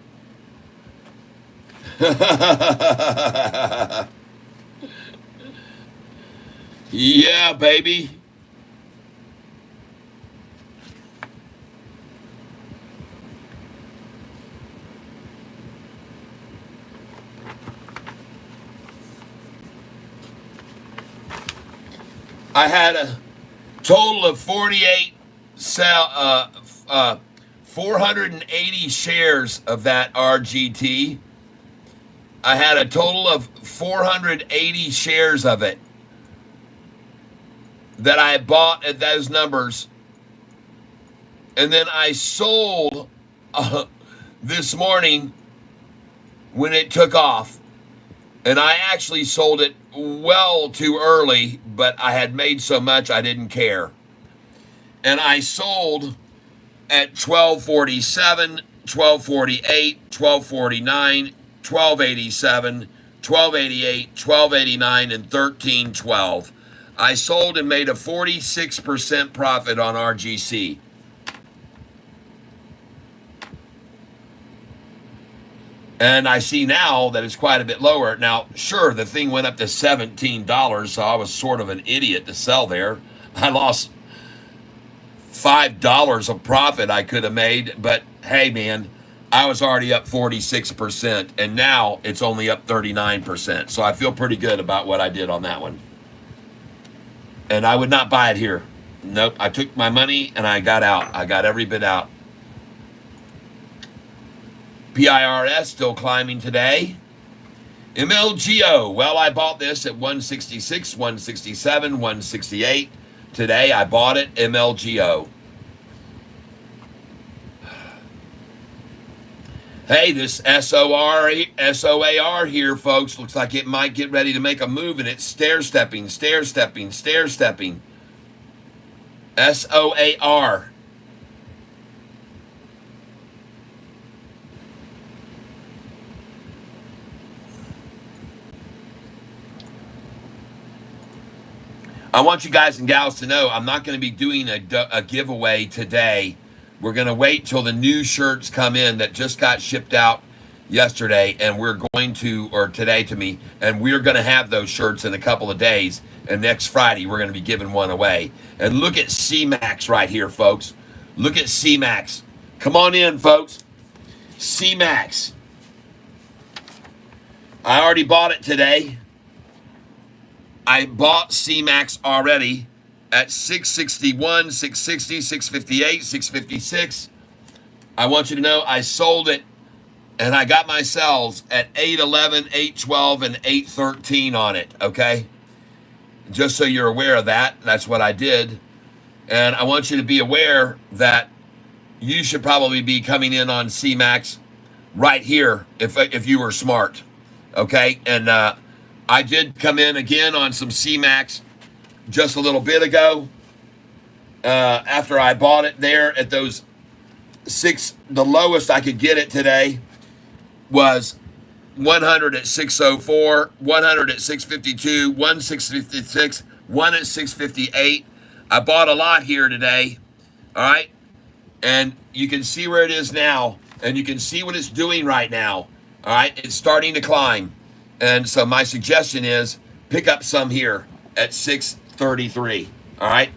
Yeah, baby. I had a total of 480 shares of that RGT. I had a total of 480 shares of it that I bought at those numbers. And then I sold this morning when it took off. And I actually sold it well too early, but I had made so much I didn't care. And I sold at 1247, 1248, 1249, 1287, 1288, 1289, and 1312. I sold and made a 46% profit on RGC. And I see now that it's quite a bit lower. Now, sure, the thing went up to $17, so I was sort of an idiot to sell there. I lost $5 of profit I could have made, but hey, man, I was already up 46%, and now it's only up 39%. So I feel pretty good about what I did on that one. And I would not buy it here. Nope, I took my money and I got out. I got every bit out. PIRS still climbing today. MLGO, well, I bought this at 166, 167, 168. Today I bought it, MLGO. Hey, this SOAR here, folks, looks like it might get ready to make a move, and it's stair-stepping, stair-stepping, stair-stepping. SOAR. I want you guys and gals to know I'm not going to be doing a giveaway today. We're going to wait till the new shirts come in that just got shipped out yesterday, and we're going to, or today to me, and we're going to have those shirts in a couple of days. And next Friday, we're going to be giving one away. And look at C-Max right here, folks. Look at C-Max. Come on in, folks. C-Max. I already bought it today. I bought C-Max already at 661, 660, 658, 656. I want you to know I sold it, and I got my sells at 811, 812, and 813 on it, okay? Just so you're aware of that, that's what I did. And I want you to be aware that you should probably be coming in on C-Max right here if you were smart, okay? And I did come in again on some C-Max just a little bit ago after I bought it there at those six. The lowest I could get it today was 100 at 604, 100 at 652, 1 656, 1 at 658. I bought a lot here today, all right? And you can see where it is now, and you can see what it's doing right now, all right? It's starting to climb. And so my suggestion is pick up some here at 633, all right?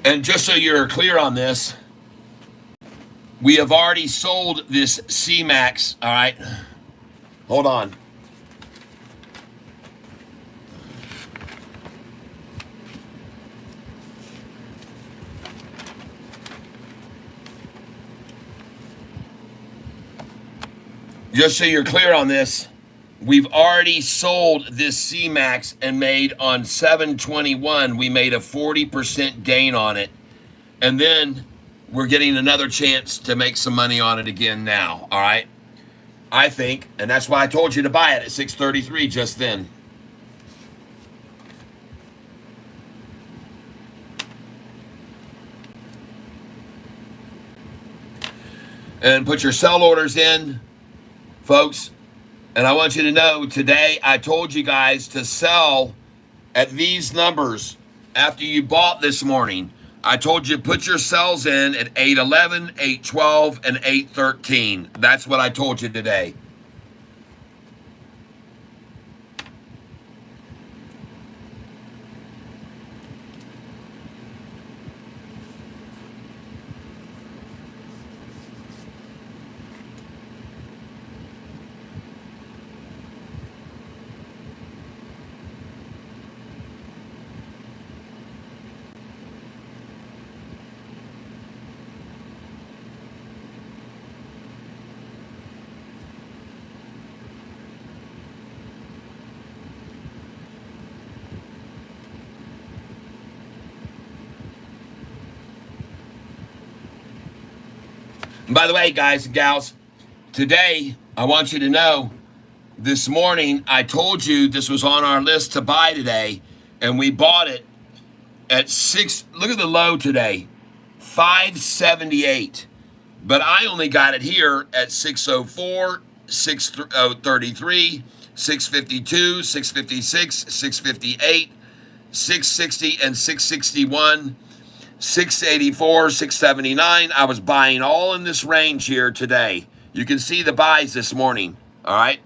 And just so you're clear on this, we have already sold this C-Max, all right? Hold on. Just so you're clear on this, we've already sold this C-Max and made on 721, we made a 40% gain on it. And then we're getting another chance to make some money on it again now, all right? I think, and that's why I told you to buy it at 633 just then. And put your sell orders in, folks. And I want you to know today I told you guys to sell at these numbers after you bought this morning. I told you put your sells in at 811, 812, and 813. That's what I told you today. And by the way, guys and gals, today I want you to know this morning I told you this was on our list to buy today, and we bought it at look at the low today, 578. But I only got it here at 604, 633, 652, 656, 658, 660, and 661. 684, 679. I was buying all in this range here today. You can see the buys this morning, all right?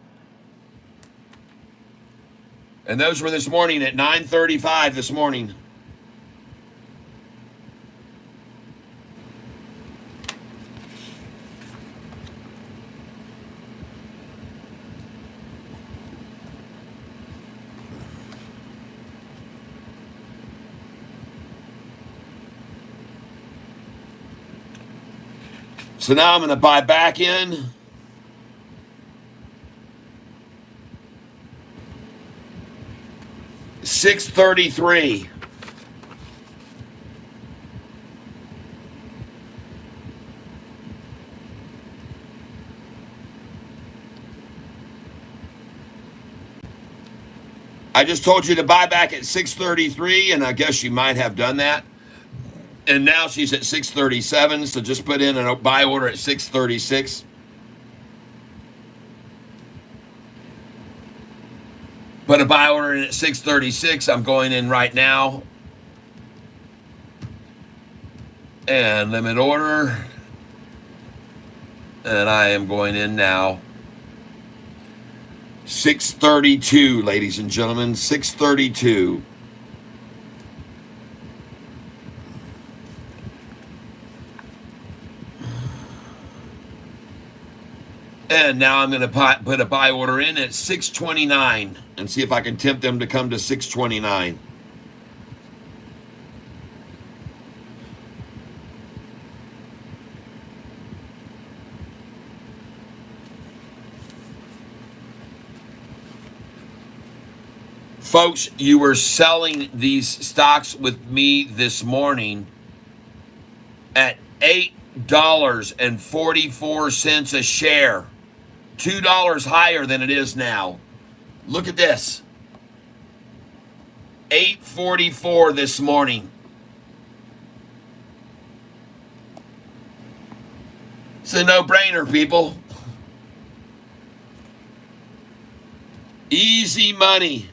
And those were this morning at 9:35 this morning. So now I'm going to buy back in. $633. I just told you to buy back at 633, and I guess you might have done that. And now she's at 637, so just put in a buy order at 636. Put a buy order in at 636. I'm going in right now. And limit order. And I am going in now. 632, ladies and gentlemen. 632. And now I'm going to put a buy order in at 629 and see if I can tempt them to come to 629. Folks, you were selling these stocks with me this morning at $8.44 a share. $2 higher than it is now. Look at this. $8.44 this morning. It's a no-brainer, people. Easy money.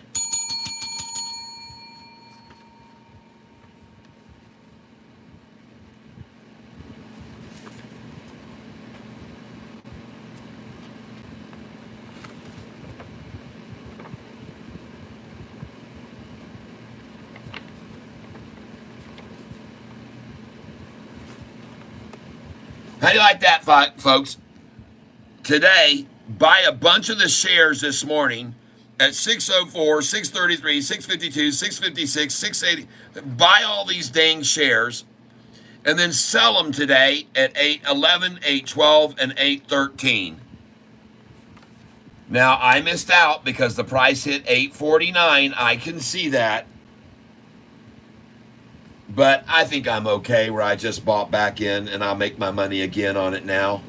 How do you like that, folks? Today, buy a bunch of the shares this morning at 604, 633, 652, 656, 680. Buy all these dang shares and then sell them today at 811, 812, and 813. Now, I missed out because the price hit 849. I can see that. But I think I'm okay where I just bought back in and I'll make my money again on it now.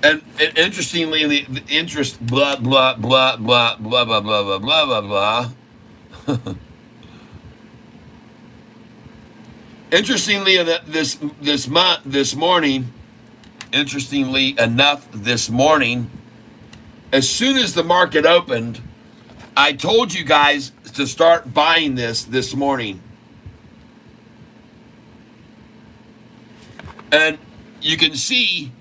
And interestingly, the interest blah blah blah blah blah blah blah blah blah blah blah. Interestingly, this morning, interestingly enough, this morning, as soon as the market opened, I told you guys to start buying this morning. And you can see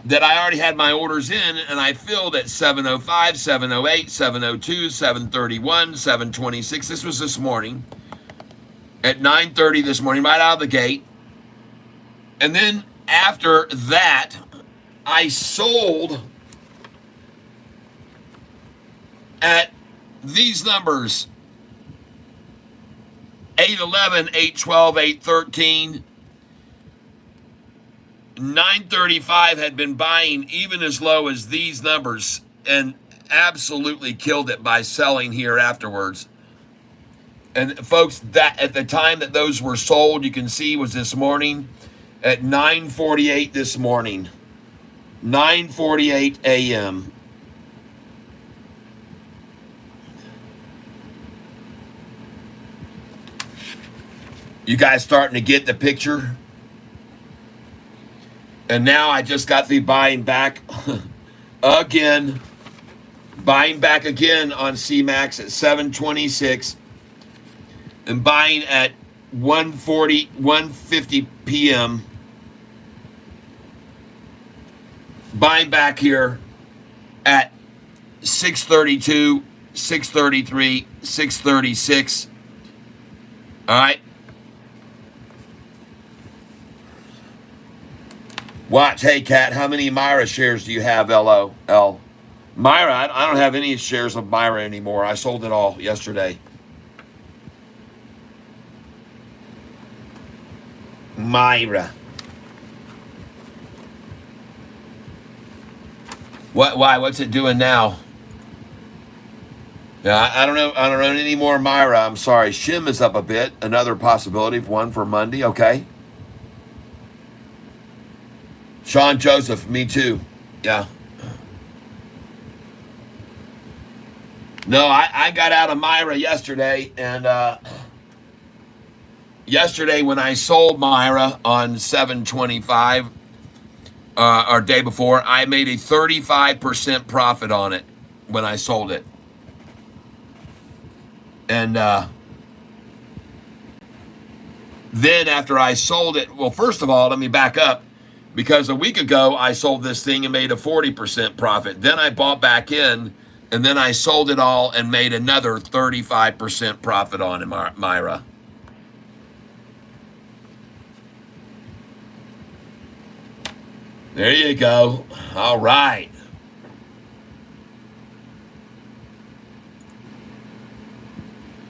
that I already had my orders in, and I filled at 705, 708, 702, 731, 726. This was this morning. At 9:30 this morning, right out of the gate. And then after that, I sold at these numbers. 811, 812, 813. 935 had been buying even as low as these numbers and absolutely killed it by selling here afterwards. And folks, that at the time that those were sold, you can see was this morning at 9:48 this morning. 9:48 a.m. You guys starting to get the picture? And now I just got the buying back again. Buying back again on CMAX at 726. And buying at 1:50 p.m. Buying back here at 632, 633, 636. All right. Watch. Hey, Kat, how many Myra shares do you have, LOL? Myra, I don't have any shares of Myra anymore. I sold it all yesterday. Myra. What? Why? What's it doing now? Yeah, I don't know. I don't know any more Myra. I'm sorry. Shim is up a bit. Another possibility. One for Monday. Okay. Sean Joseph. Me too. Yeah. No, I got out of Myra yesterday, and yesterday when I sold Myra on 725, or day before, I made a 35% profit on it when I sold it. And then after I sold it, well, first of all, let me back up, because a week ago I sold this thing and made a 40% profit. Then I bought back in, and then I sold it all and made another 35% profit on Myra. There you go. All right.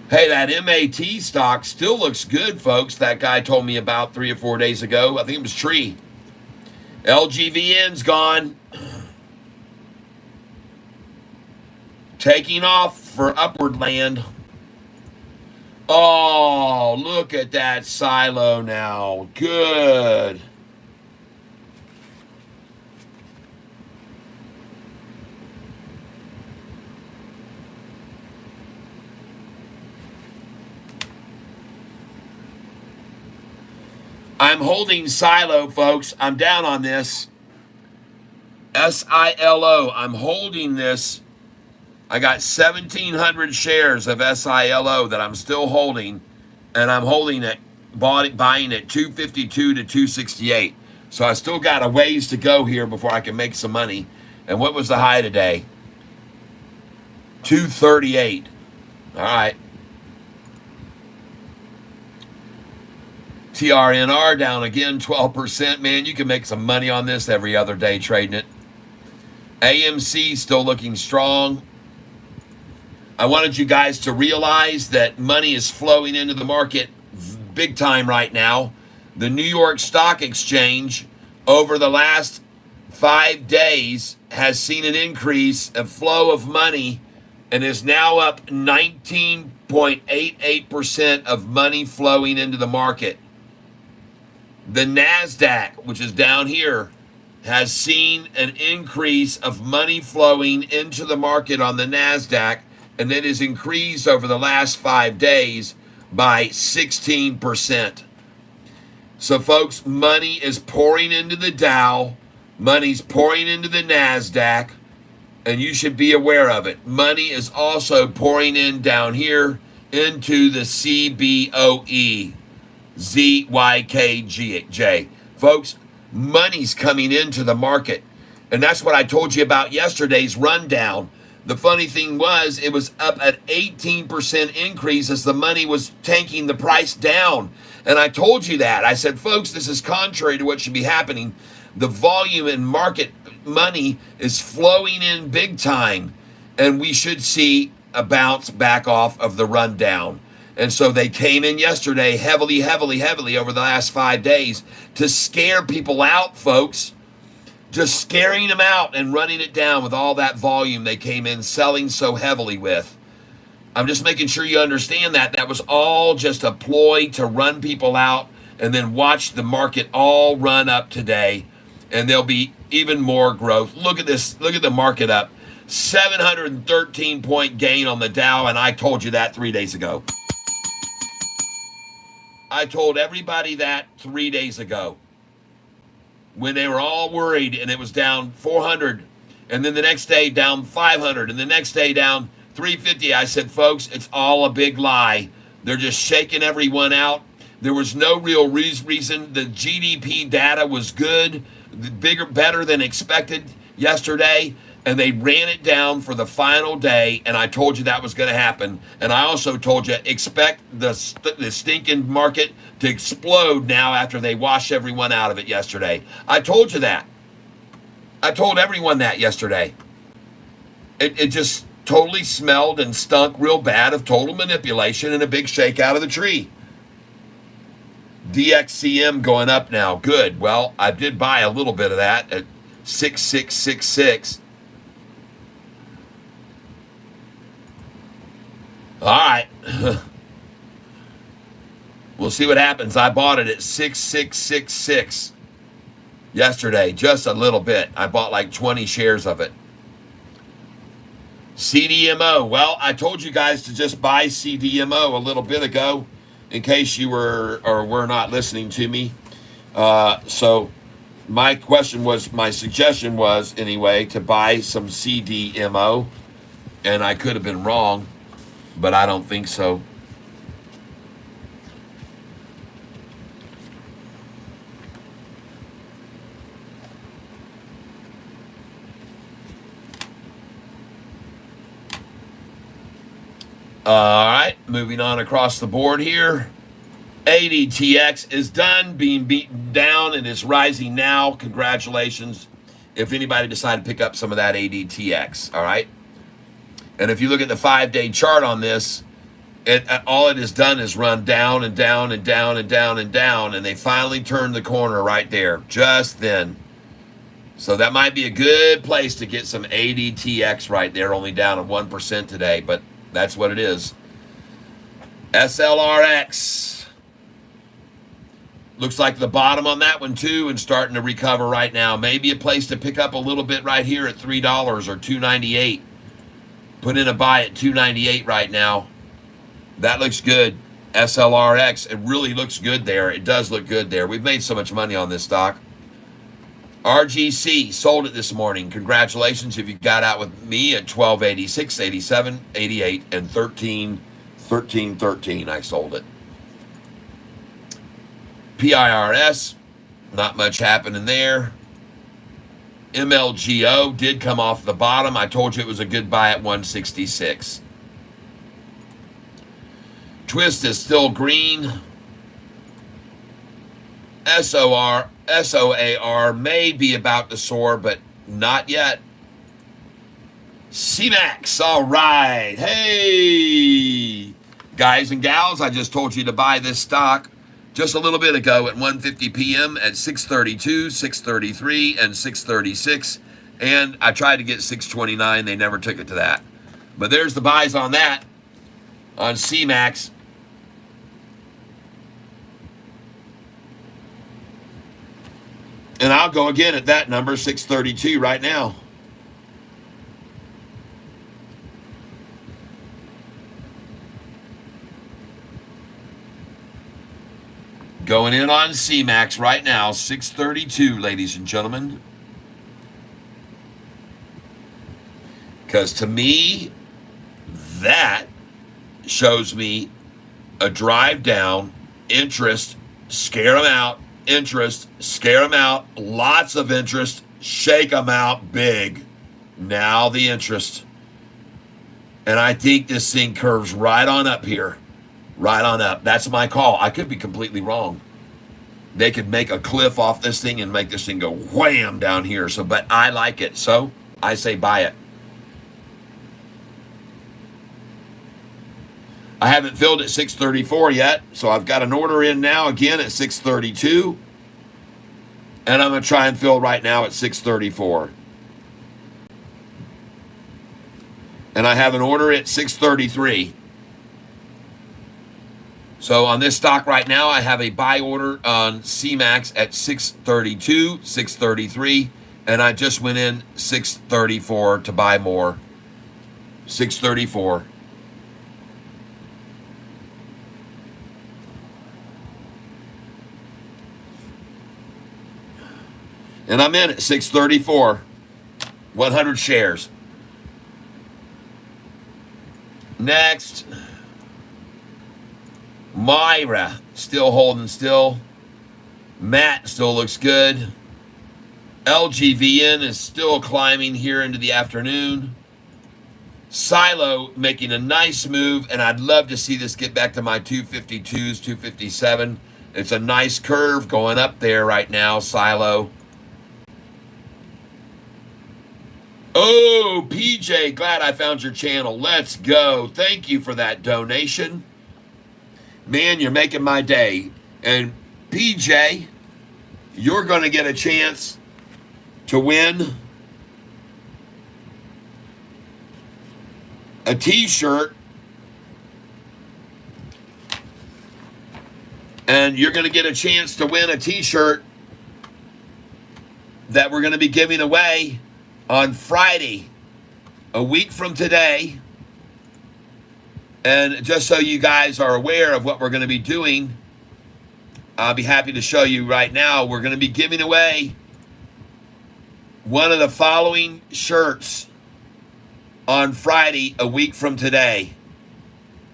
Hey, that MAT stock still looks good, folks. That guy told me about 3 or 4 days ago. I think it was Tree. LGVN's gone. Taking off for upward land. Oh, look at that silo now. Good. I'm holding Silo, folks. I'm down on this. SILO. I'm holding this. I got 1,700 shares of SILO that I'm still holding, and I'm holding it, buying at 252 to 268. So I still got a ways to go here before I can make some money. And what was the high today? 238. All right. TRNR down again, 12%. Man, you can make some money on this every other day trading it. AMC still looking strong. I wanted you guys to realize that money is flowing into the market big time right now. The New York Stock Exchange over the last 5 days has seen an increase of flow of money and is now up 19.88% of money flowing into the market. The NASDAQ, which is down here, has seen an increase of money flowing into the market on the NASDAQ, and it has increased over the last 5 days by 16%. So, folks, money is pouring into the Dow, money's pouring into the NASDAQ, and you should be aware of it. Money is also pouring in down here into the CBOE. ZYKJ. Folks, money's coming into the market. And that's what I told you about yesterday's rundown. The funny thing was, it was up at 18% increase as the money was tanking the price down. And I told you that. I said, folks, this is contrary to what should be happening. The volume in market money is flowing in big time. And we should see a bounce back off of the rundown. And so they came in yesterday heavily over the last 5 days to scare people out, folks. Just scaring them out and running it down with all that volume they came in selling so heavily with. I'm just making sure you understand that. That was all just a ploy to run people out and then watch the market all run up today. And there'll be even more growth. Look at this. Look at the market up. 713-point gain on the Dow, and I told you that 3 days ago. I told everybody that 3 days ago when they were all worried and it was down 400 and then the next day down 500 and the next day down 350. I said, folks, it's all a big lie. They're just shaking everyone out. There was no real reason. The GDP data was good, better than expected yesterday. And they ran it down for the final day, and I told you that was going to happen. And I also told you, expect the stinking market to explode now after they wash everyone out of it yesterday. I told you that. I told everyone that yesterday. It just totally smelled and stunk real bad of total manipulation and a big shake out of the tree. DXCM going up now. Good. Well, I did buy a little bit of that at 6666. All right. We'll see what happens. I bought it at 6666 yesterday, just a little bit. I bought like 20 shares of it. CDMO. Well, I told you guys to just buy CDMO a little bit ago. in case you were not listening to me. So my suggestion was anyway, to buy some CDMO, and I could have been wrong, but I don't think so. All right, moving on across the board here. ADTX is done being beaten down and is rising now. Congratulations if anybody decided to pick up some of that ADTX, all right? And if you look at the 5-day chart on this, all it has done is run down and down and down and down and down, and they finally turned the corner right there, just then. So that might be a good place to get some ADTX right there, only down at 1% today, but that's what it is. SLRX. Looks like the bottom on that one too, and starting to recover right now. Maybe a place to pick up a little bit right here at $3 or $2.98. Put in a buy at $2.98 right now. That looks good. SLRX, it really looks good there. It does look good there. We've made so much money on this stock. RGC sold it this morning. Congratulations if you got out with me at 12.86, 87, 88, and 13.13. I sold it. PIRS, not much happening there. MLGO did come off the bottom. I told you it was a good buy at 166. Twist is still green. SOAR may be about to soar, but not yet. CMAX, all right. Hey, guys and gals, I just told you to buy this stock just a little bit ago at 1:50 p.m. at 6:32, 6:33, and 6:36. And I tried to get 6:29. They never took it to that. But there's the buys on that, on CMAX. And I'll go again at that number, 632 right now. Going in on CMAX right now, 632, ladies and gentlemen. Because to me, that shows me a drive down, interest, scare them out, interest, scare them out, lots of interest, shake them out big. Now the interest. And I think this thing curves right on up here. Right on up. That's my call. I could be completely wrong. They could make a cliff off this thing and make this thing go wham down here. So, but I like it. So I say buy it. I haven't filled at 634 yet. So I've got an order in now again at 632. And I'm going to try and fill right now at 634. And I have an order at 633. So on this stock right now, I have a buy order on CMAX at 632, 633, and I just went in 634 to buy more. 634. And I'm in at 634. 100 shares. Next. Myra, still holding still. Matt still looks good. LGVN is still climbing here into the afternoon. Silo making a nice move, and I'd love to see this get back to my 252s, 257. It's a nice curve going up there right now, Silo. Oh, PJ, glad I found your channel. Let's go. Thank you for that donation. Man, you're making my day. And PJ, you're going to get a chance to win a t-shirt. And you're going to get a chance to win a t-shirt that we're going to be giving away on Friday, a week from today. And just so you guys are aware of what we're going to be doing, I'll be happy to show you right now. We're going to be giving away one of the following shirts on Friday, a week from today.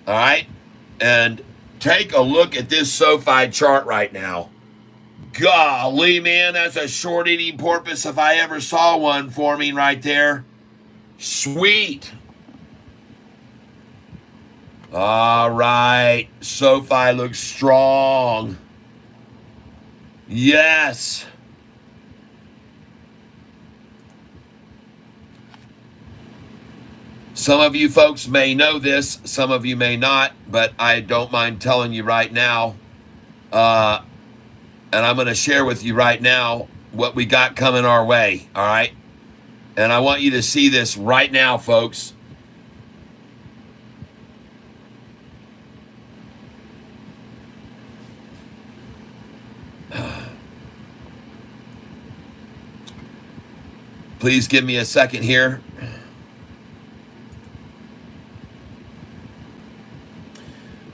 All right? And take a look at this Sofi chart right now. Golly, man, that's a short-eating porpoise if I ever saw one forming right there. Sweet. All right. Sofi looks strong. Yes. Some of you folks may know this, some of you may not, but I don't mind telling you right now. And I'm going to share with you right now what we got coming our way, all right? And I want you to see this right now, folks. Please give me a second here.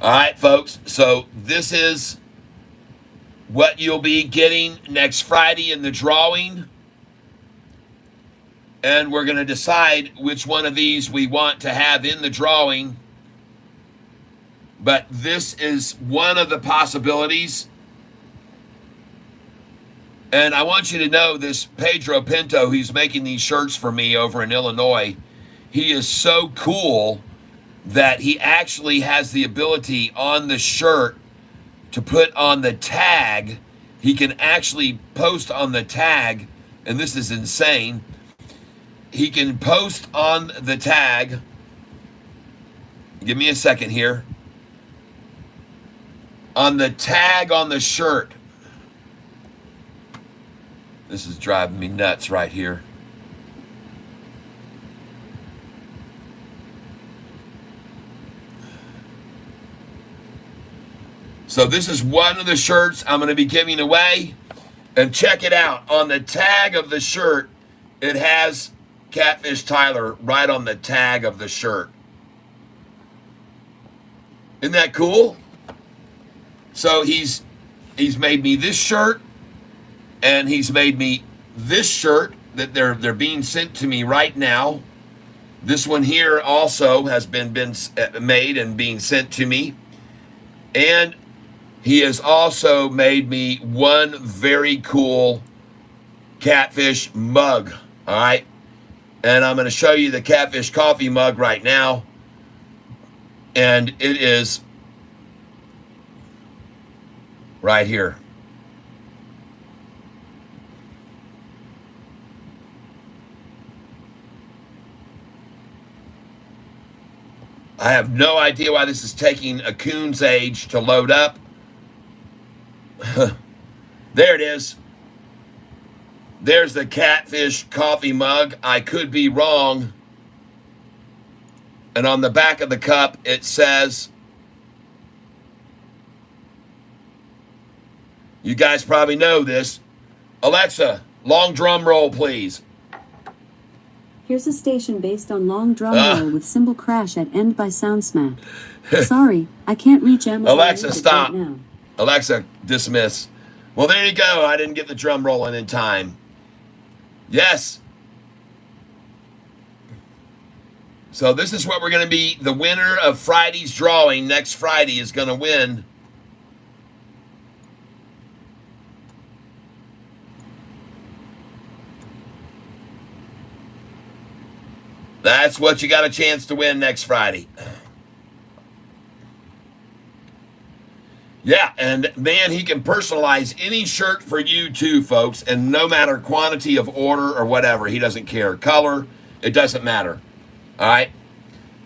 All right, folks. So this is what you'll be getting next Friday in the drawing. And we're going to decide which one of these we want to have in the drawing. But this is one of the possibilities. And I want you to know this Pedro Pinto, who's making these shirts for me over in Illinois, he is so cool that he actually has the ability on the shirt to put on the tag. He can actually post on the tag, and this is insane. He can post on the tag. Give me a second here. On the tag on the shirt. This is driving me nuts right here. So this is one of the shirts I'm going to be giving away. And check it out. On the tag of the shirt, it has Catfish Tyler right on the tag of the shirt. Isn't that cool? So he's made me this shirt, and he's made me this shirt that they're being sent to me right now. This one here also has been made and being sent to me. And he has also made me one very cool Catfish mug, all right? And I'm going to show you the Catfish coffee mug right now. And it is right here. I have no idea why this is taking a coon's age to load up. There it is. There's the Catfish coffee mug. I could be wrong. And on the back of the cup, it says, you guys probably know this. Alexa, long drum roll, please. Here's a station based on long drum roll with cymbal crash at end by sound smack. Sorry, I can't reach Amazon. Alexa, Music stop. right now. Alexa, dismiss. Well, there you go. I didn't get the drum rolling in time. Yes. So this is what we're going to be. The winner of Friday's drawing next Friday is going to win. That's what you got a chance to win next Friday. Yeah, and man, he can personalize any shirt for you too, folks. And no matter quantity of order or whatever, he doesn't care. Color, it doesn't matter. All right?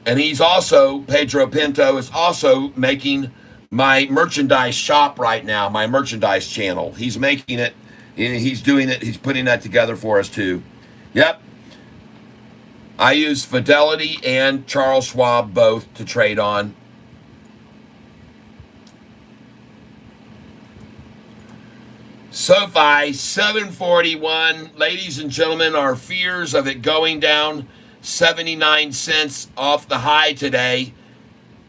And he's also, Pedro Pinto is also making my merchandise shop right now, my merchandise channel. He's making it, he's doing it, he's putting that together for us too. Yep. I use Fidelity and Charles Schwab both to trade on. Sofi 741. Ladies and gentlemen, our fears of it going down 79 cents off the high today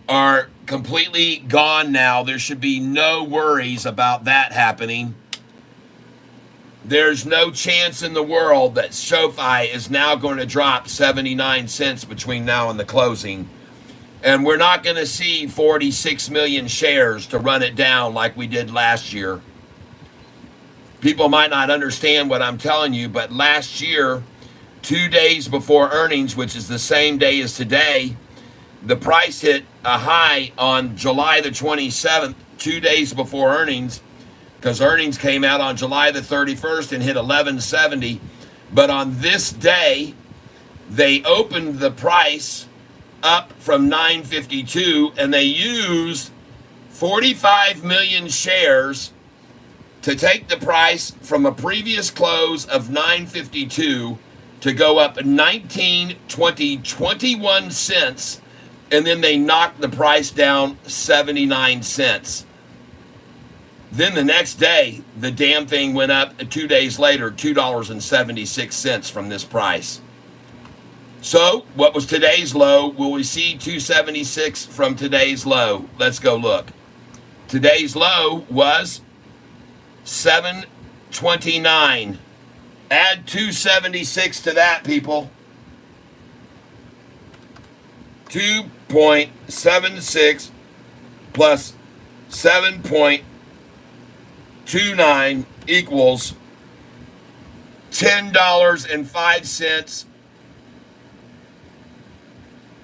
are completely gone now. There should be no worries about that happening. There's no chance in the world that Sofi is now going to drop 79 cents between now and the closing. And we're not going to see 46 million shares to run it down like we did last year. People might not understand what I'm telling you, but last year, 2 days before earnings, which is the same day as today, the price hit a high on July the 27th, 2 days before earnings, because earnings came out on July the 31st and hit 1170. But on this day, they opened the price up from 952, and they used 45 million shares to take the price from a previous close of 952 to go up 19, 20, 21 cents, and then they knocked the price down 79 cents. Then the next day, the damn thing went up 2 days later, $2.76 from this price. So, what was today's low? Will we see 276 from today's low? Let's go look. Today's low was 729. Add 276 to that, people. 2.76 plus 7.29 equals $10.05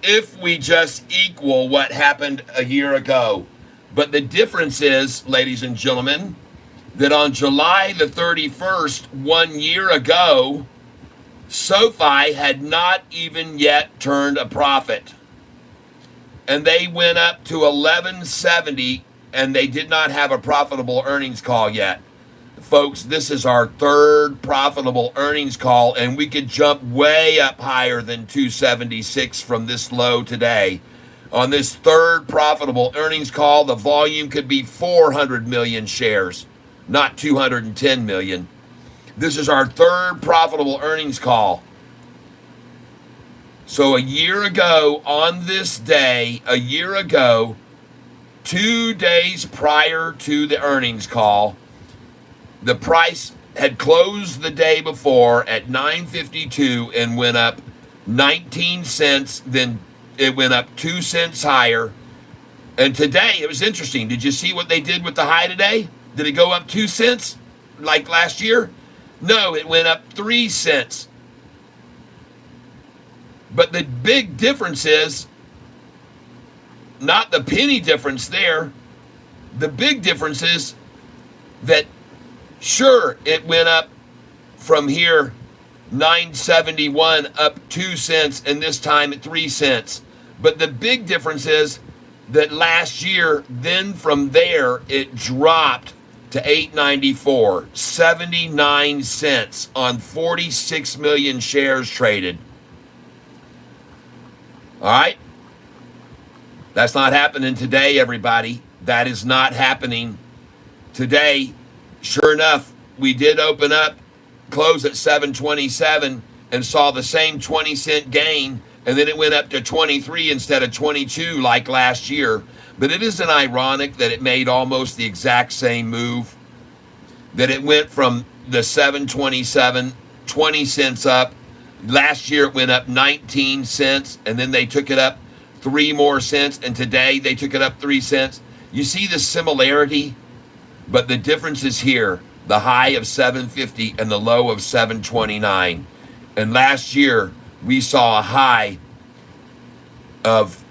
if we just equal what happened a year ago. But the difference is, ladies and gentlemen, that on July the 31st, 1 year ago, Sofi had not even yet turned a profit. And they went up to 1170, and they did not have a profitable earnings call yet. Folks, this is our third profitable earnings call, and we could jump way up higher than 276 from this low today. On this third profitable earnings call, the volume could be 400 million shares, not 210 million. This is our third profitable earnings call. So a year ago, on this day, a year ago, 2 days prior to the earnings call, the price had closed the day before at 952 and went up 19 cents. Then it went up 2 cents higher. And today, it was interesting. Did you see what they did with the high today? Did it go up 2 cents like last year? No, it went up 3 cents. But the big difference is not the penny difference there. The big difference is that, sure, it went up from here 971 up 2 cents, and this time at 3 cents. But the big difference is that last year, then from there, it dropped to 894, 79 cents on 46 million shares traded. All right? That's not happening today, everybody. That is not happening today. Sure enough, we did open up, close at 727, and saw the same 20-cent gain, and then it went up to 23 instead of 22 like last year. But it isn't ironic that it made almost the exact same move, that it went from the 727, 20 cents up. Last year it went up 19 cents, and then they took it up 3 more cents, and today they took it up 3 cents. You see the similarity? But the difference is here, the high of 750 and the low of 729. And last year, we saw a high of,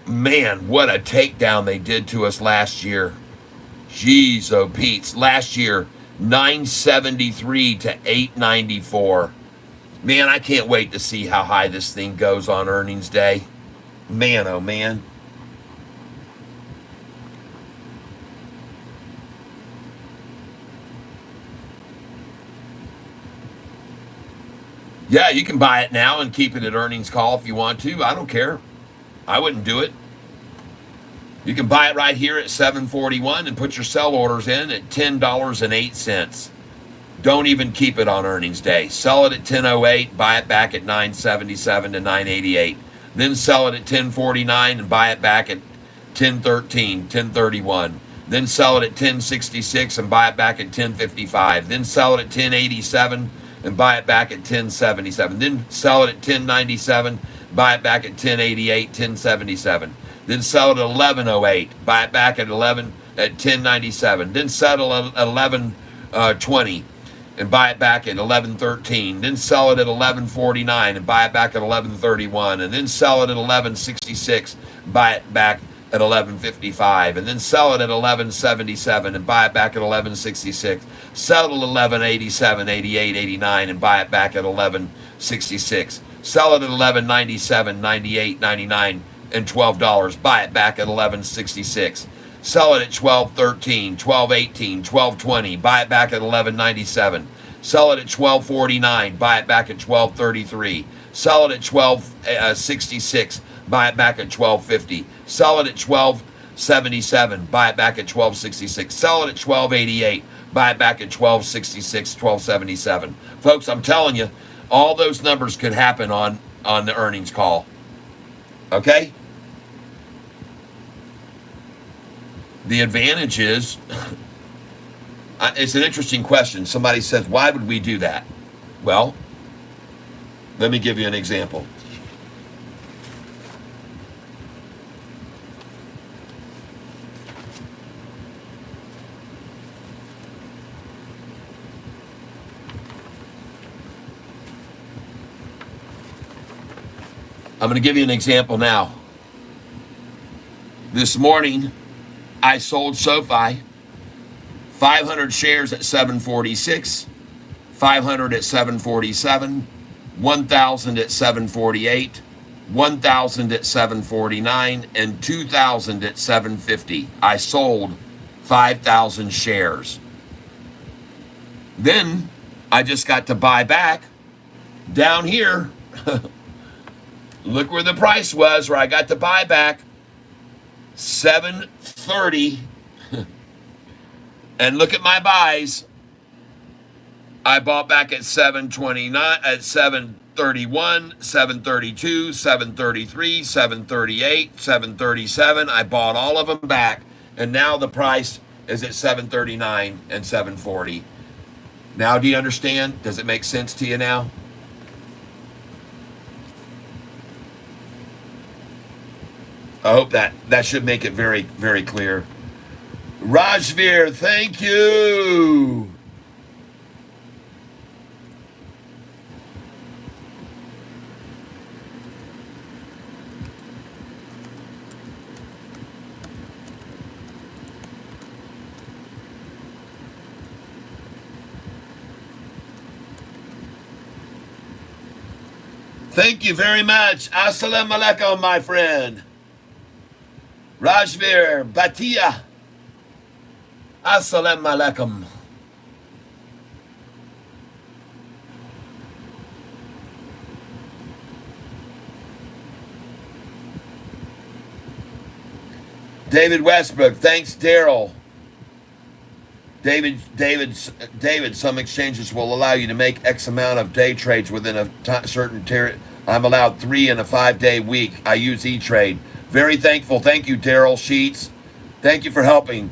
man, what a takedown they did to us last year. Jeez, oh Pete's. Last year, 973 to 894. Man, I can't wait to see how high this thing goes on earnings day. Man, oh man. Yeah, you can buy it now and keep it at earnings call if you want to. I don't care. I wouldn't do it. You can buy it right here at 741 and put your sell orders in at $10.08. Don't even keep it on earnings day. Sell it at 10.08, buy it back at 977 to 988. then sell it at 10.49 and buy it back at 10.13, 10.31. Then sell it at 10.66 and buy it back at 10.55. Then sell it at 10.87 and buy it back at 10.77. Then sell it at 10.97, buy it back at 10.88, 10.77. Then sell it at 11.08, buy it back at 10.97. Then settle at 11.20 and buy it back at 11.13. Then sell it at 11.49 and buy it back at 11.31. And then sell it at 11.66, buy it back at 11.55, and then sell it at 11.77 and buy it back at 11.66. Sell it at 11.87, 88, 89 and buy it back at 11.66. Sell it at 11.97, 98, 99 and $12. Buy it back at 11.66. Sell it at 12.13, 12.18, 12.20. Buy it back at 11.97. Sell it at 12.49. Buy it back at 12.33. Sell it at 12.66. Buy it back at 12.50. Sell it at 12.77. Buy it back at 12.66. Sell it at 12.88. Buy it back at 12.66, 12.77. Folks, I'm telling you, all those numbers could happen on the earnings call. Okay? The advantage is, it's an interesting question. Somebody says, why would we do that? Well, let me give you an example. I'm going to give you an example now. This morning, I sold Sofi 500 shares at 746, 500 at 747, 1,000 at 748, 1,000 at 749, and 2,000 at 750. I sold 5,000 shares. Then I just got to buy back down here. Look where the price was where I got to buy back. 730. And look at my buys. I bought back at 729, at 731, 732, 733, 738, 737. I bought all of them back. And now the price is at 739 and 740. Now do you understand? Does it make sense to you now? I hope that should make it very, very clear. Rajveer, thank you. Thank you very much. Assalamu alaikum, my friend. Rajveer, Batia. Assalamu alaikum. David Westbrook, thanks, Daryl. David, some exchanges will allow you to make X amount of day trades within a certain period. I'm allowed 3 in a 5-day week. I use E-Trade. Very thankful. Thank you, Daryl Sheets. Thank you for helping.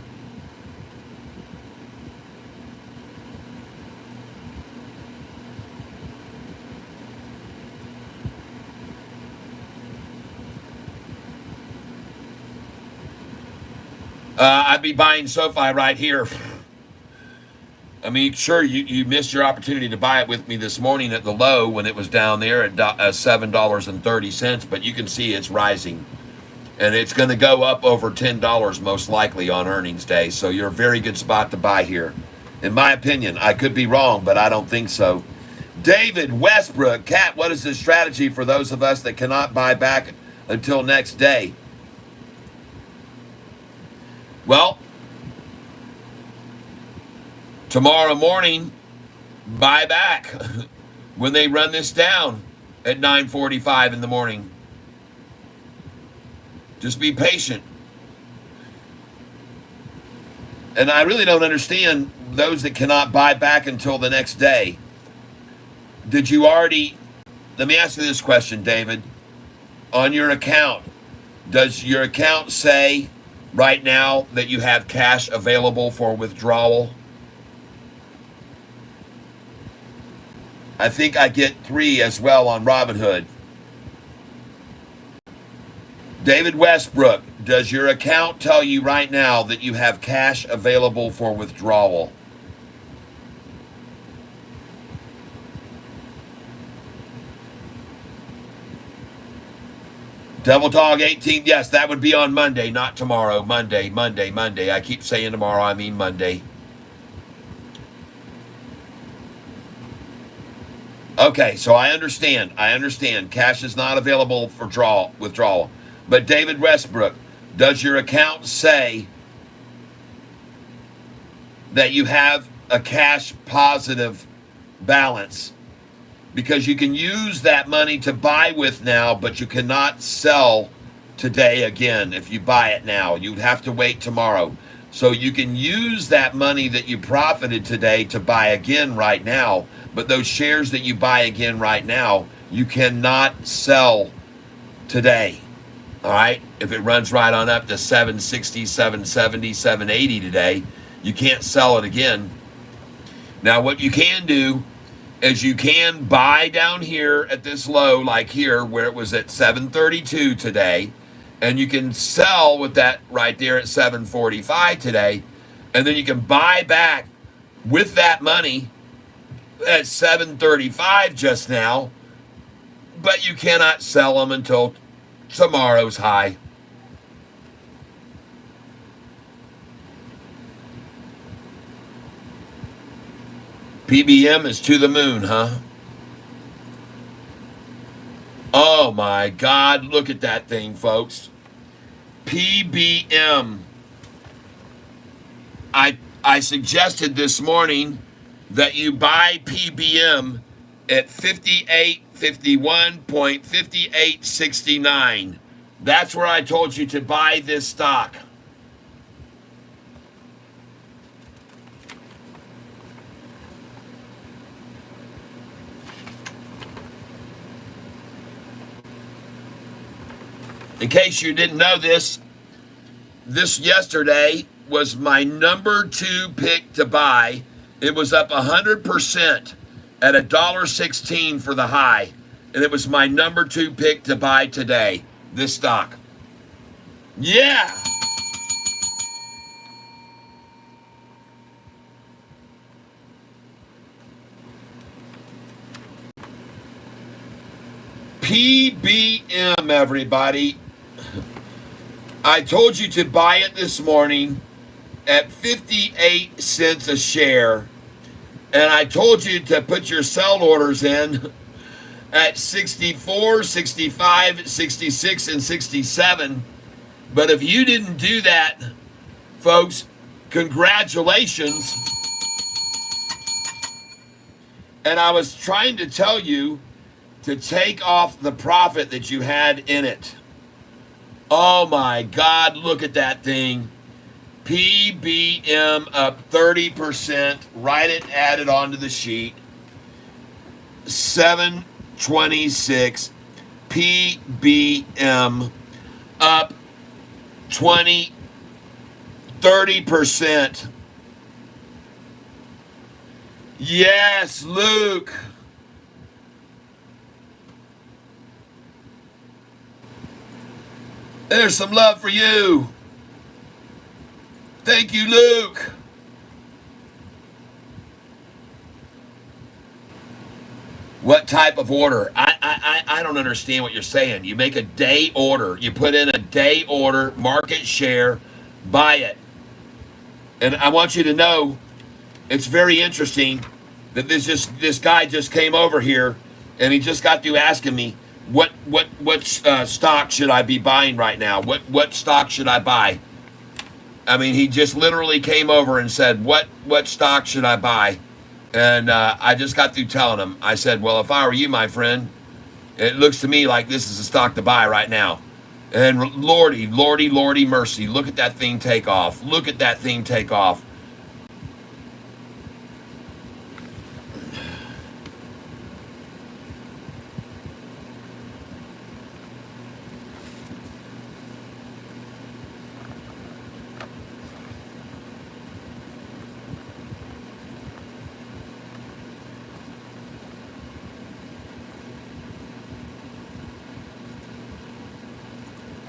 I'd be buying Sofi right here. I mean, sure, you missed your opportunity to buy it with me this morning at the low when it was down there at $7.30, but you can see it's rising. And it's going to go up over $10 most likely on earnings day, so you're a very good spot to buy here. In my opinion, I could be wrong, but I don't think so. David Westbrook, Kat, what is the strategy for those of us that cannot buy back until next day? Well, tomorrow morning, buy back when they run this down at 9:45 in the morning. Just be patient. And I really don't understand those that cannot buy back until the next day. Did you already, let me ask you this question, David. on your account, does your account say right now that you have cash available for withdrawal? I think I get 3 as well on Robinhood. David Westbrook, does your account tell you right now that you have cash available for withdrawal? Devil Dog 18, yes, that would be on Monday, not tomorrow. Monday. I keep saying tomorrow, I mean Monday. Okay, so I understand. Cash is not available for withdrawal. But David Westbrook, does your account say that you have a cash positive balance? Because you can use that money to buy with now, but you cannot sell today again. If you buy it now, you'd have to wait tomorrow. So you can use that money that you profited today to buy again right now, but those shares that you buy again right now, you cannot sell today. All right? If it runs right on up to 760, 770, 780 today, you can't sell it again. Now, what you can do is you can buy down here at this low, like here, where it was at 732 today, and you can sell with that right there at 745 today, and then you can buy back with that money at 735 just now, but you cannot sell them until tomorrow's high. PBM is to the moon, huh? Oh my God, look at that thing, folks. PBM. I suggested this morning that you buy PBM at 58.51.5869. That's where I told you to buy this stock. In case you didn't know this yesterday was my number 2 pick to buy. It was up 100% at $1.16 for the high. And it was my number 2 pick to buy today, this stock. Yeah! PBM, everybody. I told you to buy it this morning at 58 cents a share. And I told you to put your sell orders in at 64, 65, 66, and 67. But if you didn't do that, folks, congratulations. And I was trying to tell you to take off the profit that you had in it. Oh my God, look at that thing. PBM up 30%. Write it, add it onto the sheet. 726. PBM up 30%. Yes, Luke. There's some love for you. Thank you, Luke. What type of order? I don't understand what you're saying. You make a day order. You put in a day order, market share, buy it. And I want you to know, it's very interesting that this guy just came over here and he just got through asking me, what stock should I be buying right now? What stock should I buy? I mean, he just literally came over and said, what stock should I buy? And I just got through telling him. I said, well, if I were you, my friend, it looks to me like this is a stock to buy right now. And lordy mercy, look at that thing take off. Look at that thing take off.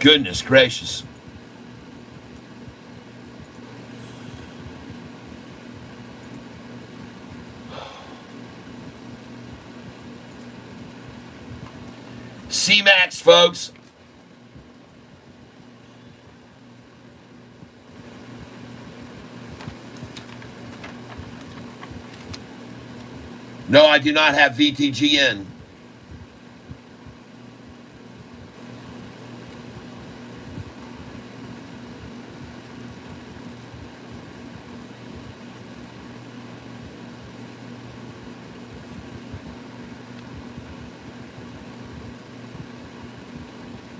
Goodness gracious. C-Max, folks. No, I do not have VTGN.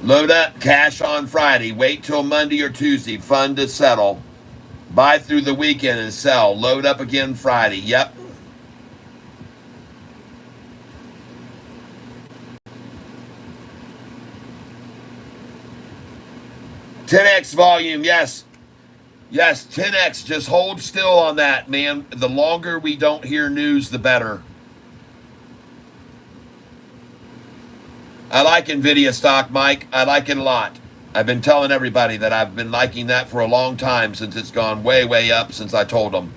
Load up, cash on Friday. Wait till Monday or Tuesday. Fund to settle. Buy through the weekend and sell. Load up again Friday. Yep. $10X volume, yes. Yes, 10X. Just hold still on that, man. The longer we don't hear news, the better. I like NVIDIA stock, Mike. I like it a lot. I've been telling everybody that I've been liking that for a long time since it's gone way, way up since I told them.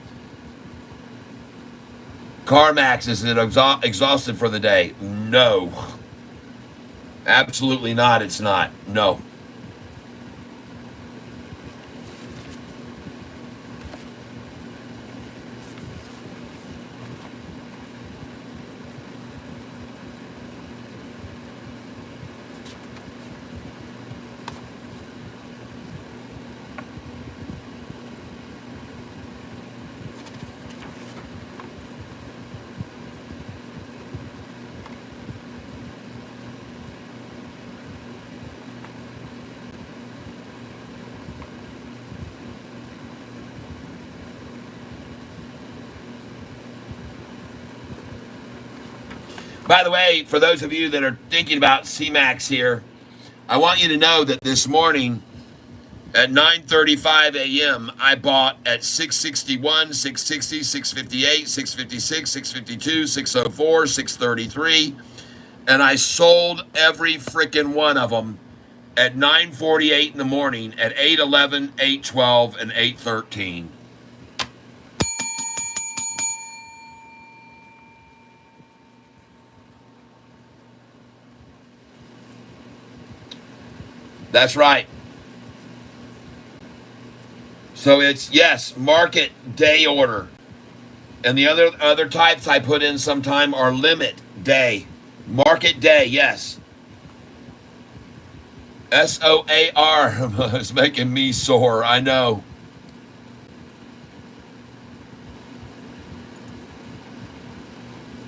CarMax, is it exhausted for the day? No. Absolutely not, it's not. No. By the way, for those of you that are thinking about C-Max here, I want you to know that this morning at 9:35 a.m., I bought at 661, 660, 658, 656, 652, 604, 633, and I sold every freaking one of them at 9:48 in the morning at 8:11, 8:12, and 8:13. That's right. So it's, yes, market day order. And the other types I put in sometime are limit day. Market day, yes. SOAR is making me sore, I know.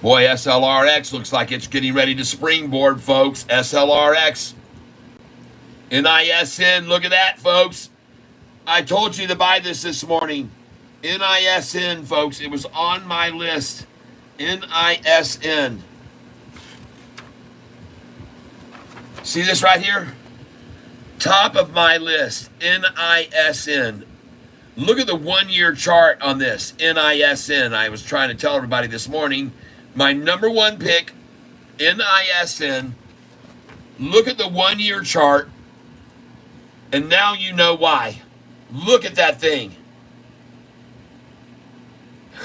Boy, SLRX looks like it's getting ready to springboard, folks. SLRX. NISN, look at that, folks. I told you to buy this morning. NISN, folks. It was on my list. NISN. See this right here? Top of my list. NISN. Look at the 1 year chart on this. NISN. I was trying to tell everybody this morning. My number one pick, NISN. Look at the 1 year chart. And now you know why. Look at that thing.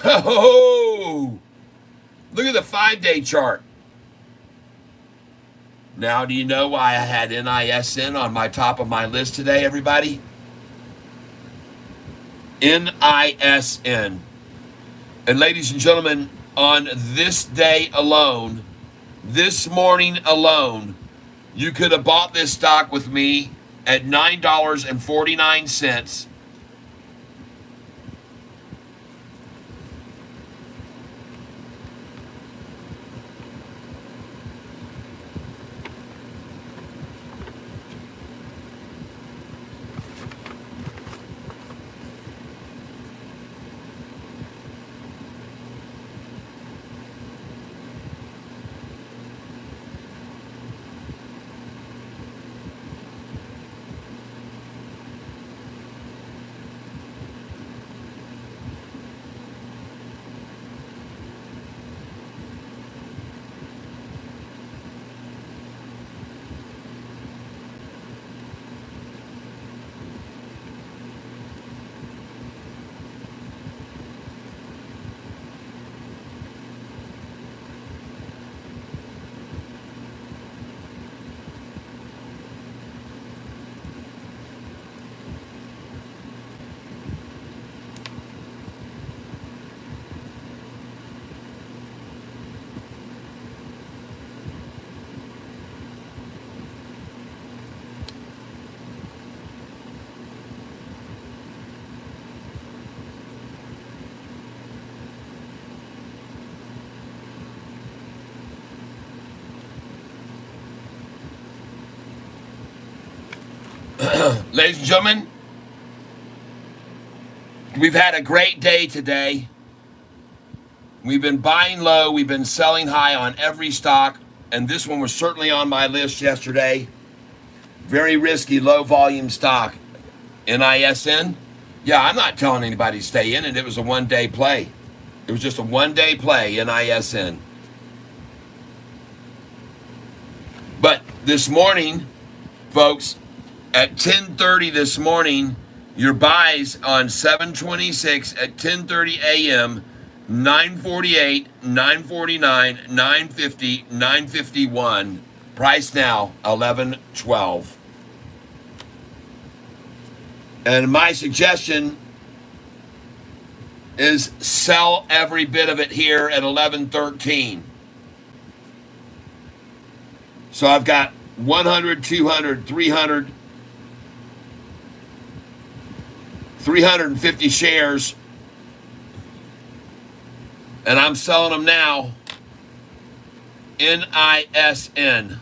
Oh, look at the 5-day chart. Now, do you know why I had NISN on my top of my list today, everybody? NISN. And ladies and gentlemen, on this day alone, this morning alone, you could have bought this stock with me at $9.49. Ladies and gentlemen, we've had a great day today. We've been buying low, we've been selling high on every stock, and this one was certainly on my list yesterday. Very risky, low volume stock. NISN? Yeah, I'm not telling anybody to stay in it. It was a one-day play. It was just a one-day play, NISN. But this morning, folks, at 10:30 this morning, your buys on 726 at 10:30 a.m., 948, 949, 950, 951. Price now, 11.12. And my suggestion is sell every bit of it here at 11.13. So I've got 100, 200, 300, 350 shares, and I'm selling them now. NISN.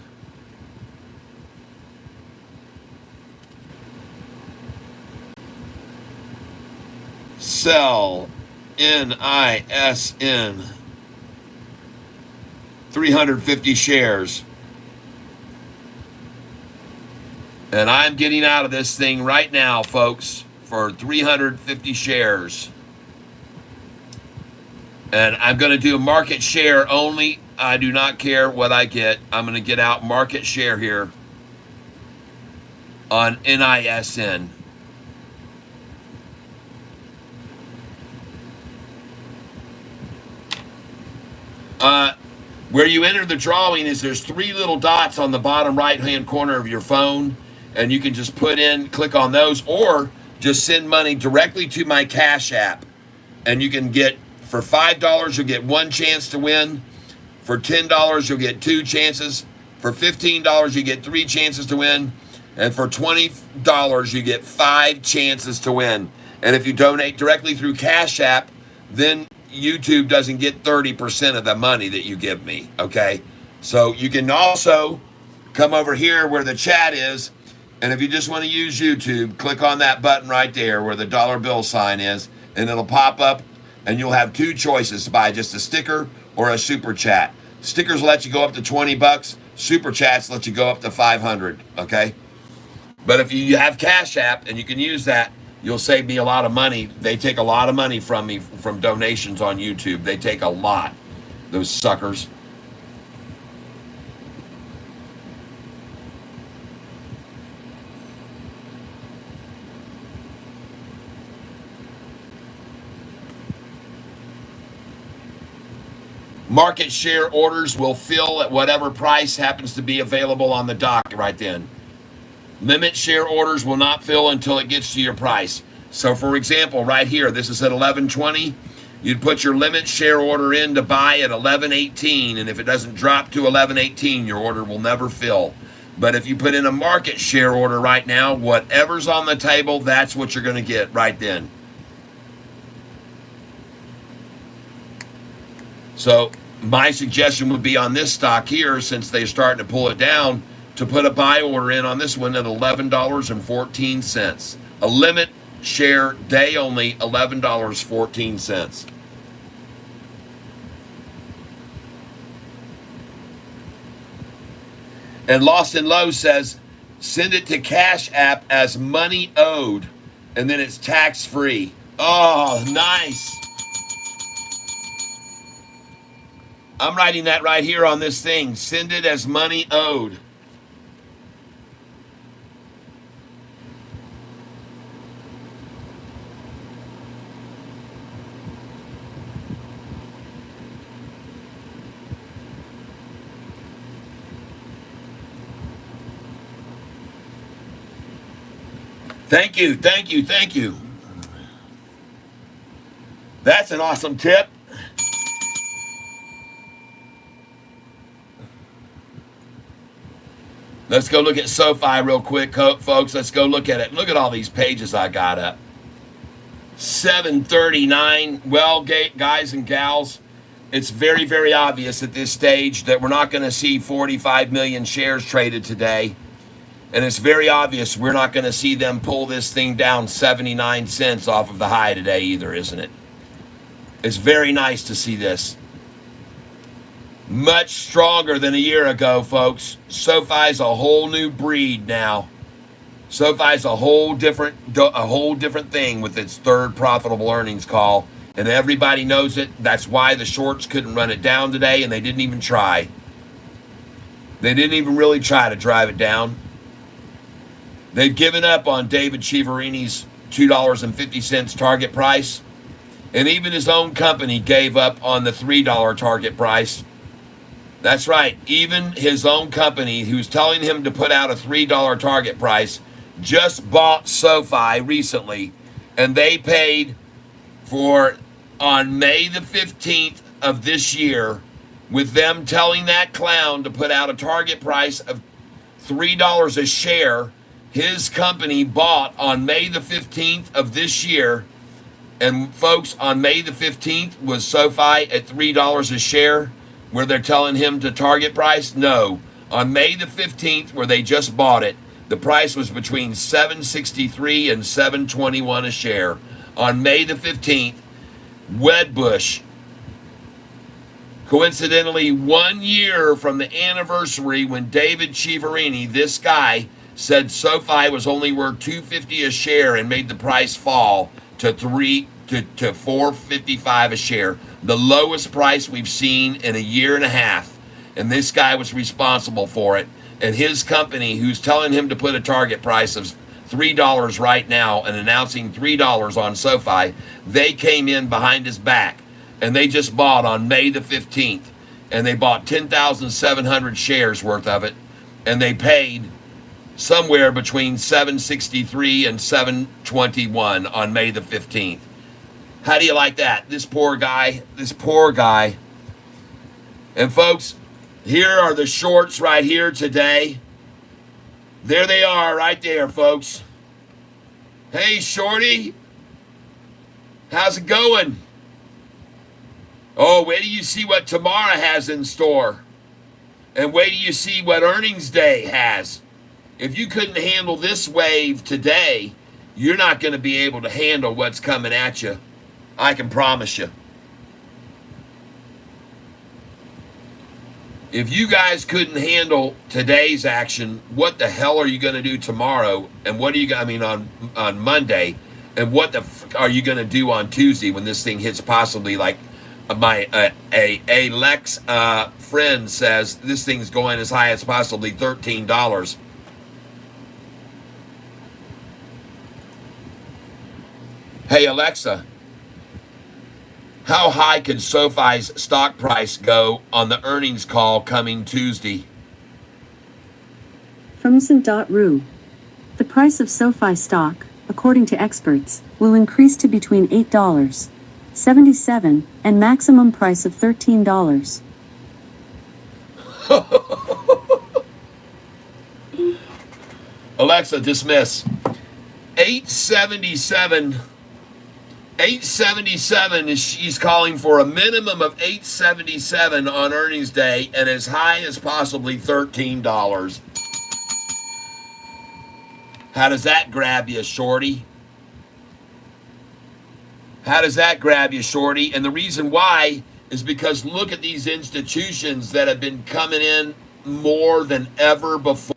Sell NISN. 350 shares. And I'm getting out of this thing right now, folks, for 350 shares. And I'm going to do a market share only. I do not care what I get. I'm going to get out market share here on NISN. Where you enter the drawing is there's three little dots on the bottom right-hand corner of your phone, and you can just click on those, or just send money directly to my Cash App. And you can get, for $5, you'll get one chance to win. For $10, you'll get two chances. For $15, you get three chances to win. And for $20, you get 5 chances to win. And if you donate directly through Cash App, then YouTube doesn't get 30% of the money that you give me, okay? So you can also come over here where the chat is, and if you just want to use YouTube, click on that button right there where the dollar bill sign is, and it'll pop up, and you'll have two choices to buy, just a sticker or a super chat. Stickers let you go up to $20. Super chats let you go up to 500, okay? But if you have Cash App and you can use that, you'll save me a lot of money. They take a lot of money from me from donations on YouTube. They take a lot, those suckers. Market share orders will fill at whatever price happens to be available on the dock right then. Limit share orders will not fill until it gets to your price. So for example, right here, this is at 11.20. You'd put your limit share order in to buy at 11.18, and if it doesn't drop to 11.18, your order will never fill. But if you put in a market share order right now, whatever's on the table, that's what you're going to get right then. So my suggestion would be on this stock here, since they're starting to pull it down, to put a buy order in on this one at $11.14. A limit share day only, $11.14. And Lost and Low says, send it to Cash App as money owed, and then it's tax free. Oh, nice. I'm writing that right here on this thing. Send it as money owed. Thank you, thank you, thank you. That's an awesome tip. Let's go look at Sofi real quick, folks. Let's go look at it. Look at all these pages I got up. 739. Well, guys and gals, it's very, very obvious at this stage that we're not going to see 45 million shares traded today. And it's very obvious we're not going to see them pull this thing down 79 cents off of the high today either, isn't it? It's very nice to see this. Much stronger than a year ago, folks. SoFi's a whole new breed now. SoFi's a whole different thing with its third profitable earnings call, and everybody knows it. That's why the shorts couldn't run it down today, and they didn't even try. They didn't even really try to drive it down. They've given up on David Chiaverini's $2.50 target price, and even his own company gave up on the $3 target price. That's right. Even his own company, who's telling him to put out a $3 target price, just bought SoFi recently, and they paid for, on May the 15th of this year, with them telling that clown to put out a target price of $3 a share. His company bought on May the 15th of this year, and folks, on May the 15th, was SoFi at $3 a share, where they're telling him to target price? No. On May the 15th, where they just bought it, the price was between $7.63 and $7.21 a share. On May the 15th, Wedbush, coincidentally 1 year from the anniversary when David Chiaverini, this guy, said SoFi was only worth $2.50 a share and made the price fall to $4.55 a share, the lowest price we've seen in a year and a half. And this guy was responsible for it. And his company, who's telling him to put a target price of $3 right now and announcing $3 on SoFi, they came in behind his back, and they just bought on May the 15th, and they bought 10,700 shares worth of it, and they paid somewhere between $7.63 and $7.21 on May the 15th. How do you like that? This poor guy. And folks, here are the shorts right here today. There they are right there, folks. Hey, Shorty. How's it going? Oh, wait till you see what tomorrow has in store. And wait till you see what earnings day has. If you couldn't handle this wave today, you're not going to be able to handle what's coming at you. I can promise you. If you guys couldn't handle today's action, what the hell are you going to do tomorrow? And what are you, on Monday? And what the are you going to do on Tuesday when this thing hits possibly like a Lex friend says this thing's going as high as possibly $13. Hey, Alexa, how high could SoFi's stock price go on the earnings call coming Tuesday? From St.Ru. The price of SoFi stock, according to experts, will increase to between $8.77 and maximum price of $13. Alexa, dismiss. 877 is she's calling for a minimum of 877 on earnings day and as high as possibly $13. How does that grab you, Shorty? How does that grab you, Shorty? And the reason why is because look at these institutions that have been coming in more than ever before.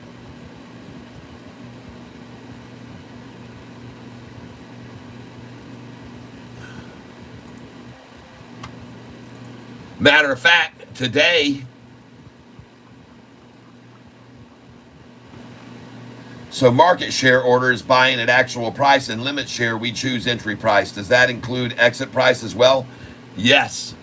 Matter of fact, today, so market share order is buying at actual price, and limit share, we choose entry price. Does that include exit price as well? Yes.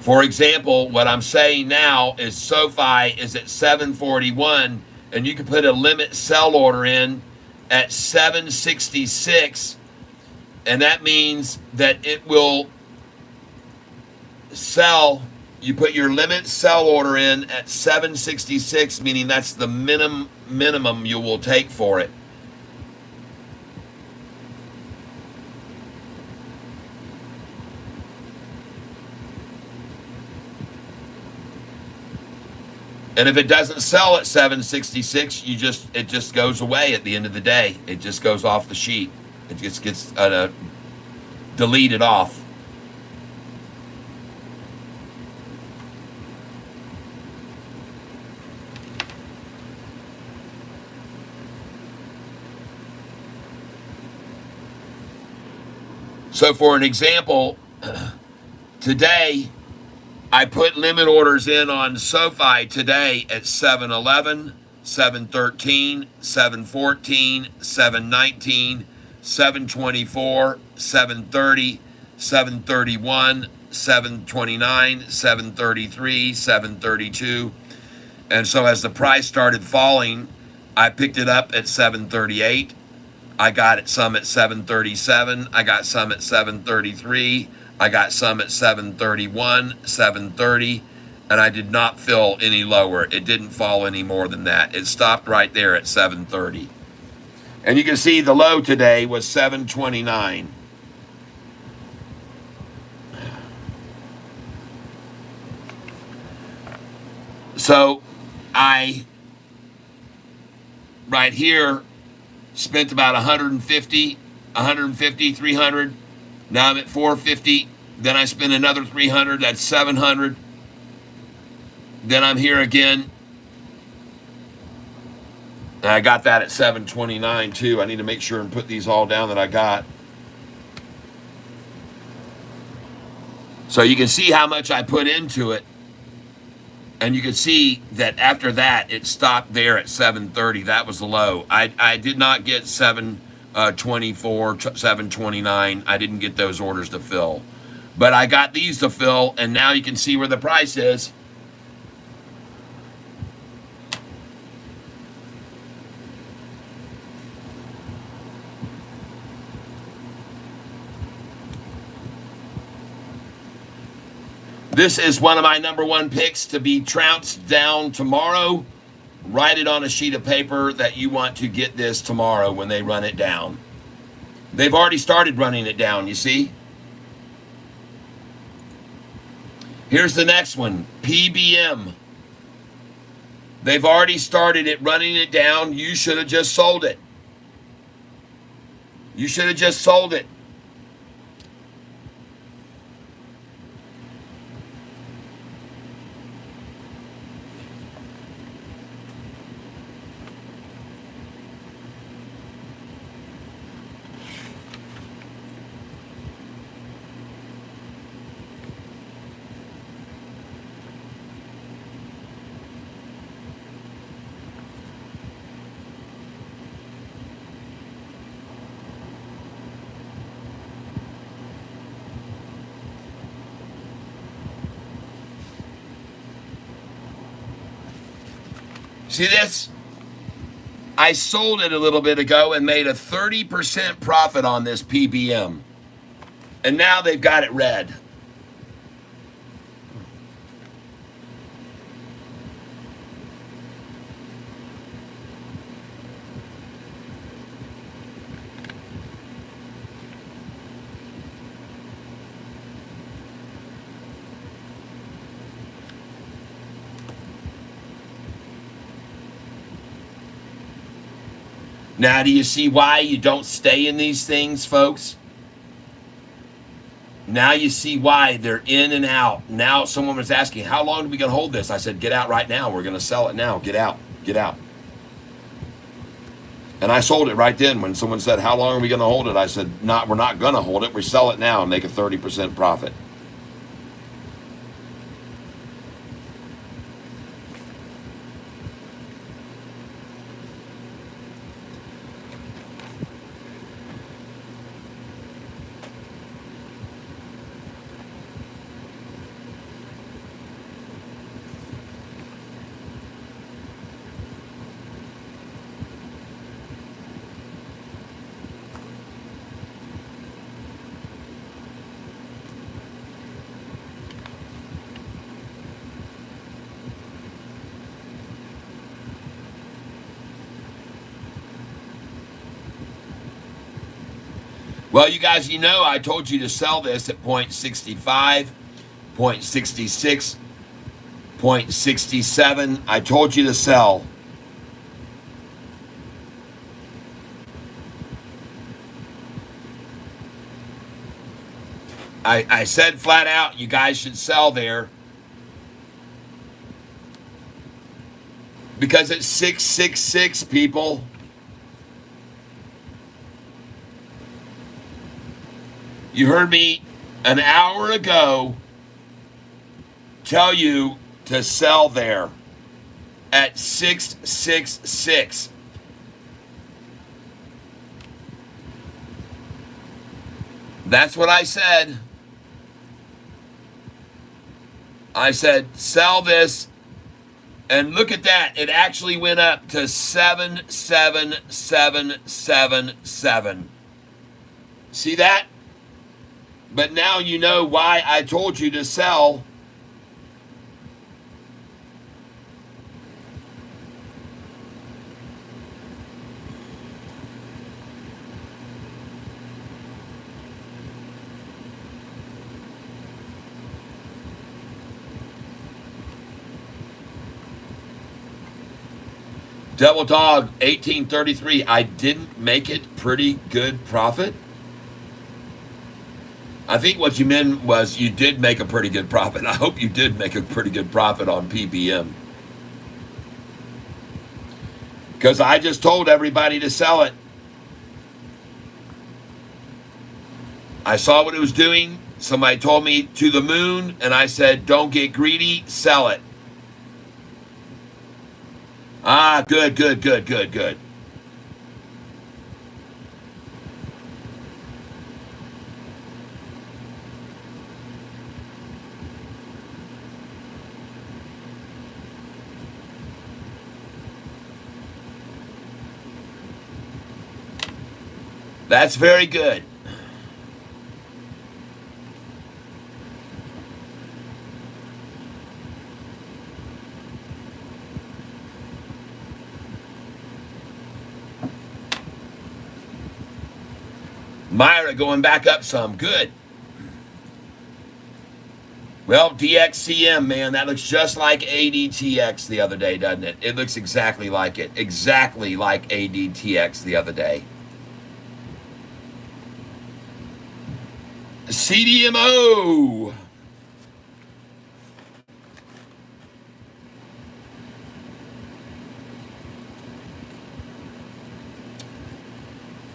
For example, what I'm saying now is SoFi is at 741, and you can put a limit sell order in at 766. And that means that it will sell. You put your limit sell order in at 766, meaning that's the minimum you will take for it. And if it doesn't sell at 766, it just goes away at the end of the day. It just goes off the sheet. It just gets deleted off. So for an example, today I put limit orders in on Sofi today at 711, 713, 714, 719, 724, 730, 731, 729, 733, 732. And so as the price started falling, I picked it up at 738. I got it some at 737. I got some at 733. I got some at 731, 730, and I did not fill any lower. It didn't fall any more than that. It stopped right there at 730. And you can see the low today was 729. So I, right here, spent about 150, 300. Now I'm at 450. Then I spent another 300. That's 700. Then I'm here again. And I got that at 729 too. I need to make sure and put these all down that I got. So you can see how much I put into it. And you can see that after that, it stopped there at 730. That was the low. I did not get 724, 729. I didn't get those orders to fill. But I got these to fill, and now you can see where the price is. This is one of my number one picks to be trounced down tomorrow. Write it on a sheet of paper that you want to get this tomorrow when they run it down. They've already started running it down, you see? Here's the next one, PBM. They've already started it, running it down. You should have just sold it. You should have just sold it. See this? I sold it a little bit ago and made a 30% profit on this PBM. And now they've got it red. Now, do you see why you don't stay in these things, folks? Now you see why they're in and out. Now someone was asking, how long are we going to hold this? I said, get out right now. We're going to sell it now. Get out. Get out. And I sold it right then. When someone said, how long are we going to hold it? I said, we're not going to hold it. We sell it now and make a 30% profit. Well, you guys, I told you to sell this at 0.65, 0.66. 0.67. I told you to sell. I said flat out, you guys should sell there. Because it's 666, people. You heard me an hour ago tell you to sell there at 666. That's what I said. I said, sell this. And look at that. It actually went up to 77777. See that? But now you know why I told you to sell. Double Dog 1833. I didn't make it pretty good profit. I think what you meant was you did make a pretty good profit. I hope you did make a pretty good profit on PPM. Because I just told everybody to sell it. I saw what it was doing. Somebody told me to the moon, and I said, don't get greedy, sell it. Ah, good. That's very good. Myra going back up some. Good. Well, DXCM, man, that looks just like ADTX the other day, doesn't it? It looks exactly like it. Exactly like ADTX the other day. CDMO.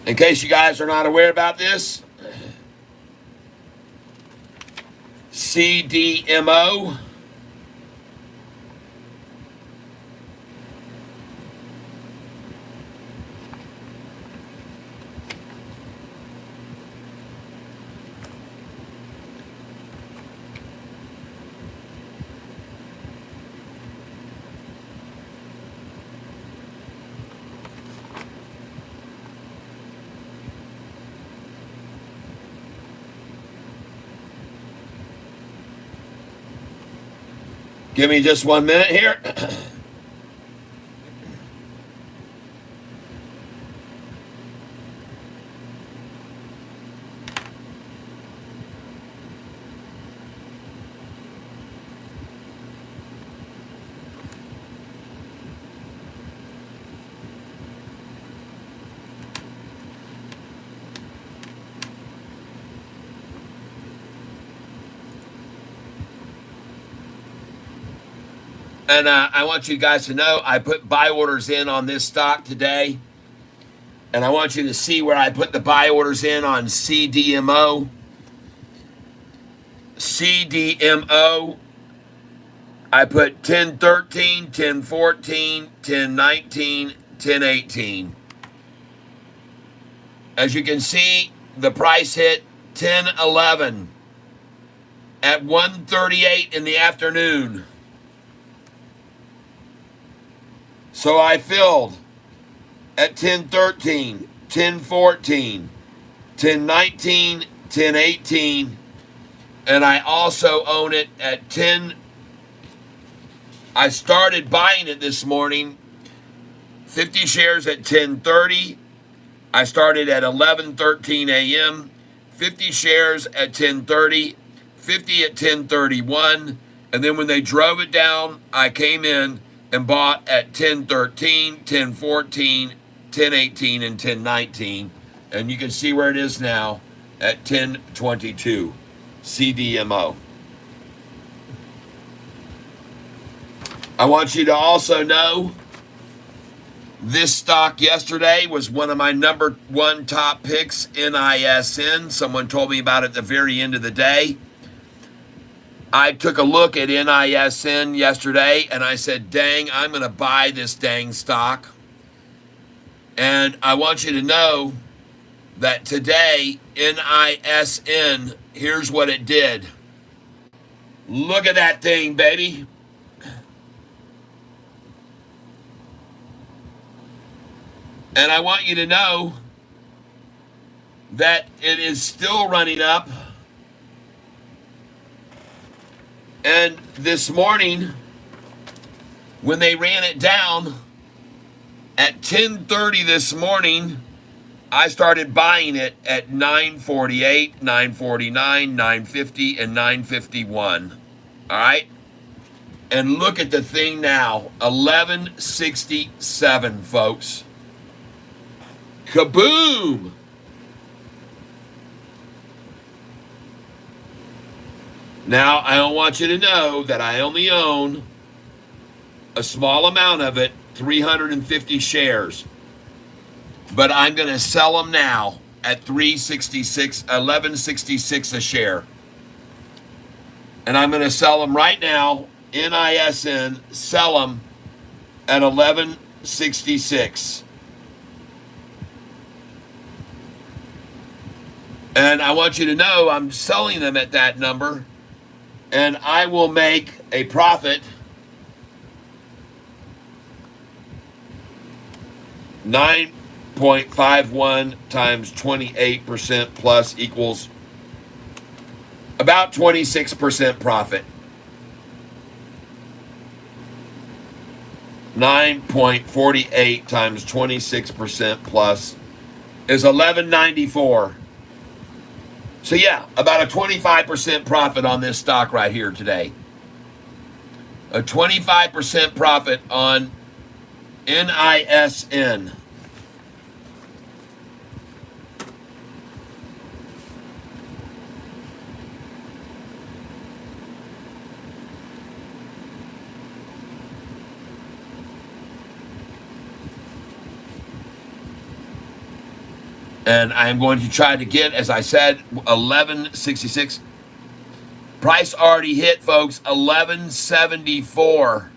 In case you guys are not aware about this, CDMO. Give me just 1 minute here. And I want you guys to know I put buy orders in on this stock today. And I want you to see where I put the buy orders in on CDMO. CDMO. I put 1013, 1014, 1019, 1018. As you can see, the price hit 1011 at 1:38 in the afternoon. So I filled at 1013, 1014, 1019, 1018, and I also own it at 10. I started buying it this morning, 50 shares at 10:30. I started at 11:13 a.m., 50 shares at 10:30, 50 at 10:31, And then when they drove it down, I came in and bought at 10.13, 10.14, 10.18, and 10.19. And you can see where it is now at 10.22 CDMO. I want you to also know this stock yesterday was one of my number one top picks, NISN. Someone told me about it at the very end of the day. I took a look at NISN yesterday and I said, dang, I'm going to buy this dang stock. And I want you to know that today, NISN, here's what it did. Look at that thing, baby. And I want you to know that it is still running up. And this morning, when they ran it down at 10:30 this morning, I started buying it at 9:48, 9:49, 9:50, and 9:51. All right? And look at the thing now, 1167, folks. Kaboom! Now, I don't want you to know that I only own a small amount of it, 350 shares. But I'm going to sell them now at 1166 a share. And I'm going to sell them right now, NISN, sell them at 1166. And I want you to know I'm selling them at that number, and I will make a profit 9.51 times 28% plus equals about 26% profit. 9.48 times 26% plus is 1194. So yeah, about a 25% profit on this stock right here today. A 25% profit on NISN. And I'm going to try to get, as I said, 1166. Price already hit, folks, 1174.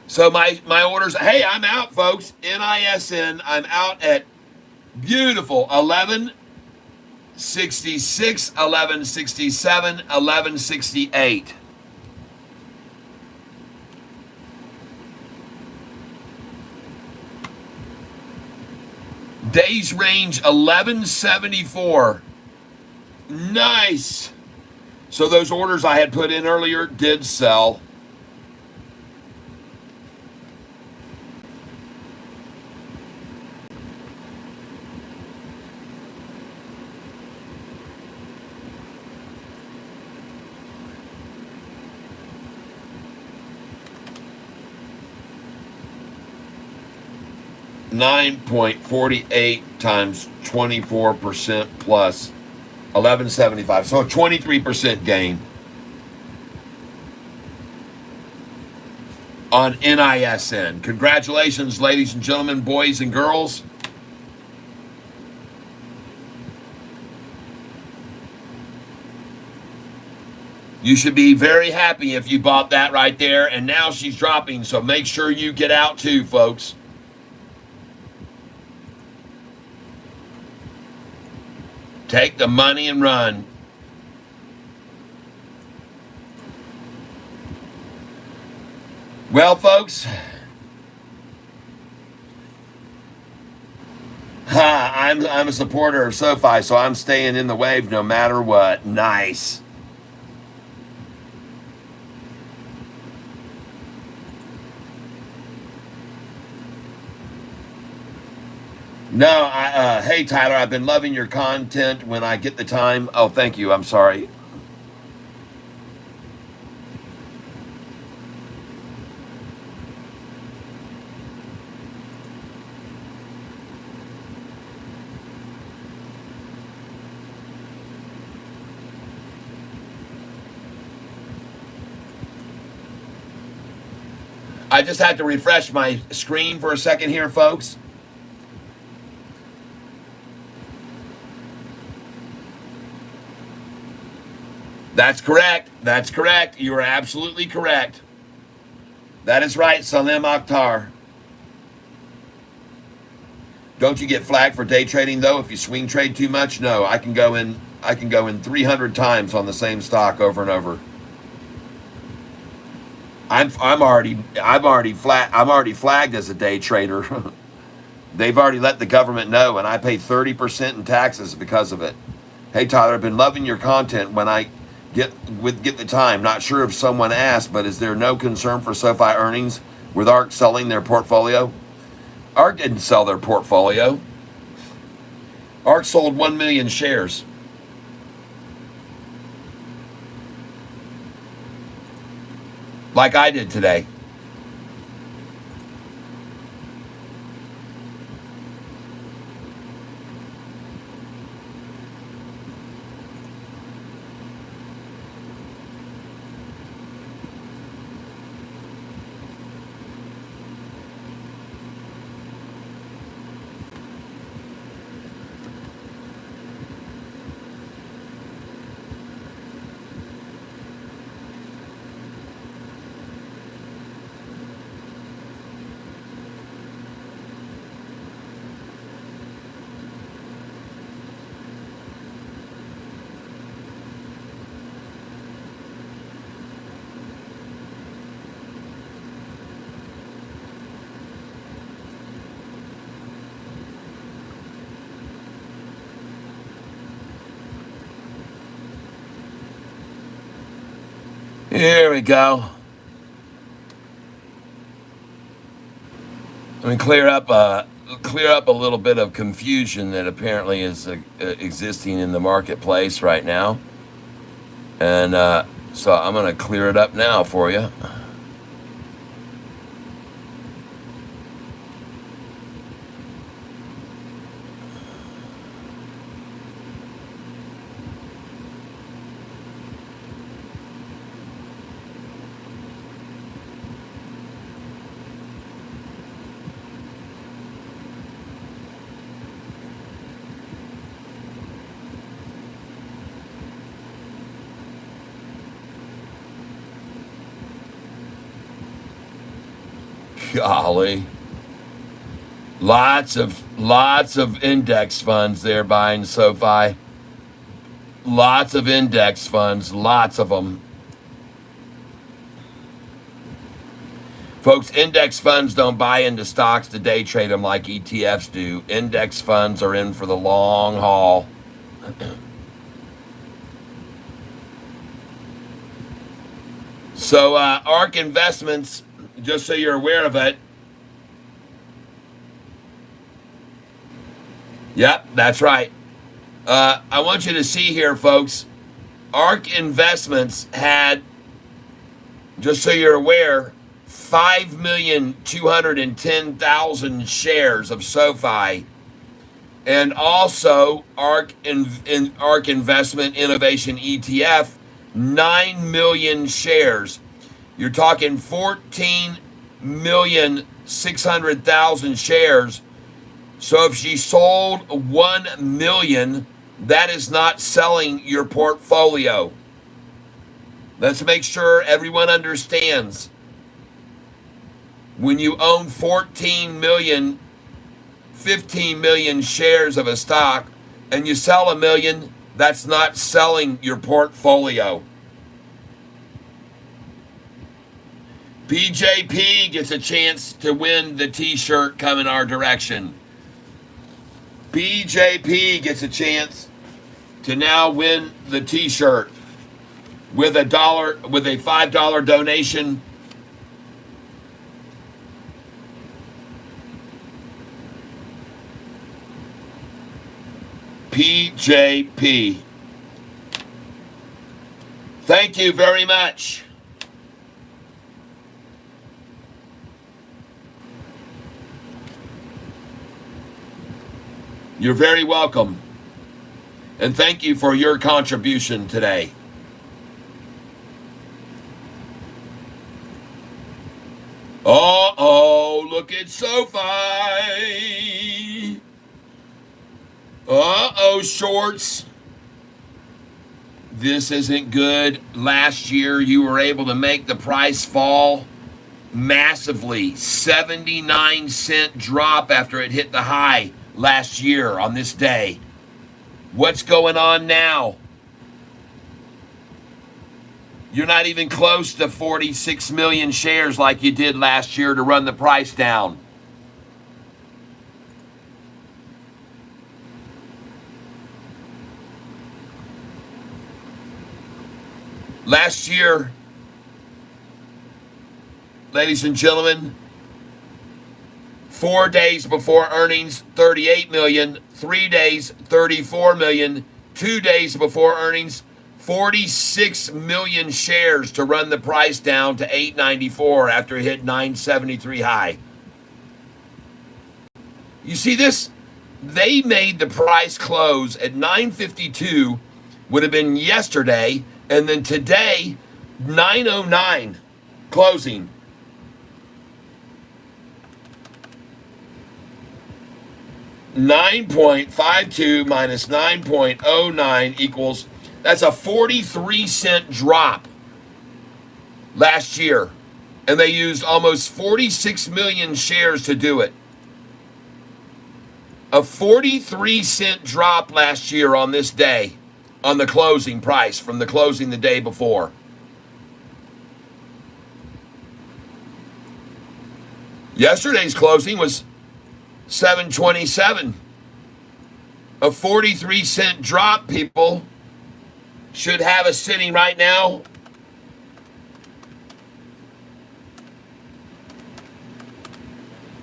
So my orders, hey, I'm out, folks. NISN, I'm out at beautiful 1166, 1167, 1168. Days range 1174. Nice. So those orders I had put in earlier did sell. $9.48 times 24% plus 1175. So a 23% gain on NISN. Congratulations, ladies and gentlemen, boys and girls. You should be very happy if you bought that right there. And now she's dropping, so make sure you get out too, folks. Take the money and run. Well, folks, I'm a supporter of Sofi, so I'm staying in the wave no matter what. Nice. No, hey, Tyler, I've been loving your content when I get the time. Oh, thank you. I'm sorry. I just had to refresh my screen for a second here, folks. That's correct. That's correct. You are absolutely correct. That is right, Salim Akhtar. Don't you get flagged for day trading though if you swing trade too much? No, I can go in 300 times on the same stock over and over. I'm already flagged as a day trader. They've already let the government know, and I pay 30% in taxes because of it. Hey Tyler, I've been loving your content when I get the time. Not sure if someone asked, but is there no concern for SoFi earnings with ARK selling their portfolio? ARK didn't sell their portfolio. ARK sold 1 million shares. Like I did today. Here we go. Let me clear up a little bit of confusion that apparently is existing in the marketplace right now, and so I'm going to clear it up now for you. Golly. Lots of index funds there buying SoFi. Lots of index funds, lots of them. Folks, index funds don't buy into stocks to day trade them like ETFs do. Index funds are in for the long haul. So ARK Investments, just so you're aware of it. Yep, that's right. I want you to see here, folks. ARK Investments had, just so you're aware, 5,210,000 shares of SoFi, and also ARK Investment Innovation ETF, 9 million shares. You're talking 14,600,000 shares. So if she sold 1 million, that is not selling your portfolio. Let's make sure everyone understands. When you own 14 million, 15 million shares of a stock and you sell 1 million, that's not selling your portfolio. BJP gets a chance to win the t-shirt coming our direction. BJP gets a chance to now win the t-shirt with a $5 donation. PJP. Thank you very much. You're very welcome. And thank you for your contribution today. Oh, look at SoFi. Uh-oh, shorts. This isn't good. Last year, you were able to make the price fall massively. 79-cent drop after it hit the high last year on this day. What's going on now? You're not even close to 46 million shares like you did last year to run the price down. Last year, ladies and gentlemen, 4 days before earnings, 38 million, 3 days, 34 million, 2 days before earnings, 46 million shares to run the price down to 894 after it hit 973 high. You see this? They made the price close at 952, would have been yesterday, and then today, 909 closing. $9.52 minus 9.09 equals, that's a 43-cent drop last year. And they used almost 46 million shares to do it. A 43-cent drop last year on this day on the closing price from the closing the day before. Yesterday's closing was 727. A 43-cent drop, people, should have us sitting right now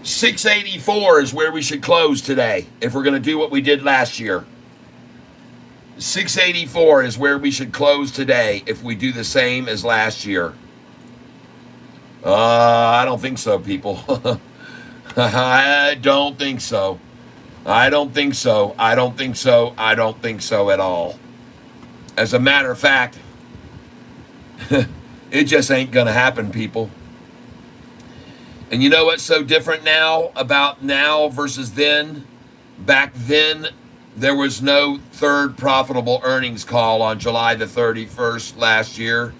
$684 is where we should close today if we're going to do what we did last year. $684 is where we should close today if we do the same as last year. I don't think so, people. I don't think so. I don't think so. I don't think so. I don't think so at all. As a matter of fact, it just ain't going to happen, people. And you know what's so different now about now versus then? Back then, there was no third profitable earnings call on July the 31st last year.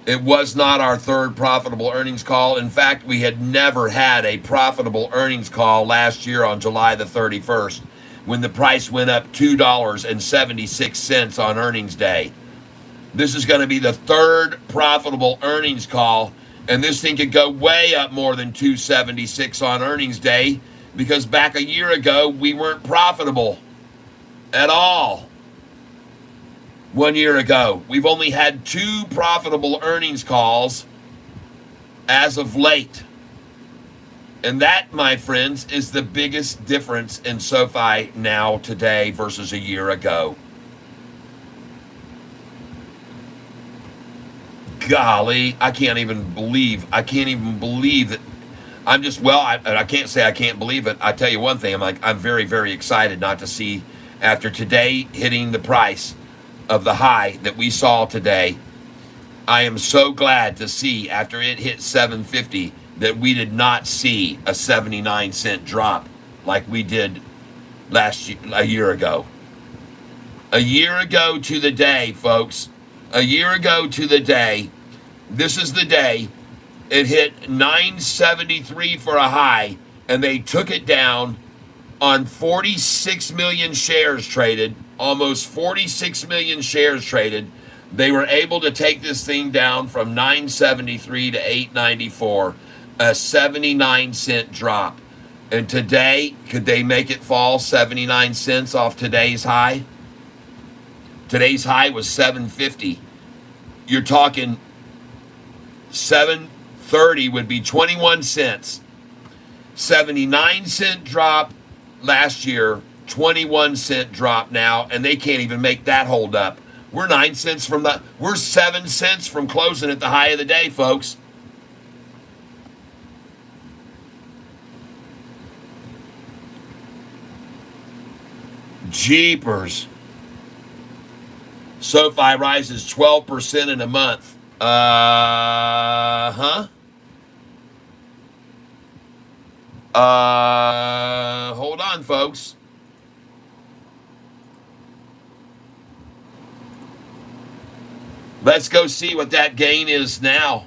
It was not our third profitable earnings call. In fact, we had never had a profitable earnings call last year on July the 31st when the price went up $2.76 on earnings day. This is going to be the third profitable earnings call, and this thing could go way up more than $2.76 on earnings day because back a year ago, we weren't profitable at all. 1 year ago, we've only had 2 profitable earnings calls as of late. And that, my friends, is the biggest difference in SoFi now today versus a year ago. Golly, I can't even believe that. I'm just, well, I can't say I can't believe it. I tell you one thing, I'm very, very excited not to see, after today hitting the price of the high that we saw today, I am so glad to see after it hit 750 that we did not see a 79-cent drop like we did a year ago. A year ago to the day, folks. A year ago to the day. This is the day it hit 973 for a high, and they took it down on 46 million shares traded. Almost 46 million shares traded. They were able to take this thing down from 973 to 894, a 79-cent drop. And today, could they make it fall 79 cents off today's high? Today's high was 750. You're talking 730 would be 21 cents. 79-cent drop last year. 21-cent drop now, and they can't even make that hold up. We're 9 cents from we're 7 cents from closing at the high of the day, folks. Jeepers. SoFi rises 12% in a month. Hold on, folks. Let's go see what that gain is now.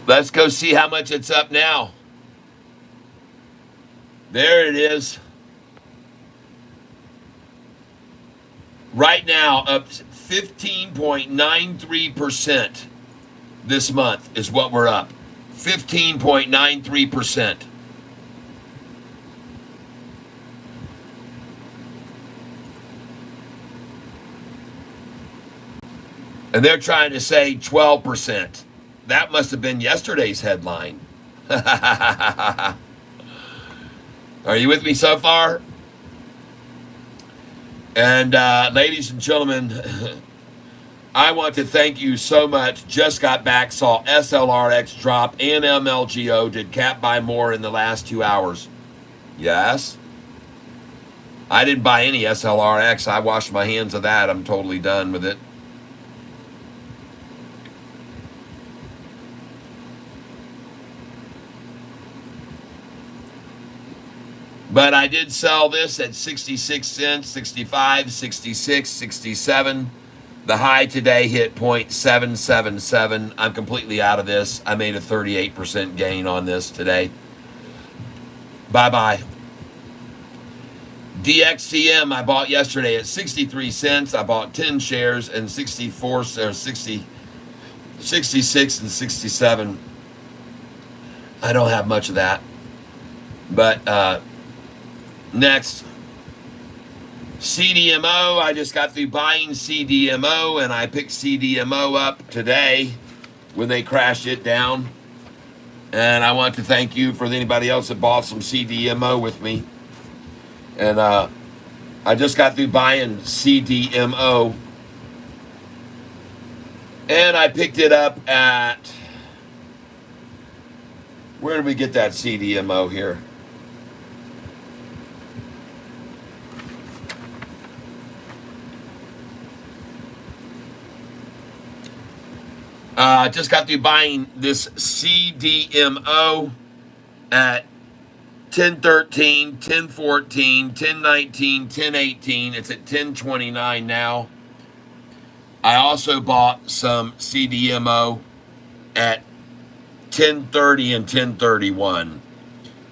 Let's go see how much it's up now. There it is. Right now, up 15.93% this month is what we're up. 15.93%. And they're trying to say 12%. That must have been yesterday's headline. Are you with me so far? And ladies and gentlemen, I want to thank you so much. Just got back, saw SLRX drop and MLGO. Did Cap buy more in the last 2 hours? Yes. I didn't buy any SLRX. I washed my hands of that. I'm totally done with it. But I did sell this at 66 cents, 65, 66, 67. The high today hit 0.777. I'm completely out of this. I made a 38% gain on this today. Bye-bye. DXCM I bought yesterday at 63 cents. I bought 10 shares and 64 or 60, 66 and 67. I don't have much of that. But next, CDMO. I just got through buying CDMO, and I picked CDMO up today when they crashed it down. And I want to thank you for anybody else that bought some CDMO with me. And I just got through buying CDMO, and I picked it up at, where did we get that CDMO here? Just got through buying this CDMO at 1013, 1014, 1019, 1018. It's at 1029 now. I also bought some CDMO at 1030 and 1031.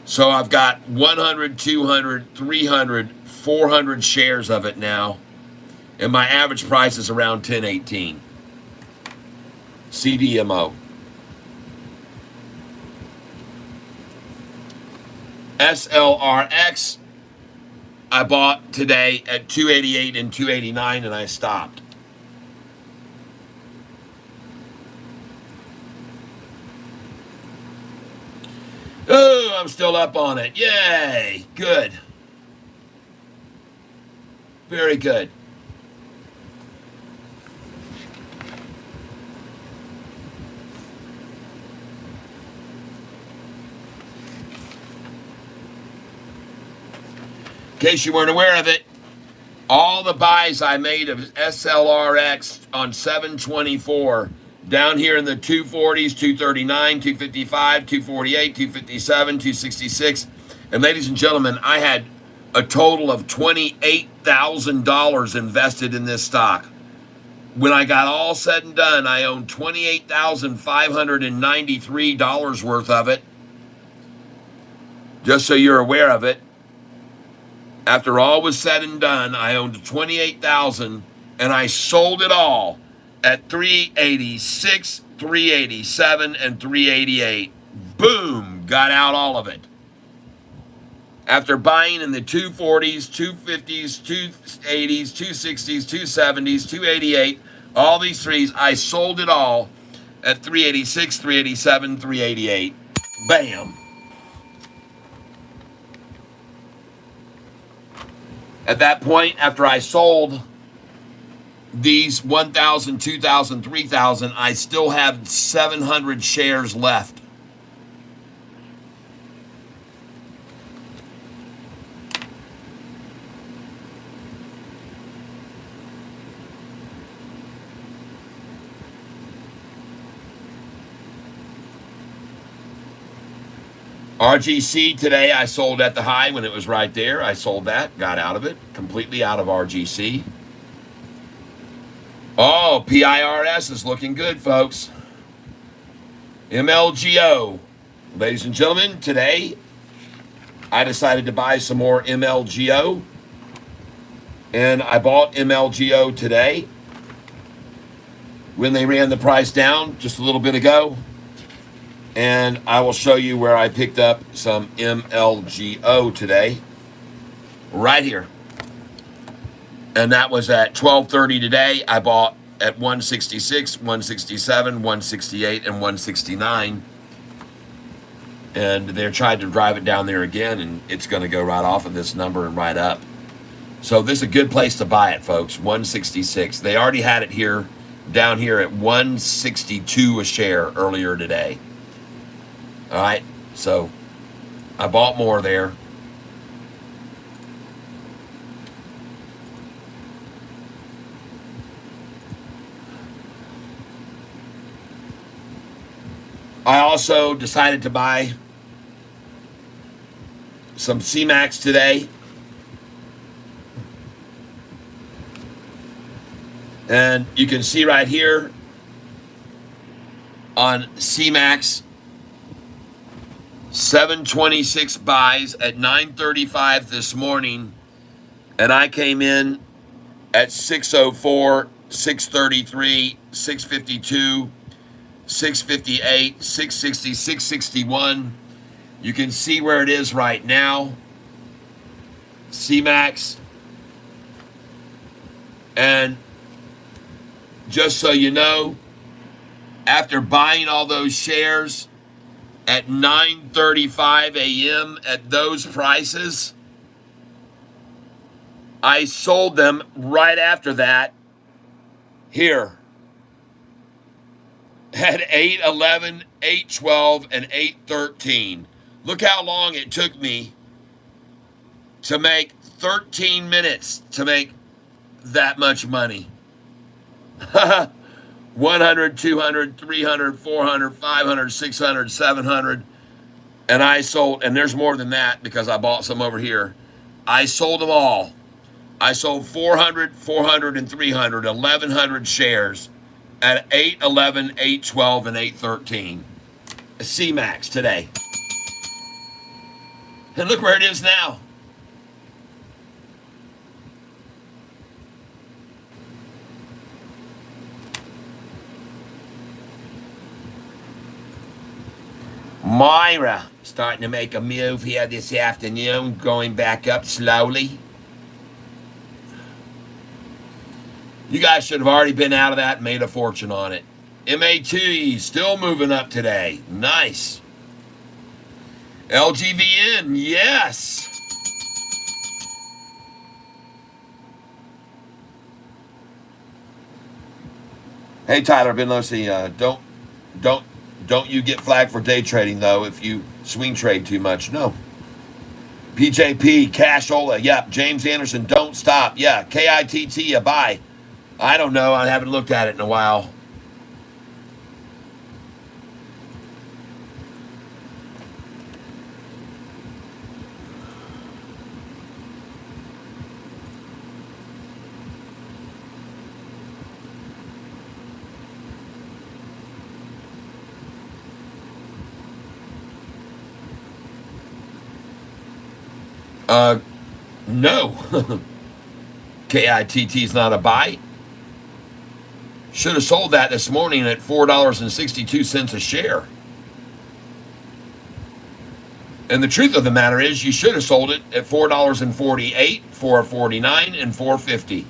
So I've got 100, 200, 300, 400 shares of it now. And my average price is around 1018. CDMO. SLRX I bought today at 288 and 289, and I stopped. Oh, I'm still up on it. Yay. Good. Very good. In case you weren't aware of it, all the buys I made of SLRX on 724 down here in the 240s, 239, 255, 248, 257, 266. And ladies and gentlemen, I had a total of $28,000 invested in this stock. When I got all said and done, I owned $28,593 worth of it. Just so you're aware of it. After all was said and done, I owned $28,000, and I sold it all at 386, 387, and 388. Boom, got out all of it. After buying in the 240s, 250s, 280s, 260s, 270s, 288, all these threes, I sold it all at 386, 387, 388. Bam. At that point, after I sold these 1,000, 2,000, 3,000, I still have 700 shares left. RGC today, I sold at the high when it was right there. I sold that, got out of it, completely out of RGC. Oh, PIRS is looking good, folks. MLGO. Ladies and gentlemen, today I decided to buy some more MLGO. And I bought MLGO today when they ran the price down just a little bit ago. And I will show you where I picked up some MLGO today. Right here. And that was at 12:30 today. I bought at 166, 167, 168, and 169. And they're trying to drive it down there again, and it's going to go right off of this number and right up. So this is a good place to buy it, folks. 166. They already had it here, down here at 162 a share earlier today. All right, so I bought more there. I also decided to buy some C-Max today. And you can see right here on C-Max, 726 buys at 9:35 this morning. And I came in at 604, 633, 652, 658, 660, 661. You can see where it is right now. C-Max. And just so you know, after buying all those shares at 9:35 a.m. at those prices, I sold them right after that here at 8:11, 8:12, and 8:13. Look how long it took me to make 13 minutes to make that much money. 100, 200, 300, 400, 500, 600, 700. And I sold, and there's more than that because I bought some over here. I sold them all. I sold 400, 400, and 300, 1,100 shares at 8:11, 8:12, and 8:13. C-Max today. And look where it is now. Myra starting to make a move here this afternoon, going back up slowly. You guys should have already been out of that and made a fortune on it. MAT still moving up today. Nice. LGVN, yes. Hey Tyler, been listening. Don't you get flagged for day trading though if you swing trade too much? No. PJP, Cashola, yep. James Anderson, don't stop. Yeah. KITT, a buy. I don't know. I haven't looked at it in a while. No. KITT is not a buy. Should have sold that this morning at $4.62 a share. And the truth of the matter is, you should have sold it at $4.48, $4.49, and $4.50.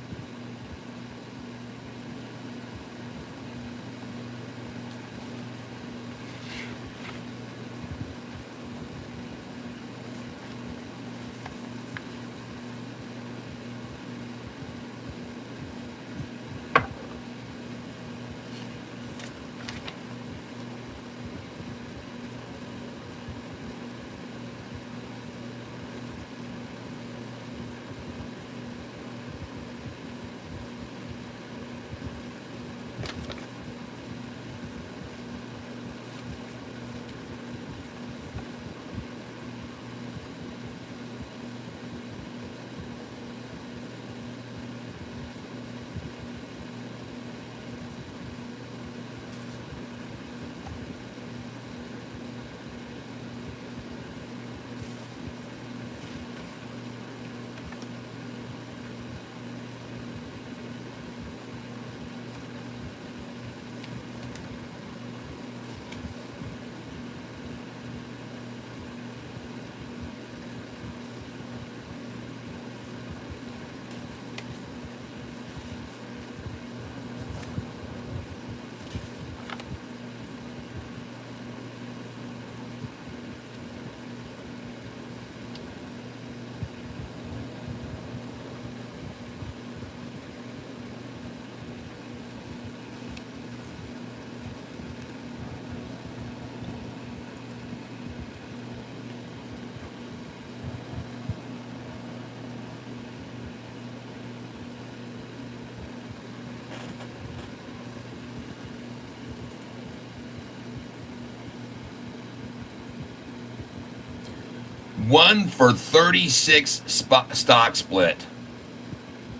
1 for 36 stock split.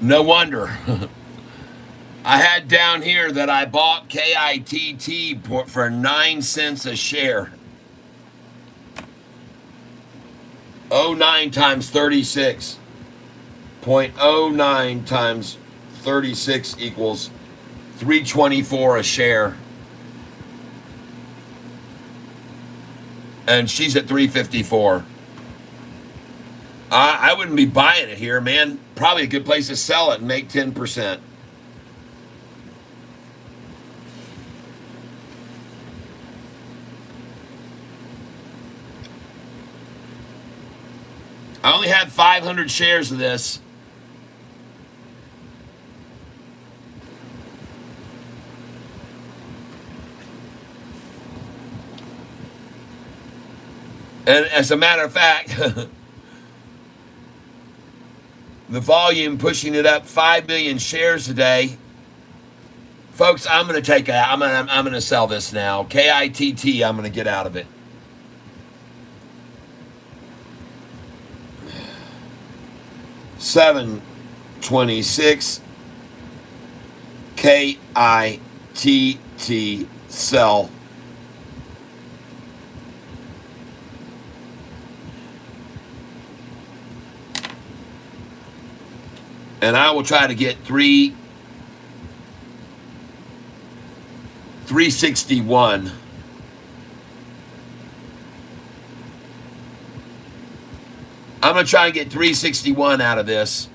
No wonder. I had down here that I bought KITT for 9 cents a share. 09 times 36. 0.09 times 36 equals 324 a share. And she's at 354. I wouldn't be buying it here, man. Probably a good place to sell it and make 10%. I only had 500 shares of this. And as a matter of fact, the volume pushing it up 5 million shares a day. Folks, I'm going to take I'm going to sell this now. KITT, I'm going to get out of it. $7.26 KITT sell. And I will try to get 361. I'm going to try and get 361 out of this.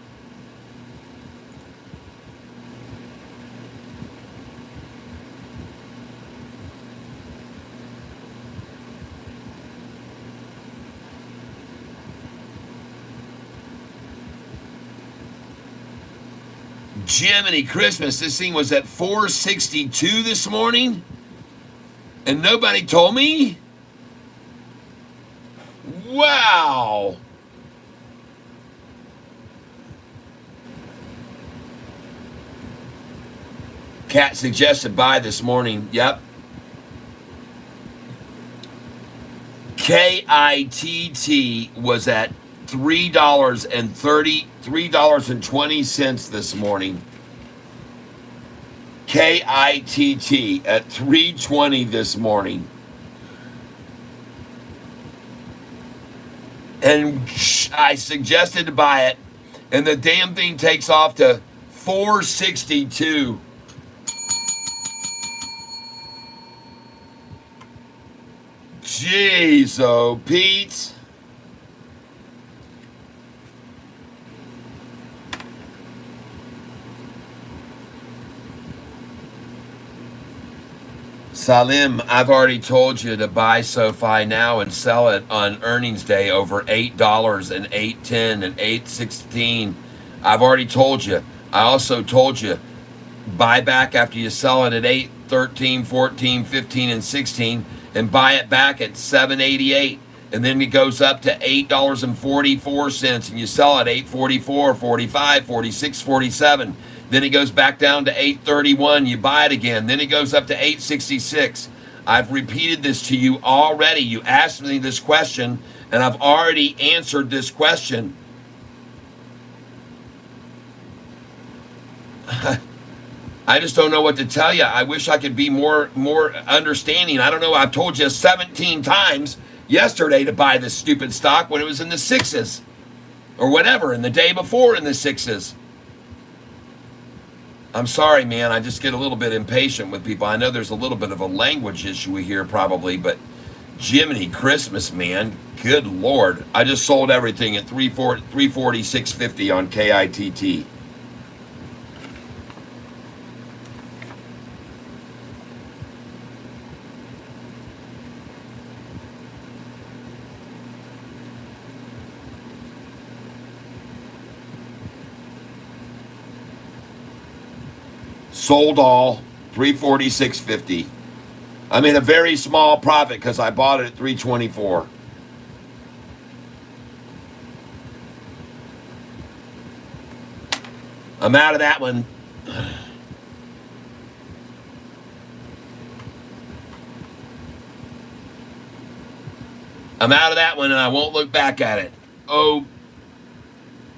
Jiminy Christmas, this thing was at 462 this morning, and nobody told me? Wow. Cat suggested buy this morning. Yep. KITT was at $3.20 this morning. KITT at $3.20 this morning. And I suggested to buy it, and the damn thing takes off to 462. Jeez, oh, Pete. Salim, I've already told you to buy Sofi now and sell it on earnings day over $8 and $8.10 and $8.16. I've already told you. I also told you buy back after you sell it at 8.13, 14, 15, and 16, and buy it back at 7.88, and then it goes up to $8.44, and you sell it 8.44, 45, 46, 47. Then it goes back down to 8.31. You buy it again. Then it goes up to 8.66. I've repeated this to you already. You asked me this question, and I've already answered this question. I just don't know what to tell you. I wish I could be more understanding. I don't know. I've told you 17 times yesterday to buy this stupid stock when it was in the sixes or whatever, and the day before in the sixes. I'm sorry, man. I just get a little bit impatient with people. I know there's a little bit of a language issue here probably, but Jiminy Christmas, man. Good Lord. I just sold everything at 346.50 on KITT. Sold all, 346.50. I made a very small profit because I bought it at 324. I'm out of that one. I'm out of that one and I won't look back at it. Oh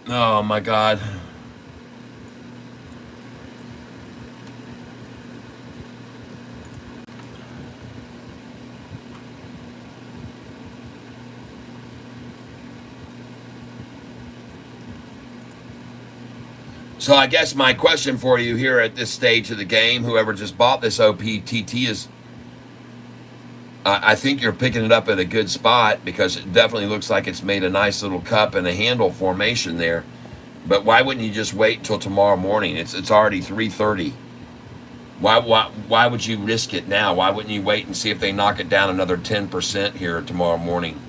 my God. So I guess my question for you here at this stage of the game, whoever just bought this OPTT, is I think you're picking it up at a good spot because it definitely looks like it's made a nice little cup and a handle formation there. But why wouldn't you just wait till tomorrow morning? It's already 3:30. Why would you risk it now? Why wouldn't you wait and see if they knock it down another 10% here tomorrow morning?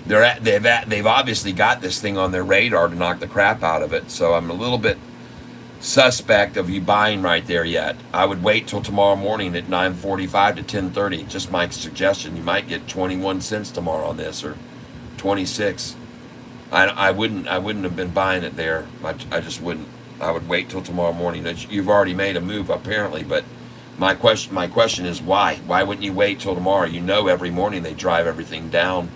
They've obviously got this thing on their radar to knock the crap out of it. So I'm a little bit suspect of you buying right there yet. I would wait till tomorrow morning at 9:45 to 10:30. Just my suggestion. You might get 21 cents tomorrow on this, or 26. I wouldn't have been buying it there. I just wouldn't. I would wait till tomorrow morning. You've already made a move apparently, but my question is why? Why wouldn't you wait till tomorrow? You know, every morning they drive everything down.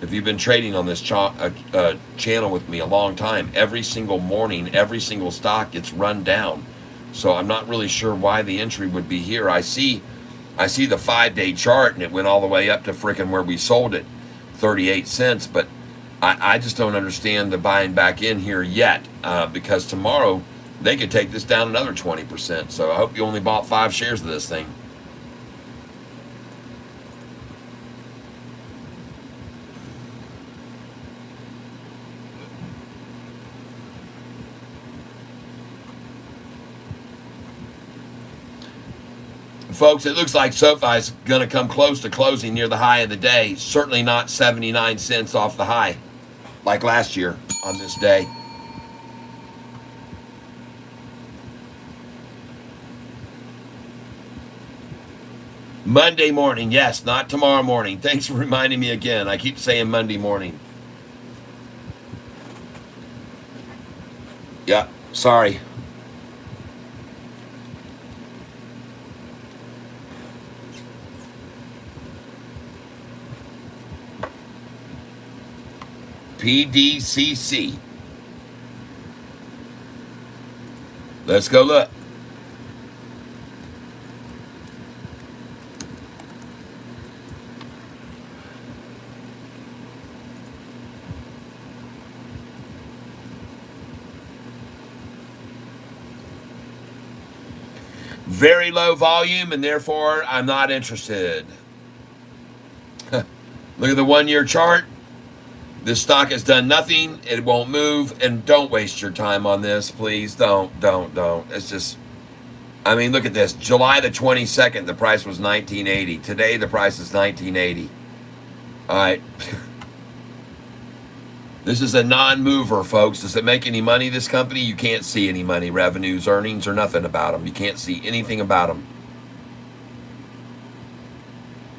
If you've been trading on this channel with me a long time, every single morning, every single stock gets run down. So I'm not really sure why the entry would be here. I see the 5-day chart, and it went all the way up to frickin' where we sold it, 38 cents. But I just don't understand the buying back in here yet, because tomorrow they could take this down another 20%. So I hope you only bought 5 shares of this thing. Folks, it looks like SoFi is going to come close to closing near the high of the day. Certainly not 79 cents off the high like last year on this day. Monday morning, yes, not tomorrow morning. Thanks for reminding me again. I keep saying Monday morning. Yeah, sorry. PDCC. Let's go look. Very low volume, and therefore I'm not interested. Look at the 1-year chart. This stock has done nothing. It won't move. And don't waste your time on this, please. Don't. It's just, I mean, look at this. July the 22nd, the price was $19.80. Today, the price is $19.80. All right. This is a non-mover, folks. Does it make any money, this company? You can't see any money, revenues, earnings, or nothing about them. You can't see anything about them.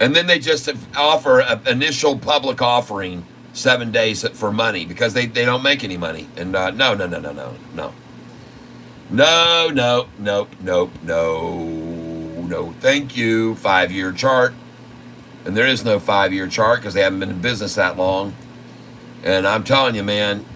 And then they just offer an initial public offering 7 days for money because they don't make any money. And no. Thank you. 5-year chart. And there is no 5-year chart because they haven't been in business that long. And I'm telling you, man,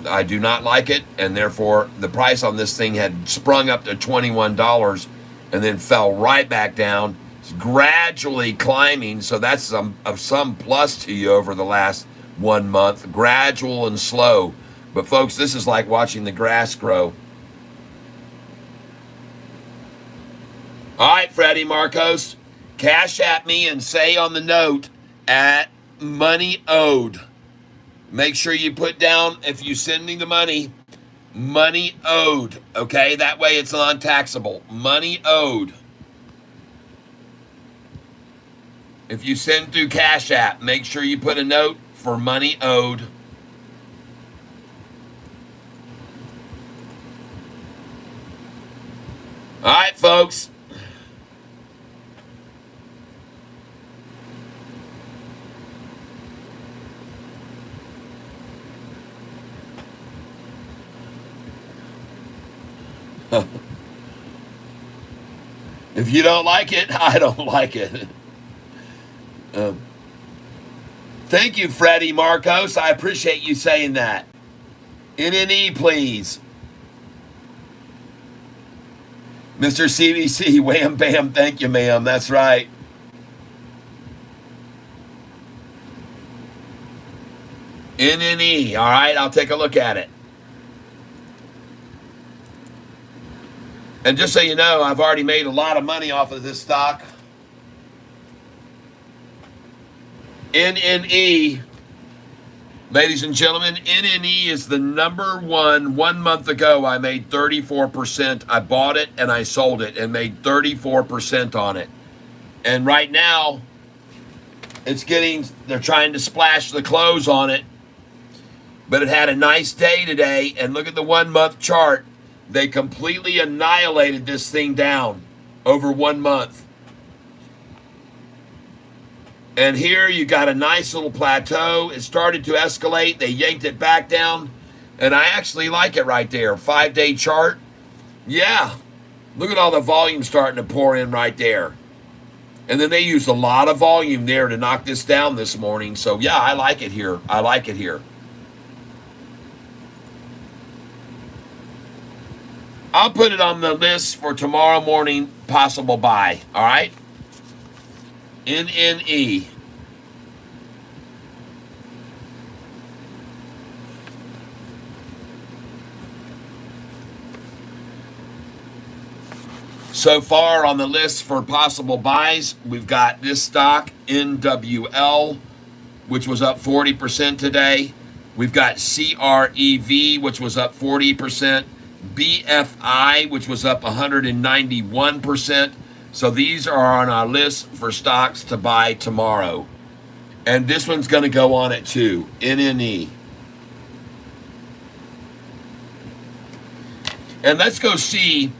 I do not like it. And therefore, the price on this thing had sprung up to $21 and then fell right back down. It's gradually climbing. So that's of some plus to you over the last 1 month, gradual and slow. But folks, this is like watching the grass grow. All right, Freddie Marcos, cash at me and say on the note at money owed. Make sure you put down, if you send me the money owed, okay? That way it's non-taxable. Money owed. If you send through Cash App, make sure you put a note for money owed. All right, folks. If you don't like it, I don't like it. Thank you, Freddie Marcos. I appreciate you saying that. NNE, please. Mr. CBC, wham bam, thank you, ma'am. That's right. NNE, all right, I'll take a look at it. And just so you know, I've already made a lot of money off of this stock. NNE, ladies and gentlemen, NNE is the number one. 1 month ago, I made 34%. I bought it and I sold it and made 34% on it. And right now, they're trying to splash the close on it. But it had a nice day today. And look at the 1 month chart. They completely annihilated this thing down over 1 month. And here you got a nice little plateau. It started to escalate. They yanked it back down. And I actually like it right there. 5-day chart. Yeah. Look at all the volume starting to pour in right there. And then they used a lot of volume there to knock this down this morning. So, yeah, I like it here. I like it here. I'll put it on the list for tomorrow morning, possible buy. All right? NNE. So far on the list for possible buys, we've got this stock, NWL, which was up 40% today. We've got CREV, which was up 40%. BFI, which was up 191%. So these are on our list for stocks to buy tomorrow. And this one's going to go on it too, NNE. And let's go see.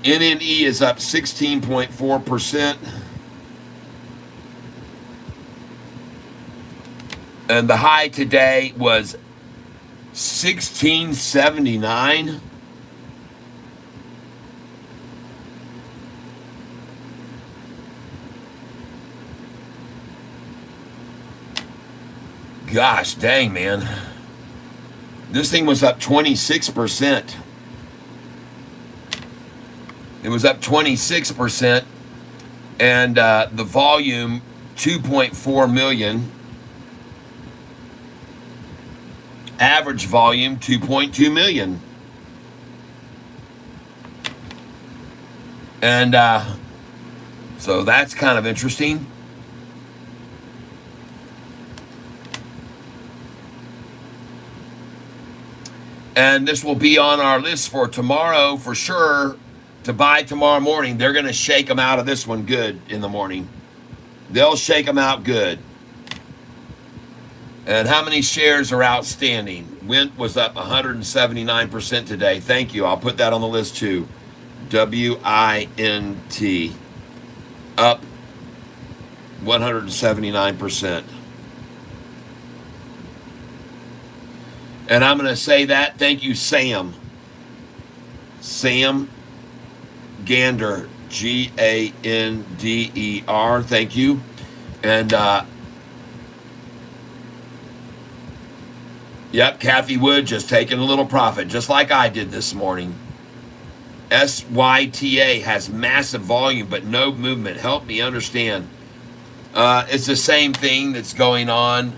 NNE is up 16.4%. And the high today was 1679. Gosh dang, man. This thing was up 26%. It was up 26%. And the volume, 2.4 million. Average volume, 2.2 million. And so that's kind of interesting. And this will be on our list for tomorrow for sure to buy tomorrow morning. They're going to shake them out of this one good in the morning. They'll shake them out good. And how many shares are outstanding? Wint was up 179% today. Thank you. I'll put that on the list too. WINT. Up 179%. And I'm going to say that. Thank you, Sam. Sam Gander. Gander. Thank you. And, yep, Kathy Wood just taking a little profit, just like I did this morning. SYTA has massive volume, but no movement. Help me understand. It's the same thing that's going on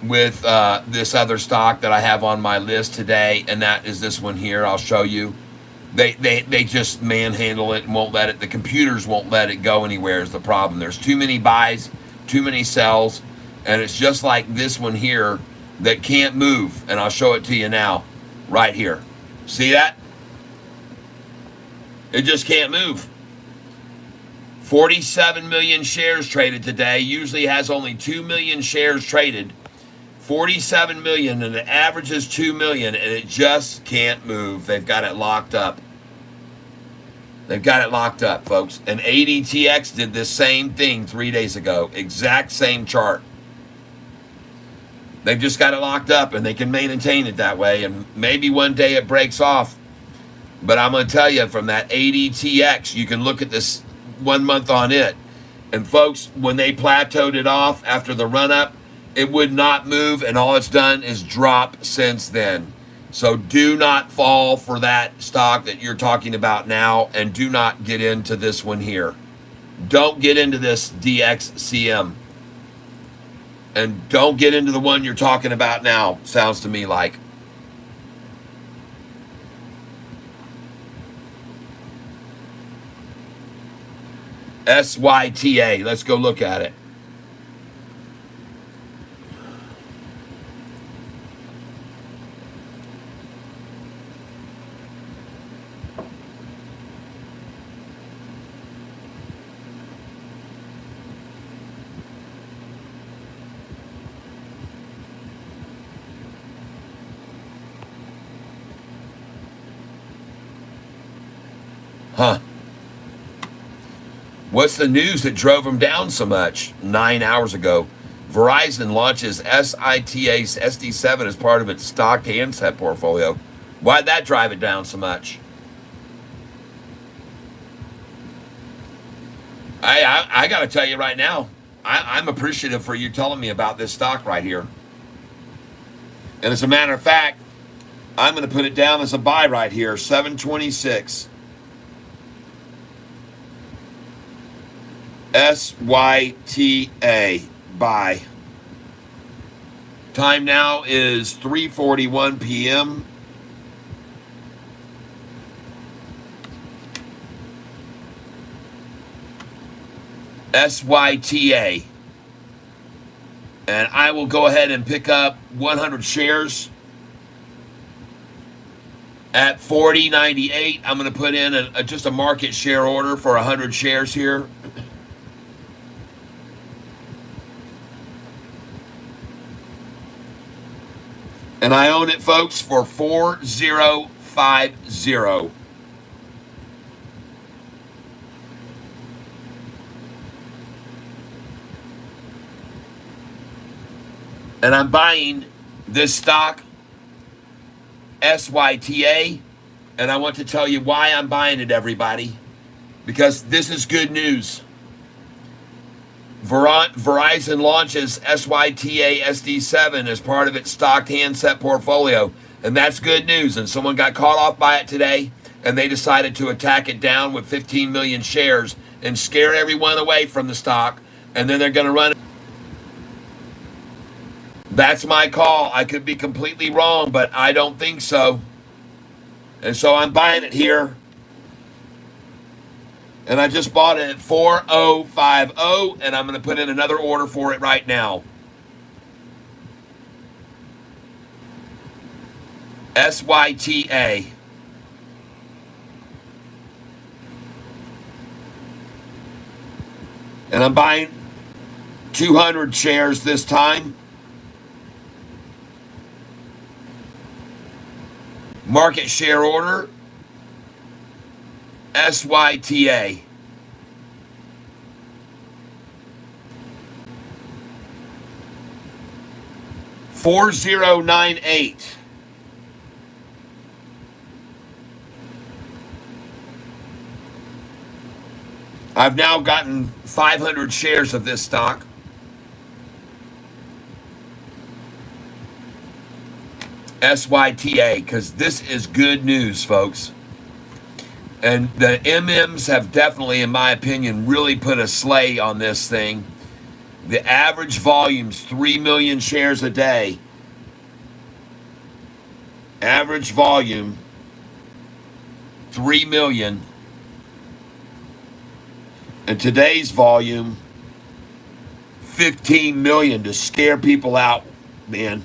with this other stock that I have on my list today, and that is this one here. I'll show you. They just manhandle it and won't let it. The computers won't let it go anywhere is the problem. There's too many buys, too many sells, and it's just like this one here that can't move. And I'll show it to you now, right here. See that? It just can't move. 47 million shares traded today. Usually has only 2 million shares traded. 47 million, and the average is 2 million, and it just can't move. They've got it locked up. They've got it locked up, folks. And ADTX did the same thing 3 days ago. Exact same chart. They've just got it locked up, and they can maintain it that way. And maybe one day it breaks off. But I'm going to tell you, from that ADTX, you can look at this 1 month on it. And folks, when they plateaued it off after the run up, it would not move, and all it's done is drop since then. So do not fall for that stock that you're talking about now, and do not get into this one here. Don't get into this DXCM. And don't get into the one you're talking about now, sounds to me like. SYTA, let's go look at it. Huh. What's the news that drove them down so much 9 hours ago? Verizon launches SITA SD7 as part of its stock handset portfolio. Why'd that drive it down so much? I got to tell you right now, I'm appreciative for you telling me about this stock right here. And as a matter of fact, I'm going to put it down as a buy right here, 726. SYTA, buy. Time now is 3:41 p.m. SYTA. And I will go ahead and pick up 100 shares at $40.98. I'm going to put in just a market share order for 100 shares here. And I own it, folks, for $4050. And I'm buying this stock, SYTA, and I want to tell you why I'm buying it, everybody, because this is good news. Verizon launches SYTA SD7 as part of its stocked handset portfolio, and that's good news. And someone got caught off by it today, and they decided to attack it down with 15 million shares and scare everyone away from the stock, and then they're going to run it. That's my call. I could be completely wrong, but I don't think so. And so I'm buying it here. And I just bought it at 4050, and I'm going to put in another order for it right now. SYTA. And I'm buying 200 shares this time. Market share order. SYTA. $4098. I've now gotten 500 shares of this stock. SYTA, because this is good news, folks. And the MMs have definitely, in my opinion, really put a sleigh on this thing. The average volume's 3 million shares a day. Average volume, 3 million. And today's volume, 15 million to scare people out, man.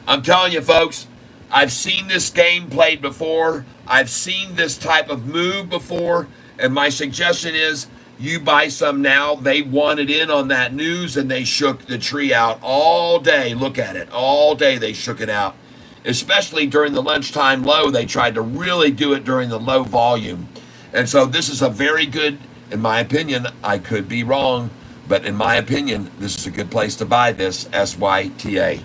I'm telling you, folks, I've seen this game played before. I've seen this type of move before, and my suggestion is you buy some now. They wanted in on that news, and they shook the tree out all day. Look at it. All day they shook it out, especially during the lunchtime low. They tried to really do it during the low volume. And so this is a very good, in my opinion, I could be wrong, but in my opinion, this is a good place to buy this SYTA.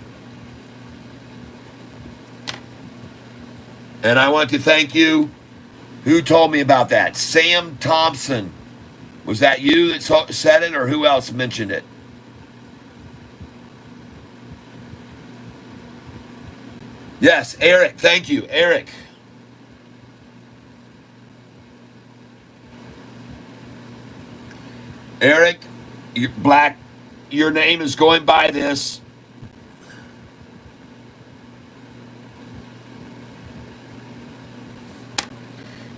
And I want to thank you. Who told me about that? Sam Thompson. Was that you that said it, or who else mentioned it? Yes, Eric. Thank you, Eric. Eric, Black, your name is going by this.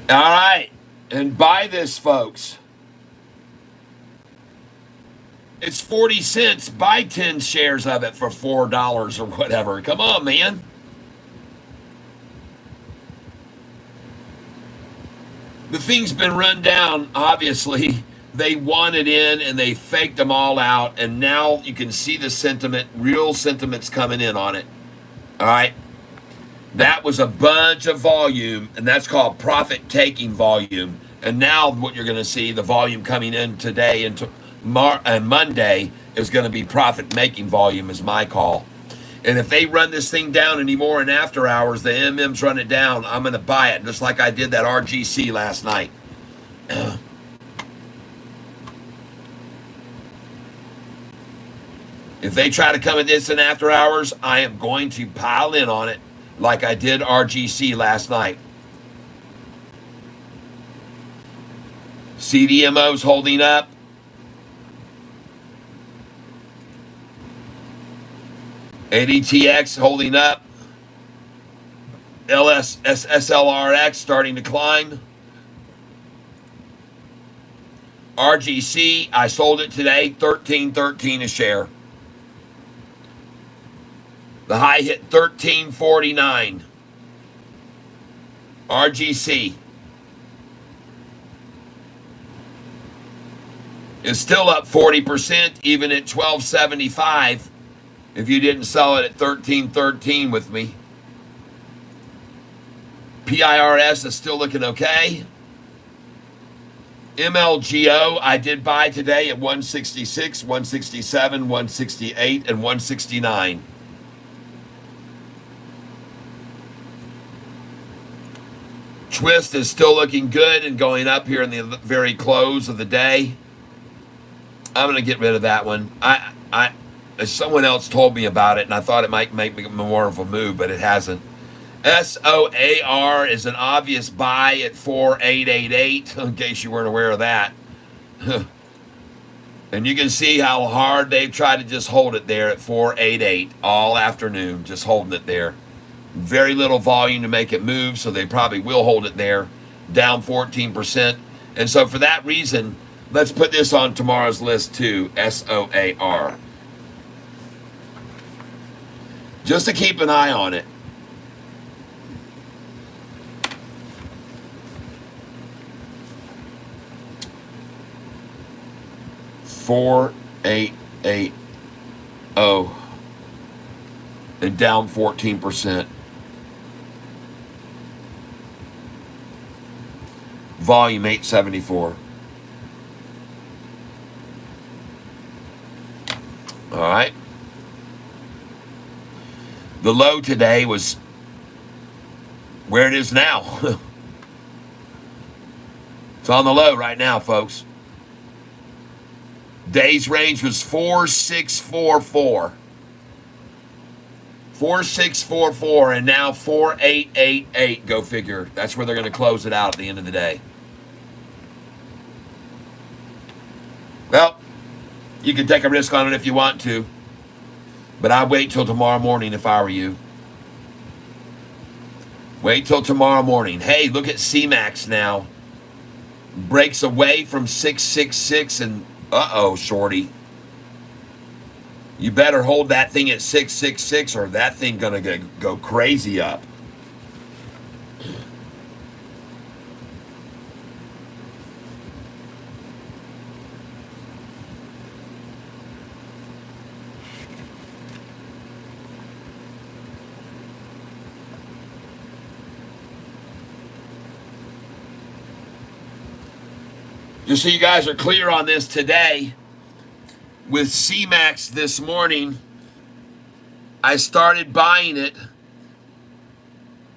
All right. And buy this, folks. It's 40 cents. Buy 10 shares of it for $4 or whatever. Come on, man. The thing's been run down, obviously. They wanted in and they faked them all out. And now you can see the sentiment, real sentiments coming in on it. All right. That was a bunch of volume, and that's called profit-taking volume. And now what you're going to see, the volume coming in today and Monday is going to be profit-making volume is my call. And if they run this thing down anymore in after hours, the MMs run it down, I'm going to buy it, just like I did that RGC last night. If they try to come at this in after hours, I am going to pile in on it like I did RGC last night. CDMO's holding up. ADTX holding up. SLRX starting to climb. RGC, I sold it today, $13.13 a share. The high hit $13.49. RGC is still up 40%, even at $12.75. If you didn't sell it at $13.13 with me. PIRS is still looking okay. MLGO, I did buy today at 166, 167, 168, and 169. Twist is still looking good and going up here in the very close of the day. I'm going to get rid of that one. Someone else told me about it, and I thought it might make more of a move, but it hasn't. SOAR is an obvious buy at 4888, in case you weren't aware of that. And you can see how hard they've tried to just hold it there at 488 all afternoon, just holding it there. Very little volume to make it move, so they probably will hold it there, down 14%. And so for that reason, let's put this on tomorrow's list too, SOAR. Just to keep an eye on it. $4,880 and down 14%. Volume 874. All right. The low today was where it is now. It's on the low right now, folks. Day's range was 4644. 4644 and now 4888. Go figure. That's where they're going to close it out at the end of the day. Well, you can take a risk on it if you want to, but I'd wait till tomorrow morning if I were you. Wait till tomorrow morning. Hey, look at CMAX now. Breaks away from 666 and shorty. You better hold that thing at 666 or that thing gonna go crazy up. Just so you guys are clear on this today, with CMAX this morning, I started buying it,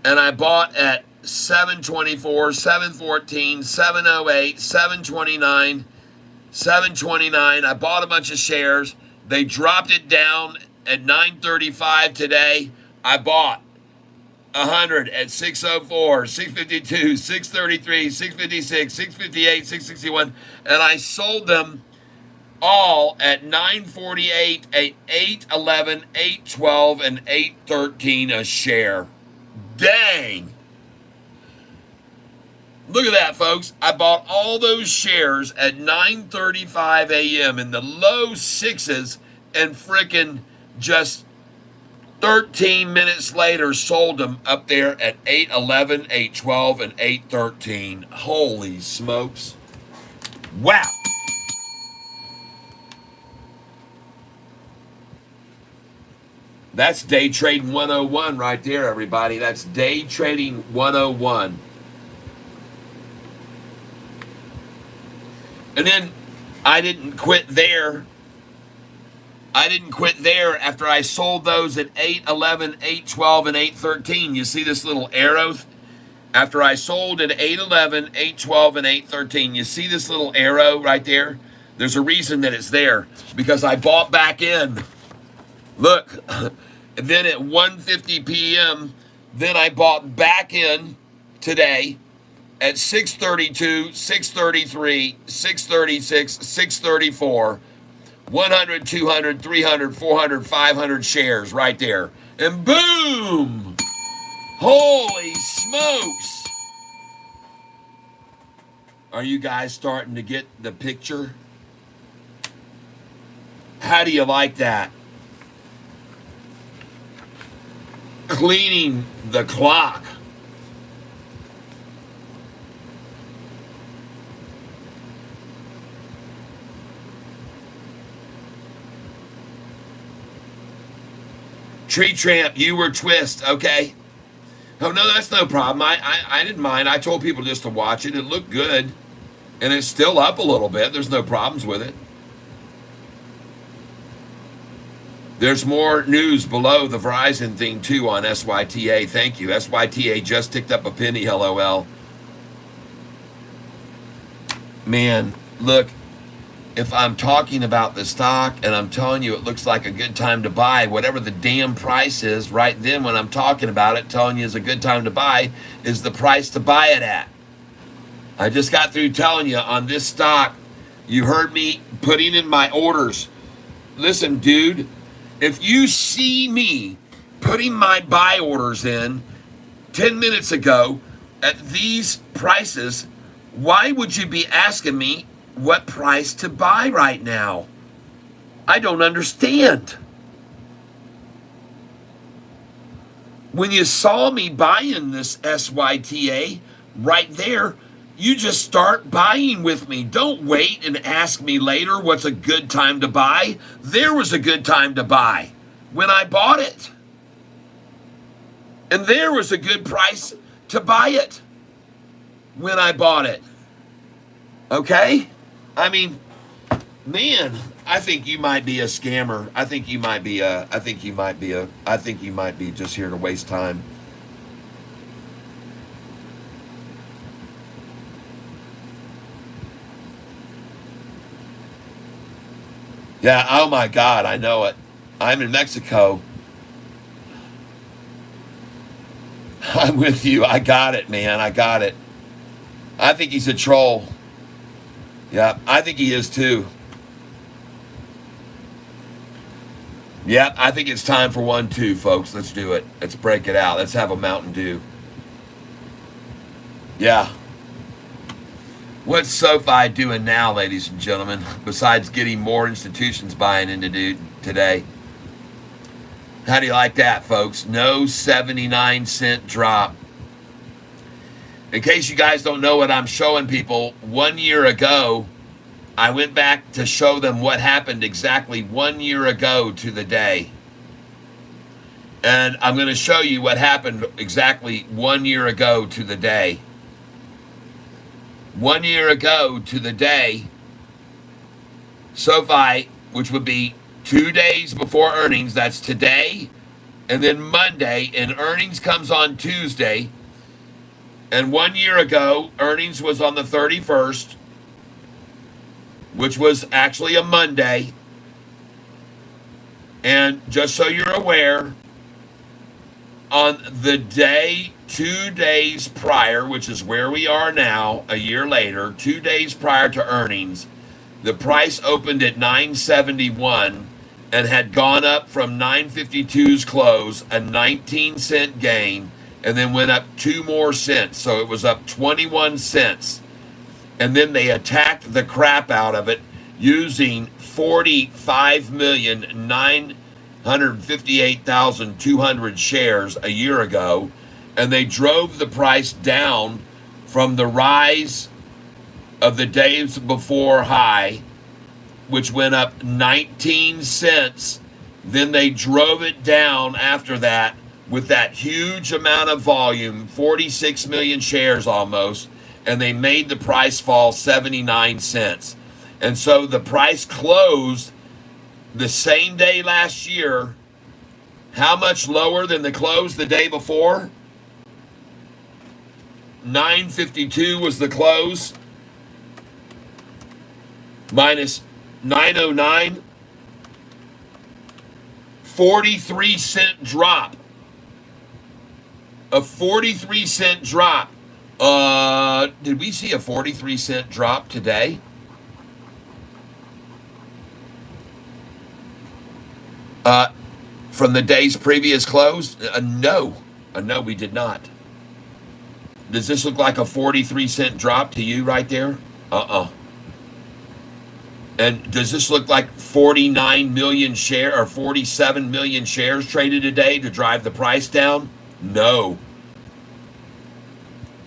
and I bought at 724, 714, 708, 729, 729. I bought a bunch of shares. They dropped it down at 935 today. I bought 100 at 604, 652, 633, 656, 658, 661, and I sold them all at 948, 811, 812, and 813 a share. Dang. Look at that, folks. I bought all those shares at 9:35 a.m. in the low sixes and frickin' just 13 minutes later sold them up there at 811, 812, and 813. Holy smokes. Wow. That's day trading 101 right there, everybody. That's day trading 101. And then I didn't quit there. After I sold those at 811, 812, and 813. You see this little arrow? After I sold at 811, 812, and 813. You see this little arrow right there? There's a reason that it's there. Because I bought back in. Look. And then at 1:50 p.m., then I bought back in today at 632, 633, 636, 634, 100, 200, 300, 400, 500 shares right there. And boom! Holy smokes! Are you guys starting to get the picture? How do you like that? Cleaning the clock. Tree Tramp, you were twist, okay? Oh, no, that's no problem. I didn't mind. I told people just to watch it. It looked good. And it's still up a little bit. There's no problems with it. There's more news below the Verizon thing, too, on SYTA. Thank you. SYTA just ticked up a penny, LOL. Man, look. If I'm talking about the stock and I'm telling you it looks like a good time to buy, whatever the damn price is right then when I'm talking about it, telling you it's a good time to buy, is the price to buy it at. I just got through telling you on this stock, you heard me putting in my orders. Listen, dude, if you see me putting my buy orders in 10 minutes ago at these prices, why would you be asking me what price to buy right now? I don't understand. When you saw me buying this SYTA right there, you just start buying with me. Don't wait and ask me later what's a good time to buy. There was a good time to buy when I bought it. And there was a good price to buy it when I bought it. Okay? I mean, man, I think you might be a scammer. I think you might be just here to waste time. Yeah, oh my God, I know it. I'm in Mexico. I'm with you. I got it, man. I got it. I think he's a troll. Yeah, I think he is too. Yeah, I think it's time for 1-2, folks. Let's do it. Let's break it out. Let's have a Mountain Dew. Yeah. What's Sofi doing now, ladies and gentlemen, besides getting more institutions buying into today? How do you like that, folks? No 79-cent drop. In case you guys don't know what I'm showing people, 1 year ago, I went back to show them what happened exactly 1 year ago to the day. And I'm going to show you what happened exactly 1 year ago to the day. 1 year ago to the day, Sofi, which would be 2 days before earnings, that's today, and then Monday, and earnings comes on Tuesday. And 1 year ago, earnings was on the 31st. which was actually a Monday. And just so you're aware, on the day 2 days prior, which is where we are now, a year later, 2 days prior to earnings, the price opened at 971 and had gone up from 952's close, a 19-cent gain, and then went up 2 more cents. So it was up 21 cents. And then they attacked the crap out of it using 45,958,200 shares a year ago. And they drove the price down from the rise of the days before high, which went up 19 cents. Then they drove it down after that with that huge amount of volume, 46 million shares almost, and they made the price fall 79 cents. And so the price closed the same day last year. How much lower than the close the day before? 952 was the close, minus 909, 43-cent drop. A 43-cent drop. Did we see a 43-cent drop today? From the day's previous close? No, we did not. Does this look like a 43-cent drop to you right there? And does this look like 49 million share or 47 million shares traded today to drive the price down? No.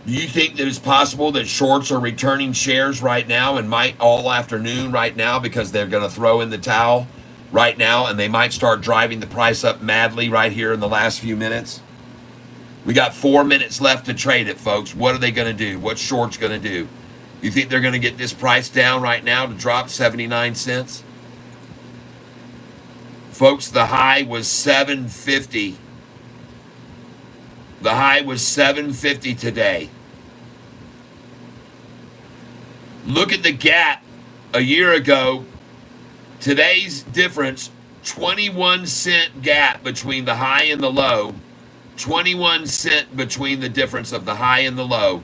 Do you think that it's possible that shorts are returning shares right now and might all afternoon right now because they're going to throw in the towel right now and they might start driving the price up madly right here in the last few minutes? We got 4 minutes left to trade it, folks. What are they going to do? What's shorts going to do? You think they're going to get this price down right now to drop 79 cents? Folks, the high was 750. The high was 750 today. Look at the gap a year ago. Today's difference, 21-cent gap between the high and the low. 21 cent between the difference of the high and the low.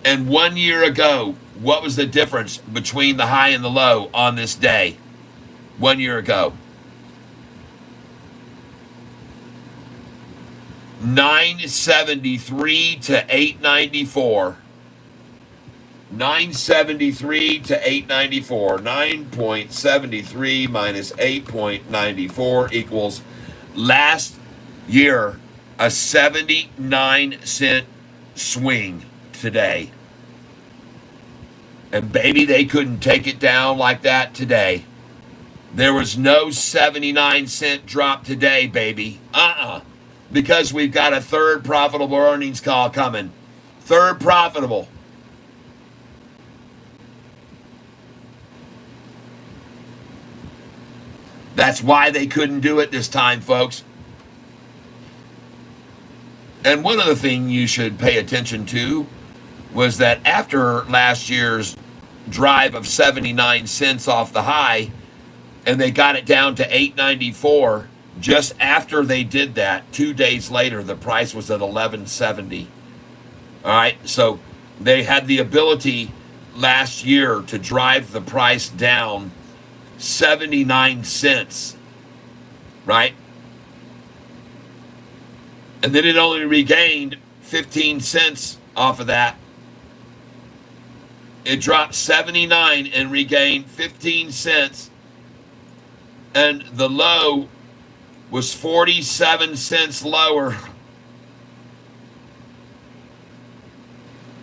And 1 year ago, what was the difference between the high and the low on this day? 1 year ago. 973 to 894. 973 to 894. 9.73 minus 8.94 equals last year a 79-cent swing today. And baby, they couldn't take it down like that today. There was no 79-cent drop today, baby. Because we've got a third profitable earnings call coming. Third profitable. That's why they couldn't do it this time, folks. And one other thing you should pay attention to was that after last year's drive of 79 cents off the high, and they got it down to 894, just after they did that, 2 days later, the price was at 1170. All right, so they had the ability last year to drive the price down 79 cents, right? And then it only regained 15 cents off of that. It dropped 79 and regained 15 cents. And the low was 47 cents lower.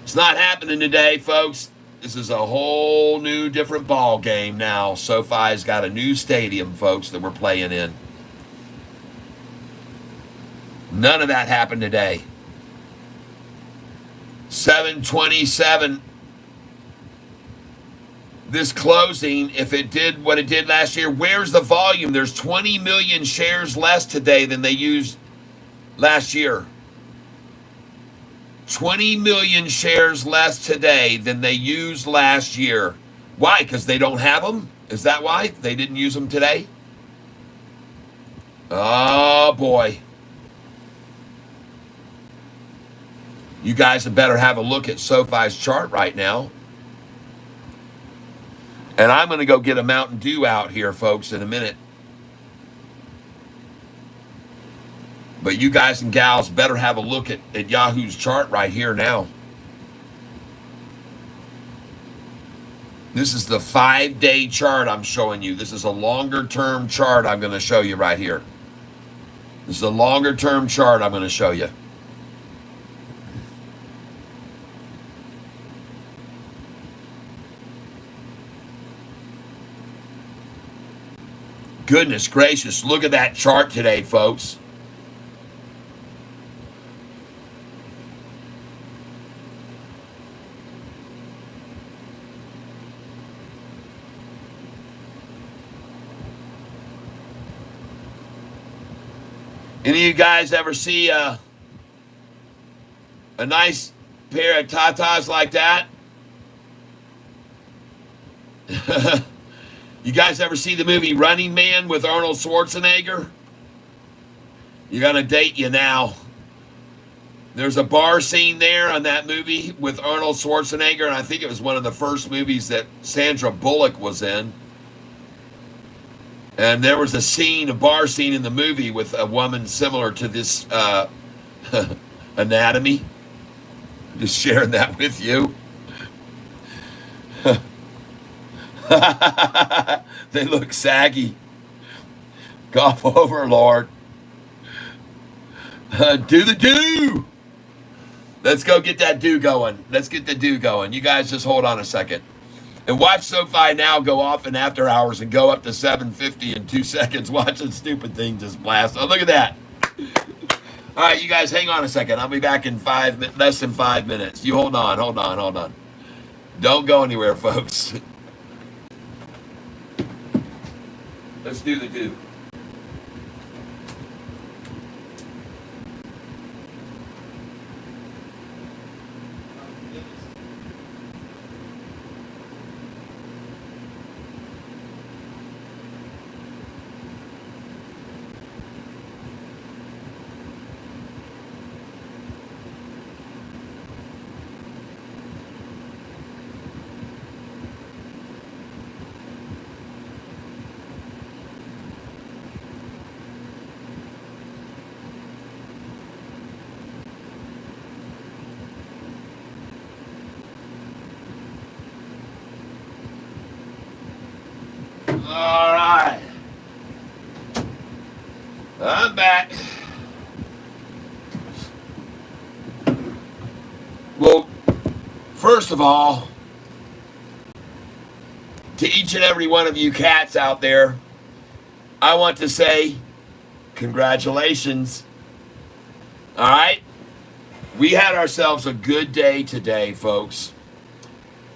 It's not happening today, folks. This is a whole new different ball game now. SoFi's got a new stadium, folks, that we're playing in. None of that happened today. 727. This closing, if it did what it did last year, where's the volume? There's 20 million shares less today than they used last year. 20 million shares less today than they used last year. Why? Because they don't have them? Is that why they didn't use them today? Oh boy. You guys had better have a look at SoFi's chart right now. And I'm going to go get a Mountain Dew out here, folks, in a minute. But you guys and gals better have a look at Yahoo's chart right here now. This is the 5-day chart I'm showing you. This is a longer term chart I'm going to show you right here. This is a longer term chart I'm going to show you. Goodness gracious, look at that chart today, folks. Any of you guys ever see a nice pair of tatas like that? You guys ever see the movie Running Man with Arnold Schwarzenegger? You're going to date you now. There's a bar scene there on that movie with Arnold Schwarzenegger, and I think it was one of the first movies that Sandra Bullock was in. And there was a bar scene in the movie with a woman similar to this anatomy. Just sharing that with you. They look saggy. Golf overlord. Do the do. Let's go get that do going. Let's get the do going. You guys just hold on a second. And watch SoFi now go off in after hours and go up to 750 in 2 seconds. Watch the stupid thing just blast. Oh, look at that. All right, you guys hang on a second. I'll be back in less than 5 minutes. You hold on. Don't go anywhere, folks. Let's do the do. All right. I'm back. Well, first of all, to each and every one of you cats out there, I want to say congratulations. All right? We had ourselves a good day today, folks.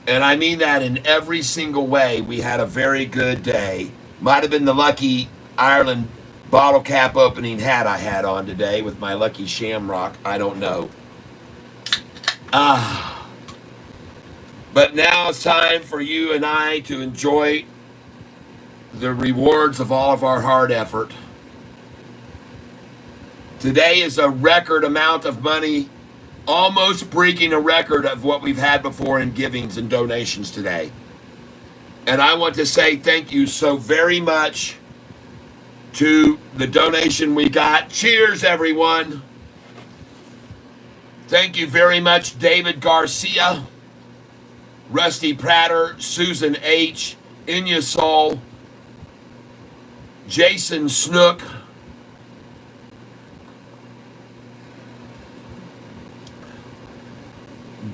And I mean that in every single way. We had a very good day. Might have been the lucky Ireland bottle cap opening hat I had on today with my lucky shamrock. I don't know. But now it's time for you and I to enjoy the rewards of all of our hard effort. Today is a record amount of money, almost breaking a record of what we've had before in givings and donations today. And I want to say thank you so very much to the donation we got. Cheers, everyone. Thank you very much, David Garcia, Rusty Prater, Susan H., Inya Sol, Jason Snook,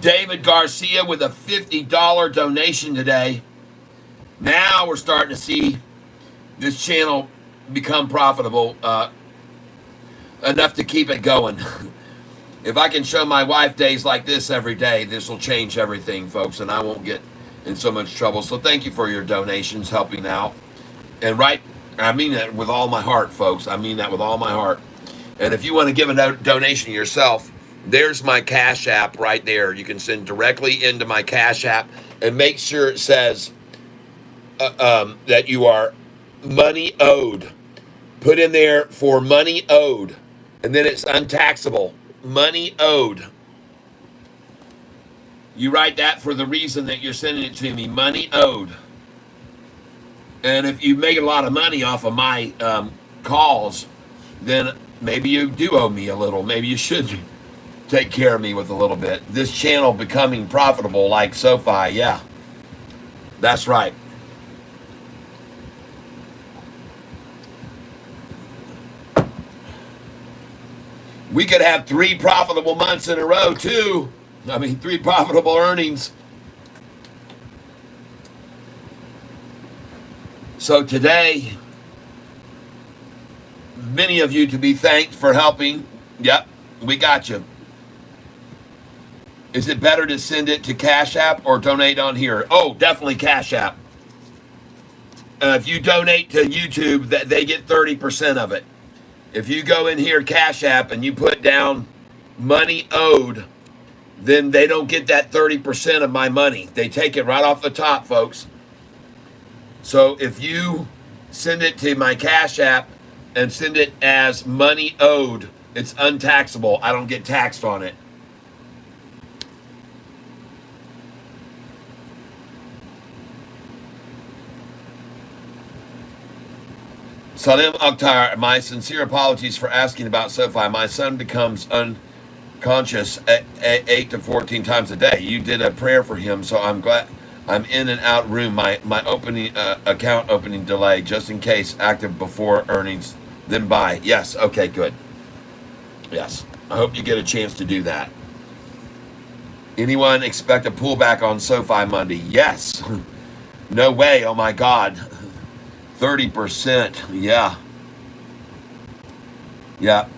David Garcia with a $50 donation today. Now we're starting to see this channel become profitable enough to keep it going. If I can show my wife days like this every day, this will change everything, folks, and I won't get in so much trouble. So thank you for your donations, helping out. And I mean that with all my heart, folks. I mean that with all my heart. And if you want to give a donation yourself, There's my Cash App right there. You can send directly into my Cash App, and make sure it says that you are money owed. Put in there for money owed, and then it's untaxable. Money owed. You write that for the reason that you're sending it to me. Money owed. And if you make a lot of money off of my calls, then maybe you do owe me a little. Maybe you should take care of me with a little bit. This channel becoming profitable like Sofi. Yeah, that's right. We could have 3 profitable months in a row, too. I mean, 3 profitable earnings. So today, many of you to be thanked for helping. Yep, we got you. Is it better to send it to Cash App or donate on here? Oh, definitely Cash App. If you donate to YouTube, they get 30% of it. If you go in here, Cash App, and you put down money owed, then they don't get that 30% of my money. They take it right off the top, folks. So if you send it to my Cash App and send it as money owed, it's untaxable. I don't get taxed on it. Salim Akhtar, my sincere apologies for asking about Sofi. My son becomes unconscious 8 to 14 times a day. You did a prayer for him, so I'm glad. I'm in and out room. My opening account opening delay, just in case, active before earnings, then buy. Yes, okay, good. Yes, I hope you get a chance to do that. Anyone expect a pullback on Sofi Monday? Yes. No way, oh my God. 30%, yeah. Yeah,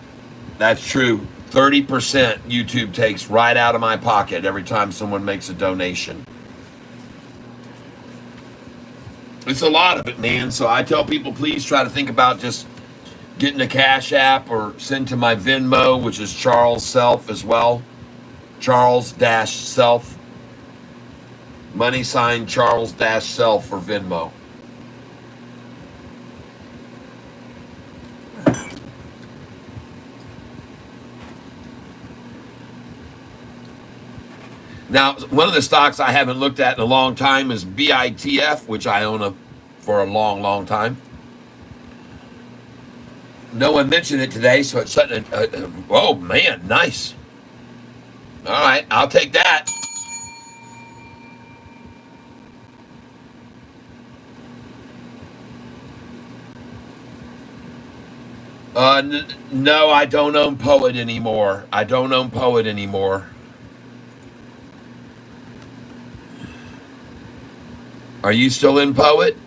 that's true. 30% YouTube takes right out of my pocket every time someone makes a donation. It's a lot of it, man. So I tell people, please try to think about just getting a Cash App or send to my Venmo, which is Charles Self as well. Charles-Self. Money sign Charles-Self for Venmo. Now, one of the stocks I haven't looked at in a long time is BITF, which I own for a long, long time. No one mentioned it today, so it's something. Oh, man, nice. All right, I'll take that. No, I don't own Poet anymore. I don't own Poet anymore. Are you still in Poet?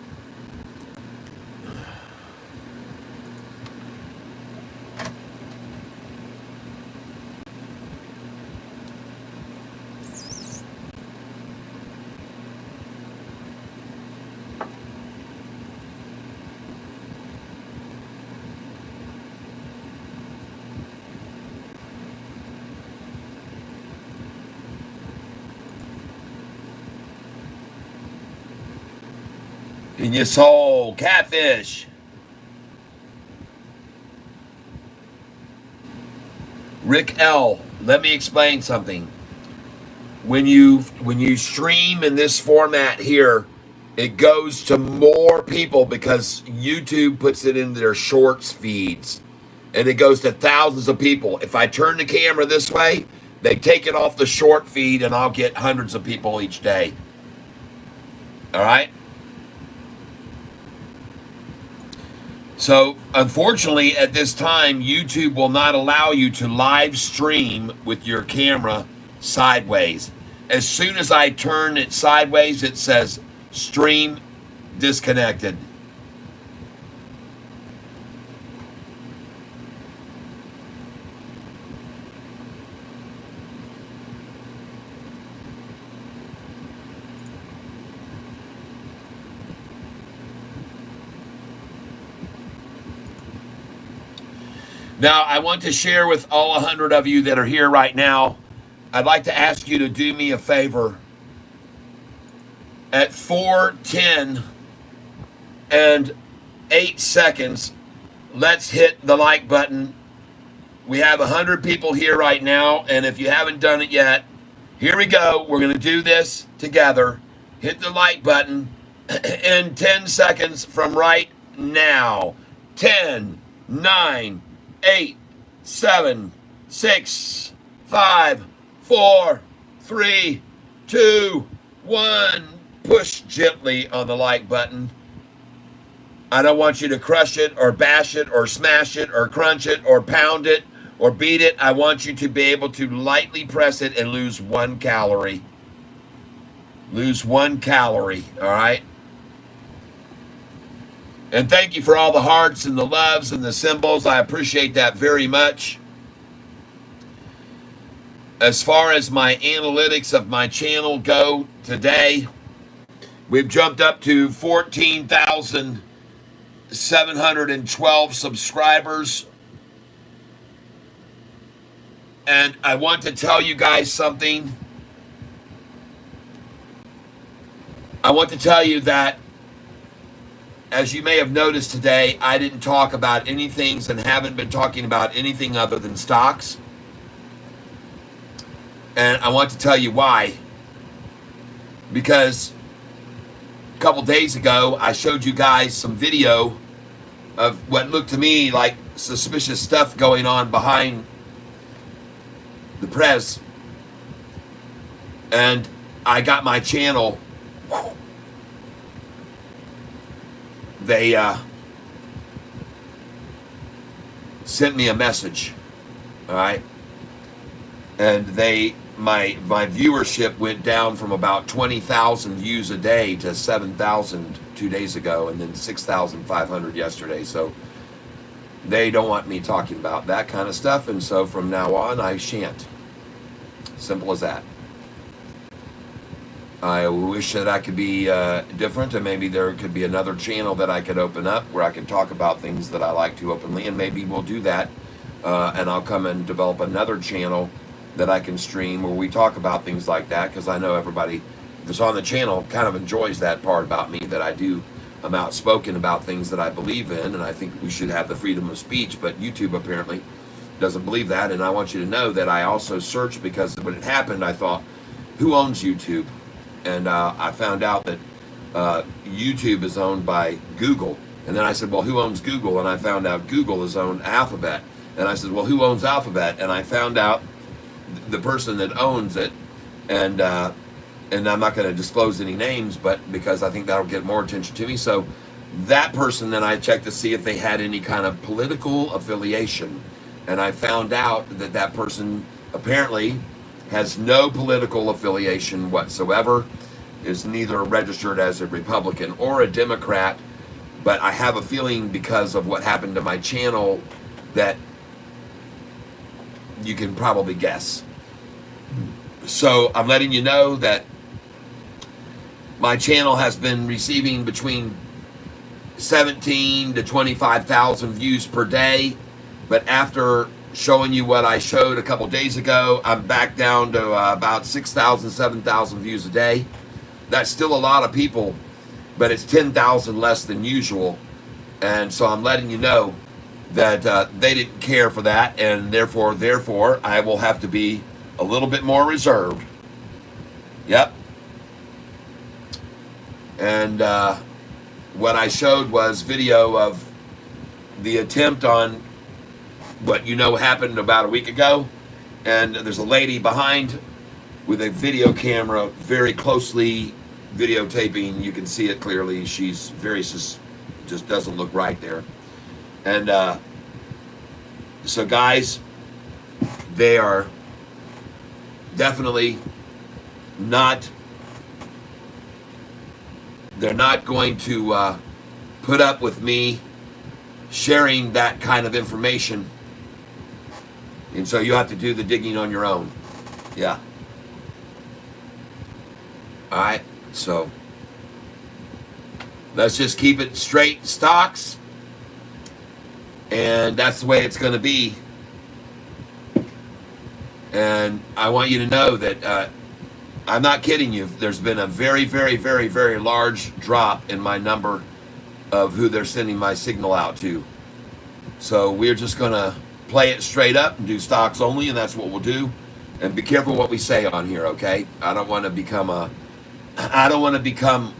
In your soul, Catfish. Rick L, let me explain something. When you stream in this format here, it goes to more people because YouTube puts it in their shorts feeds. And it goes to thousands of people. If I turn the camera this way, they take it off the short feed and I'll get hundreds of people each day. All right? So, unfortunately, at this time, YouTube will not allow you to live stream with your camera sideways. As soon as I turn it sideways, it says stream disconnected. Now, I want to share with all 100 of you that are here right now, I'd like to ask you to do me a favor. At 4:10 and 8 seconds, let's hit the like button. We have 100 people here right now, and if you haven't done it yet, here we go. We're going to do this together. Hit the like button in 10 seconds from right now. 10, 9, 8, 7, 6, 5, 4, 3, 2, 1. Push gently on the like button. I don't want you to crush it or bash it or smash it or crunch it or pound it or beat it. I want you to be able to lightly press it and lose 1 calorie. Lose 1 calorie, all right? And thank you for all the hearts and the loves and the symbols. I appreciate that very much. As far as my analytics of my channel go today, we've jumped up to 14,712 subscribers. And I want to tell you guys something. I want to tell you that, as you may have noticed today, I didn't talk about anything and haven't been talking about anything other than stocks. And I want to tell you why. Because a couple days ago, I showed you guys some video of what looked to me like suspicious stuff going on behind the press. And I got my channel. They sent me a message, all right? And my viewership went down from about 20,000 views a day to 7,000 2 days ago, and then 6,500 yesterday. So they don't want me talking about that kind of stuff, and so from now on, I shan't. Simple as that. I wish that I could be different, and maybe there could be another channel that I could open up where I could talk about things that I like to openly, and maybe we'll do that, and I'll come and develop another channel that I can stream where we talk about things like that, because I know everybody that's on the channel kind of enjoys that part about me, that I'm outspoken about things that I believe in, and I think we should have the freedom of speech, but YouTube apparently doesn't believe that. And I want you to know that I also searched, because when it happened, I thought, who owns YouTube? And I found out that YouTube is owned by Google. And then I said, well, who owns Google? And I found out Google is owned Alphabet. And I said, well, who owns Alphabet? And I found out the person that owns it. And I'm not going to disclose any names, but because I think that'll get more attention to me. So that person, then I checked to see if they had any kind of political affiliation. And I found out that that person apparently has no political affiliation whatsoever, is neither registered as a Republican or a Democrat, but I have a feeling, because of what happened to my channel, that you can probably guess. So I'm letting you know that my channel has been receiving between 17 to 25,000 views per day, but after showing you what I showed a couple days ago, I'm back down to about 6,000, 7,000 views a day. That's still a lot of people, but it's 10,000 less than usual. And so I'm letting you know that they didn't care for that, and therefore, I will have to be a little bit more reserved. Yep. And what I showed was video of the attempt on what happened about a week ago, and there's a lady behind with a video camera very closely videotaping. You can see it clearly. She's very just doesn't look right there. And so guys, they are definitely not, they're not going to put up with me sharing that kind of information. And so you have to do the digging on your own. Yeah. All right. So let's just keep it straight. Stocks. and that's the way it's going to be. And I want you to know that I'm not kidding you. There's been a very, very, very, very large drop in my number of who they're sending my signal out to. So we're just going to play it straight up and do stocks only, and that's what we'll do. And be careful what we say on here, okay? I don't want to become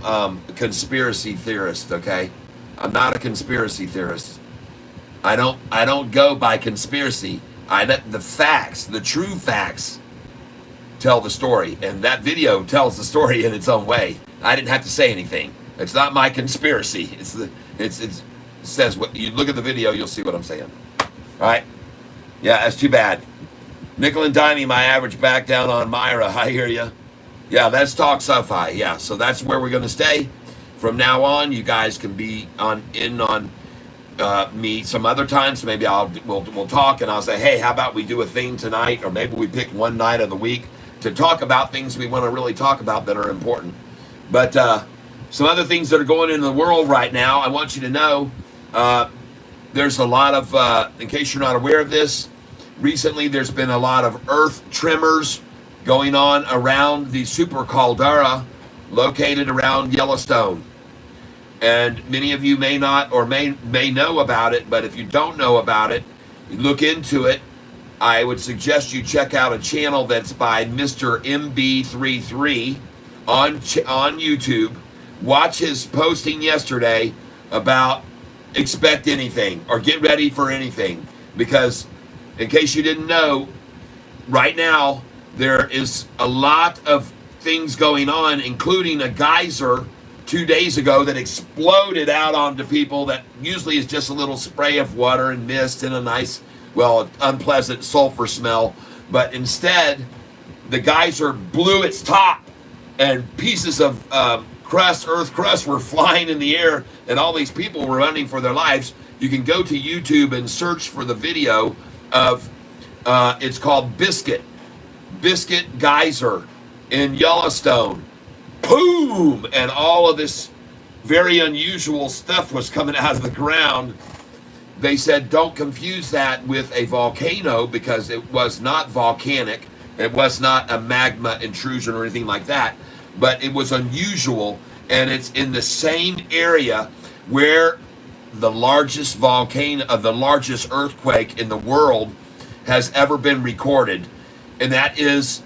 a conspiracy theorist, okay? I'm not a conspiracy theorist. I don't go by conspiracy. The facts, the true facts, tell the story, and that video tells the story in its own way. I didn't have to say anything. It's not my conspiracy. It says what you look at the video, you'll see what I'm saying. All right? Yeah, that's too bad. Nickel and dimey, my average back down on Myra. I hear you. Yeah, let's talk SoFi. Yeah, so that's where we're going to stay from now on. You guys can be on me some other times. Maybe we'll talk, and I'll say, hey, how about we do a thing tonight, or maybe we pick one night of the week to talk about things we want to really talk about that are important. But some other things that are going in the world right now, I want you to know. There's a lot of, in case you're not aware of this, recently there's been a lot of earth tremors going on around the super caldera located around Yellowstone. And many of you may not or may know about it, but if you don't know about it, look into it. I would suggest you check out a channel that's by Mr. MB33 on YouTube. Watch his posting yesterday about expect anything or get ready for anything, because in case you didn't know, right now there is a lot of things going on, including a geyser 2 days ago that exploded out onto people. That usually is just a little spray of water and mist and a nice, unpleasant sulfur smell, but instead the geyser blew its top and pieces of earth crust were flying in the air, and all these people were running for their lives. You can go to YouTube and search for the video of, it's called Biscuit Geyser in Yellowstone. Boom! And all of this very unusual stuff was coming out of the ground. They said don't confuse that with a volcano, because it was not volcanic. It was not a magma intrusion or anything like that. But it was unusual, and it's in the same area where the largest earthquake in the world has ever been recorded, and that is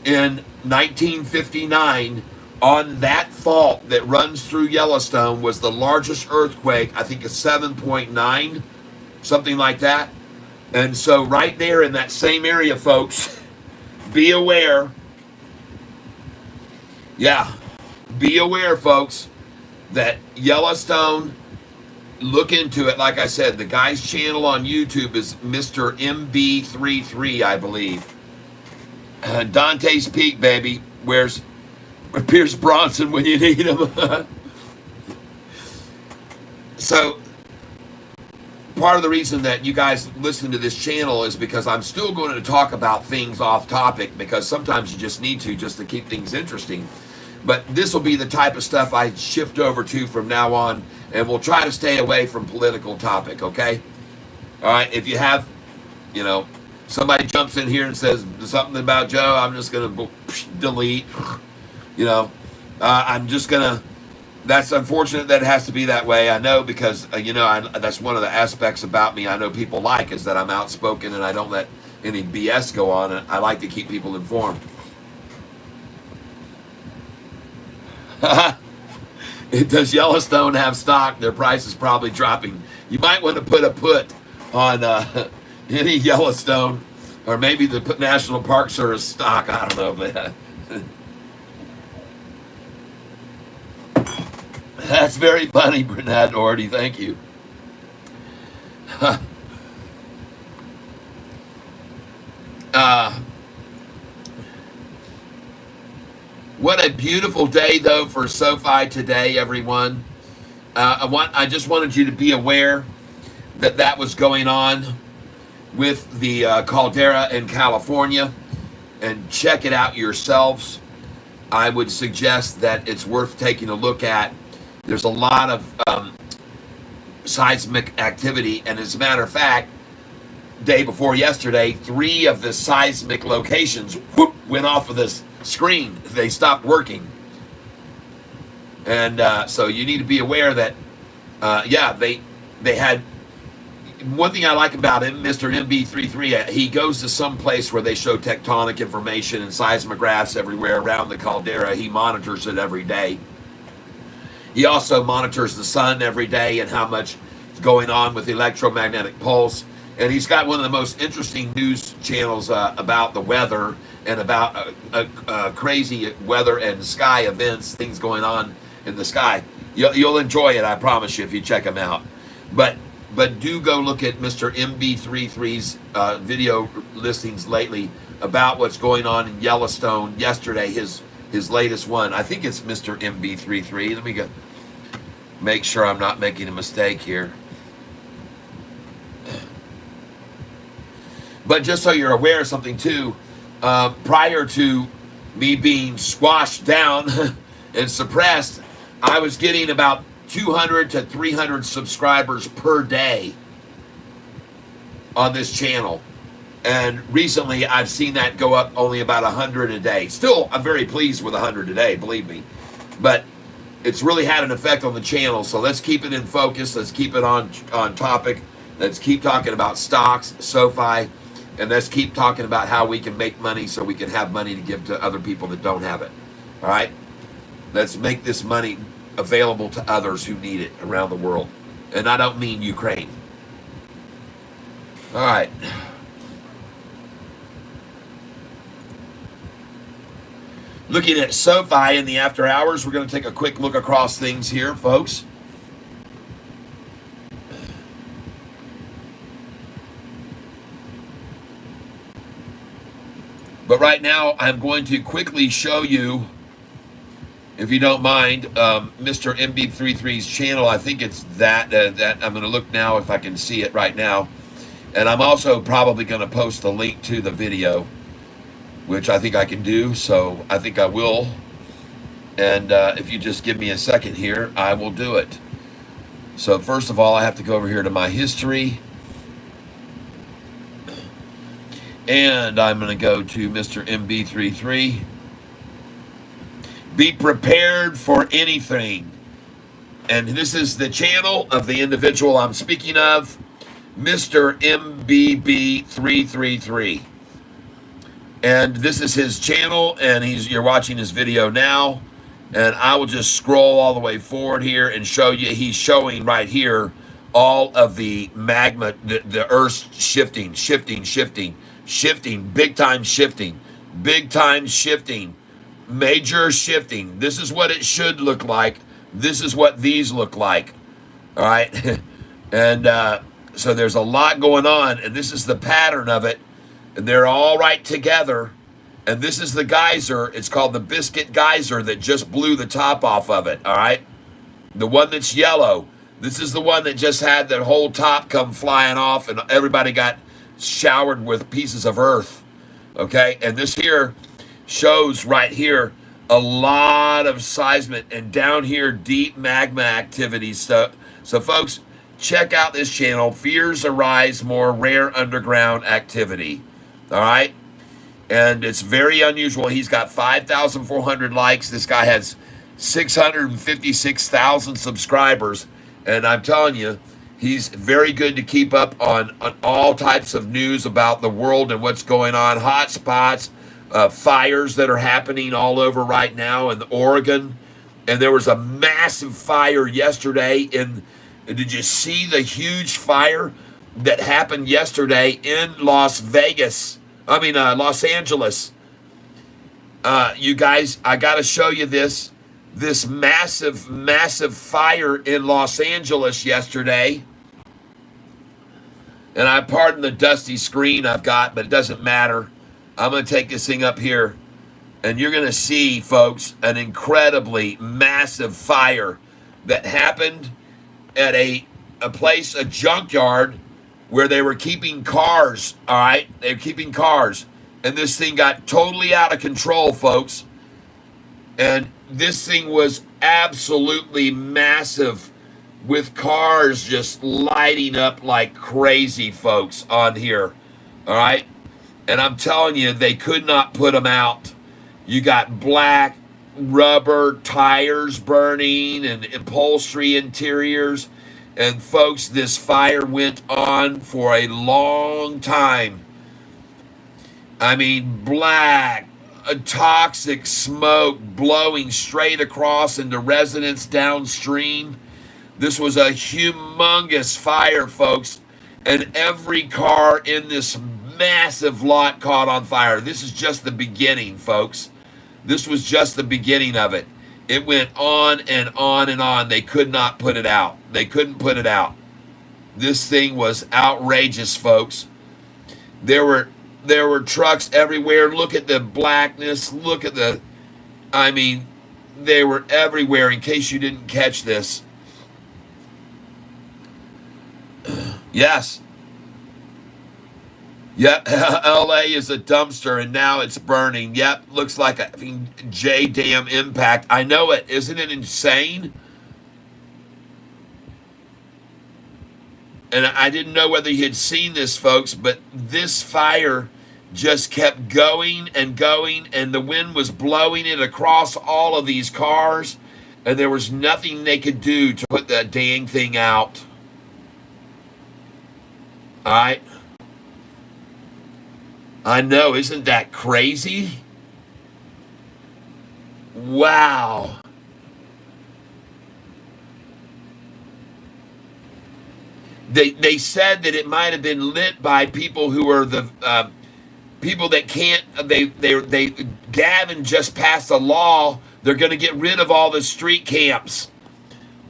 in 1959. On that fault that runs through Yellowstone was the largest earthquake, I think a 7.9, something like that. And so right there in that same area, folks, be aware. Yeah, be aware, folks, that Yellowstone, look into it. Like I said, the guy's channel on YouTube is Mr. MB33, I believe. Dante's Peak, baby. Where's Pierce Bronson when you need him? So part of the reason that you guys listen to this channel is because I'm still going to talk about things off topic, because sometimes you just need to, just to keep things interesting. But this will be the type of stuff I shift over to from now on, and we'll try to stay away from political topic, okay? All right, if you have, somebody jumps in here and says something about Joe, I'm just going to delete. I'm just going to, that's unfortunate that it has to be that way. I know, because, that's one of the aspects about me I know people like, is that I'm outspoken and I don't let any BS go on, and I like to keep people informed. Does Yellowstone have stock? Their price is probably dropping. You might want to put a put on any Yellowstone, or maybe the National Park Service stock. I don't know, but that's very funny, Bernard Doherty. Thank you. What a beautiful day, though, for SoFi today, everyone. I just wanted you to be aware that that was going on with the caldera in California, and check it out yourselves. I would suggest that it's worth taking a look at. There's a lot of seismic activity. And as a matter of fact, day before yesterday, 3 of the seismic locations went off of this screen. They stopped working. And so you need to be aware that, they had. One thing I like about him, Mr. MB33, he goes to some place where they show tectonic information and seismographs everywhere around the caldera. He monitors it every day. He also monitors the sun every day and how much is going on with the electromagnetic pulse. And he's got one of the most interesting news channels about the weather and about crazy weather and sky events, things going on in the sky. You'll enjoy it, I promise you, if you check him out. But do go look at Mr. MB33's video listings lately about what's going on in Yellowstone. Yesterday, his latest one. I think it's Mr. MB33. Let me go make sure I'm not making a mistake here. But just so you're aware of something too, prior to me being squashed down and suppressed, I was getting about 200 to 300 subscribers per day on this channel. And recently I've seen that go up only about 100 a day. Still, I'm very pleased with 100 a day, believe me. But it's really had an effect on the channel. So let's keep it in focus. Let's keep it on topic. Let's keep talking about stocks, Sofi, and let's keep talking about how we can make money so we can have money to give to other people that don't have it. All right? Let's make this money available to others who need it around the world. And I don't mean Ukraine. All right. Looking at Sofi in the after hours, we're going to take a quick look across things here, folks. But right now, I'm going to quickly show you, if you don't mind, Mr. MB33's channel. I think it's that I'm going to look now if I can see it right now. And I'm also probably going to post the link to the video, which I think I can do, so I think I will. And if you just give me a second here, I will do it. So first of all, I have to go over here to my history. And I'm going to go to Mr. MB33. Be prepared for anything. And this is the channel of the individual I'm speaking of, Mr. MBB333. And this is his channel, and you're watching his video now. And I will just scroll all the way forward here and show you. He's showing right here all of the magma, the Earth's shifting, big time shifting, major shifting. This is what it should look like. This is what these look like. All right. And so there's a lot going on, and this is the pattern of it. And they're all right together. And this is the geyser. It's called the Biscuit Geyser that just blew the top off of it. All right. The one that's yellow. This is the one that just had the whole top come flying off, and everybody got showered with pieces of earth. Okay. And this here shows right here a lot of seismic, and down here deep magma activity. So folks, check out this channel. Fears Arise, More Rare Underground Activity. All right. And it's very unusual. He's got 5,400 likes. This guy has 656,000 subscribers. And I'm telling you, he's very good to keep up on all types of news about the world and what's going on. Hot spots, fires that are happening all over right now in Oregon. And there was a massive fire yesterday did you see the huge fire that happened yesterday in Los Angeles? You guys, I got to show you this massive fire in Los Angeles yesterday. And I pardon the dusty screen I've got, but it doesn't matter. I'm going to take this thing up here, and you're going to see, folks, an incredibly massive fire that happened at a place, a junkyard, where they were keeping cars. All right, they were keeping cars, and this thing got totally out of control, folks. And this thing was absolutely massive. with cars just lighting up like crazy, folks, on here. All right. And I'm telling you, they could not put them out. You got black rubber tires burning and upholstery interiors. And folks, this fire went on for a long time. I mean, black, toxic smoke blowing straight across into residents downstream. This was a humongous fire, folks. And every car in this massive lot caught on fire. This is just the beginning, folks. This was just the beginning of it. It went on and on and on. They could not put it out. They couldn't put it out. This thing was outrageous, folks. There were trucks everywhere. Look at the blackness. Look at the, I mean, they were everywhere in case you didn't catch this. Yes. Yep, LA is a dumpster and now it's burning. Yep, looks like a J-damn impact. I know it. Isn't it insane? And I didn't know whether you had seen this, folks, but this fire just kept going and going, and the wind was blowing it across all of these cars, and there was nothing they could do to put that dang thing out. All right? I know, isn't that crazy? Wow. They said that it might have been lit by people who are the people that can't. Gavin just passed a law. They're going to get rid of all the street camps.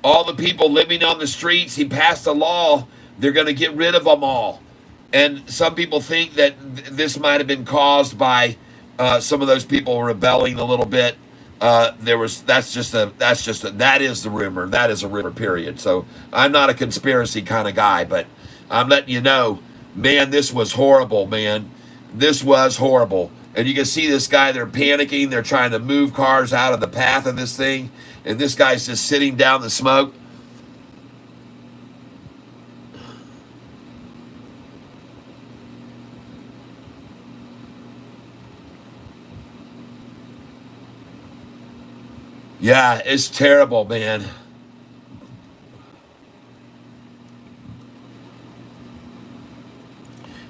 All the people living on the streets. He passed a law. They're going to get rid of them all. And some people think that this might have been caused by some of those people rebelling a little bit. That is the rumor. That is a rumor, period. So I'm not a conspiracy kind of guy, but I'm letting you know, man, this was horrible, man. This was horrible. And you can see this guy, they're panicking. They're trying to move cars out of the path of this thing. And this guy's just sitting down the smoke. Yeah, it's terrible, man.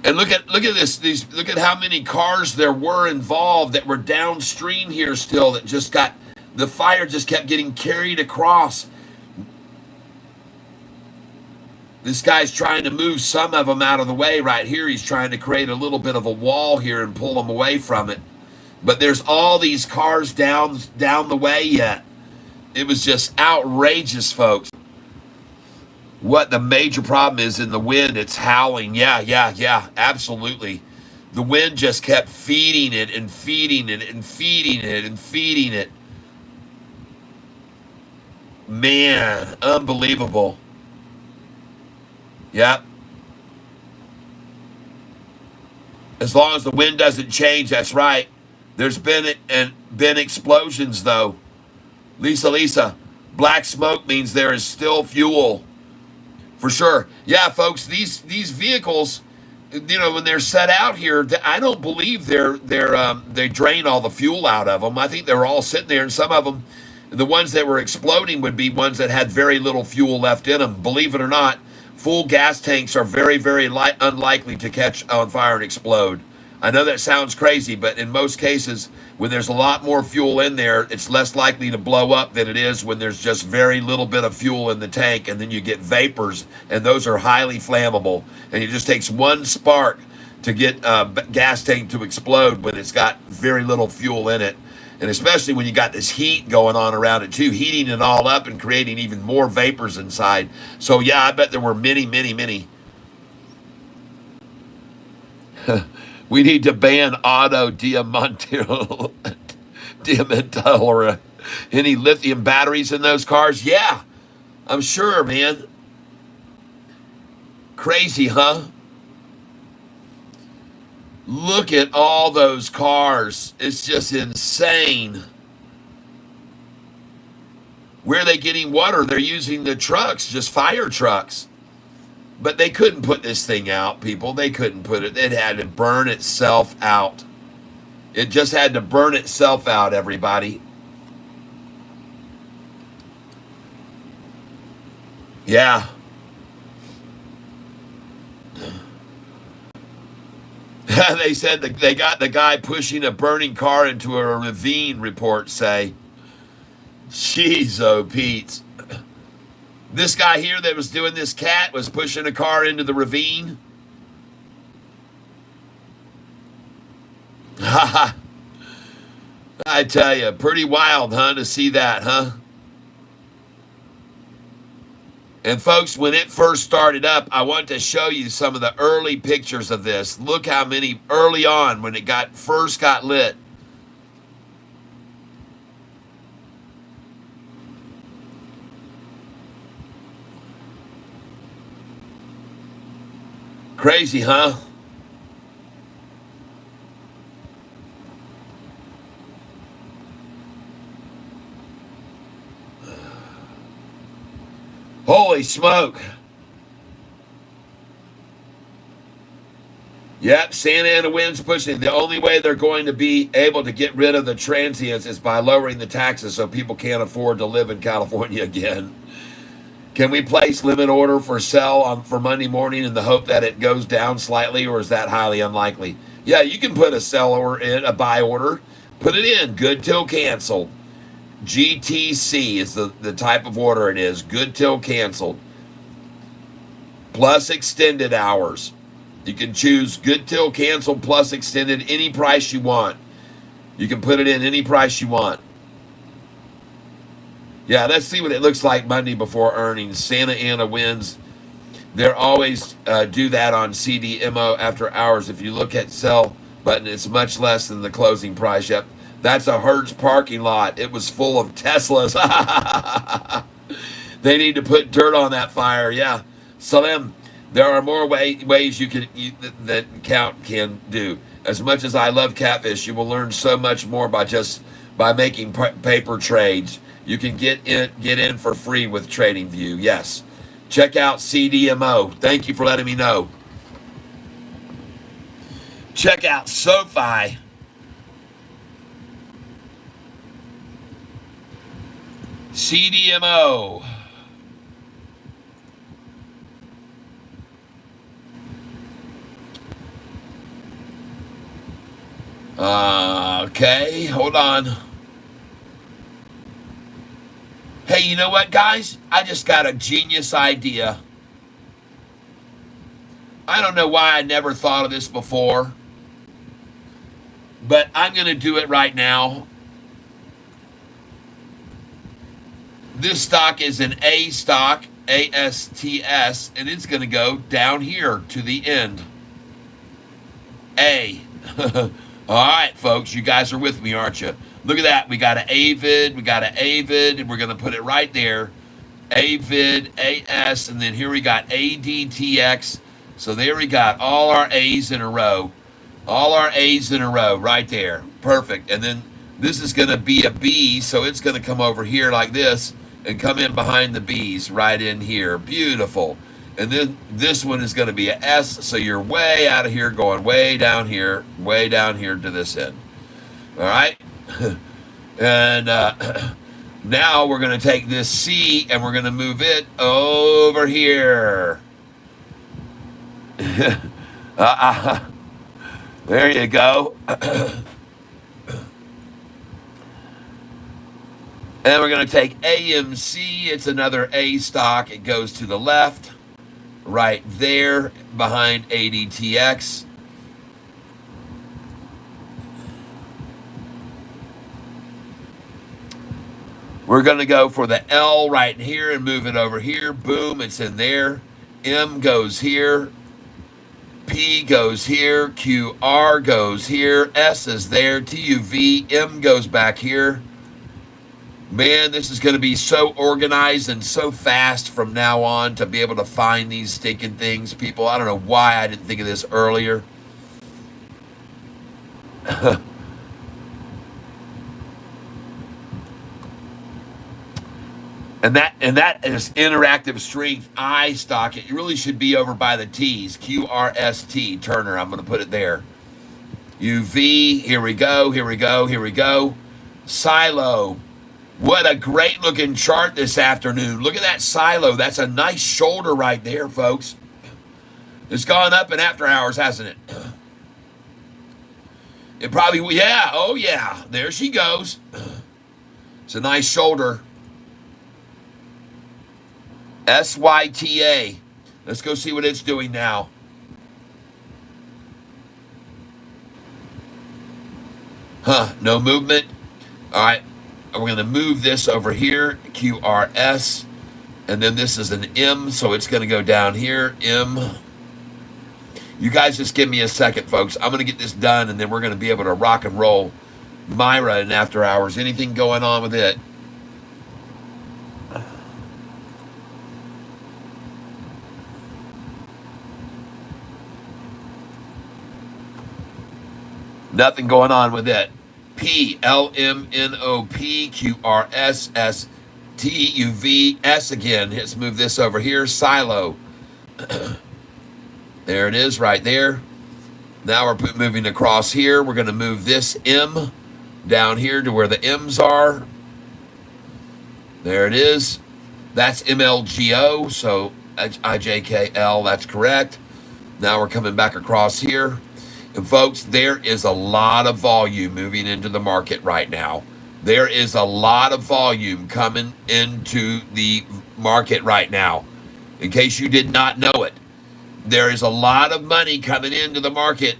And look at this. Look at how many cars there were involved that were downstream here still that just got the fire just kept getting carried across. This guy's trying to move some of them out of the way right here. He's trying to create a little bit of a wall here and pull them away from it. But there's all these cars down the way yet. It was just outrageous, folks. What the major problem is in the wind, it's howling. Yeah, absolutely. The wind just kept feeding it and feeding it and feeding it and feeding it. Man, unbelievable. Yep. As long as the wind doesn't change, that's right. There's been explosions, though. Lisa, black smoke means there is still fuel. For sure. Yeah, folks, these vehicles, when they're set out here, I don't believe they drain all the fuel out of them. I think they're all sitting there, and some of them, the ones that were exploding would be ones that had very little fuel left in them. Believe it or not, full gas tanks are very, very unlikely to catch on fire and explode. I know that sounds crazy, but in most cases, when there's a lot more fuel in there, it's less likely to blow up than it is when there's just very little bit of fuel in the tank, and then you get vapors, and those are highly flammable. And it just takes one spark to get a gas tank to explode when it's got very little fuel in it. And especially when you got this heat going on around it too, heating it all up and creating even more vapors inside. So yeah, I bet there were many. We need to ban auto diamantil or any lithium batteries in those cars. Yeah, I'm sure, man. Crazy, huh? Look at all those cars. It's just insane. Where are they getting water? They're using the trucks, just fire trucks. But they couldn't put this thing out, people. They couldn't put it. It had to burn itself out. It just had to burn itself out, everybody. Yeah. They said that they got the guy pushing a burning car into a ravine, reports say. Jeez, oh, Pete. This guy here that was doing this cat was pushing a car into the ravine. I tell you, pretty wild, huh, to see that, huh? And folks, when it first started up, I want to show you some of the early pictures of this. Look how many early on when it first got lit. Crazy, huh? Holy smoke. Yep, Santa Ana winds pushing. The only way they're going to be able to get rid of the transients is by lowering the taxes so people can't afford to live in California again. Can we place limit order for sell for Monday morning in the hope that it goes down slightly, or is that highly unlikely? Yeah, you can put a sell order in, a buy order. Put it in, good till canceled. GTC is the type of order it is, good till canceled. Plus extended hours. You can choose good till canceled plus extended, any price you want. You can put it in any price you want. Yeah, let's see what it looks like Monday before earnings. Santa Ana wins. They're always do that on CDMO after hours. If you look at sell button, it's much less than the closing price. Yep, that's a Hertz parking lot. It was full of Teslas. They need to put dirt on that fire. Yeah, Salim, there are more ways that Count can do. As much as I love Catfish, you will learn so much more by making paper trades. You can get in for free with TradingView. Yes. Check out CDMO. Thank you for letting me know. Check out Sofi. CDMO. Okay, hold on. Hey, you know what, guys? I just got a genius idea. I don't know why I never thought of this before, but I'm going to do it right now. This stock is an A stock, ASTS, and it's going to go down here to the end. A. All right, folks, you guys are with me, aren't you? Look at that. We got an AVID, and we're going to put it right there. AVID, AS, and then here we got ADTX. So there we got all our A's in a row. All our A's in a row right there. Perfect. And then this is going to be a B, so it's going to come over here like this and come in behind the B's right in here. Beautiful. And then this one is going to be a S, so you're way out of here going way down here to this end. All right? And now we're going to take this C and we're going to move it over here. There you go. And we're going to take AMC. It's another A stock. It goes to the left, right there behind ADTX. We're going to go for the L right here and move it over here. Boom, it's in there. M goes here. P goes here. QR goes here. S is there. TUV. M goes back here. Man, this is going to be so organized and so fast from now on to be able to find these stinking things, people. I don't know why I didn't think of this earlier. And that is interactive strength I stock. It really should be over by the T's. QRST Turner. I'm going to put it there. UV. Here we go. Here we go. Here we go. Silo. What a great looking chart this afternoon. Look at that silo. That's a nice shoulder right there, folks. It's gone up in after hours, hasn't it? It probably, yeah. Oh, yeah. There she goes. It's a nice shoulder. SYTA. Let's go see what it's doing now. No movement. All right. We're going to move this over here. QRS. And then this is an M, so it's going to go down here. M. You guys just give me a second, folks. I'm going to get this done, and then we're going to be able to rock and roll Myra in after hours. Anything going on with it? Nothing going on with it. PLMNOP QRS TUV again. Let's move this over here. Silo. There it is right there. Now we're moving across here. We're going to move this M down here to where the M's are. There it is. That's MLGO. So IJKL. That's correct. Now we're coming back across here. And folks, there is a lot of volume moving into the market right now. There is a lot of volume coming into the market right now. In case you did not know it, there is a lot of money coming into the market.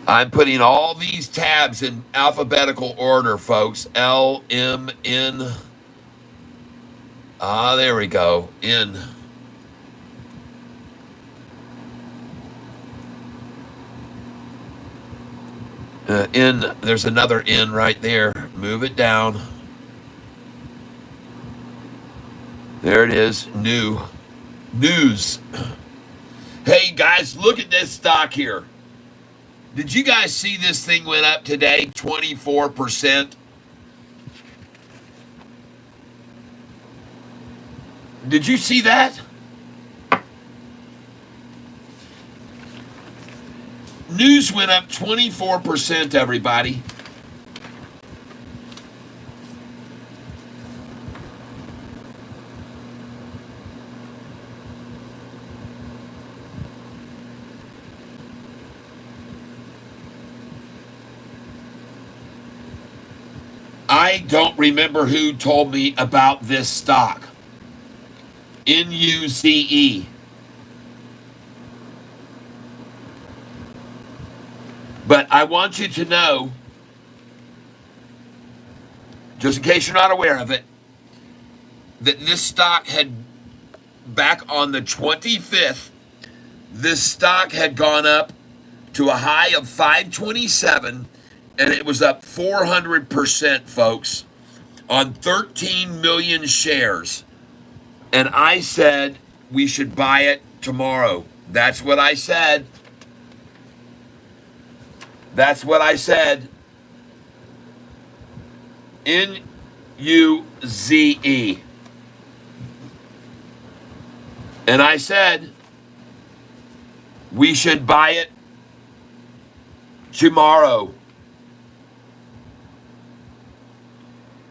I'm putting all these tabs in alphabetical order, folks. L, M, N. There we go. N. N. There's another N right there. Move it down. There it is. New. News. Hey, guys, look at this stock here. Did you guys see this thing went up today? 24%. Did you see that? News went up 24%, everybody. I don't remember who told me about this stock. NUCE. But I want you to know, just in case you're not aware of it, that this stock had, back on the 25th, this stock had gone up to a high of 527, and it was up 400%, folks, on 13 million shares. And I said we should buy it tomorrow. That's what I said. That's what I said. NUZE. And I said we should buy it tomorrow.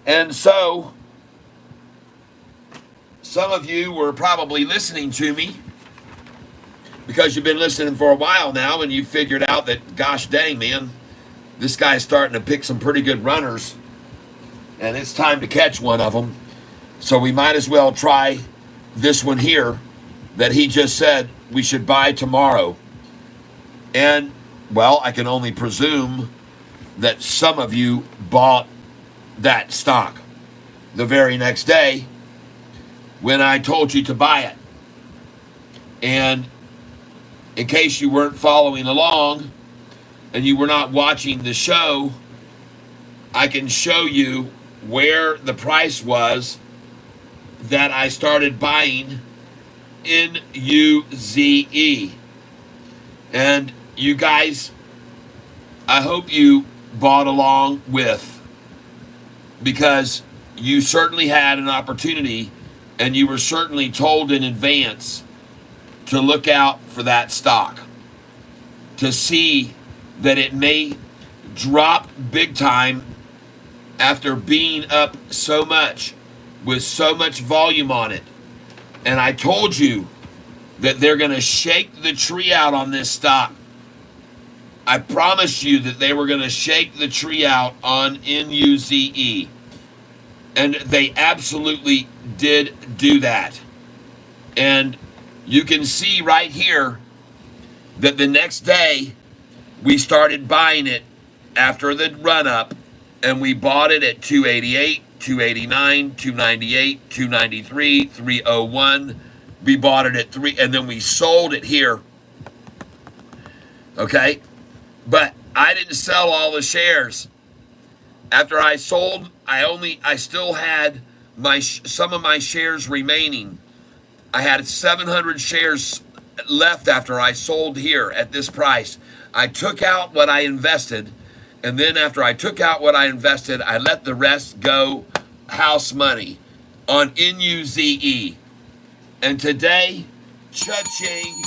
And so, some of you were probably listening to me because you've been listening for a while now and you figured out that, gosh dang, man, this guy's starting to pick some pretty good runners and it's time to catch one of them. So we might as well try this one here that he just said we should buy tomorrow. And, well, I can only presume that some of you bought that stock the very next day when I told you to buy it. And in case you weren't following along and you were not watching the show, I can show you where the price was that I started buying NUZE. And you guys I hope you bought along with, because you certainly had an opportunity and you were certainly told in advance to look out for that stock, to see that it may drop big time after being up so much with so much volume on it. And I told you that they're going to shake the tree out on this stock. I promised you that they were going to shake the tree out on NUZE. And they absolutely did do that. And you can see right here that the next day we started buying it after the run up, and we bought it at 288, 289, 298, 293, 301. We bought it at 3, and then we sold it here. Okay? But I didn't sell all the shares. After I sold, I still had some of my shares remaining. I had 700 shares left after I sold here at this price. I took out what I invested, and then after I took out what I invested, I let the rest go house money on NUZE. And today, cha-ching,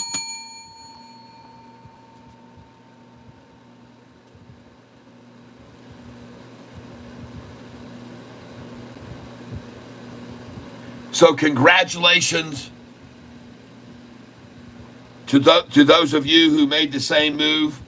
so congratulations to those of you who made the same move.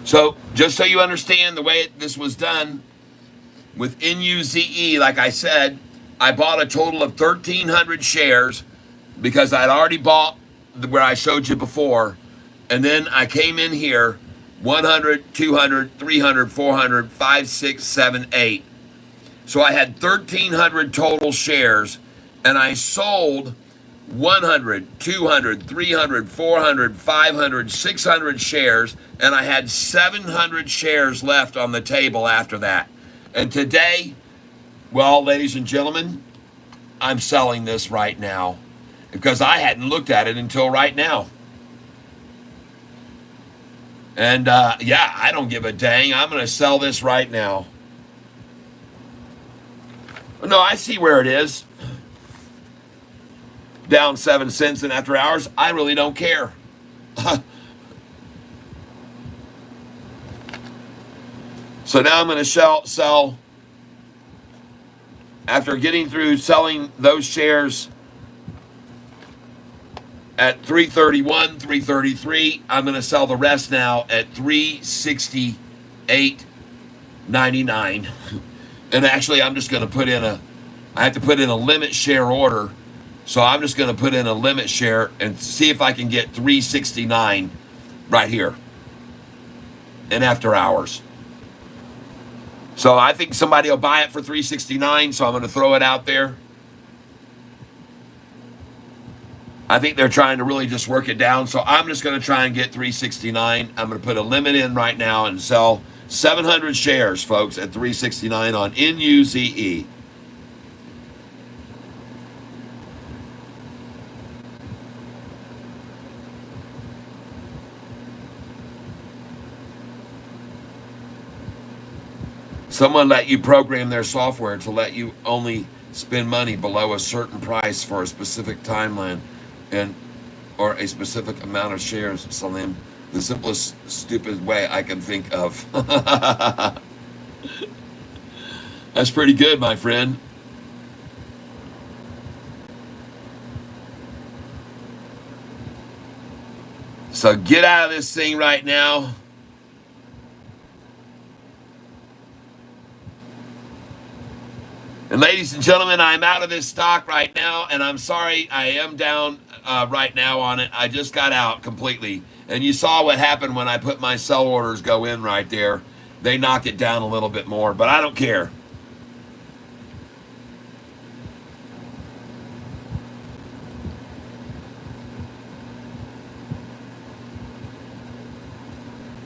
So just so you understand the way this was done, with NUZE, like I said, I bought a total of 1,300 shares because I'd already bought where I showed you before. And then I came in here 100, 200, 300, 400, 5, 6, 7, 8. So I had 1,300 total shares, and I sold 100, 200, 300, 400, 500, 600 shares, and I had 700 shares left on the table after that. And today, well, ladies and gentlemen, I'm selling this right now because I hadn't looked at it until right now. And yeah, I don't give a dang. I'm going to sell this right now. No, I see where it is. Down 7 cents in after hours. I really don't care. So now I'm going to sell after getting through selling those shares at 331, 333. I'm going to sell the rest now at 368.99. And actually, I'm just going to I have to put in a limit share order. So I'm just going to put in a limit share and see if I can get 369 right here in after hours. So I think somebody will buy it for 369, so I'm going to throw it out there. I think they're trying to really just work it down, so I'm just going to try and get 369. I'm going to put a limit in right now and sell 700 shares, folks, at 369 on NUZE. Someone let you program their software to let you only spend money below a certain price for a specific timeline or a specific amount of shares. So then the simplest stupid way I can think of. That's pretty good, my friend. So get out of this thing right now. And ladies and gentlemen, I'm out of this stock right now, and I'm sorry, I am down right now on it. I just got out completely. And you saw what happened when I put my sell orders go in right there. They knocked it down a little bit more, but I don't care.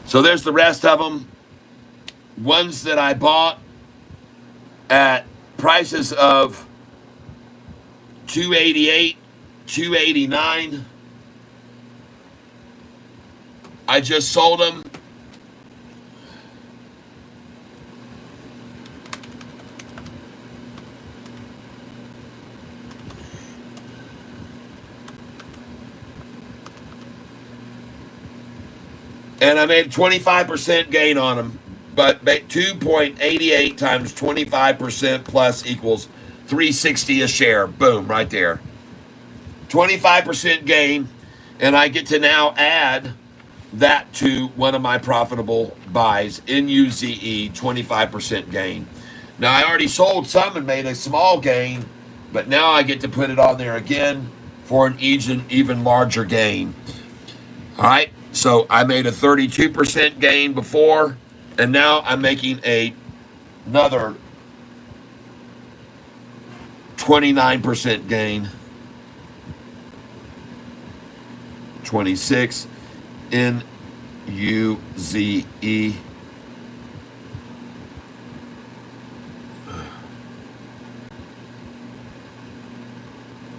So there's the rest of them. Ones that I bought at prices of $288, $289. I just sold them. And I made a 25% gain on them. But 2.88 times 25% plus equals $3.60 a share. Boom, right there. 25% gain. And I get to now add that to one of my profitable buys, NUZE, 25% gain. Now, I already sold some and made a small gain, but now I get to put it on there again for an even larger gain. All right, so I made a 32% gain before, and now I'm making another 29% gain. 26 NUZE.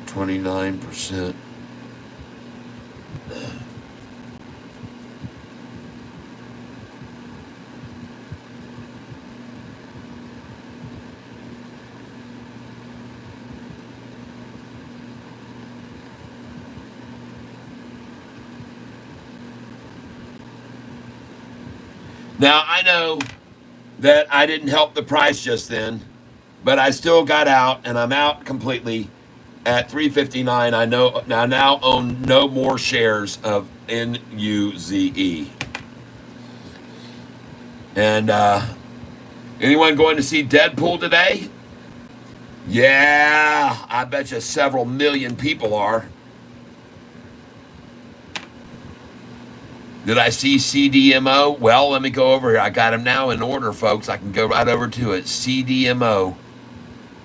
29%. Now, I know that I didn't help the price just then, but I still got out, and I'm out completely at $3.59. I now own no more shares of NUZE. And anyone going to see Deadpool today? Yeah, I bet you several million people are. Did I see CDMO? Well, let me go over here. I got them now in order, folks. I can go right over to it. CDMO.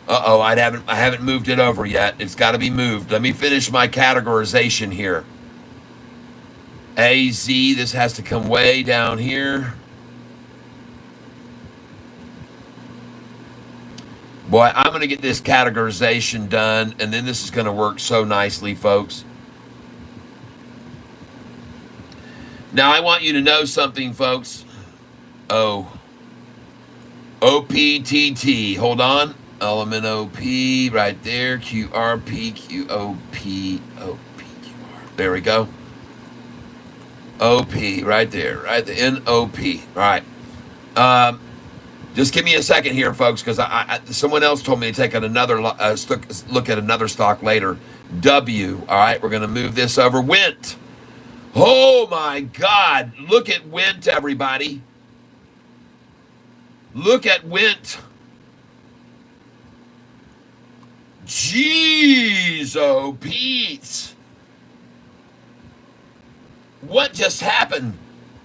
Uh-oh, I haven't moved it over yet. It's got to be moved. Let me finish my categorization here. AZ, this has to come way down here. Boy, I'm going to get this categorization done, and then this is going to work so nicely, folks. Now, I want you to know something, folks. OPTT. Hold on. Element OP right there. QRP, QOP, OPQR. There we go. OP right there. Right, the NOP. All right. Just give me a second here, folks, because someone else told me to take another look at another stock later. W. All right, we're going to move this over. Went. Oh, my God. Look at Went, everybody. Look at Went. Jeez, oh, Pete. What just happened?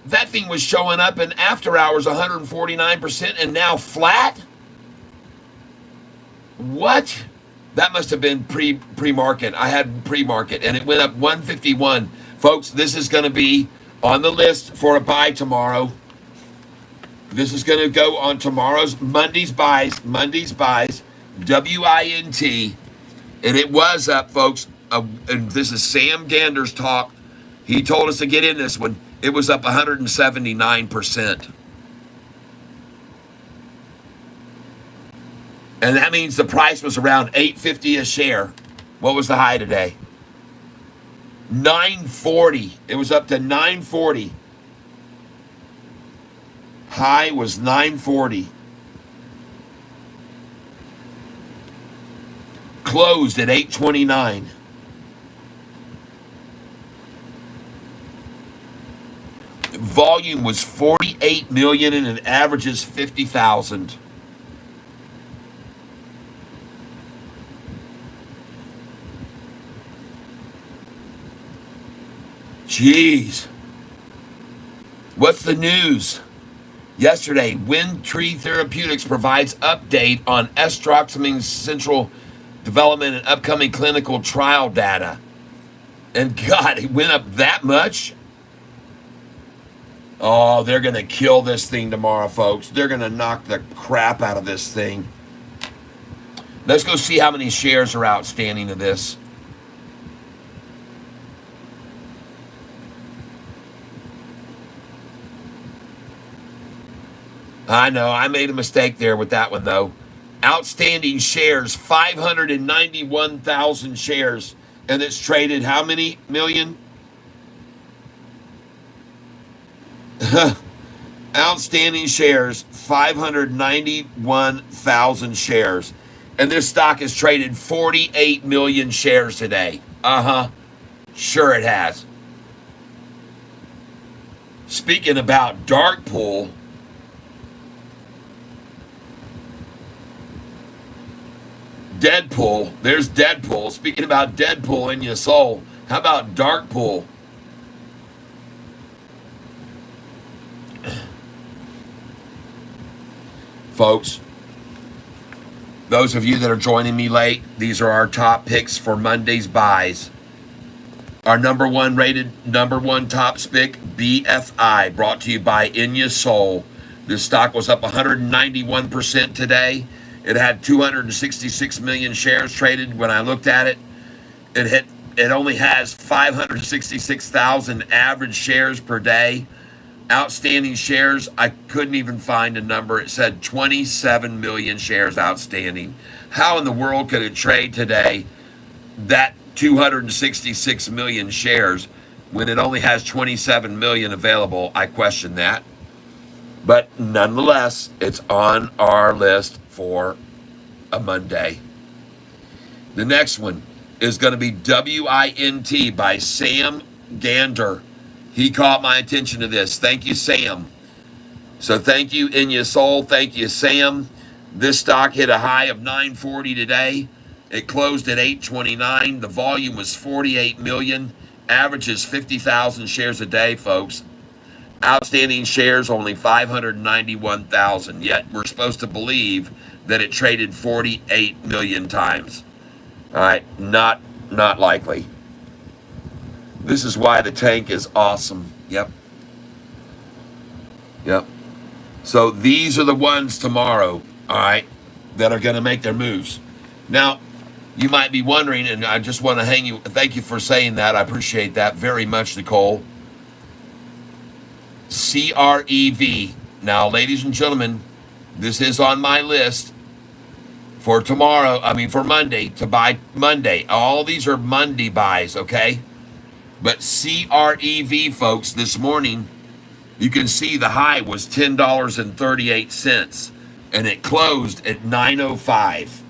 That thing was showing up in after hours 149% and now flat? What? That must have been pre-market. I had pre-market, and it went up 151. Folks, this is going to be on the list for a buy tomorrow. This is going to go on tomorrow's Monday's buys, WINT. And it was up, folks. And this is Sam Gander's talk. He told us to get in this one. It was up 179%. And that means the price was around $8.50 a share. What was the high today? $9.40. It was up to $9.40. High was $9.40. Closed at $8.29. Volume was 48 million and it averages 50,000. Jeez. What's the news? Yesterday, Wind Tree Therapeutics provides update on estroxamine's central development and upcoming clinical trial data. And God, it went up that much? Oh, they're going to kill this thing tomorrow, folks. They're going to knock the crap out of this thing. Let's go see how many shares are outstanding of this. I know, I made a mistake there with that one, though. Outstanding shares, 591,000 shares. And it's traded how many million? Outstanding shares, 591,000 shares. And this stock has traded 48 million shares today. Sure it has. Speaking about dark pool, Deadpool, there's Deadpool. Speaking about Deadpool in your soul, how about dark pool? Folks, those of you that are joining me late, these are our top picks for Monday's buys. Our number one top pick, BFI, brought to you by In Your Soul. This stock was up 191% today. It had 266 million shares traded. When I looked at it, it only has 566,000 average shares per day. Outstanding shares, I couldn't even find a number. It said 27 million shares outstanding. How in the world could it trade today that 266 million shares when it only has 27 million available? I question that. But nonetheless, it's on our list for a Monday. The next one is going to be WINT by Sam Gander. He caught my attention to this. Thank you, Sam. So thank you, In Your Soul. Thank you, Sam. This stock hit a high of 940 today. It closed at 829. The volume was 48 million. Averages 50,000 shares a day, folks. Outstanding shares only 591,000. Yet we're supposed to believe that it traded 48 million times. All right, not likely. This is why the tank is awesome. Yep. So these are the ones tomorrow, all right, that are going to make their moves. Now, you might be wondering, and I just want to thank you for saying that. I appreciate that very much, Nicole. CREV. Now, ladies and gentlemen, this is on my list for for Monday, to buy Monday. All these are Monday buys, okay? But CREV, folks, this morning, you can see the high was $10.38, and it closed at $9.05.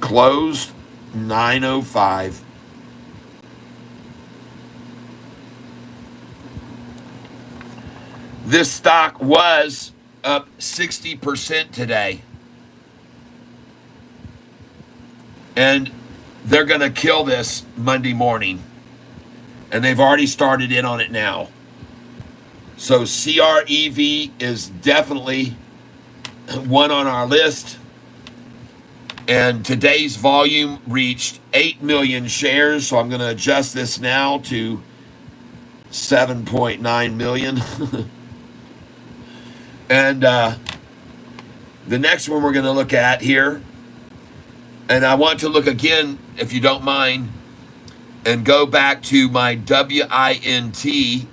Closed $9.05. This stock was up 60% today. And they're going to kill this Monday morning. And they've already started in on it now. So CREV is definitely one on our list. And today's volume reached 8 million shares. So I'm going to adjust this now to 7.9 million. And the next one we're going to look at here, and I want to look again, if you don't mind, and go back to my WINT,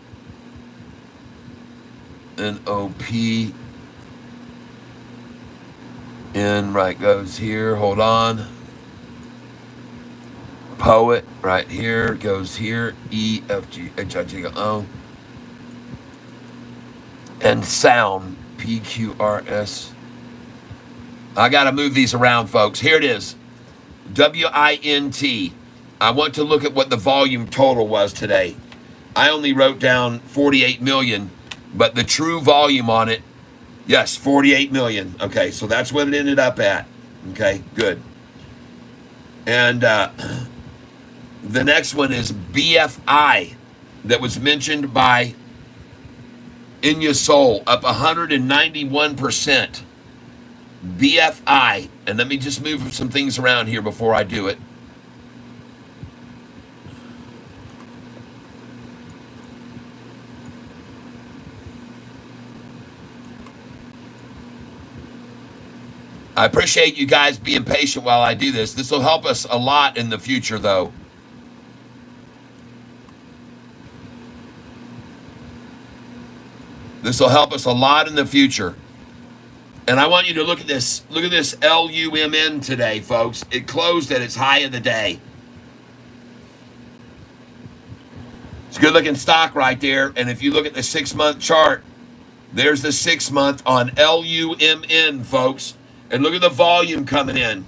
NOP, N right goes here, hold on. Poet right here goes here, EFGHIGO, and sound, PQRS. I got to move these around, folks. Here it is. WINT. I want to look at what the volume total was today. I only wrote down 48 million, but the true volume on it, yes, 48 million. Okay, so that's what it ended up at. Okay, good. And The next one is BFI that was mentioned by Inyasol, up 191%. BFI. And let me just move some things around here before I do it. I appreciate you guys being patient while I do this. This will help us a lot in the future, though. This will help us a lot in the future. And I want you to look at this. Look at this LUMN today, folks. It closed at its high of the day. It's a good looking stock right there. And if you look at the 6-month chart, there's the 6-month on LUMN, folks. And look at the volume coming in.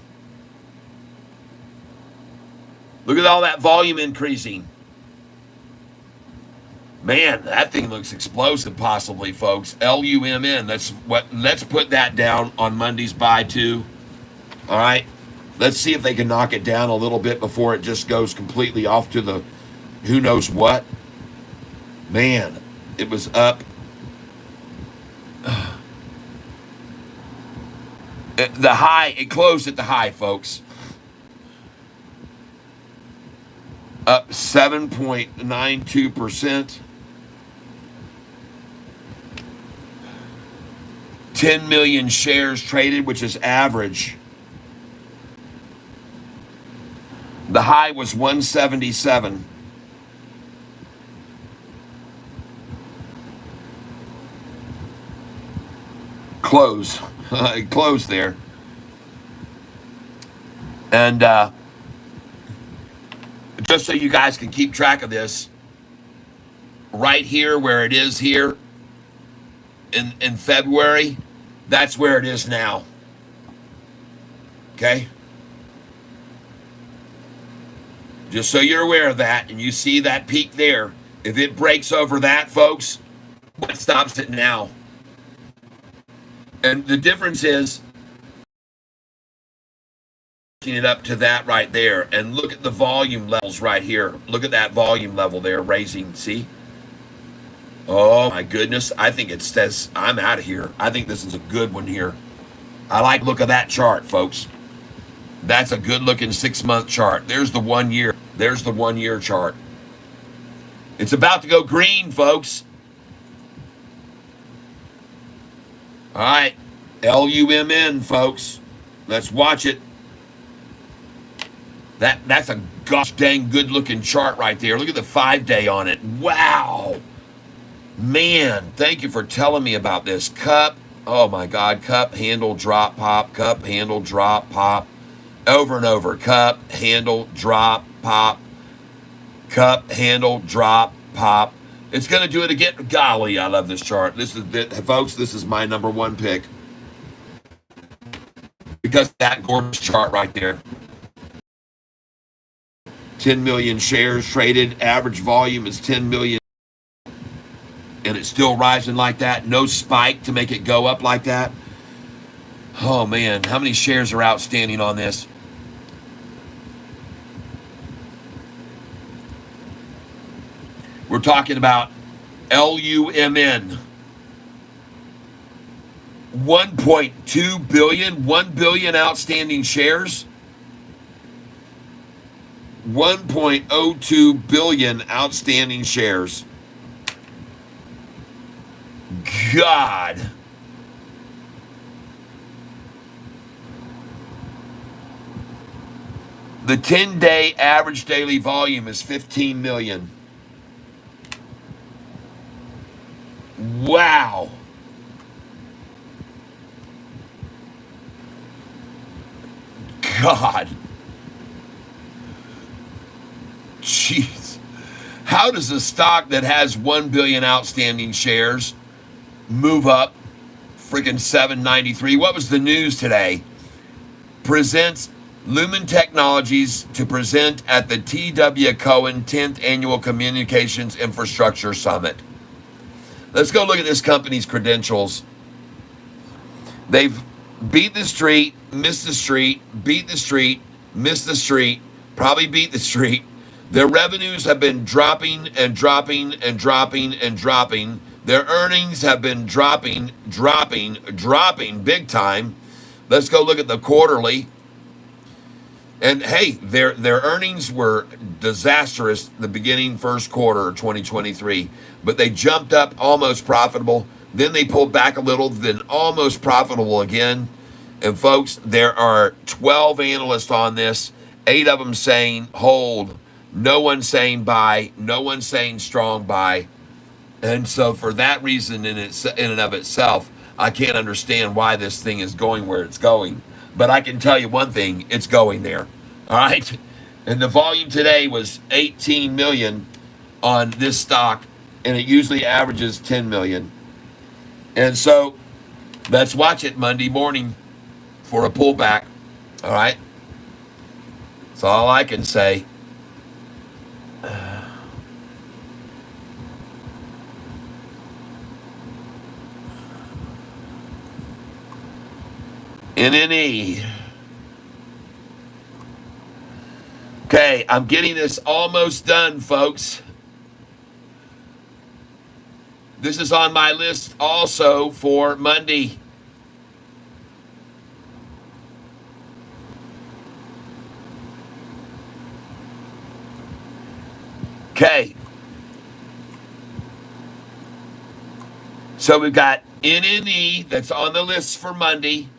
Look at all that volume increasing. Man, that thing looks explosive, possibly, folks. LUMN. Let's put that down on Monday's buy too. All right. Let's see if they can knock it down a little bit before it just goes completely off to the who knows what. Man, it was up. The high, it closed at the high, folks. Up 7.92%. 10 million shares traded, which is average. The high was 177. Close. It closed there. And just so you guys can keep track of this, right here where it is here in February, that's where it is now. Okay? Just so you're aware of that, and you see that peak there. If it breaks over that, folks, what stops it now? And the difference is it up to that right there, and look at the volume levels right here. Look at that volume level there raising. See? Oh my goodness. I think it says I'm out of here. I think this is a good one here. I like the look of that chart, folks. That's a good looking 6-month chart. There's the 1 year. There's the 1 year chart. It's about to go green, folks. All right, LUMN, folks. Let's watch it. That's a gosh dang good looking chart right there. Look at the 5-day on it. Wow. Man, thank you for telling me about this. Cup. Oh my God. Cup, handle, drop, pop. Cup, handle, drop, pop. Over and over. Cup, handle, drop, pop. Cup, handle, drop, pop. It's going to do it again. Golly, I love this chart. This is it, folks. This is my number 1 pick because of that gorgeous chart right there. 10 million shares traded. Average volume is 10 million, and it's still rising like that. No spike to make it go up like that. Oh man, how many shares are outstanding on this? We're talking about LUMN. 1.2 billion, 1 billion outstanding shares. 1.02 billion outstanding shares. God. The 10-day average daily volume is 15 million. Wow. God. Jeez. How does a stock that has 1 billion outstanding shares move up freaking 793? What was the news today? Presents Lumen Technologies to present at the T.W. Cohen 10th Annual Communications Infrastructure Summit. Let's go look at this company's credentials. They've beat the street, missed the street, beat the street, missed the street, probably beat the street, Their revenues have been dropping and dropping and dropping and dropping. Their earnings have been dropping big time. Let's go look at the quarterly. And hey, their earnings were disastrous the beginning first quarter of 2023, but they jumped up almost profitable. Then they pulled back a little, then almost profitable again. And folks, there are 12 analysts on this, 8 of them saying hold, no one saying buy, no one saying strong buy. And so for that reason in and of itself, I can't understand why this thing is going where it's going. But I can tell you one thing, it's going there. All right? And the volume today was 18 million on this stock, and it usually averages 10 million. And so let's watch it Monday morning for a pullback. All right? That's all I can say. NNE. Okay, I'm getting this almost done, folks. This is on my list also for Monday. Okay. So we've got NNE that's on the list for Monday.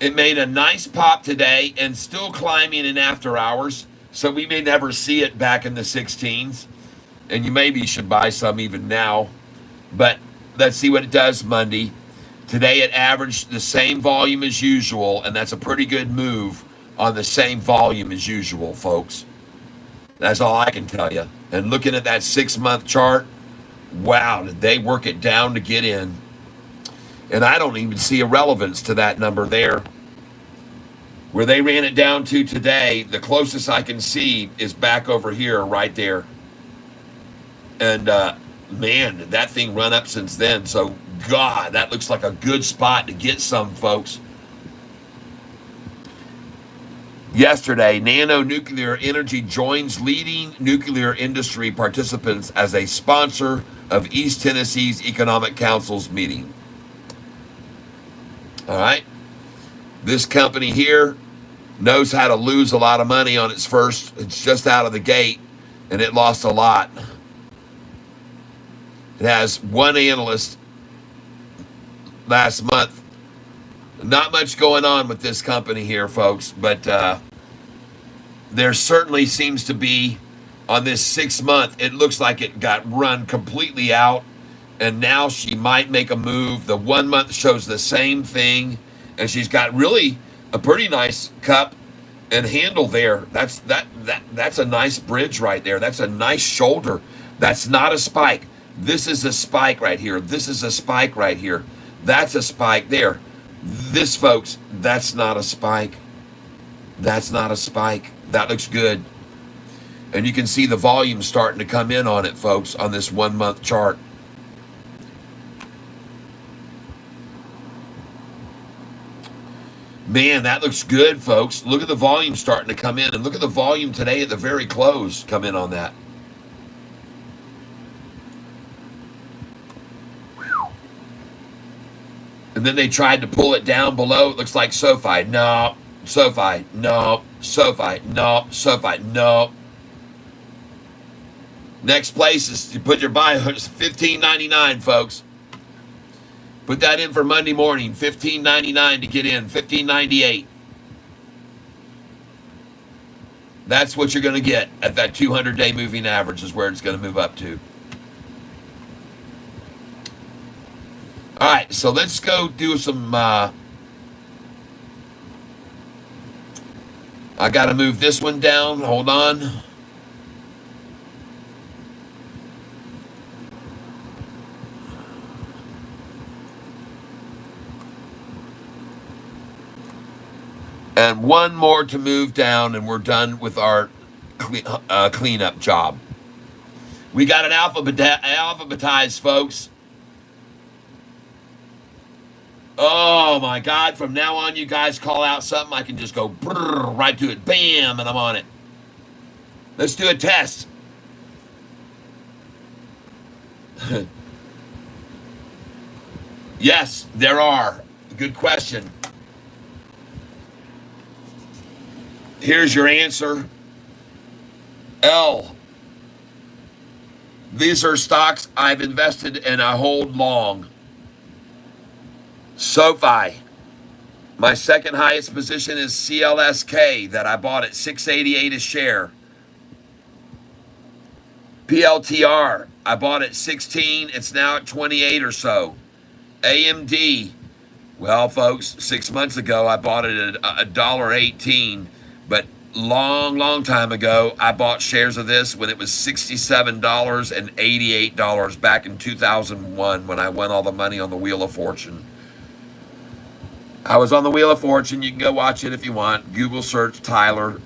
It made a nice pop today and still climbing in after hours. So we may never see it back in the 16s. And you maybe should buy some even now. But let's see what it does Monday. Today it averaged the same volume as usual. And that's a pretty good move on the same volume as usual, folks. That's all I can tell you. And looking at that 6-month chart, wow, did they work it down to get in? And I don't even see a relevance to that number there. Where they ran it down to today, the closest I can see is back over here, right there. And man, did that thing run up since then. So, God, that looks like a good spot to get some, folks. Yesterday, Nano Nuclear Energy joins leading nuclear industry participants as a sponsor of East Tennessee's Economic Council's meeting. All right. This company here knows how to lose a lot of money on its first. It's just out of the gate, and it lost a lot. It has one analyst last month. Not much going on with this company here, folks, but there certainly seems to be, on this 6-month, it looks like it got run completely out. And now she might make a move. The 1 month shows the same thing. And she's got really a pretty nice cup and handle there. That's a nice bridge right there. That's a nice shoulder. That's not a spike. This is a spike right here. This is a spike right here. That's a spike there. This, folks, that's not a spike. That's not a spike. That looks good. And you can see the volume starting to come in on it, folks, on this 1 month chart. Man, that looks good, folks. Look at the volume starting to come in. And look at the volume today at the very close come in on that. And then they tried to pull it down below. It looks like Sofi. No. Sofi. No. Sofi. No. Sofi. No. Next place is to put your buy. It's $15.99, folks. Put that in for Monday morning. $15.99 to get in. $15.98. That's what you're going to get at that 200-day moving average is where it's going to move up to. All right, so let's go do some... I got to move this one down. Hold on. And one more to move down, and we're done with our cleanup job. We got it alphabetized, folks. Oh, my God. From now on, you guys call out something, I can just go right to it. Bam, and I'm on it. Let's do a test. Yes, there are. Good question. Here's your answer. L. These are stocks I've invested and I hold long. Sofi. My second highest position is CLSK that I bought at 688 a share. PLTR, I bought at 16. It's now at 28 or so. AMD, well, folks, 6 months ago I bought it at $1.18, but long time ago I bought shares of this when it was $67 and $88 back in 2001 when I won all the money on the Wheel of Fortune. I was on the Wheel of Fortune. You can go watch it if you want. Google search Tyler,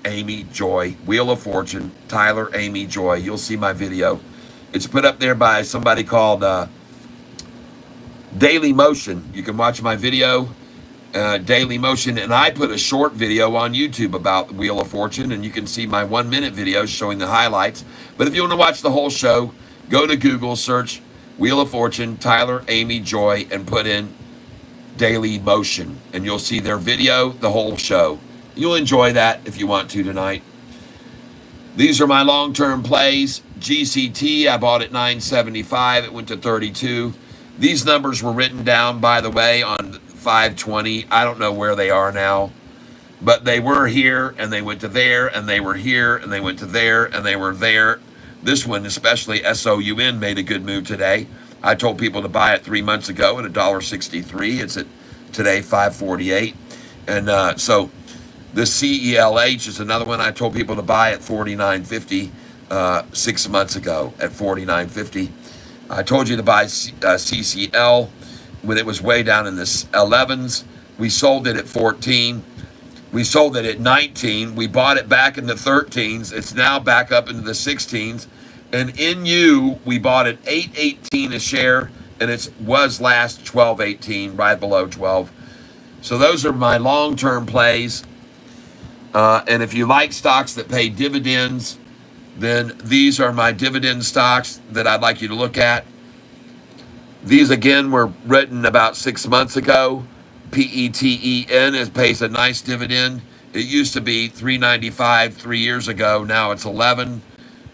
Amy, Joy, Wheel of Fortune, Tyler, Amy, Joy. You'll see my video. It's put up there by somebody called Daily Motion. You can watch my video, Daily Motion, and I put a short video on YouTube about Wheel of Fortune, and you can see my 1-minute video showing the highlights. But if you want to watch the whole show, go to Google, search Wheel of Fortune, Tyler, Amy, Joy, and put in Daily Motion, and you'll see their video, the whole show. You'll enjoy that if you want to tonight. These are my long-term plays. GCT, I bought at $9.75. It went to $32. These numbers were written down, by the way, on 520. I don't know where they are now, but they were here, and they went to there, and they were here, and they went to there, and they were there. This one, especially SOUN, made a good move today. I told people to buy it 3 months ago at $1.63. It's at today $5.48. And so the CELH is another one I told people to buy at $49.50 6 months ago at $49.50. I told you to buy CCL when it was way down in the 11s. We sold it at 14. We sold it at 19. We bought it back in the 13s. It's now back up into the 16s. And NU, we bought at $8.18 a share, and it was last $12.18, right below 12. So those are my long-term plays. And if you like stocks that pay dividends, then these are my dividend stocks that I'd like you to look at. These, again, were written about 6 months ago. PETEN pays a nice dividend. It used to be $3.95 3 years ago. Now it's $11.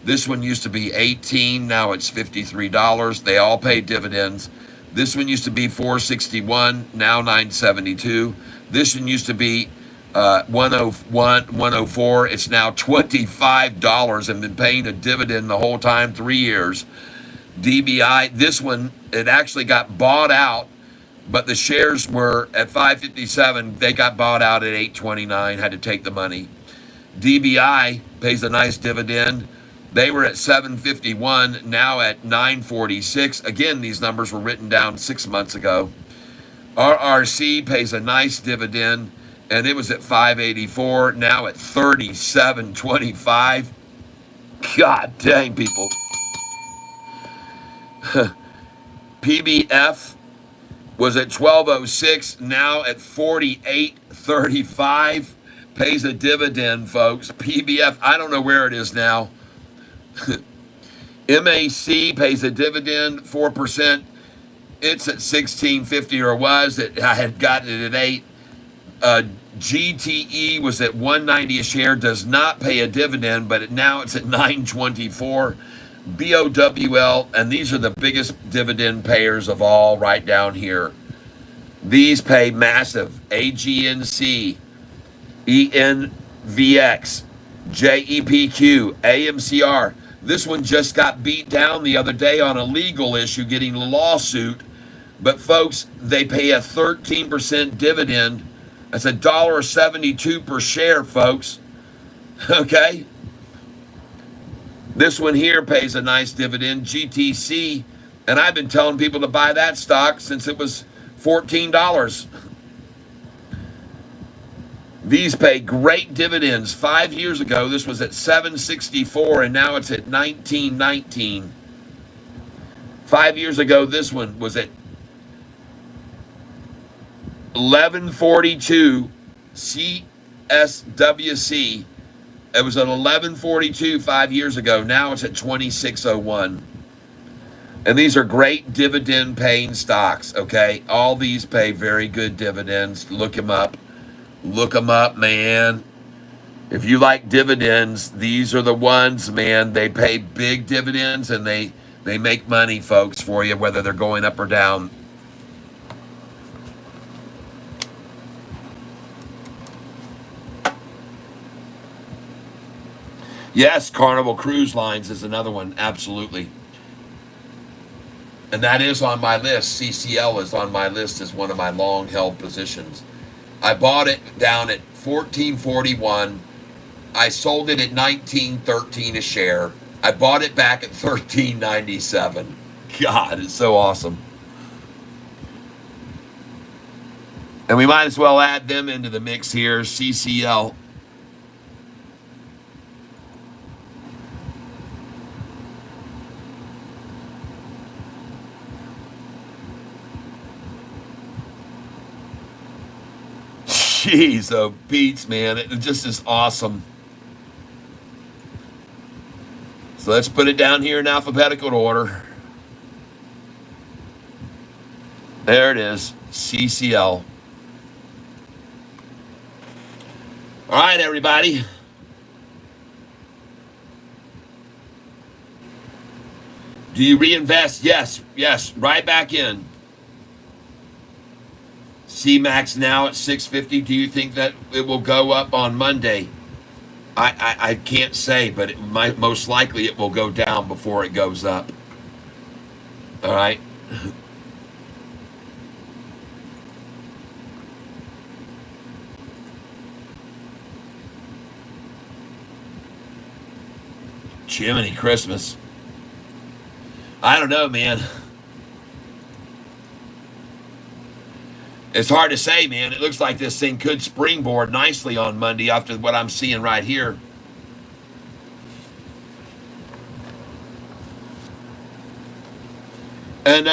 This one used to be $18, now it's $53. They all pay dividends. This one used to be $4.61, now $9.72. This one used to be $101, $104. It's now $25 and been paying a dividend the whole time, 3 years. DBI, this one, it actually got bought out, but the shares were at $5.57. They got bought out at $8.29, had to take the money. DBI pays a nice dividend. They were at $7.51, now at $9.46. Again, these numbers were written down 6 months ago. RRC pays a nice dividend, and it was at $5.84, now at $37.25. God dang, people. PBF was at $12.06, now at $48.35. Pays a dividend, folks. PBF, I don't know where it is now. MAC pays a dividend, 4%. It's at $16.50, or was. I had gotten it at 8. GTE was at $1.90 a share, does not pay a dividend, but now it's at $9.24. BOWL, and these are the biggest dividend payers of all right down here. These pay massive. AGNC, ENVX, JEPQ, AMCR. This one just got beat down the other day on a legal issue, getting a lawsuit. But folks, they pay a 13% dividend. That's $1.72 per share, folks. Okay? This one here pays a nice dividend, GTC. And I've been telling people to buy that stock since it was $14. These pay great dividends. 5 years ago, this was at $7.64, and now it's at $19.19. 5 years ago, this one was at $11.42. CSWC, It was at 11.42 5 years ago. Now it's at 26.01. And these are great dividend paying stocks, okay? All these pay very good dividends. Look them up. Look them up, man. If you like dividends, these are the ones, man. They pay big dividends and they make money, folks, for you, whether they're going up or down. Yes, Carnival Cruise Lines is another one, absolutely. And that is on my list. CCL is on my list as one of my long-held positions. I bought it down at $14.41. I sold it at $19.13 a share. I bought it back at $13.97. God, it's so awesome. And we might as well add them into the mix here, CCL. Jeez, oh, Pete's, man, it just is awesome. So let's put it down here in alphabetical order. There it is, CCL. All right, everybody. Do you reinvest? Yes, right back in. CMAX now at 650. Do you think that it will go up on Monday? I can't say, but it might, most likely it will go down before it goes up. All right. Jiminy Christmas. I don't know, man. It's hard to say, man. It looks like this thing could springboard nicely on Monday after what I'm seeing right here. And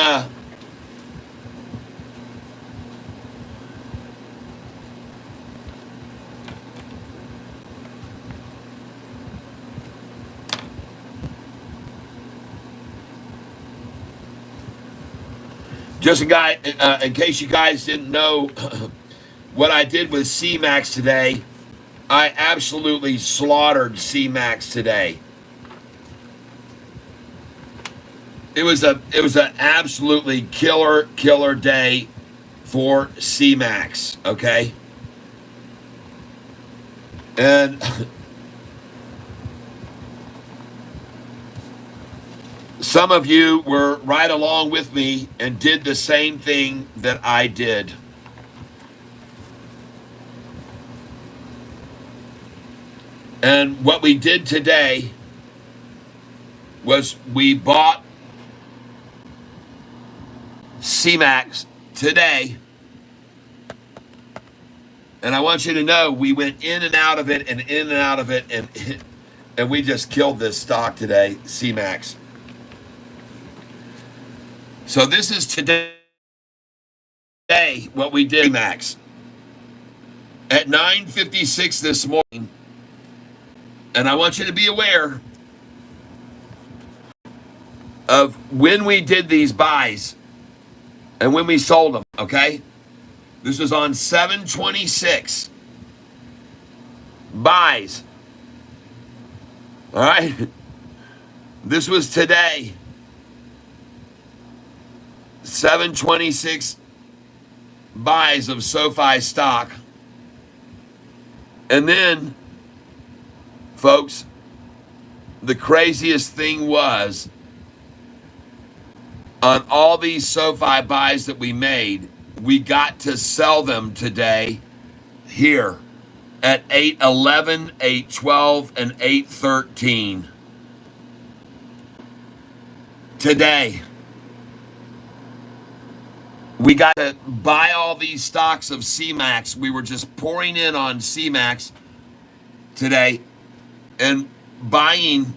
just a guy, in case you guys didn't know what I did with CMAX today, I absolutely slaughtered CMAX today. It was an absolutely killer day for CMAX, okay? And some of you were right along with me and did the same thing that I did. And what we did today was we bought CMAX today. And I want you to know we went in and out of it and in and out of it, and we just killed this stock today, CMAX. So this is today what we did, Max. At 9:56 this morning, and I want you to be aware of when we did these buys and when we sold them, okay? This was on 7/26. Buys. All right? This was today. 7/26 buys of SoFi stock. And then, folks, the craziest thing was on all these SoFi buys that we made, we got to sell them today here at 8:11, 8:12, and 8:13. Today. We got to buy all these stocks of CMAX. We were just pouring in on CMAX today and buying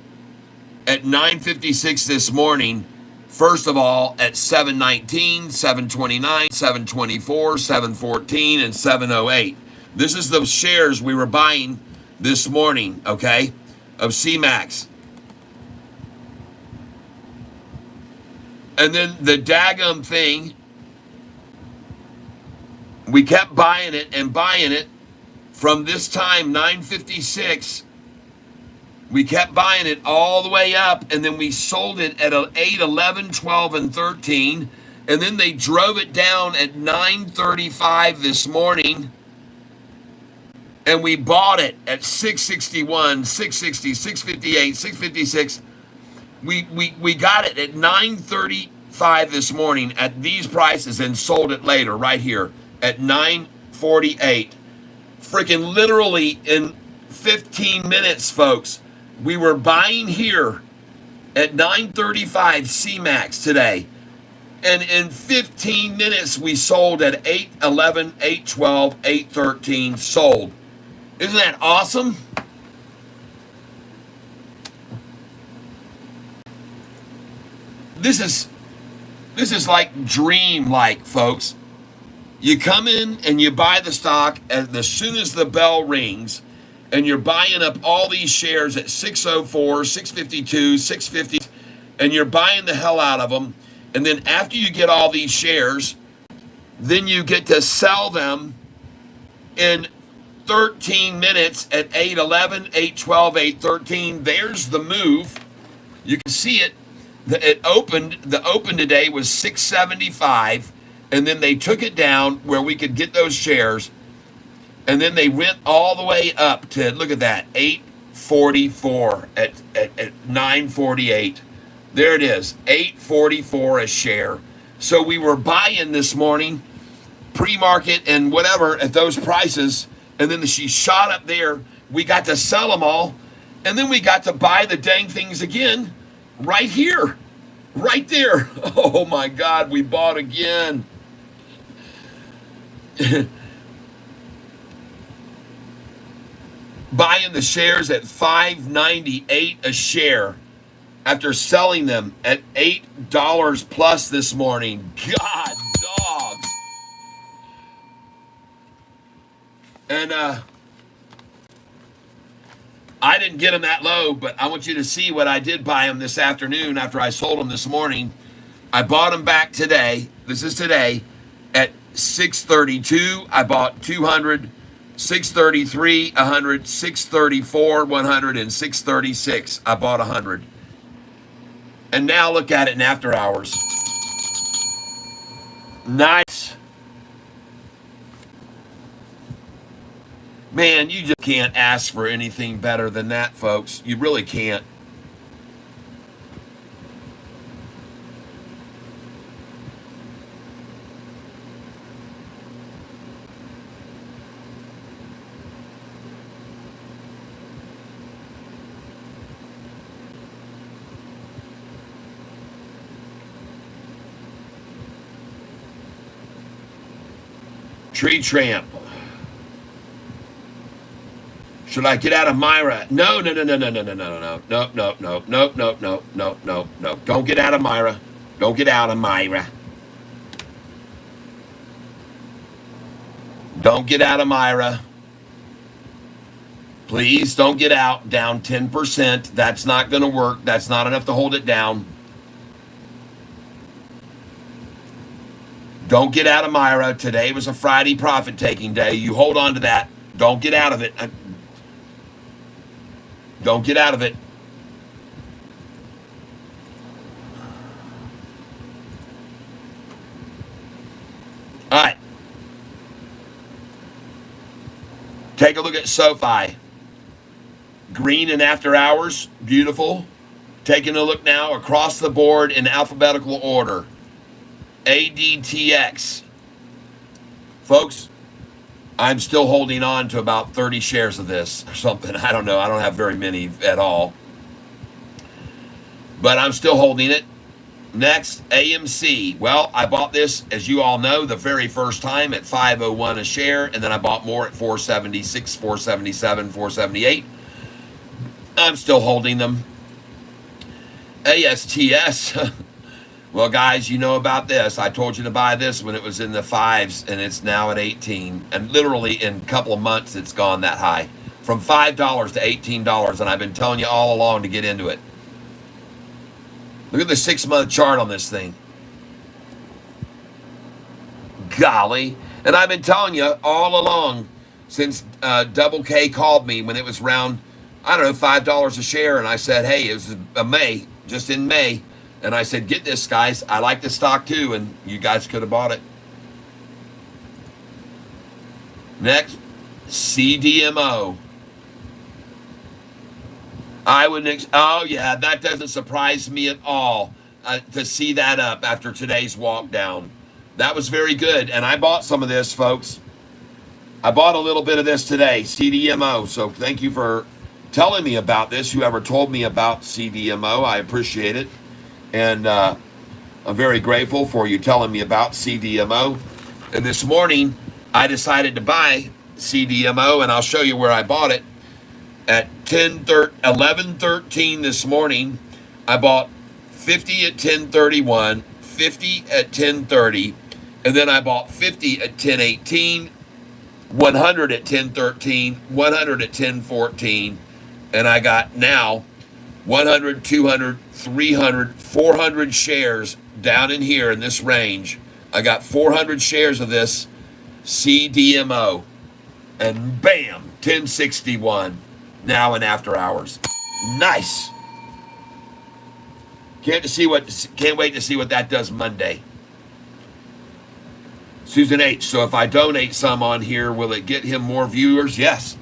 at 9:56 this morning. First of all, at 7:19, 7:29, 7:24, 7:14, and 7:08. This is the shares we were buying this morning, okay, of CMAX. And then the daggum thing, we kept buying it and buying it from this time, 956. We kept buying it all the way up, and then we sold it at 8, 11, 12, and 13. And then they drove it down at 935 this morning. And we bought it at 661, 660, 658, 656. We got it at 935 this morning at these prices and sold it later right here at 948. Freaking literally in 15 minutes, folks. We were buying here at 935 CMAX today. And in 15 minutes, we sold at 811, 812, 813 sold. Isn't that awesome? This is like dream-like, folks. You come in and you buy the stock as soon as the bell rings, and you're buying up all these shares at 604, 652, 650, and you're buying the hell out of them. And then after you get all these shares, then you get to sell them in 13 minutes at 811, 812, 813. There's the move. You can see it. The open today was 675, and then they took it down where we could get those shares, and then they went all the way up to, look at that, 844 at 948. There it is, 844 a share. So we were buying this morning, pre-market and whatever at those prices, and then she shot up there. We got to sell them all, and then we got to buy the dang things again right here, right there. Oh my God, we bought again. Buying the shares at $5.98 a share after selling them at $8 plus this morning. God, dogs. And I didn't get them that low, but I want you to see what I did buy them this afternoon after I sold them this morning. I bought them back today. This is today at 632. I bought 200, 633, 100, 634, 100, and 636. I bought 100. And now look at it in after hours. Nice. Man, you just can't ask for anything better than that, folks. You really can't. Tree Tramp. Should I get out of Myra? No. Don't get out of Myra. Don't get out of Myra. Don't get out of Myra. Please don't get out. Down 10%. That's not going to work. That's not enough to hold it down. Don't get out of Myra. Today was a Friday profit-taking day. You hold on to that. Don't get out of it. Don't get out of it. All right. Take a look at Sofi. Green and after hours. Beautiful. Taking a look now across the board in alphabetical order. ADTX. Folks, I'm still holding on to about 30 shares of this or something. I don't know. I don't have very many at all. But I'm still holding it. Next, AMC. Well, I bought this, as you all know, the very first time at $5.01 a share, and then I bought more at $4.76, $4.77, $4.78. I'm still holding them. ASTS. Well, guys, you know about this. I told you to buy this when it was in the 5s, and it's now at 18. And literally in a couple of months, it's gone that high. from $5 to $18, and I've been telling you all along to get into it. Look at the 6-month chart on this thing. Golly. And I've been telling you all along since Double K called me when it was around, I don't know, $5 a share. And I said, hey, it was May, just in May. And I said, get this, guys. I like the stock too. And you guys could have bought it. Next, CDMO. Oh yeah, that doesn't surprise me at all to see that up after today's walk down. That was very good, and I bought some of this, folks. I bought a little bit of this today, CDMO, so thank you for telling me about this. Whoever told me about CDMO, I appreciate it, and I'm very grateful for you telling me about CDMO. And this morning, I decided to buy CDMO, and I'll show you where I bought it. At 11:13 this morning, I bought 50 at 10:31, 50 at 10:30, and then I bought 50 at 10:18, 100 at 10:13, 100 at 10:14, and I got now 100, 200, 300, 400 shares down in here in this range. I got 400 shares of this CDMO, and bam, 1061. Now and after hours. Nice. Can't wait to see what that does Monday. Susan H. So if I donate some on here, will it get him more viewers? Yes.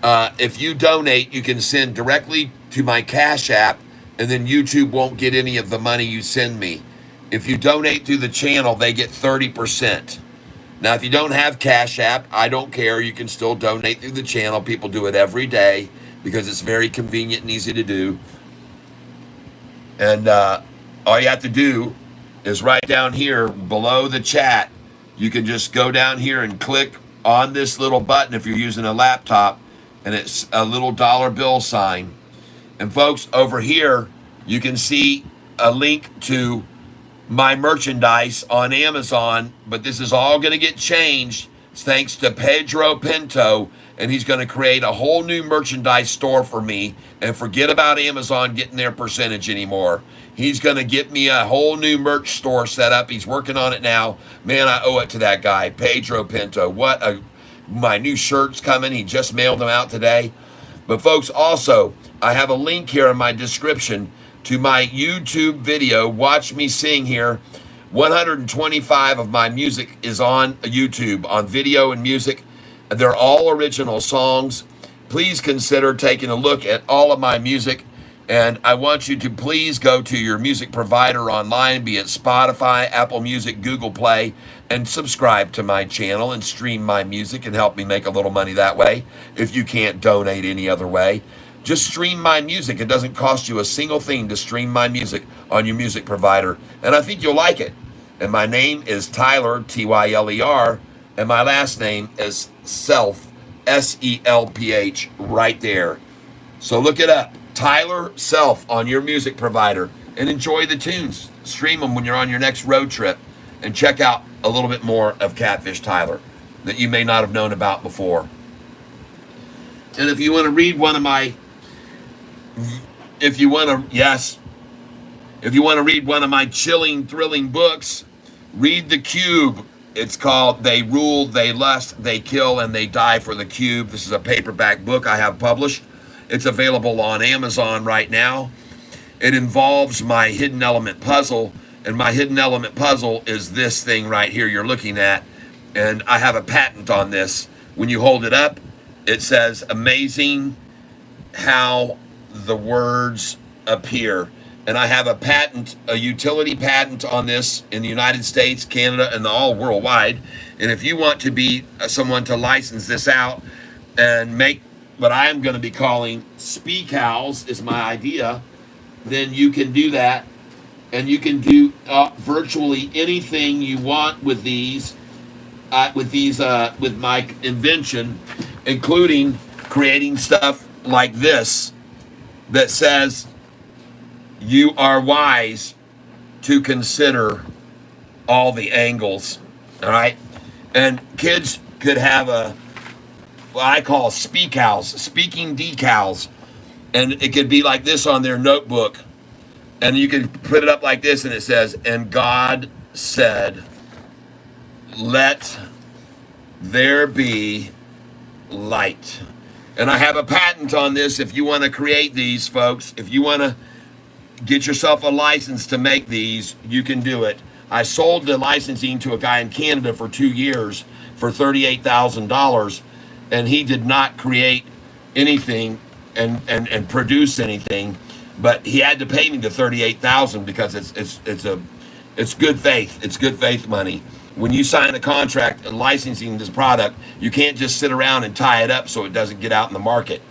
If you donate, you can send directly to my Cash App, and then YouTube won't get any of the money you send me. If you donate through the channel, they get 30%. Now, if you don't have Cash App, I don't care. You can still donate through the channel. People do it every day, because it's very convenient and easy to do. And all you have to do is right down here below the chat, you can just go down here and click on this little button if you're using a laptop, and it's a little dollar bill sign. And folks, over here, you can see a link to my merchandise on Amazon, but this is all going to get changed thanks to Pedro Pinto, and he's going to create a whole new merchandise store for me, and forget about Amazon getting their percentage anymore. He's going to get me a whole new merch store set up. He's working on it now. Man, I owe it to that guy, Pedro Pinto. My new shirt's coming. He just mailed them out today. But folks, also, I have a link here in my description to my YouTube video. Watch me sing here. 125 of my music is on YouTube, on video and music. They're all original songs. Please consider taking a look at all of my music. And I want you to please go to your music provider online, be it Spotify, Apple Music, Google Play, and subscribe to my channel and stream my music and help me make a little money that way. If you can't donate any other way, just stream my music. It doesn't cost you a single thing to stream my music on your music provider. And I think you'll like it. And my name is Tyler, Tyler, and my last name is Self, Selph, right there. So look it up, Tyler Self, on your music provider, and enjoy the tunes. Stream them when you're on your next road trip, and check out a little bit more of Catfish Tyler that you may not have known about before. And if you want to read one of my, if you want to read one of my chilling, thrilling books, read The Cube. It's called They Rule, They Lust, They Kill, and They Die for the Cube. This is a paperback book I have published. It's available on Amazon right now. It involves my hidden element puzzle, and my hidden element puzzle is this thing right here you're looking at. And I have a patent on this. When you hold it up, it says, amazing how the words appear. And I have a patent, a utility patent on this in the United States, Canada, and all worldwide. And if you want to be someone to license this out and make what I am going to be calling Speak Owls is my idea, then you can do that. And you can do virtually anything you want with these, with my invention, including creating stuff like this that says, you are wise to consider all the angles, all right? And kids could have what I call speaking decals. And it could be like this on their notebook. And you can put it up like this, and it says, "And God said, let there be light." And I have a patent on this. If you want to create these, folks, if you want to get yourself a license to make these, you can do it. I sold the licensing to a guy in Canada for 2 years for $38,000, and he did not create anything and produce anything, but he had to pay me the $38,000 because it's good faith. It's good faith money. When you sign a contract licensing this product, you can't just sit around and tie it up so it doesn't get out in the market.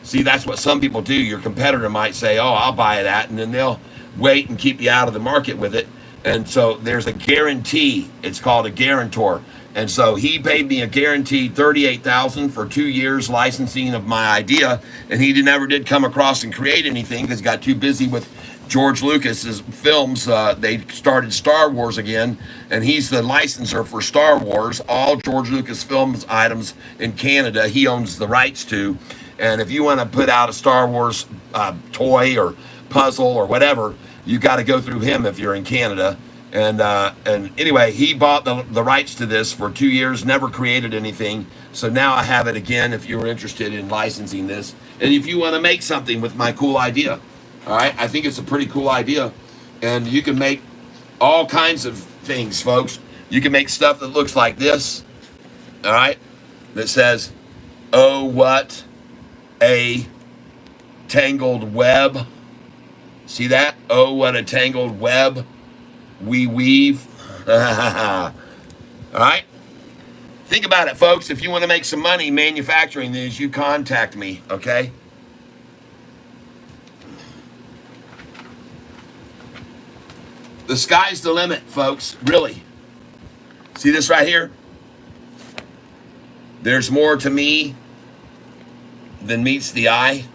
See, that's what some people do. Your competitor might say, "Oh, I'll buy that," and then they'll wait and keep you out of the market with it. And so there's a guarantee. It's called a guarantor. And so he paid me a guaranteed $38,000 for 2 years licensing of my idea, and he never did come across and create anything because he got too busy with George Lucas's films. They started Star Wars again, and he's the licensor for Star Wars. All George Lucas films items in Canada, he owns the rights to. And if you want to put out a Star Wars toy or puzzle or whatever, you got to go through him if you're in Canada. And anyway, he bought the rights to this for 2 years, never created anything. So now I have it again if you're interested in licensing this. And if you want to make something with my cool idea. All right, I think it's a pretty cool idea. And you can make all kinds of things, folks. You can make stuff that looks like this. All right, that says, "Oh, what a tangled web." See that? "Oh, what a tangled web we weave." All right? Think about it, folks. If you want to make some money manufacturing these, you contact me, okay? The sky's the limit, folks, really. See this right here? There's more to me than meets the eye.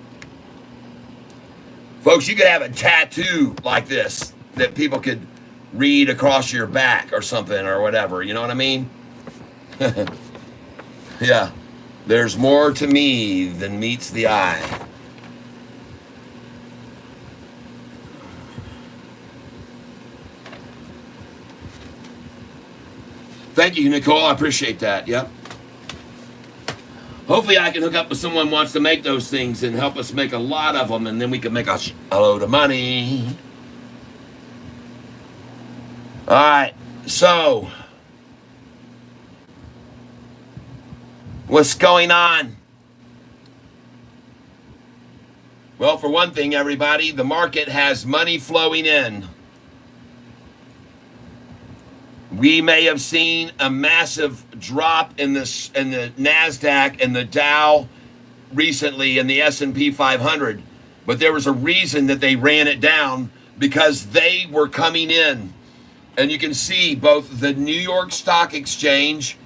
Folks, you could have a tattoo like this that people could read across your back or something or whatever. You know what I mean? Yeah. There's more to me than meets the eye. Thank you, Nicole. I appreciate that. Yep. Hopefully I can hook up with someone who wants to make those things and help us make a lot of them, and then we can make a load of money. All right. So, what's going on? Well, for one thing, everybody, the market has money flowing in. We may have seen a massive drop in the NASDAQ and the Dow recently in the S&P 500, but there was a reason that they ran it down, because they were coming in. And you can see both the New York Stock Exchange,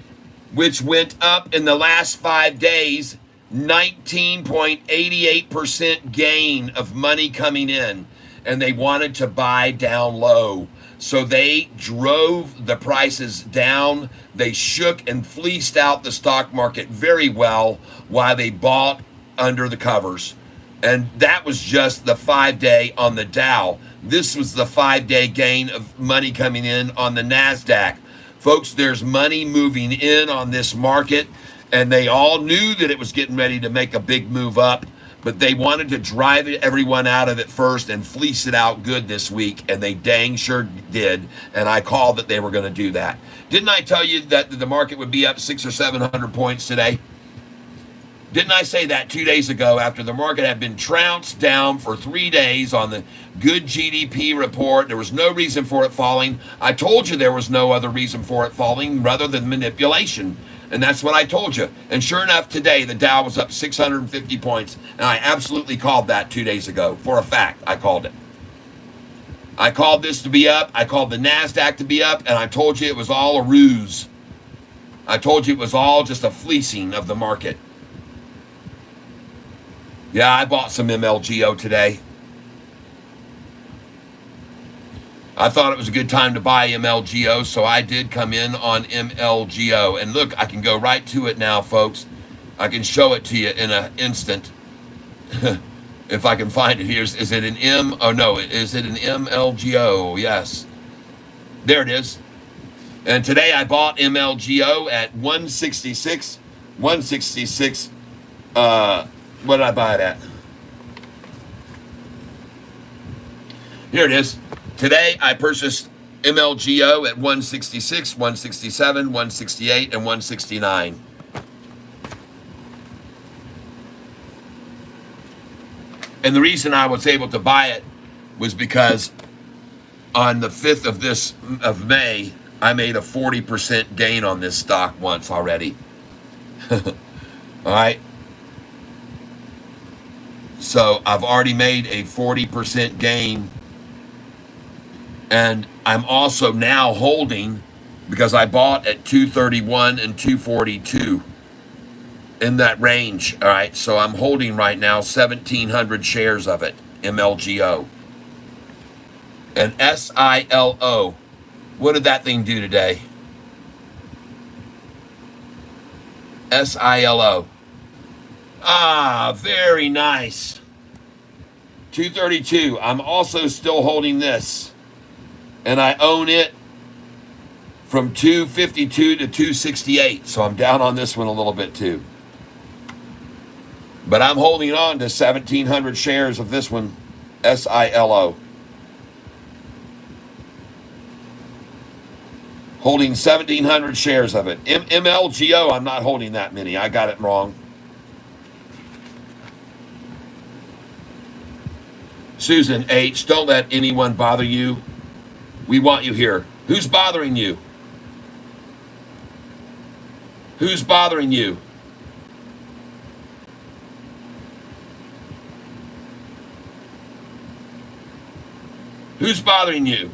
which went up in the last 5 days, 19.88% gain of money coming in, and they wanted to buy down low. So they drove the prices down. They shook and fleeced out the stock market very well while they bought under the covers. And that was just the 5-day on the Dow. This was the 5-day gain of money coming in on the NASDAQ. Folks, there's money moving in on this market, and they all knew that it was getting ready to make a big move up, but they wanted to drive everyone out of it first and fleece it out good this week, and they dang sure did, and I called that they were going to do that. Didn't I tell you that the market would be up 600 or 700 points today? Didn't I say that 2 days ago after the market had been trounced down for 3 days on the good GDP report? There was no reason for it falling. I told you there was no other reason for it falling rather than manipulation. And that's what I told you. And sure enough, today the Dow was up 650 points. And I absolutely called that 2 days ago. For a fact, I called it. I called this to be up. I called the NASDAQ to be up. And I told you it was all a ruse. I told you it was all just a fleecing of the market. Yeah, I bought some MLGO today. I thought it was a good time to buy MLGO, so I did come in on MLGO. And look, I can go right to it now, folks. I can show it to you in an instant. If I can find it here. Is it an M? Oh, no. Is it an MLGO? Yes. There it is. And today I bought MLGO at 166. 166. What did I buy it at? Here it is. Today I purchased MLGO at 166, 167, 168, and 169. And the reason I was able to buy it was because on the 5th of May, I made a 40% gain on this stock once already. All right. So I've already made a 40% gain. And I'm also now holding, because I bought at 231 and 242 in that range. All right. So I'm holding right now 1,700 shares of it, MLGO. And SILO. What did that thing do today? SILO. Ah, very nice. 232. I'm also still holding this. And I own it from 252 to 268. So I'm down on this one a little bit too. But I'm holding on to 1,700 shares of this one, SILO. Holding 1,700 shares of it. MLGO, I'm not holding that many. I got it wrong. Susan H., don't let anyone bother you. We want you here. Who's bothering you? Who's bothering you? Who's bothering you?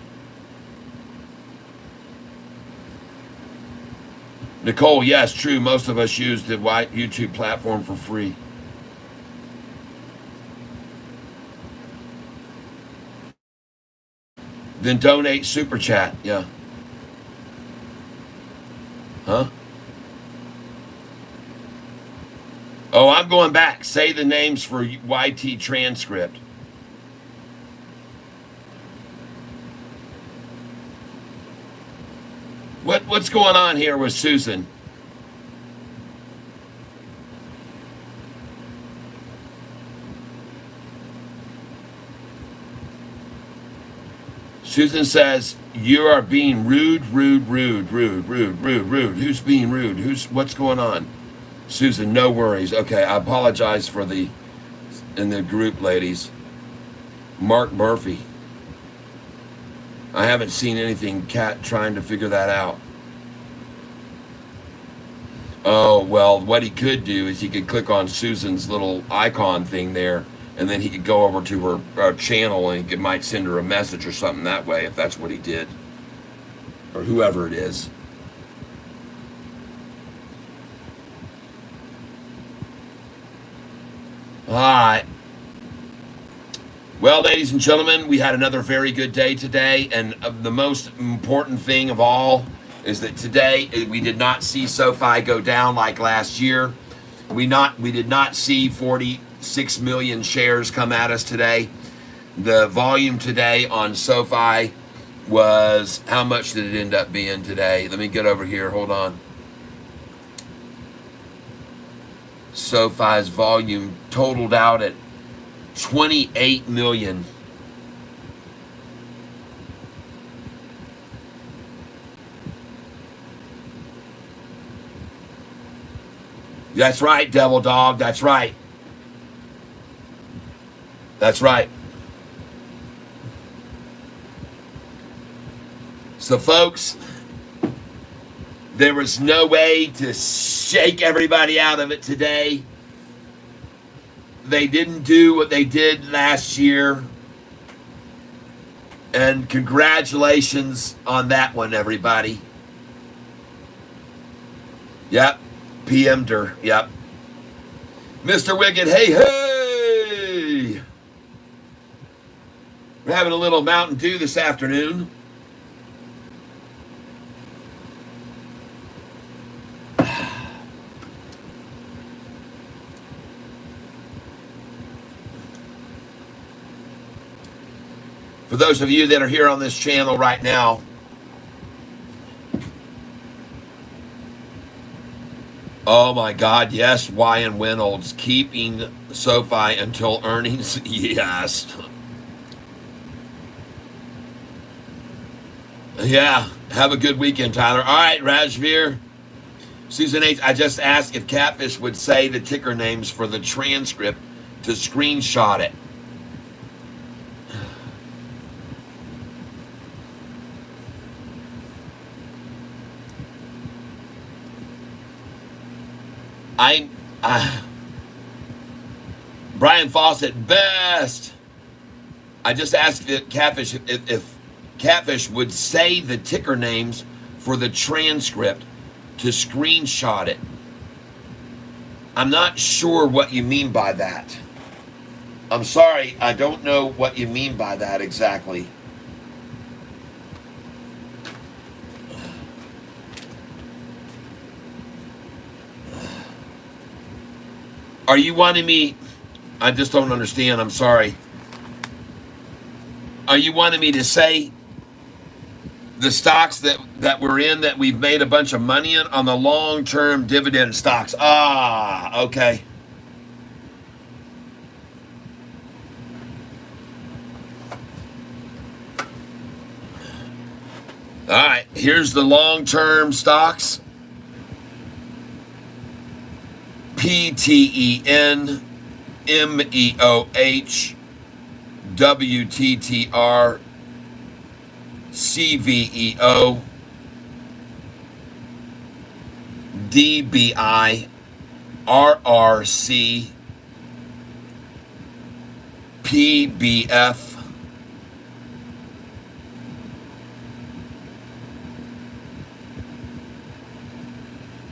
Nicole, yes, true. Most of us use the white YouTube platform for free. Then donate super chat. Yeah. Huh? Oh, I'm going back. Say the names for YT transcript. What's going on here with Susan? Susan says, you are being rude. Who's being rude? What's going on? Susan, no worries. Okay, I apologize for in the group, ladies. Mark Murphy. I haven't seen anything, Kat, trying to figure that out. Oh, well, what he could do is he could click on Susan's little icon thing there, and then he could go over to her channel and he might send her a message or something that way, if that's what he did. Or whoever it is. All right. Well, ladies and gentlemen, we had another very good day today, and the most important thing of all is that today we did not see SoFi go down like last year. We did not see 46 million shares come at us today. The volume today on SoFi was, how much did it end up being today? Let me get over here. Hold on. SoFi's volume totaled out at 28 million. That's right, Devil Dog. That's right. That's right. So, folks, there was no way to shake everybody out of it today. They didn't do what they did last year. And congratulations on that one, everybody. Yep. PM'd her. Yep. Mr. Wicked, hey. We're having a little Mountain Dew this afternoon. For those of you that are here on this channel right now, oh my God, yes, Ryan Reynolds keeping Sofi until earnings. Yes. Yeah, have a good weekend, Tyler. All right, Rajveer. Susan H., I just asked if Catfish would say the ticker names for the transcript to screenshot it. Brian Fawcett, best. I just asked if Catfish would say the ticker names for the transcript to screenshot it. I'm not sure what you mean by that. I'm sorry, I don't know what you mean by that exactly. Are you wanting me? I just don't understand. I'm sorry. Are you wanting me to say the stocks that we're in that we've made a bunch of money in on the long-term dividend stocks? Ah, okay. All right, here's the long-term stocks. PTEN, MEOH, WTTR, CVEO, DBI, RRC, PBF,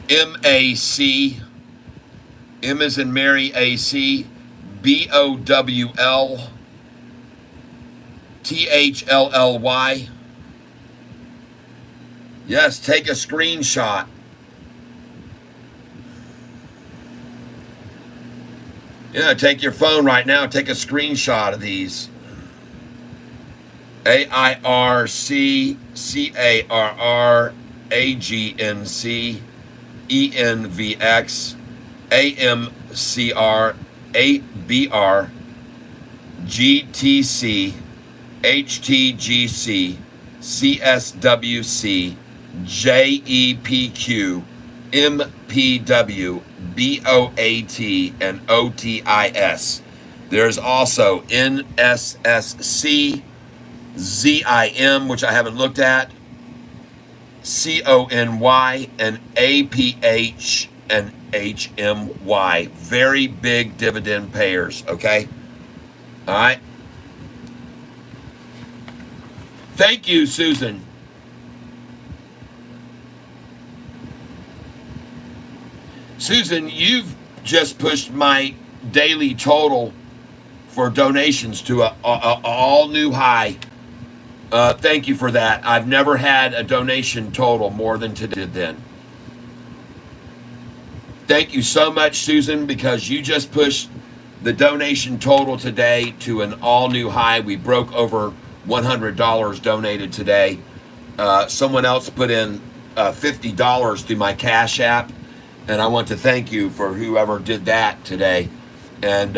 MAC, M as in Mary, AC, BOWL, THLLY. Yes, take a screenshot. Yeah, take your phone right now, take a screenshot of these. AIRC, CARR, AGNC, ENVX, AMCR, ABR, GTC, HTGC, CSWC, JEPQ, MPW, BOAT, and OTIS. There's also NSSC, ZIM, which I haven't looked at, CONY, and APH and HMY. Very big dividend payers, okay? All right. Thank you, Susan. Susan, you've just pushed my daily total for donations to a all new high. Thank you for that. I've never had a donation total more than today then. Thank you so much, Susan, because you just pushed the donation total today to an all new high. We broke over $100 donated today. Someone else put in $50 through my Cash App, and I want to thank you for whoever did that today. And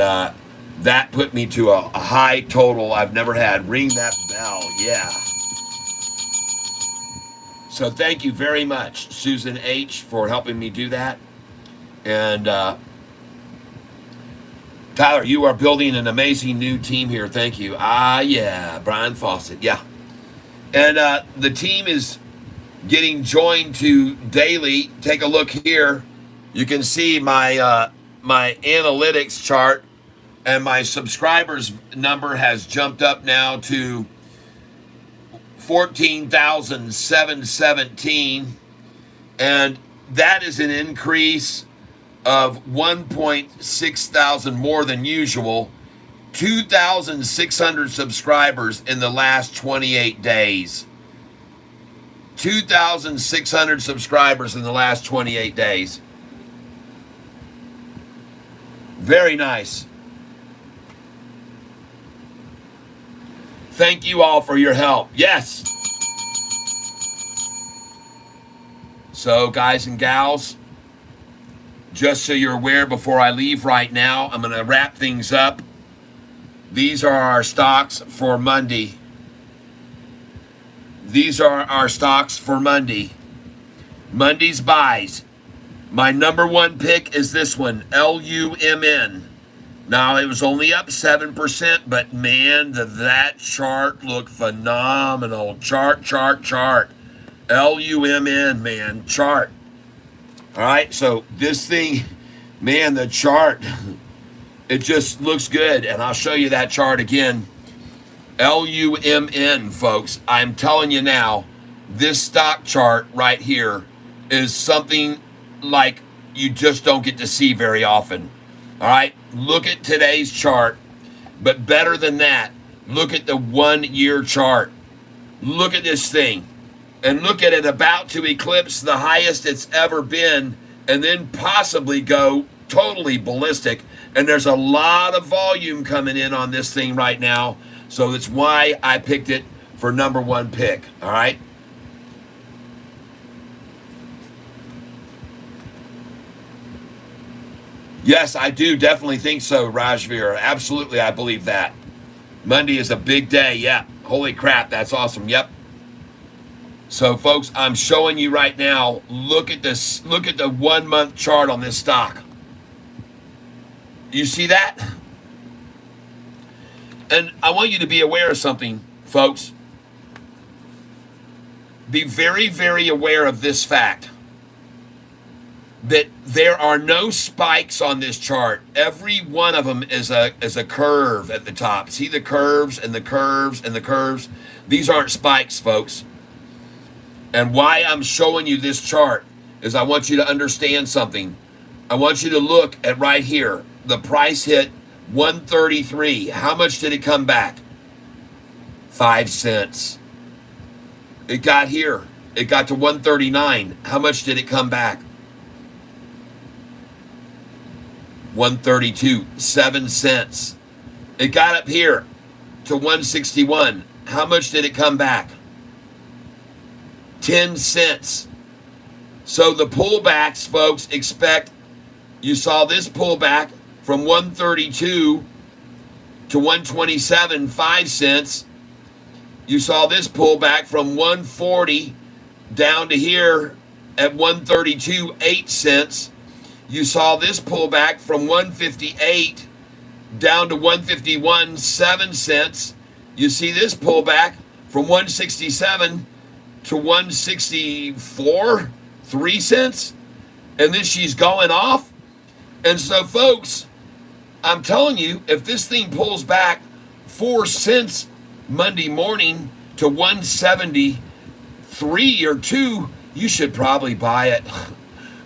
that put me to a high total I've never had. Ring that bell, yeah. So thank you very much, Susan H., for helping me do that. And Tyler, you are building an amazing new team here. Thank you. Ah, yeah, Brian Fawcett, yeah. And the team is getting joined to daily. Take a look here. You can see my my analytics chart, and my subscribers number has jumped up now to 14,717, and that is an increase of 1.6 thousand more than usual. 2,600 subscribers in the last 28 days. 2,600 subscribers in the last 28 days. Very nice. Thank you all for your help. Yes. So, guys and gals, just so you're aware, before I leave right now, I'm going to wrap things up. These are our stocks for Monday. These are our stocks for Monday. Monday's buys. My number one pick is this one, LUMN. Now, it was only up 7%, but man, that chart looked phenomenal. Chart. LUMN, man, chart. All right, so this thing, man, the chart, it just looks good. And I'll show you that chart again. LUMN, folks. I'm telling you now, this stock chart right here is something like you just don't get to see very often. All right, look at today's chart. But better than that, look at the 1 year chart. Look at this thing. And look at it about to eclipse the highest it's ever been, and then possibly go totally ballistic. And there's a lot of volume coming in on this thing right now. So that's why I picked it for number one pick. All right. Yes, I do definitely think so, Rajveer. Absolutely, I believe that. Monday is a big day. Yeah. Holy crap, that's awesome. Yep. So, folks, I'm showing you right now, look at this, look at the 1 month chart on this stock. You see that? And I want you to be aware of something, folks. Be very, very aware of this fact, that there are no spikes on this chart. Every one of them is a curve at the top. See the curves and the curves and the curves? These aren't spikes, folks. And why I'm showing you this chart is I want you to understand something. I want you to look at right here. The price hit 133. How much did it come back? 5 cents. It got here. It got to 139. How much did it come back? 132. 7 cents. It got up here to 161. How much did it come back? 10 cents. So the pullbacks, folks, expect, you saw this pullback from 132 to 127, 5 cents. You saw this pullback from 140 down to here at 132, 8 cents. You saw this pullback from 158 down to 151, 7 cents. You see this pullback from 167 to 164, 3 cents. And then she's going off. And so, folks, I'm telling you, if this thing pulls back 4 cents Monday morning to 173 or 2, you should probably buy it.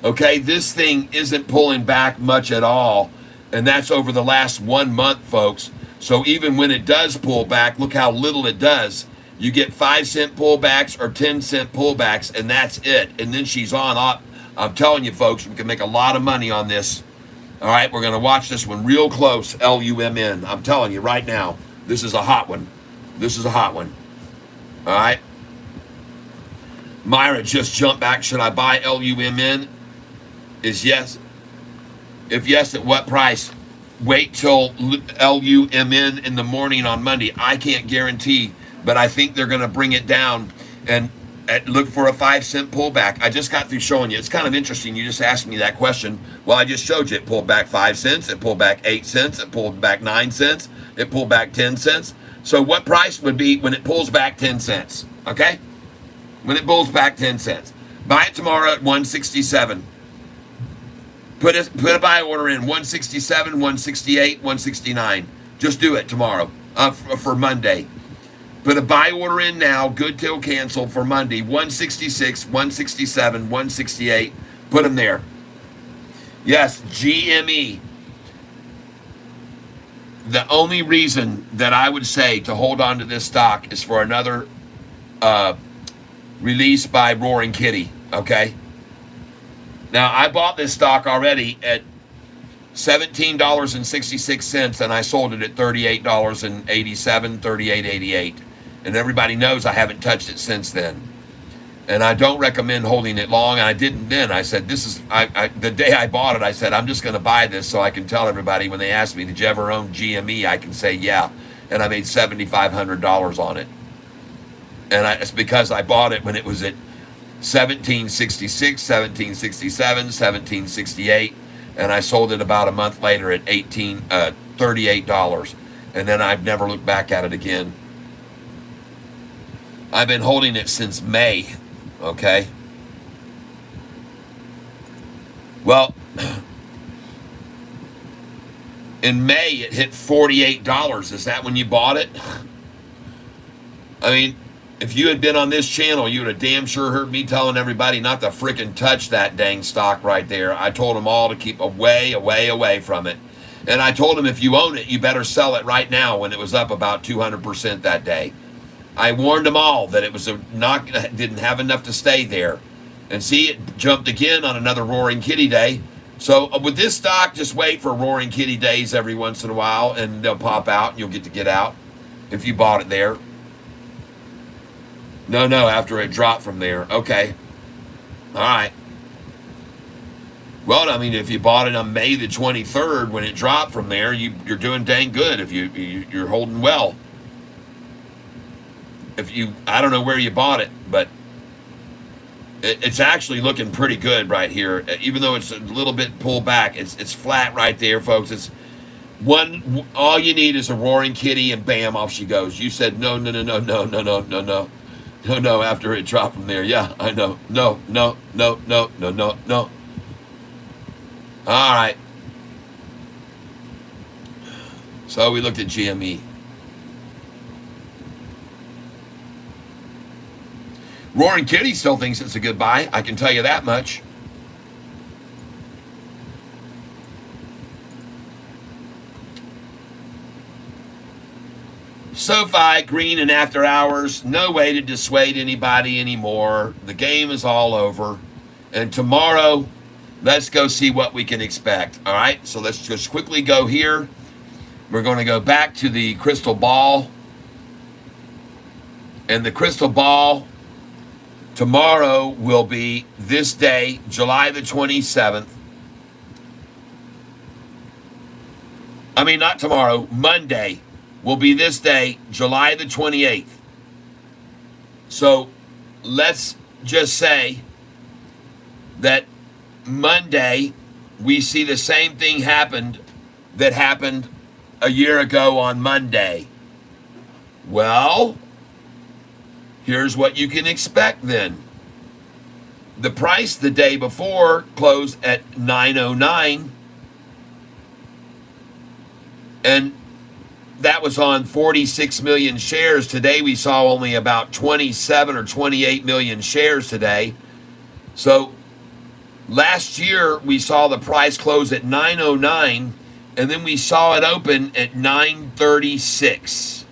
Okay, this thing isn't pulling back much at all. And that's over the last 1 month, folks. So even when it does pull back, look how little it does. You get 5 cent pullbacks or 10 cent pullbacks, and that's it. And then she's on up. I'm telling you, folks, we can make a lot of money on this. All right, we're going to watch this one real close, LUMN. I'm telling you right now, this is a hot one. This is a hot one. All right. Myra just jumped back. Should I buy LUMN? Is yes. If yes, at what price? Wait till LUMN in the morning on Monday. I can't guarantee, but I think they're going to bring it down and look for a 5 cent pullback. I just got through showing you. It's kind of interesting. You just asked me that question. Well, I just showed you. It pulled back 5 cents. It pulled back 8 cents. It pulled back 9 cents. It pulled back 10 cents. So what price would be when it pulls back 10 cents? Okay? When it pulls back 10 cents. Buy it tomorrow at 167. Put a buy order in 167, 168, 169. Just do it tomorrow for Monday. Put a buy order in now, good till cancel for Monday, 166, 167, 168. Put them there. Yes, GME. The only reason that I would say to hold on to this stock is for another release by Roaring Kitty, okay? Now, I bought this stock already at $17.66, and I sold it at $38.87, $38.88. And everybody knows I haven't touched it since then. And I don't recommend holding it long. And I didn't then. I said, the day I bought it, I said, I'm just going to buy this so I can tell everybody when they ask me, did you ever own GME? I can say, yeah. And I made $7,500 on it. And it's because I bought it when it was at $17.66, $17.67, $17.68. And I sold it about a month later at $38. And then I've never looked back at it again. I've been holding it since May. Okay. Well, in May it hit $48. Is that when you bought it? I mean, if you had been on this channel, you would have damn sure heard me telling everybody not to frickin' touch that dang stock right there. I told them all to keep away from it. And I told them if you own it, you better sell it right now when it was up about 200% that day. I warned them all that it was didn't have enough to stay there. And see, it jumped again on another Roaring Kitty Day. So with this stock, just wait for Roaring Kitty Days every once in a while, and they'll pop out, and you'll get out if you bought it there. No, after it dropped from there. Okay. All right. Well, I mean, if you bought it on May the 23rd when it dropped from there, you're doing dang good if you're holding well. I don't know where you bought it, but it's actually looking pretty good right here. Even though it's a little bit pulled back, it's flat right there, folks. It's all you need is a Roaring Kitty, and bam, off she goes. You said no, after it dropped from there. Yeah, I know. No. All right. So we looked at GME. Roaring Kitty still thinks it's a good buy. I can tell you that much. Sofi, green and after hours. No way to dissuade anybody anymore. The game is all over. And tomorrow, let's go see what we can expect. All right, so let's just quickly go here. We're going to go back to the crystal ball. And the crystal ball tomorrow will be this day, July the 27th. I mean, not tomorrow, Monday will be this day, July the 28th. So let's just say that Monday we see the same thing that happened a year ago on Monday. Well, here's what you can expect then. The price the day before closed at $9.09, and that was on 46 million shares. Today we saw only about 27 or 28 million shares today. So last year we saw the price close at $9.09, and then we saw it open at $9.36.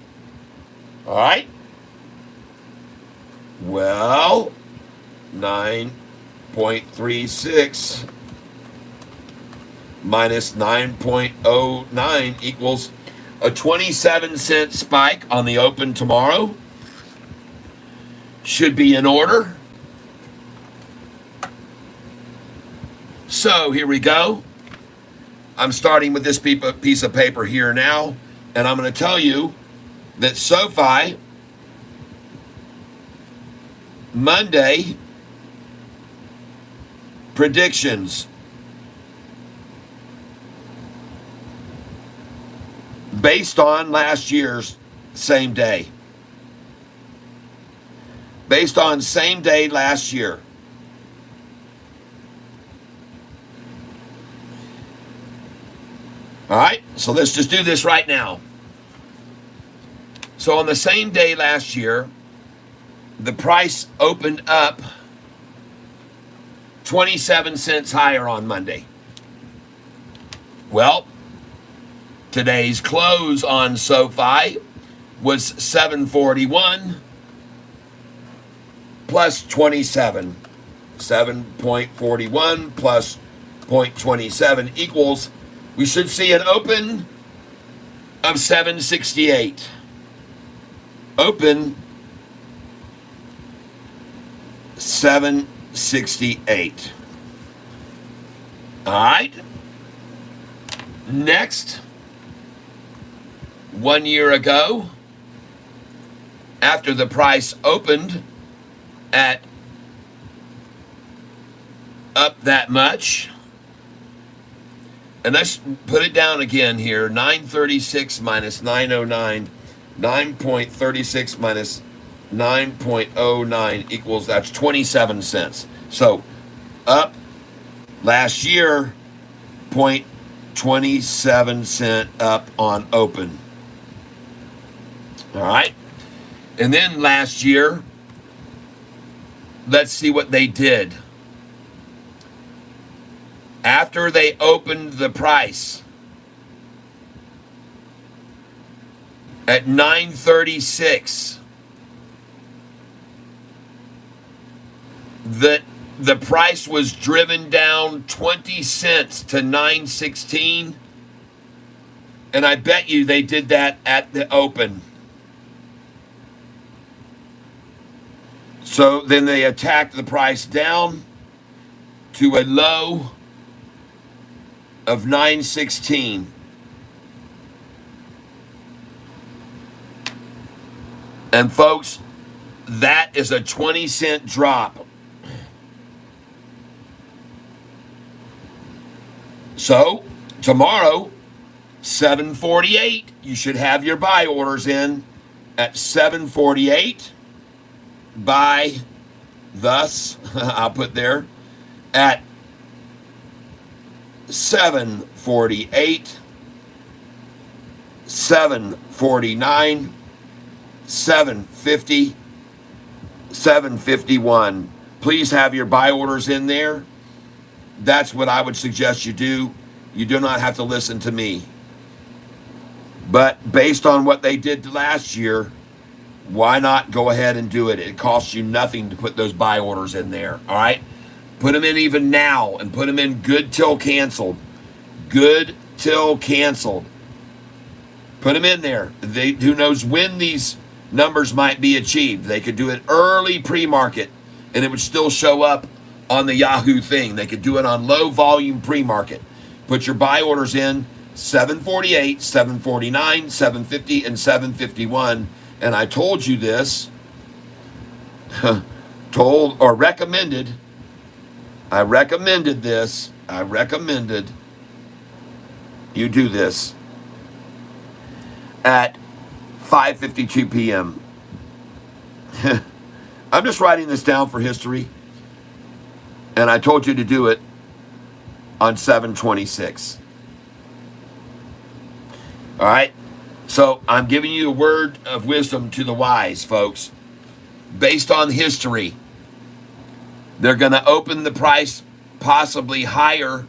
All right. Well, 9.36 minus 9.09 equals a 27-cent spike on the open tomorrow. Should be in order. So here we go. I'm starting with this piece of paper here now, and I'm going to tell you that Sofi Monday predictions based on last year's same day. Based on same day last year. All right, so let's just do this right now. So on the same day last year, the price opened up 27 cents higher on Monday. Well, today's close on Sofi was $7.41 plus 27. 7.41 plus 0.27 equals We should see an open of 768. Open 768. All right. Next, 1 year ago, after the price opened at up that much, and let's put it down again here, 936 minus 909, 9.36 minus 9.09 equals, that's 27 cents. So up last year, 0.27 cent up on open. All right. And then last year, let's see what they did. After they opened the price at 936, the price was driven down 20 cents to 916, and I bet you they did that at the open. So then they attacked the price down to a low of 916. And folks, that is a 20-cent drop. So tomorrow, 748, you should have your buy orders in at 748. Buy, thus, I'll put there, at 748, 749, 750, 751. Please have your buy orders in there. That's what I would suggest you do. You do not have to listen to me. But based on what they did last year, why not go ahead and do it? It costs you nothing to put those buy orders in there, all right? Put them in even now and put them in good till canceled. Good till canceled. Put them in there. Who knows when these numbers might be achieved. They could do it early pre-market and it would still show up on the Yahoo thing. They could do it on low volume pre-market. Put your buy orders in 748, 749, 750, and 751. And I told you this, recommended. I recommended this. I recommended you do this at 5:52 p.m. I'm just writing this down for history. And I told you to do it on 7/26. All right? So I'm giving you a word of wisdom to the wise, folks. Based on history, they're going to open the price possibly higher,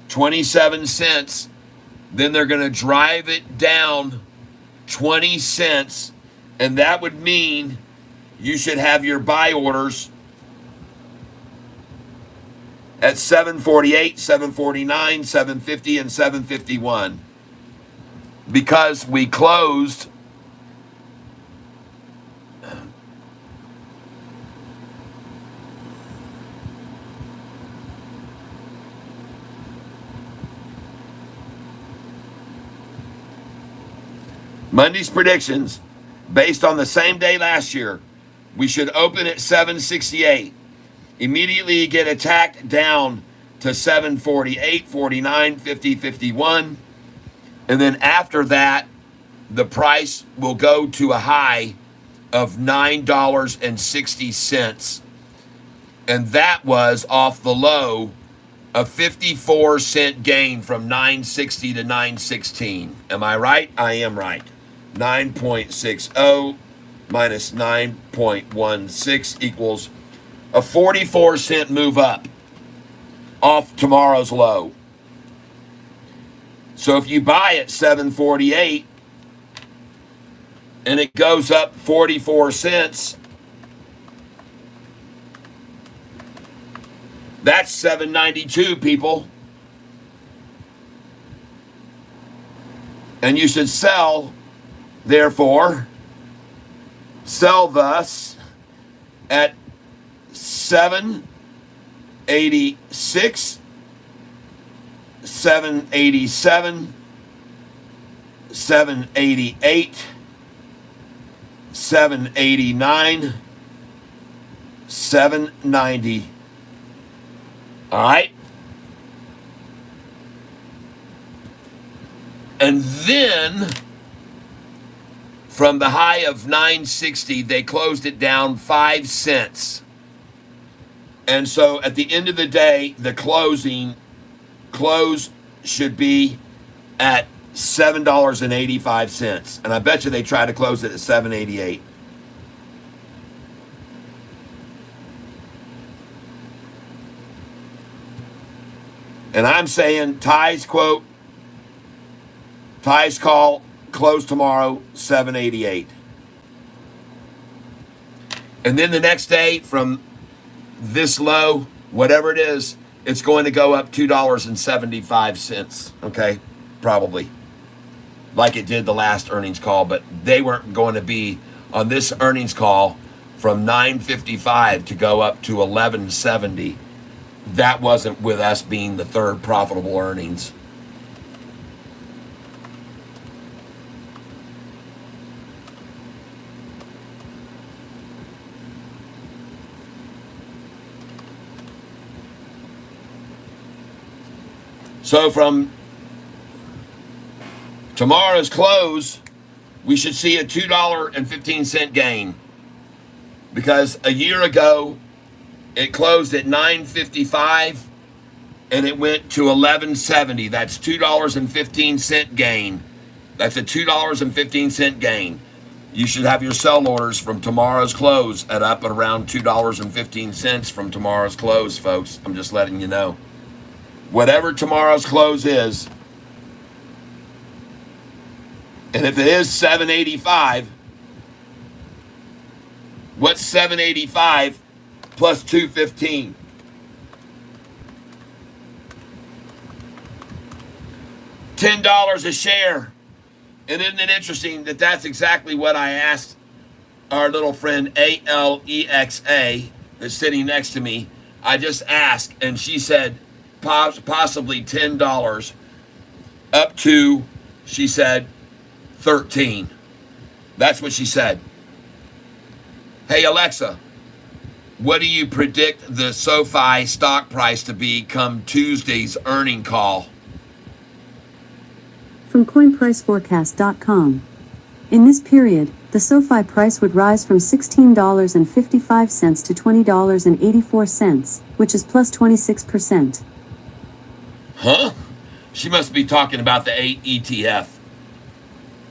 27 cents. Then they're going to drive it down 20 cents. And that would mean you should have your buy orders at 748, 749, 750, and 751. Because we closed Monday's predictions based on the same day last year. We should open at 768. Immediately get attacked down to 748, 49, 50, 51. And then after that, the price will go to a high of $9.60. And that was off the low of 54-cent gain from 960 to 916. Am I right? I am right. 9.60 minus 9.16 equals a 44-cent move up off tomorrow's low. So if you buy at 748 and it goes up 44 cents, that's 792, people. And you should sell, therefore, sell thus at 786, 787, 788, 789, 790. All right? And then from the high of 960, they closed it down 5 cents. And so at the end of the day, the close should be at $7.85. And I bet you they try to close it at $7.88. And I'm saying Ty's quote, Ty's call, close tomorrow, $7.88. And then the next day from this low, whatever it is, it's going to go up $2.75. Okay, probably. Like it did the last earnings call, but they weren't going to be on this earnings call from 9.55 to go up to 11.70. That wasn't with us being the third profitable earnings. So from tomorrow's close, we should see a $2.15 gain. Because a year ago, it closed at 9.55 and it went to 11.70. That's $2.15 gain. That's a $2.15 gain. You should have your sell orders from tomorrow's close at up at around $2.15 from tomorrow's close, folks. I'm just letting you know. Whatever tomorrow's close is, and if it is 785, what's 785 plus 215? $10 a share. And isn't it interesting that that's exactly what I asked our little friend Alexa that's sitting next to me? I just asked, and she said possibly $10 up to, she said, 13. That's what she said. Hey, Alexa, what do you predict the SoFi stock price to be come Tuesday's earning call? From coinpriceforecast.com. In this period, the SoFi price would rise from $16.55 to $20.84, which is plus 26%. Huh? She must be talking about the 8 ETF.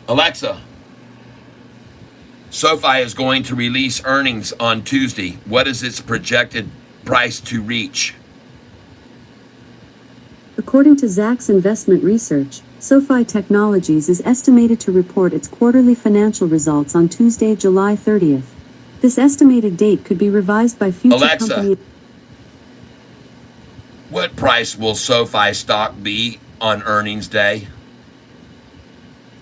Alexa, SoFi is going to release earnings on Tuesday. What is its projected price to reach? According to Zacks Investment Research, SoFi Technologies is estimated to report its quarterly financial results on Tuesday, July 30th. This estimated date could be revised by future Alexa, what price will SoFi stock be on earnings day?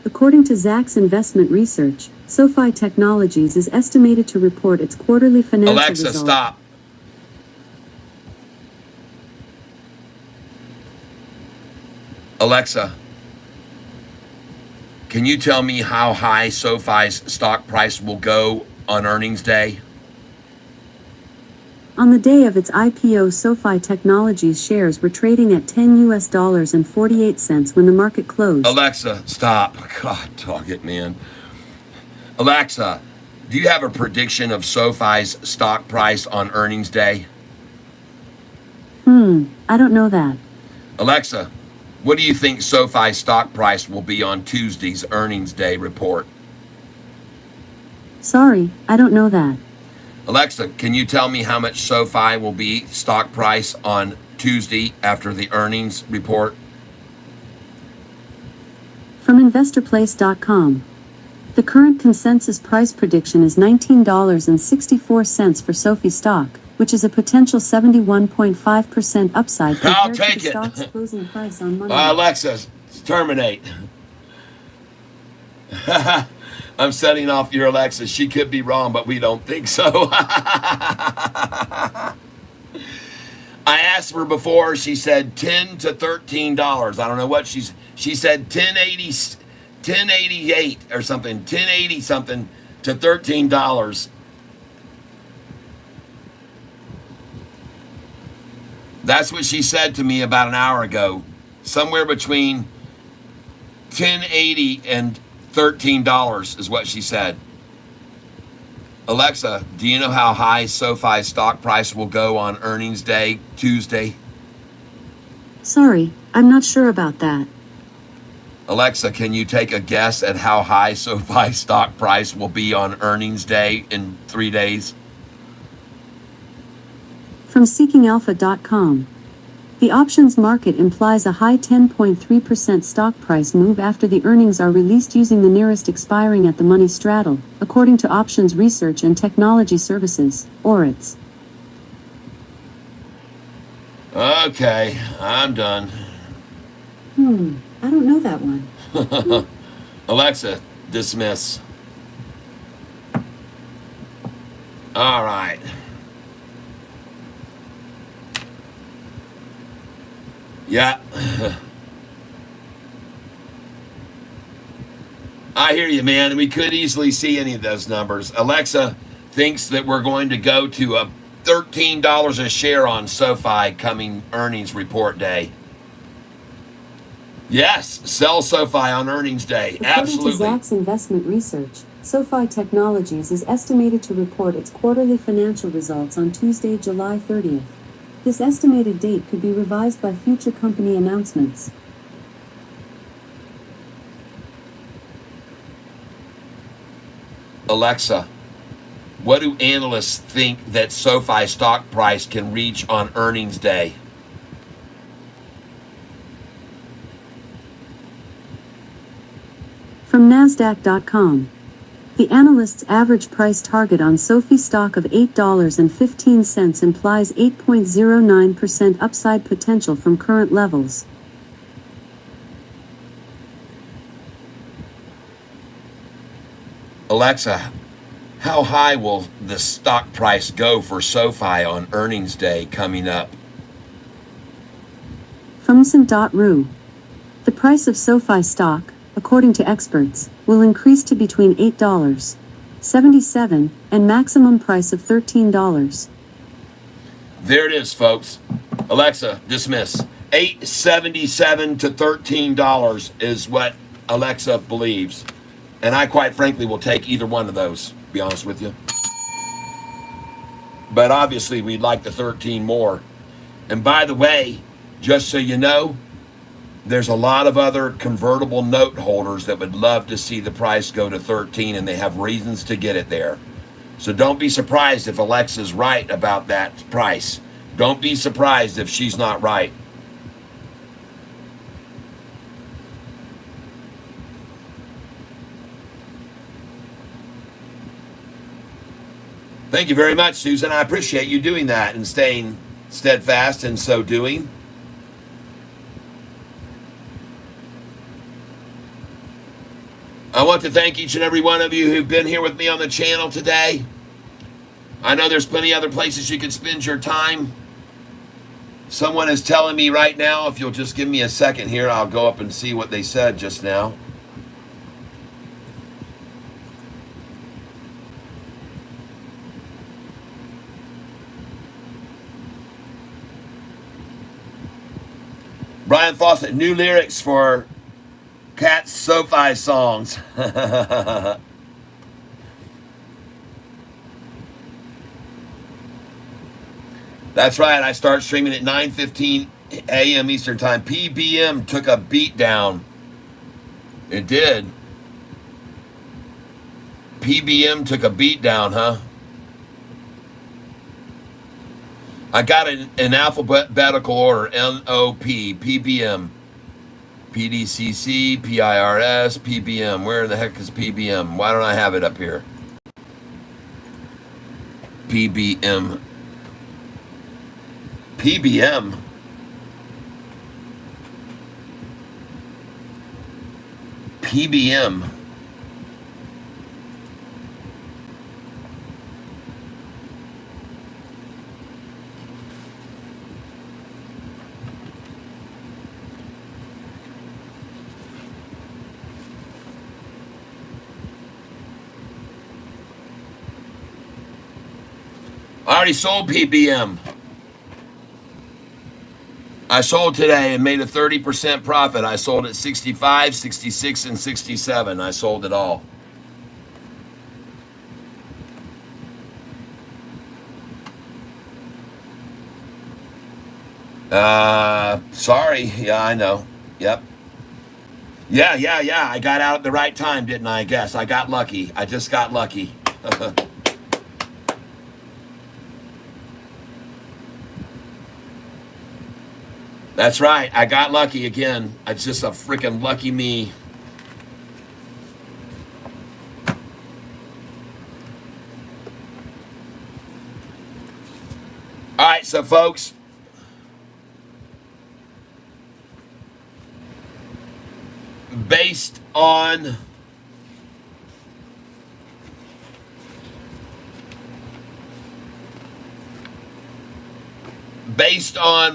According to Zacks Investment Research, SoFi Technologies is estimated to report its quarterly financial Alexa, results. stop. Alexa, can you tell me how high SoFi's stock price will go on earnings day? On the day of its IPO, SoFi Technologies shares were trading at $10.48 when the market closed. Alexa, stop. God, dog it, man. Alexa, do you have a prediction of SoFi's stock price on earnings day? I don't know that. Alexa, what do you think SoFi's stock price will be on Tuesday's earnings day report? Sorry, I don't know that. Alexa, can you tell me how much SoFi will be stock price on Tuesday after the earnings report? From investorplace.com. The current consensus price prediction is $19.64 for Sofi stock, which is a potential 71.5% upside I'll compared take to the it. stock's closing price on Monday. Alexa, terminate. I'm setting off your Alexa. She could be wrong, but we don't think so. I asked her before. She said $10 to $13. I don't know what she said 1088 or something, 1080 something to $13. That's what she said to me about an hour ago. Somewhere between 1080 and $13 is what she said. Alexa, do you know how high SoFi stock price will go on earnings day, Tuesday? Sorry, I'm not sure about that. Alexa, can you take a guess at how high SoFi stock price will be on earnings day in 3 days? From seekingalpha.com. The options market implies a high 10.3% stock price move after the earnings are released using the nearest expiring at the money straddle, according to Options Research and Technology Services, ORITS. Okay, I'm done. I don't know that one. Alexa, dismiss. All right. Yeah. I hear you, man. We could easily see any of those numbers. Alexa thinks that we're going to go to a $13 a share on SoFi coming earnings report day. Yes, sell SoFi on earnings day. Absolutely. According to Zacks Investment Research, SoFi Technologies is estimated to report its quarterly financial results on Tuesday, July 30th. This estimated date could be revised by future company announcements. Alexa, what do analysts think that SoFi stock price can reach on earnings day? From Nasdaq.com. The analyst's average price target on Sofi stock of $8.15 implies 8.09% upside potential from current levels. Alexa, how high will the stock price go for SoFi on earnings day coming up? From Cent.ru. The price of SoFi stock, according to experts, will increase to between $8.77 and maximum price of $13. There it is, folks. Alexa, dismiss. $8.77 to $13 is what Alexa believes. And I quite frankly will take either one of those, to be honest with you. But obviously we'd like the 13 more. And by the way, just so you know, there's a lot of other convertible note holders that would love to see the price go to 13, and they have reasons to get it there. So don't be surprised if Alexa's right about that price. Don't be surprised if she's not right. Thank you very much, Susan. I appreciate you doing that and staying steadfast in so doing. I want to thank each and every one of you who've been here with me on the channel today. I know there's plenty other places you can spend your time. Someone is telling me right now, if you'll just give me a second here, I'll go up and see what they said just now. Brian Fawcett, new lyrics for Cat's SoFi songs. That's right. I start streaming at 9:15 a.m. Eastern Time. PBM took a beat down. It did. PBM took a beat down, huh? I got it in alphabetical order. N-O-P, PBM. PDCC, PIRS, PBM. Where the heck is PBM? Why don't I have it up here? PBM. PBM. PBM. I already sold PBM. I sold today and made a 30% profit. I sold at 65, 66, and 67. I sold it all. Sorry. Yeah, I know. Yep. Yeah. I got out at the right time, didn't I? I guess I got lucky. I just got lucky. That's right. I got lucky again. It's just a freaking lucky me. All right, so folks, based on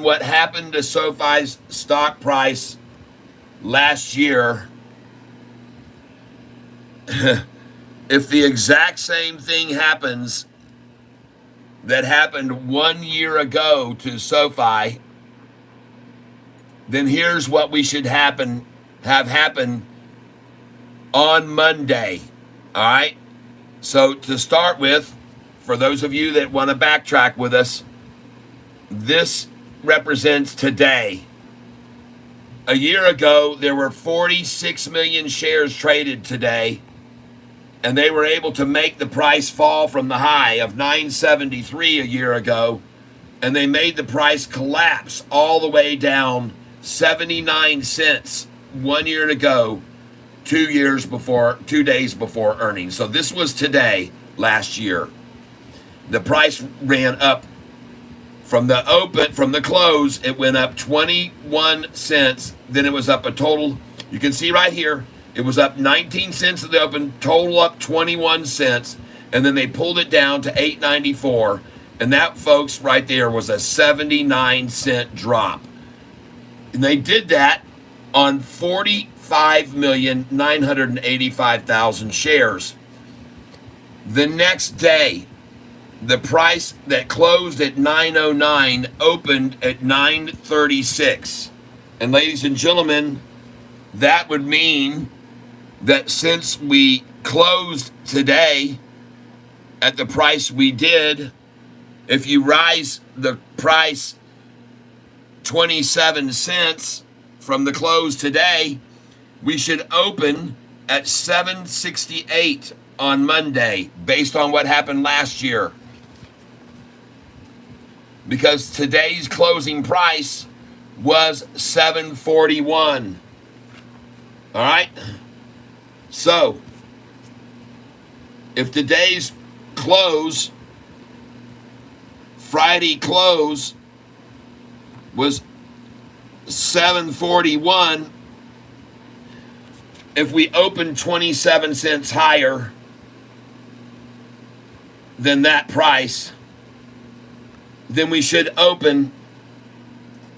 what happened to SoFi's stock price last year, if the exact same thing happens that happened 1 year ago to SoFi, then here's what we should have happen on Monday. All right? So to start with, for those of you that want to backtrack with us, this represents today. A year ago, there were 46 million shares traded today, and they were able to make the price fall from the high of 973 a year ago, and they made the price collapse all the way down 79 cents 1 year ago, 2 days before earnings. So this was today, last year. The price ran up from the close, it went up 21 cents. Then it was up a total, you can see right here, it was up 19 cents at the open, total up 21 cents. And then they pulled it down to 8.94. And that, folks, right there was a 79-cent drop. And they did that on 45,985,000 shares. The next day, the price that closed at 909 opened at 936. And ladies and gentlemen, that would mean that since we closed today at the price we did, if you rise the price 27 cents from the close today, we should open at 768 on Monday, based on what happened last year. Because today's closing price was 741. All right? So, if today's close, Friday close, was 741, if we open 27 cents higher than that price, then we should open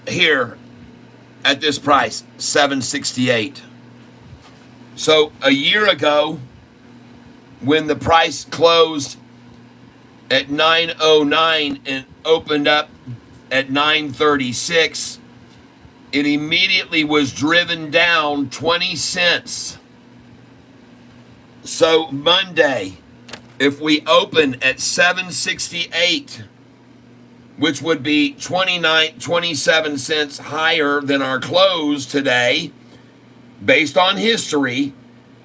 here at this price, 768. So a year ago, when the price closed at 909 and opened up at 936, it immediately was driven down 20 cents. So Monday, if we open at 768, which would be 27 cents higher than our close today, based on history,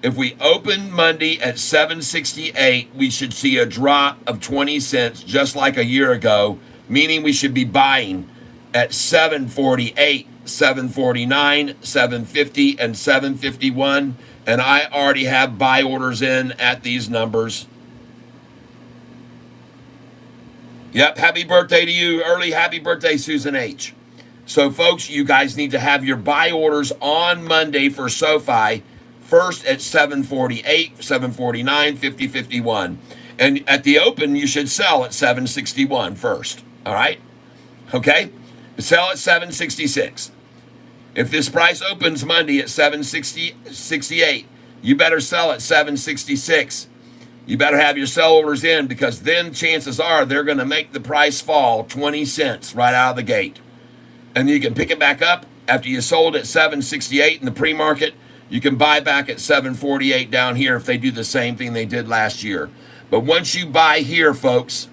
if we open Monday at 768, we should see a drop of 20 cents, just like a year ago, meaning we should be buying at 748, 749, 750, and 751. And I already have buy orders in at these numbers. Yep, happy birthday to you. Early happy birthday, Susan H. So, folks, you guys need to have your buy orders on Monday for SoFi, first at 748, 749, 50, 51. And at the open, you should sell at 761 first. All right? Okay? Sell at 766. If this price opens Monday at 768, you better sell at 766. you better have your sell orders in, because then chances are they're going to make the price fall 20 cents right out of the gate. And you can pick it back up after you sold at 768 in the pre-market. You can buy back at 748 down here if they do the same thing they did last year. But once you buy here, folks,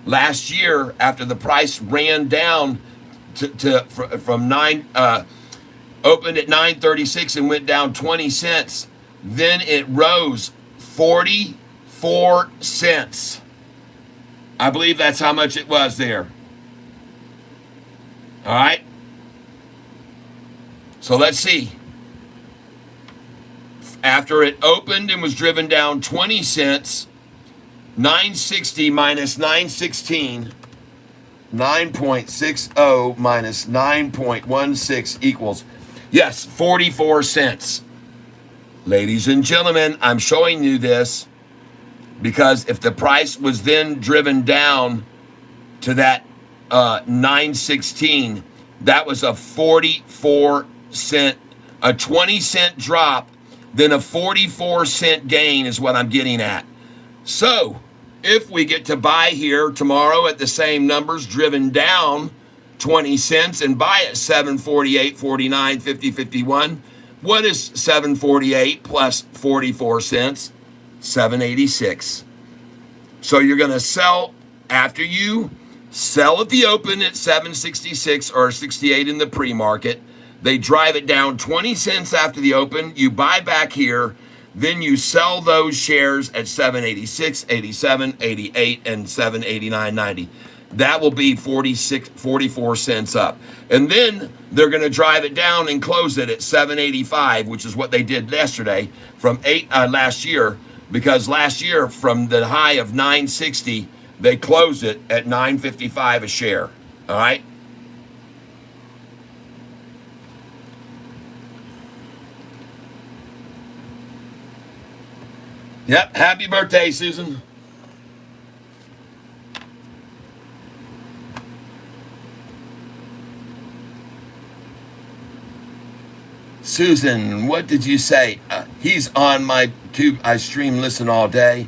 last year after the price ran down from opened at 936 and went down 20 cents, then it rose 44 cents. I believe that's how much it was there. All right. So let's see. After it opened and was driven down 20 cents, 960 minus 916, 9.60 minus 9.16 equals, yes, 44 cents. Ladies and gentlemen, I'm showing you this because if the price was then driven down to that 916, that was a 44 cent, a 20 cent drop, then a 44 cent gain is what I'm getting at. So if we get to buy here tomorrow at the same numbers, driven down 20 cents, and buy at 748, 49, 50, 51, what is 748 plus 44 cents? 786. So you're going to sell after you sell at the open at 766 or 68 in the pre-market. They drive it down 20 cents after the open. You buy back here. Then you sell those shares at 786, 87, 88, and 789.90. That will be 44 cents up. And then they're going to drive it down and close it at 785, which is what they did yesterday from last year, because last year from the high of 960, they closed it at 955 a share. All right. Yep. Happy birthday, Susan. Susan, what did you say? He's on my tube. I stream listen all day.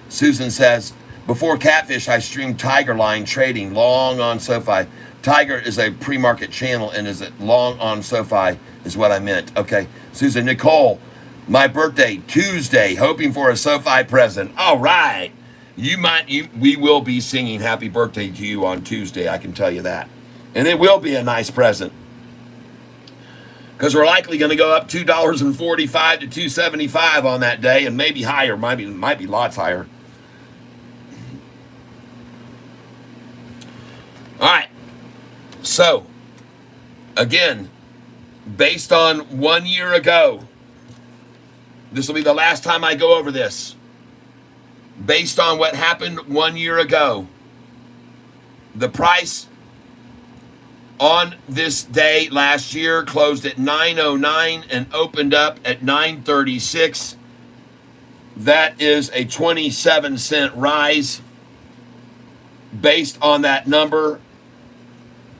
Susan says, before Catfish, I streamed Tiger Line trading long on Sofi. Tiger is a pre-market channel and is it long on Sofi is what I meant. Okay. Susan, Nicole, my birthday, Tuesday, hoping for a Sofi present. All right. We will be singing happy birthday to you on Tuesday. I can tell you that. And it will be a nice present, because we're likely going to go up $2.45 to $2.75 on that day, and maybe higher, might be lots higher. All right. So, again, based on 1 year ago, this will be the last time I go over this. Based on what happened 1 year ago, the price on this day last year closed at 909 and opened up at 936. That is a 27 cent rise. Based on that number,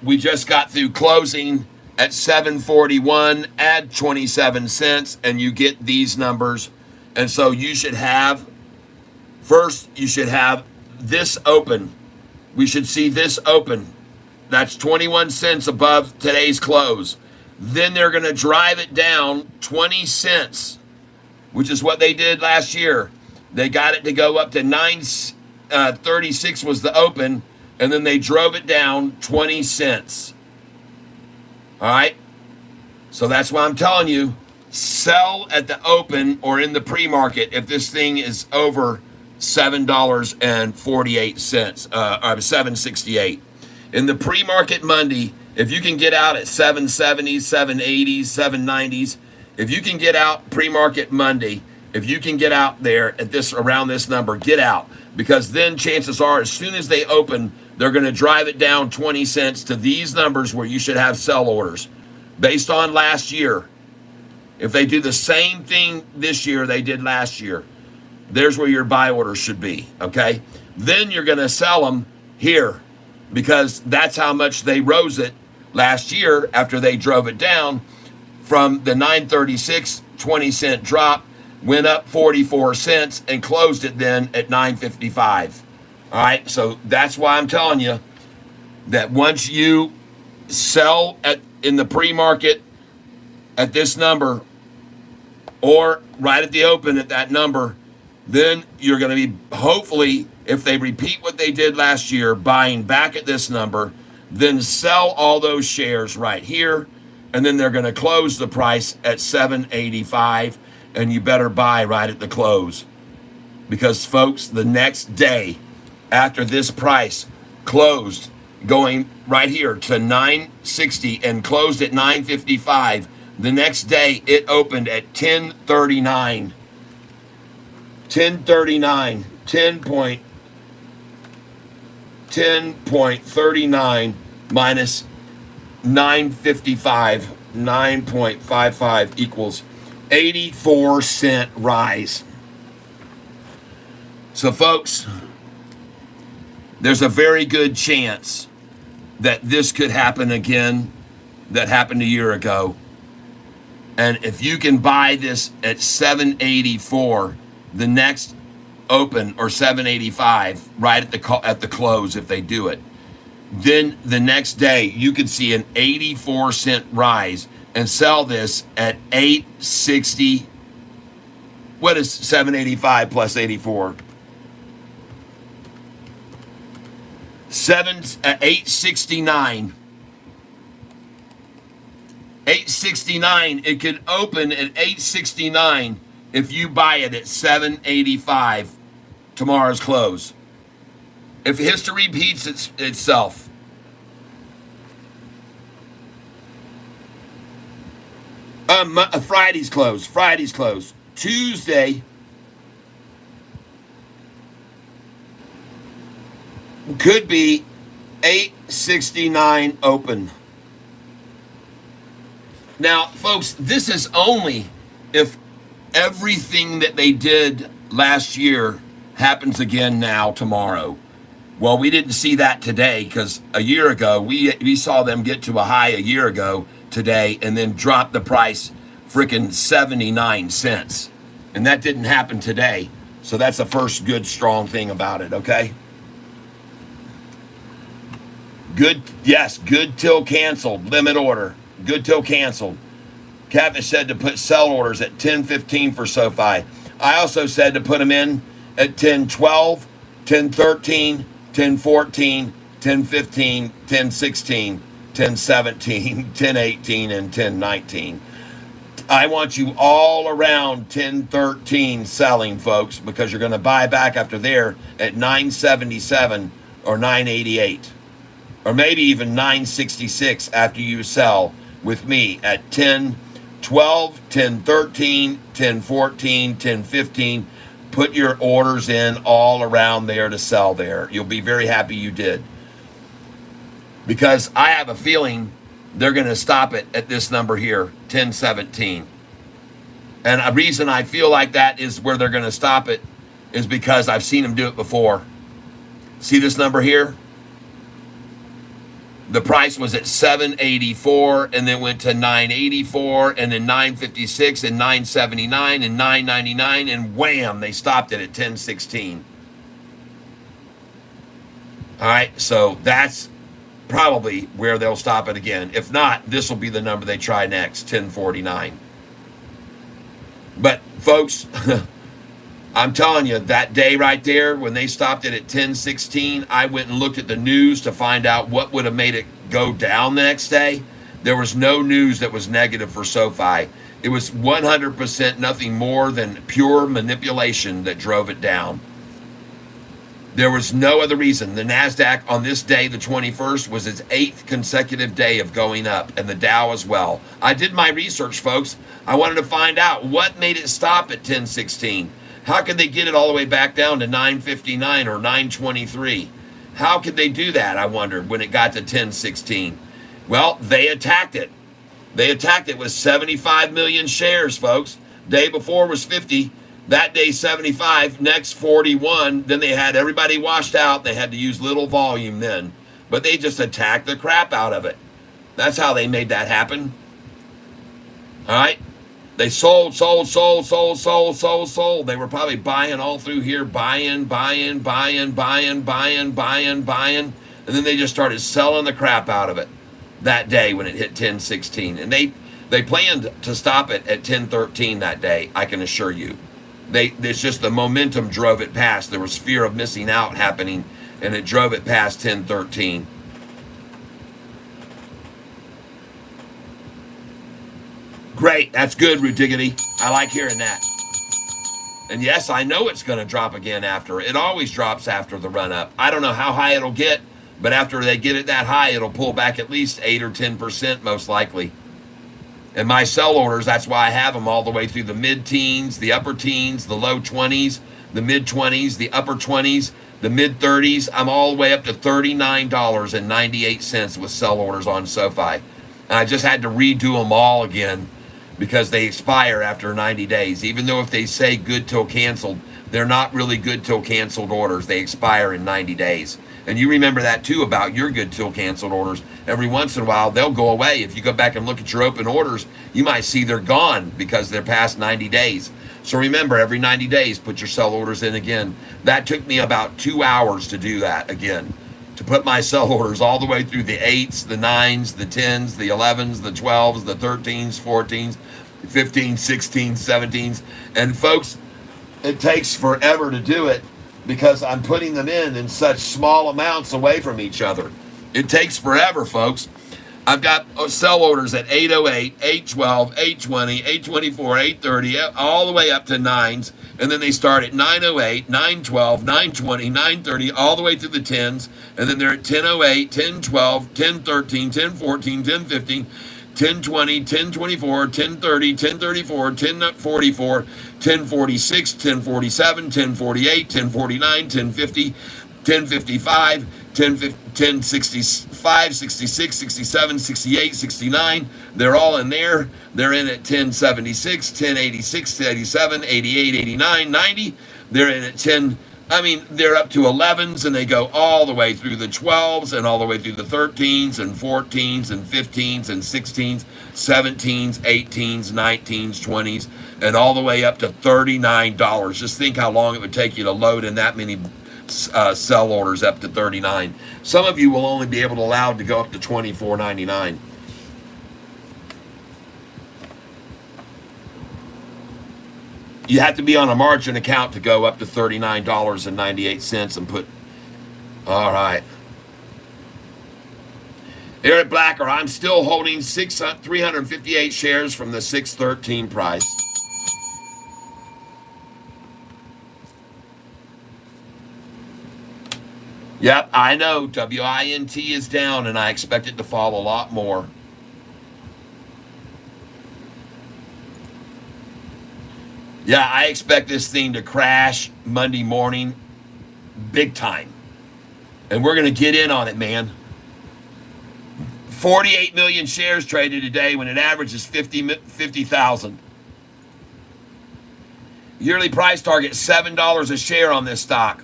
we just got through closing at 741, add 27 cents, and you get these numbers. And so you should have, first, you should have this open. We should see this open. That's 21 cents above today's close. Then they're going to drive it down 20 cents, which is what they did last year. They got it to go up to 936 was the open, and then they drove it down 20 cents. All right? So that's why I'm telling you, sell at the open or in the pre-market if this thing is over $7.48, or $7.68. In the pre-market Monday, if you can get out at 770s, 780s, 790s, if you can get out pre-market Monday, if you can get out there at this, around this number, get out. Because then chances are, as soon as they open, they're going to drive it down 20 cents to these numbers where you should have sell orders. Based on last year, if they do the same thing this year they did last year, there's where your buy orders should be, okay? Then you're going to sell them here, because that's how much they rose it last year after they drove it down from the 936, 20 cent drop. went up 44 cents, and closed it then at 9.55. All right, so that's why I'm telling you that once you sell in the pre-market at this number, or right at the open at that number, then you're going to be, hopefully, if they repeat what they did last year, buying back at this number, then sell all those shares right here, and then they're going to close the price at 7.85, and you better buy right at the close. Because, folks, the next day after this price closed, going right here to 9.60 and closed at 9.55, the next day it opened at 10.39. 10.39 minus 9.55, 9.55 equals 84-cent rise. So, folks, there's a very good chance that this could happen again that happened a year ago. And if you can buy this at 7.84, the next open, or 7.85 right at the close, if they do it, then the next day you could see an 84-cent rise and sell this at 8.60. What is 7.85 plus 84? 8.69. 8.69. It could open at 8.69 if you buy it at 7.85 tomorrow's close. If history repeats itself. Friday's close. Tuesday could be 8.69 open. Now, folks, this is only if everything that they did last year happens again now tomorrow. Well, we didn't see that today, because a year ago we saw them get to a high a year ago today and then drop the price freaking 79 cents. And that didn't happen today. So that's the first good strong thing about it, okay? Good till canceled, limit order. Good till canceled. Catfish said to put sell orders at 10.15 for SoFi. I also said to put them in at 10.12, 10.13, 10.14, 10.15, 10.16, 10.17, 10.18, and 10.19. I want you all around 10.13 selling, folks, because you're going to buy back after there at 9.77 or 9.88. Or maybe even 9.66 after you sell with me at 10.12, 10.13, 10.14, 10.15. Put your orders in all around there to sell there. You'll be very happy you did. Because I have a feeling they're going to stop it at this number here, 10.17. And a reason I feel like that is where they're going to stop it is because I've seen them do it before. See this number here? The price was at 7.84 and then went to 9.84 and then 9.56 and 9.79 and 9.99 and wham, they stopped it at 10.16. All right, so that's probably where they'll stop it again. If not, this will be the number they try next, 10.49. But folks, I'm telling you, that day right there, when they stopped it at 10.16, I went and looked at the news to find out what would have made it go down the next day. There was no news that was negative for SoFi. It was 100% nothing more than pure manipulation that drove it down. There was no other reason. The NASDAQ on this day, the 21st, was its 8th consecutive day of going up, and the Dow as well. I did my research, folks. I wanted to find out what made it stop at 10.16. How could they get it all the way back down to 9.59 or 9.23? How could they do that, I wondered, when it got to 10.16? Well, they attacked it. They attacked it with 75 million shares, folks. Day before was 50. That day, 75. Next, 41. Then they had everybody washed out. They had to use little volume then. But they just attacked the crap out of it. That's how they made that happen. All right? They sold, sold, sold, sold, sold, sold, sold. They were probably buying all through here, buying, buying, buying, buying, buying, buying, buying. And then they just started selling the crap out of it that day when it hit 1016. And they planned to stop it at 1013 that day, I can assure you. It's just the momentum drove it past. There was fear of missing out happening, and it drove it past 1013. Great, that's good, Rudiggity. I like hearing that. And yes, I know it's going to drop again after. It always drops after the run up. I don't know how high it'll get, but after they get it that high, it'll pull back at least 8 or 10% most likely. And my sell orders, that's why I have them all the way through the mid-teens, the upper teens, the low 20s, the mid-20s, the upper 20s, the mid-30s. I'm all the way up to $39.98 with sell orders on Sofi. And I just had to redo them all again because they expire after 90 days. Even though if they say good till canceled, they're not really good till canceled orders. They expire in 90 days. And you remember that too about your good till canceled orders. Every once in a while, they'll go away. If you go back and look at your open orders, you might see they're gone because they're past 90 days. So remember, every 90 days, put your sell orders in again. That took me about 2 hours to do that again, to put my sell orders all the way through the 8s, the 9s, the 10s, the 11s, the 12s, the 13s, 14s, 15s, 16s, 17s. And folks, it takes forever to do it because I'm putting them in such small amounts away from each other. It takes forever, folks. I've got sell orders at 808, 812, 820, 824, 830, all the way up to 9s. And then they start at 908, 912, 920, 930, all the way through the 10s. And then they're at 1008, 1012, 1013, 1014, 1015, 1020, 1024, 1030, 1034, 1044, 1046, 1047, 1048, 1049, 1050, 1055, 1065, 66, 67, 68, 69. They're all in there. They're in at 1076, 1086, 1087, 88, 89, 90. They're in at 10. They're up to 11s, and they go all the way through the 12s and all the way through the 13s and 14s and 15s and 16s, 17s, 18s, 19s, 20s, and all the way up to $39. Just think how long it would take you to load in that many sell orders up to 39. Some of you will only be able to allow to go up to $24.99. You have to be on a margin account to go up to $39.98 and put. All right. Eric Blacker, I'm still holding 358 shares from the 613 price. Yep, I know. WINT is down, and I expect it to fall a lot more. Yeah, I expect this thing to crash Monday morning big time. And we're going to get in on it, man. 48 million shares traded today when it averages 50,000. Yearly price target, $7 a share on this stock.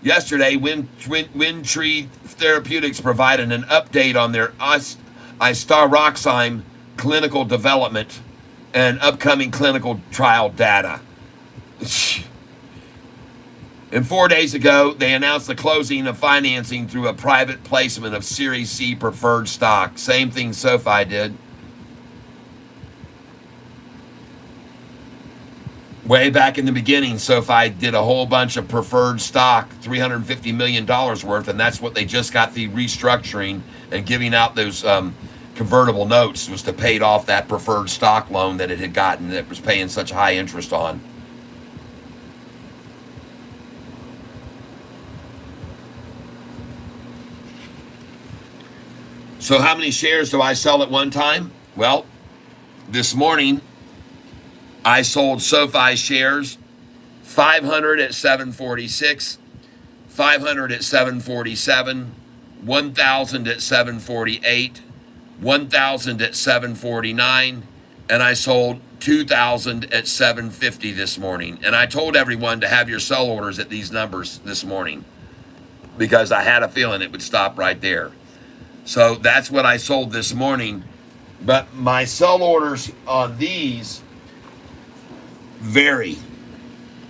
Yesterday, Windtree Therapeutics provided an update on their istaroxime clinical development and upcoming clinical trial data. And 4 days ago, they announced the closing of financing through a private placement of Series C preferred stock. Same thing Sofi did. Way back in the beginning, Sofi did a whole bunch of preferred stock, $350 million worth, and that's what they just got the restructuring and giving out those convertible notes was to pay off that preferred stock loan that it had gotten that was paying such high interest on. So how many shares do I sell at one time? Well, this morning I sold Sofi shares, 500 at 746, 500 at 747, 1,000 at 748, 1,000 at 749, and I sold 2,000 at 750 this morning. And I told everyone to have your sell orders at these numbers this morning because I had a feeling it would stop right there. So that's what I sold this morning But my sell orders on these vary.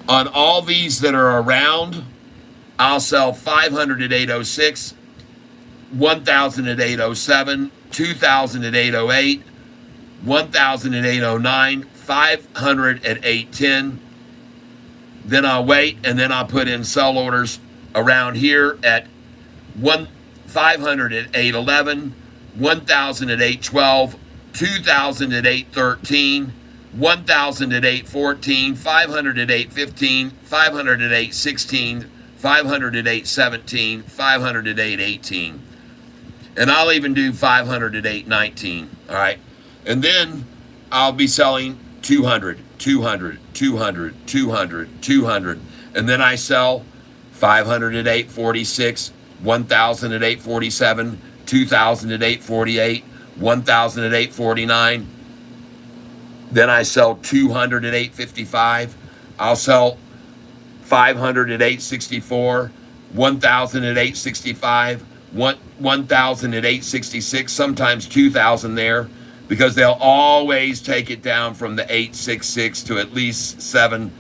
On all these that are around, I'll sell 500 at 806, 1,000 at 807, 2,000 at 808, 1,000 at 809, 500 at 810. Then I'll wait, and then I'll put in sell orders around here at 500 at 811, 1,000 at 812, 2,000 at 813, 1,000 at 814, 500 at 815, 500 at 816, 500 at 817, 500 at 818. And I'll even do 500 at 819. All right. And then I'll be selling 200, 200, 200, 200, 200. And then I sell 500 at 846, 1,000 at 847, 2,000 at 848, 1,000 at 849. Then I sell 200 at 855. I'll sell 500 at 864, 1,000 at 865, 1,000 at 866, sometimes 2,000 there, because they'll always take it down from the 866 to at least 7.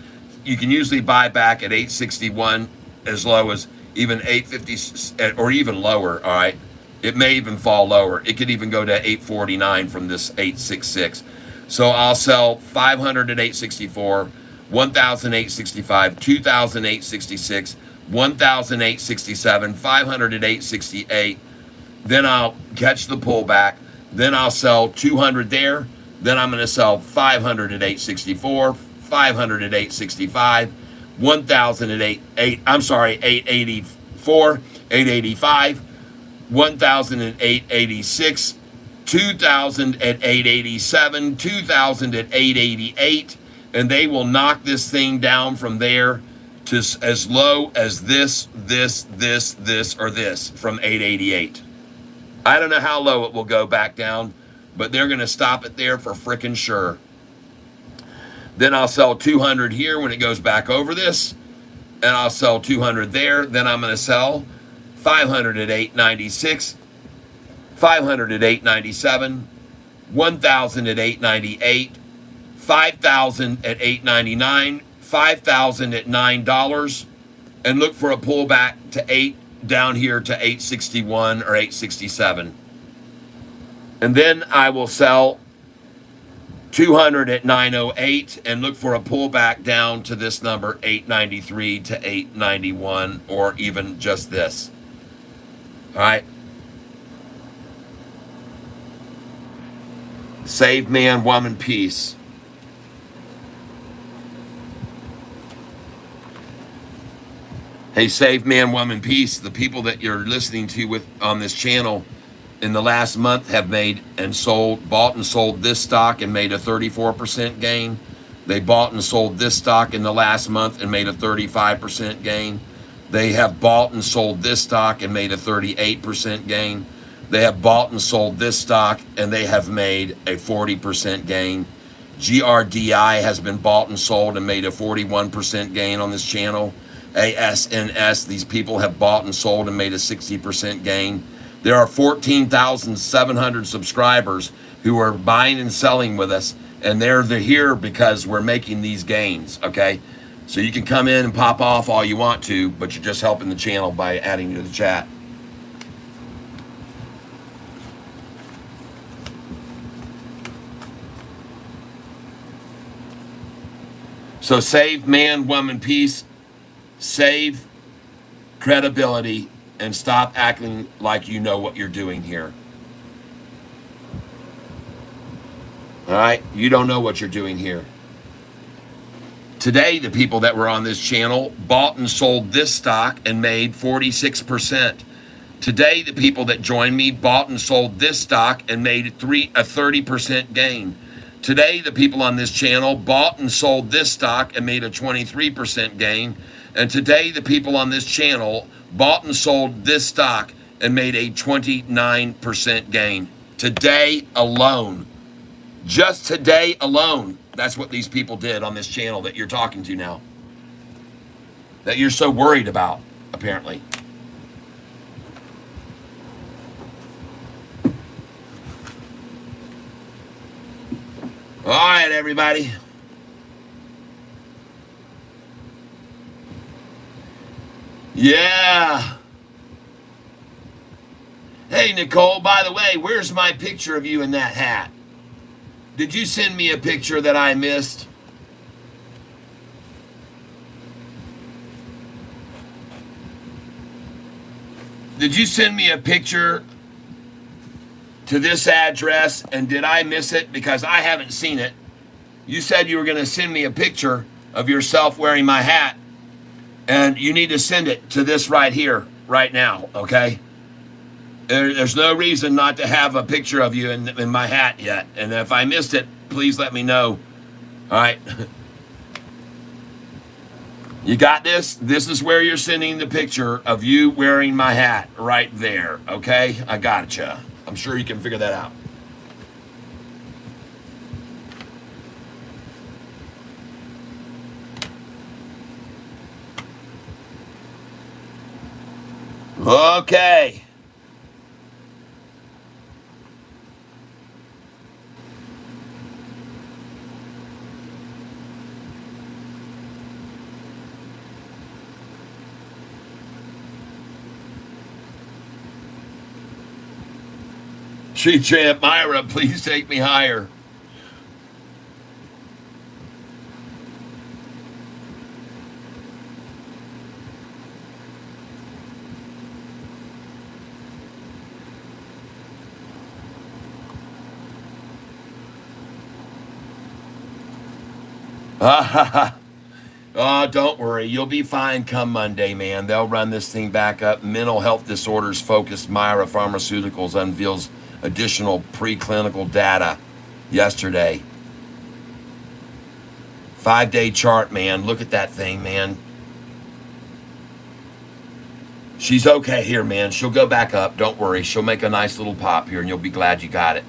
You can usually buy back at 861 as low as even 850 or even lower, all right? It may even fall lower. It could even go to 849 from this 866. So I'll sell 500 at 864, 1,865, 2,866, 1,867, 500 at 868. Then I'll catch the pullback. Then I'll sell 200 there. Then I'm going to sell 500 at 864, 500 at 865, 1,000 at 884, 885, 1,000 at 886, 2,000 at 887, 2,000 at 888, and they will knock this thing down from there to as low as this, or this from 888. I don't know how low it will go back down, but they're going to stop it there for frickin' sure. Then I'll sell 200 here when it goes back over this, and I'll sell 200 there. Then I'm going to sell 500 at 896, 500 at 897, 1,000 at 898, 5,000 at 899, 5,000 at $9, and look for a pullback to 8 down here to 861 or 867. And then I will sell 200 at 908 and look for a pullback down to this number 893 to 891, or even just this. All right. Save man, woman, peace. Hey, save man, woman, peace. The people that you're listening to with on this channel in the last month have bought and sold this stock and made a 34% gain. They bought and sold this stock in the last month and made a 35% gain. They have bought and sold this stock and made a 38% gain. They have bought and sold this stock and they have made a 40% gain. GRDI has been bought and sold and made a 41% gain on this channel. ASNS, these people have bought and sold and made a 60% gain. There are 14,700 subscribers who are buying and selling with us, and they're here because we're making these gains, okay? So you can come in and pop off all you want to, but you're just helping the channel by adding to the chat. So save man, woman, peace. Save credibility and stop acting like you know what you're doing here. All right? You don't know what you're doing here. Today, the people that were on this channel bought and sold this stock and made 46%. Today, the people that joined me bought and sold this stock and made a 30% gain. Today, the people on this channel bought and sold this stock and made a 23% gain. And today, the people on this channel bought and sold this stock and made a 29% gain. Today alone. Just today alone. That's what these people did on this channel that you're talking to now. That you're so worried about, apparently. right, everybody. Yeah. Hey, Nicole, by the way, where's my picture of you in that hat? Did you send me a picture that I missed? Did you send me a picture to this address, and did I miss it? Because I haven't seen it. You said you were going to send me a picture of yourself wearing my hat, and you need to send it to this right here, right now, okay? There's no reason not to have a picture of you in my hat yet, and if I missed it, please let me know. All right. You got this? This is where you're sending the picture of you wearing my hat right there, okay? I gotcha. I'm sure you can figure that out. Okay. She Champ Myra, please take me higher. Oh, don't worry. You'll be fine come Monday, man. They'll run this thing back up. Mental health disorders focused Myra Pharmaceuticals unveils additional preclinical data yesterday. 5-day chart, man. Look at that thing, man. She's okay here, man. She'll go back up. Don't worry. She'll make a nice little pop here, and you'll be glad you got it.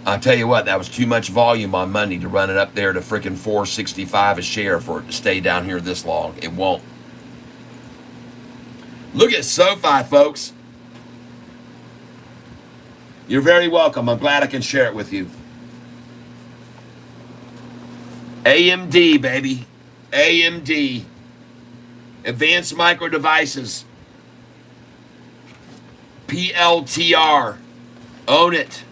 I'll tell you what, that was too much volume on Monday to run it up there to frickin' $4.65 a share for it to stay down here this long. It won't. Look at Sofi, folks. You're very welcome. I'm glad I can share it with you. AMD, baby. AMD. Advanced Micro Devices. PLTR. Own it.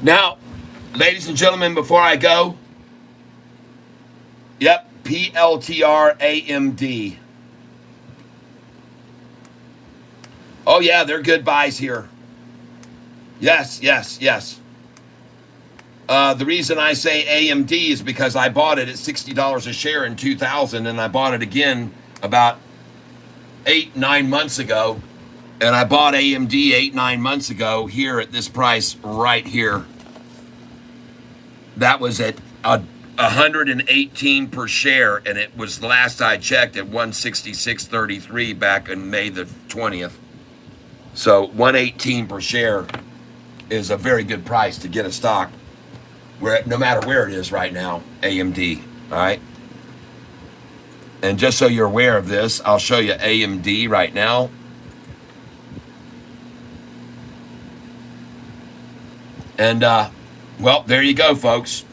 Now, ladies and gentlemen, before I go, yep, PLTR AMD. Oh, yeah, they're good buys here. Yes, yes, yes. The reason I say AMD is because I bought it at $60 a share in 2000, and I bought it again about 8-9 months ago. And I bought AMD 8-9 months ago here at this price right here. That was at 118 per share, and it was last I checked at 166.33 back in May the 20th. So 118 per share is a very good price to get a stock, where no matter where it is right now, AMD. All right. And just so you're aware of this, I'll show you AMD right now. And, well, there you go, folks.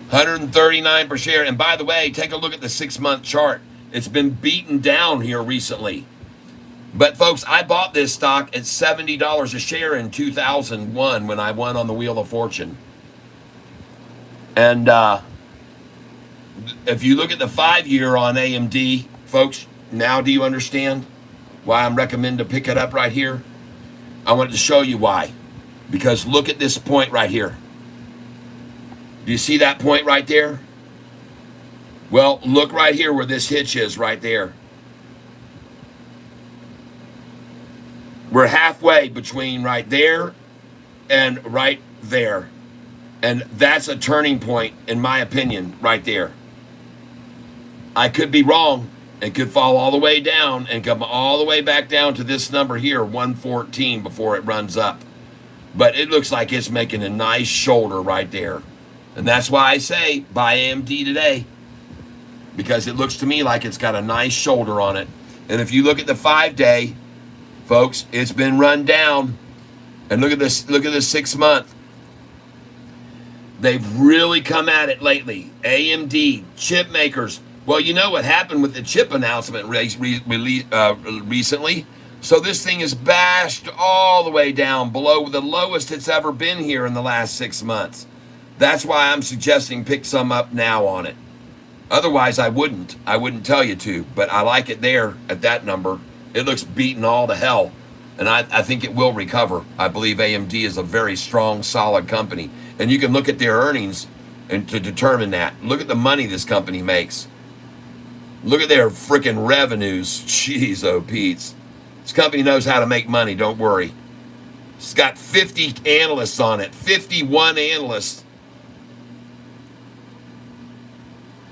$139 per share. And by the way, take a look at the 6-month chart. It's been beaten down here recently. But, folks, I bought this stock at $70 a share in 2001 when I won on the Wheel of Fortune. And if you look at the 5-year on AMD, folks, now do you understand? why I'm recommending to pick it up right here? I wanted to show you why. Because look at this point right here. Do you see that point right there? Well, look right here where this hitch is right there. We're halfway between right there and right there. And that's a turning point, in my opinion, right there. I could be wrong. It could fall all the way down and come all the way back down to this number here, 114, before it runs up. But it looks like it's making a nice shoulder right there. And that's why I say buy AMD today. Because it looks to me like it's got a nice shoulder on it. And if you look at the 5-day, folks, it's been run down. And look at this 6 month. They've really come at it lately. AMD, chip makers. Well, you know what happened with the chip announcement recently. So this thing is bashed all the way down below the lowest it's ever been here in the last 6 months. That's why I'm suggesting pick some up now on it. Otherwise, I wouldn't. I wouldn't tell you to, but I like it there at that number. It looks beaten all to hell, and I think it will recover. I believe AMD is a very strong, solid company, and you can look at their earnings and to determine that. Look at the money this company makes. Look at their freaking revenues. Jeez, oh Pete's. This company knows how to make money, don't worry. It's got 50 analysts on it, 51 analysts.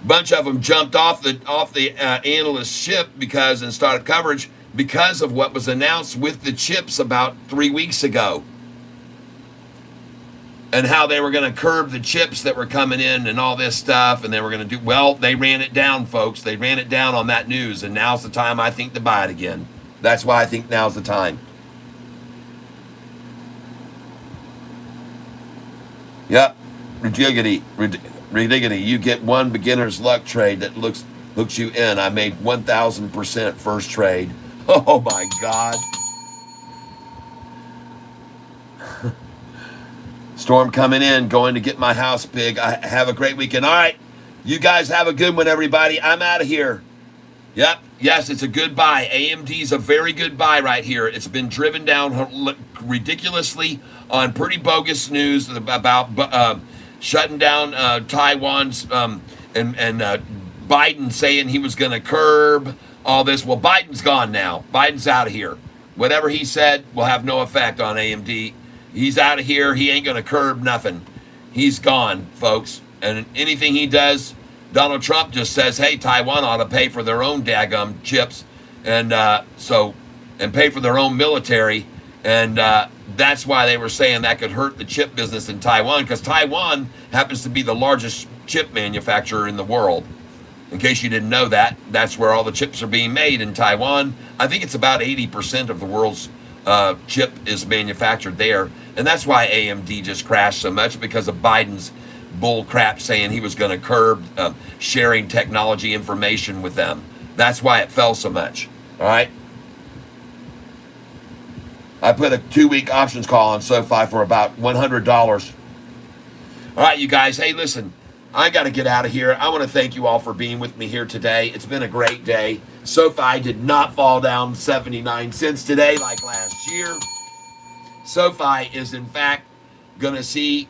Bunch of them jumped off the analyst ship and started coverage because of what was announced with the chips about 3 weeks ago, and how they were going to curb the chips that were coming in and all this stuff, and they were going to do well. They ran it down, folks. They ran it down on that news, and now's the time I think to buy it again. That's why I think now's the time. Yep, ridiggity. You get one beginner's luck trade that hooks you in. I made 1,000% first trade. Oh my God. Storm coming in, going to get my house pig. I have a great weekend. All right, you guys have a good one, everybody. I'm out of here. Yep, yes, it's a good buy. AMD's a very good buy right here. It's been driven down ridiculously on pretty bogus news about shutting down Taiwan's and Biden saying he was going to curb all this. Well, Biden's gone now. Biden's out of here. Whatever he said will have no effect on AMD. He's out of here. He ain't going to curb nothing. He's gone, folks. And anything he does, Donald Trump just says, hey, Taiwan ought to pay for their own daggum chips and pay for their own military. And that's why they were saying that could hurt the chip business in Taiwan, because Taiwan happens to be the largest chip manufacturer in the world. In case you didn't know that, that's where all the chips are being made, in Taiwan. I think it's about 80% of the world's chip is manufactured there. And that's why AMD just crashed so much, because of Biden's bull crap saying he was going to curb sharing technology information with them. That's why it fell so much. All right. I put a 2-week options call on Sofi for about $100. All right, you guys. Hey, listen, I got to get out of here. I want to thank you all for being with me here today. It's been a great day. Sofi did not fall down 79 cents today like last year. Sofi is, in fact, going to see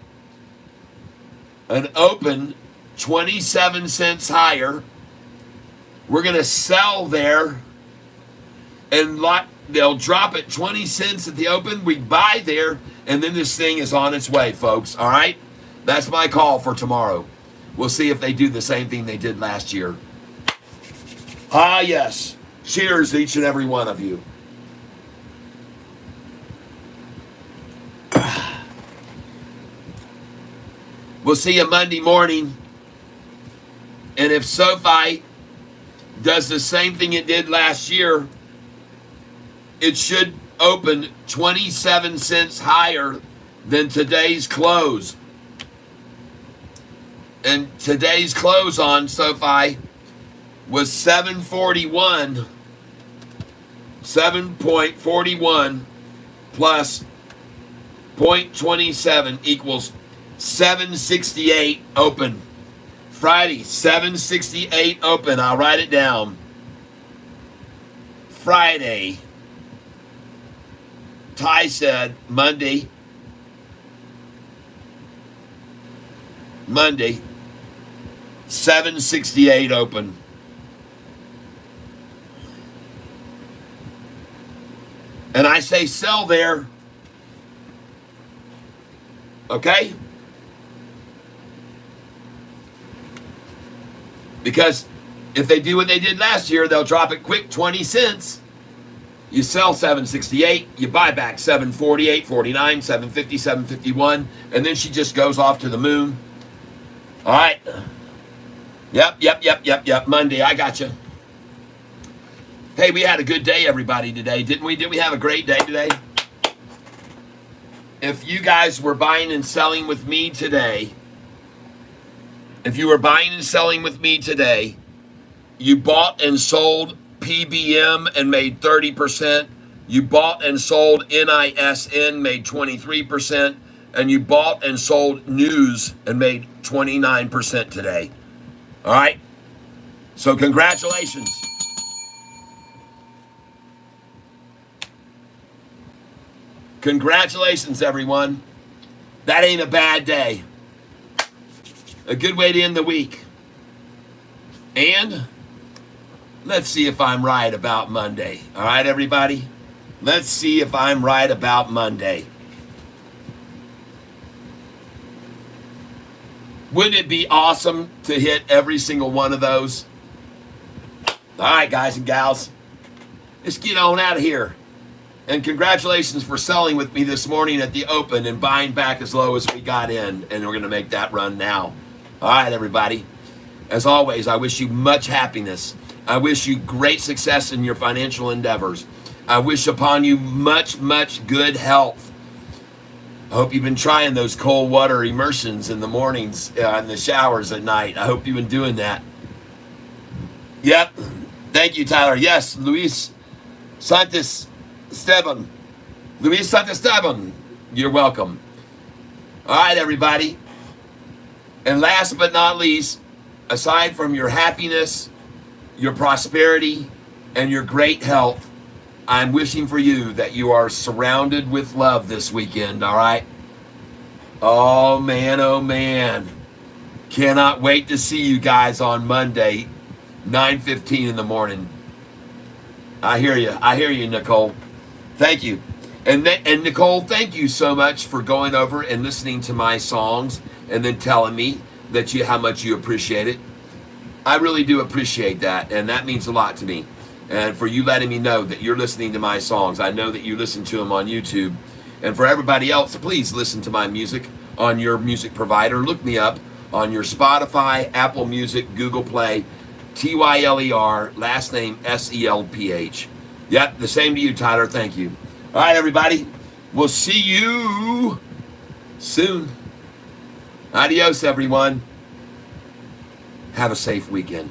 an open 27 cents higher. We're going to sell there, and they'll drop it 20 cents at the open. We buy there, and then this thing is on its way, folks. All right? That's my call for tomorrow. We'll see if they do the same thing they did last year. Ah, yes. Cheers, each and every one of you. We'll see you Monday morning. And if Sofi does the same thing it did last year, it should open 27 cents higher than today's close. And today's close on Sofi was 741. 7.41 plus 0.27 equals 768 open. Friday, 768 open. I'll write it down. Friday, Ty said Monday, 768 open. And I say sell there. Okay? Because if they do what they did last year, they'll drop it quick, 20 cents. You sell 768, you buy back 748, 49, 750, 751, and then she just goes off to the moon. All right. Yep. Monday, I got you. Hey, we had a good day, everybody, today, didn't we? Did we have a great day today? If you guys were buying and selling with me today, you bought and sold PBM and made 30%. You bought and sold NISN, made 23%. And you bought and sold news and made 29% today. All right? So congratulations. Congratulations, everyone. That ain't a bad day. A good way to end the week. And let's see if I'm right about Monday. All right, everybody? Let's see if I'm right about Monday. Wouldn't it be awesome to hit every single one of those? All right, guys and gals. Let's get on out of here. And congratulations for selling with me this morning at the open and buying back as low as we got in. And we're going to make that run now. All right, everybody. As always, I wish you much happiness. I wish you great success in your financial endeavors. I wish upon you much, much good health. I hope you've been trying those cold water immersions in the mornings and the showers at night. I hope you've been doing that. Yep. Thank you, Tyler. Yes, Luis Santos Esteban. Luis Santos Esteban. You're welcome. All right, everybody. And last but not least, aside from your happiness, your prosperity, and your great health, I'm wishing for you that you are surrounded with love this weekend, all right? Oh, man. Cannot wait to see you guys on Monday, 9:15 in the morning. I hear you, Nicole. Thank you. And Nicole, thank you so much for going over and listening to my songs and then telling me that how much you appreciate it. I really do appreciate that, and that means a lot to me. And for you letting me know that you're listening to my songs. I know that you listen to them on YouTube. And for everybody else, please listen to my music on your music provider. Look me up on your Spotify, Apple Music, Google Play, Tyler, last name Selph. Yep, the same to you, Tyler. Thank you. All right, everybody. We'll see you soon. Adios, everyone. Have a safe weekend.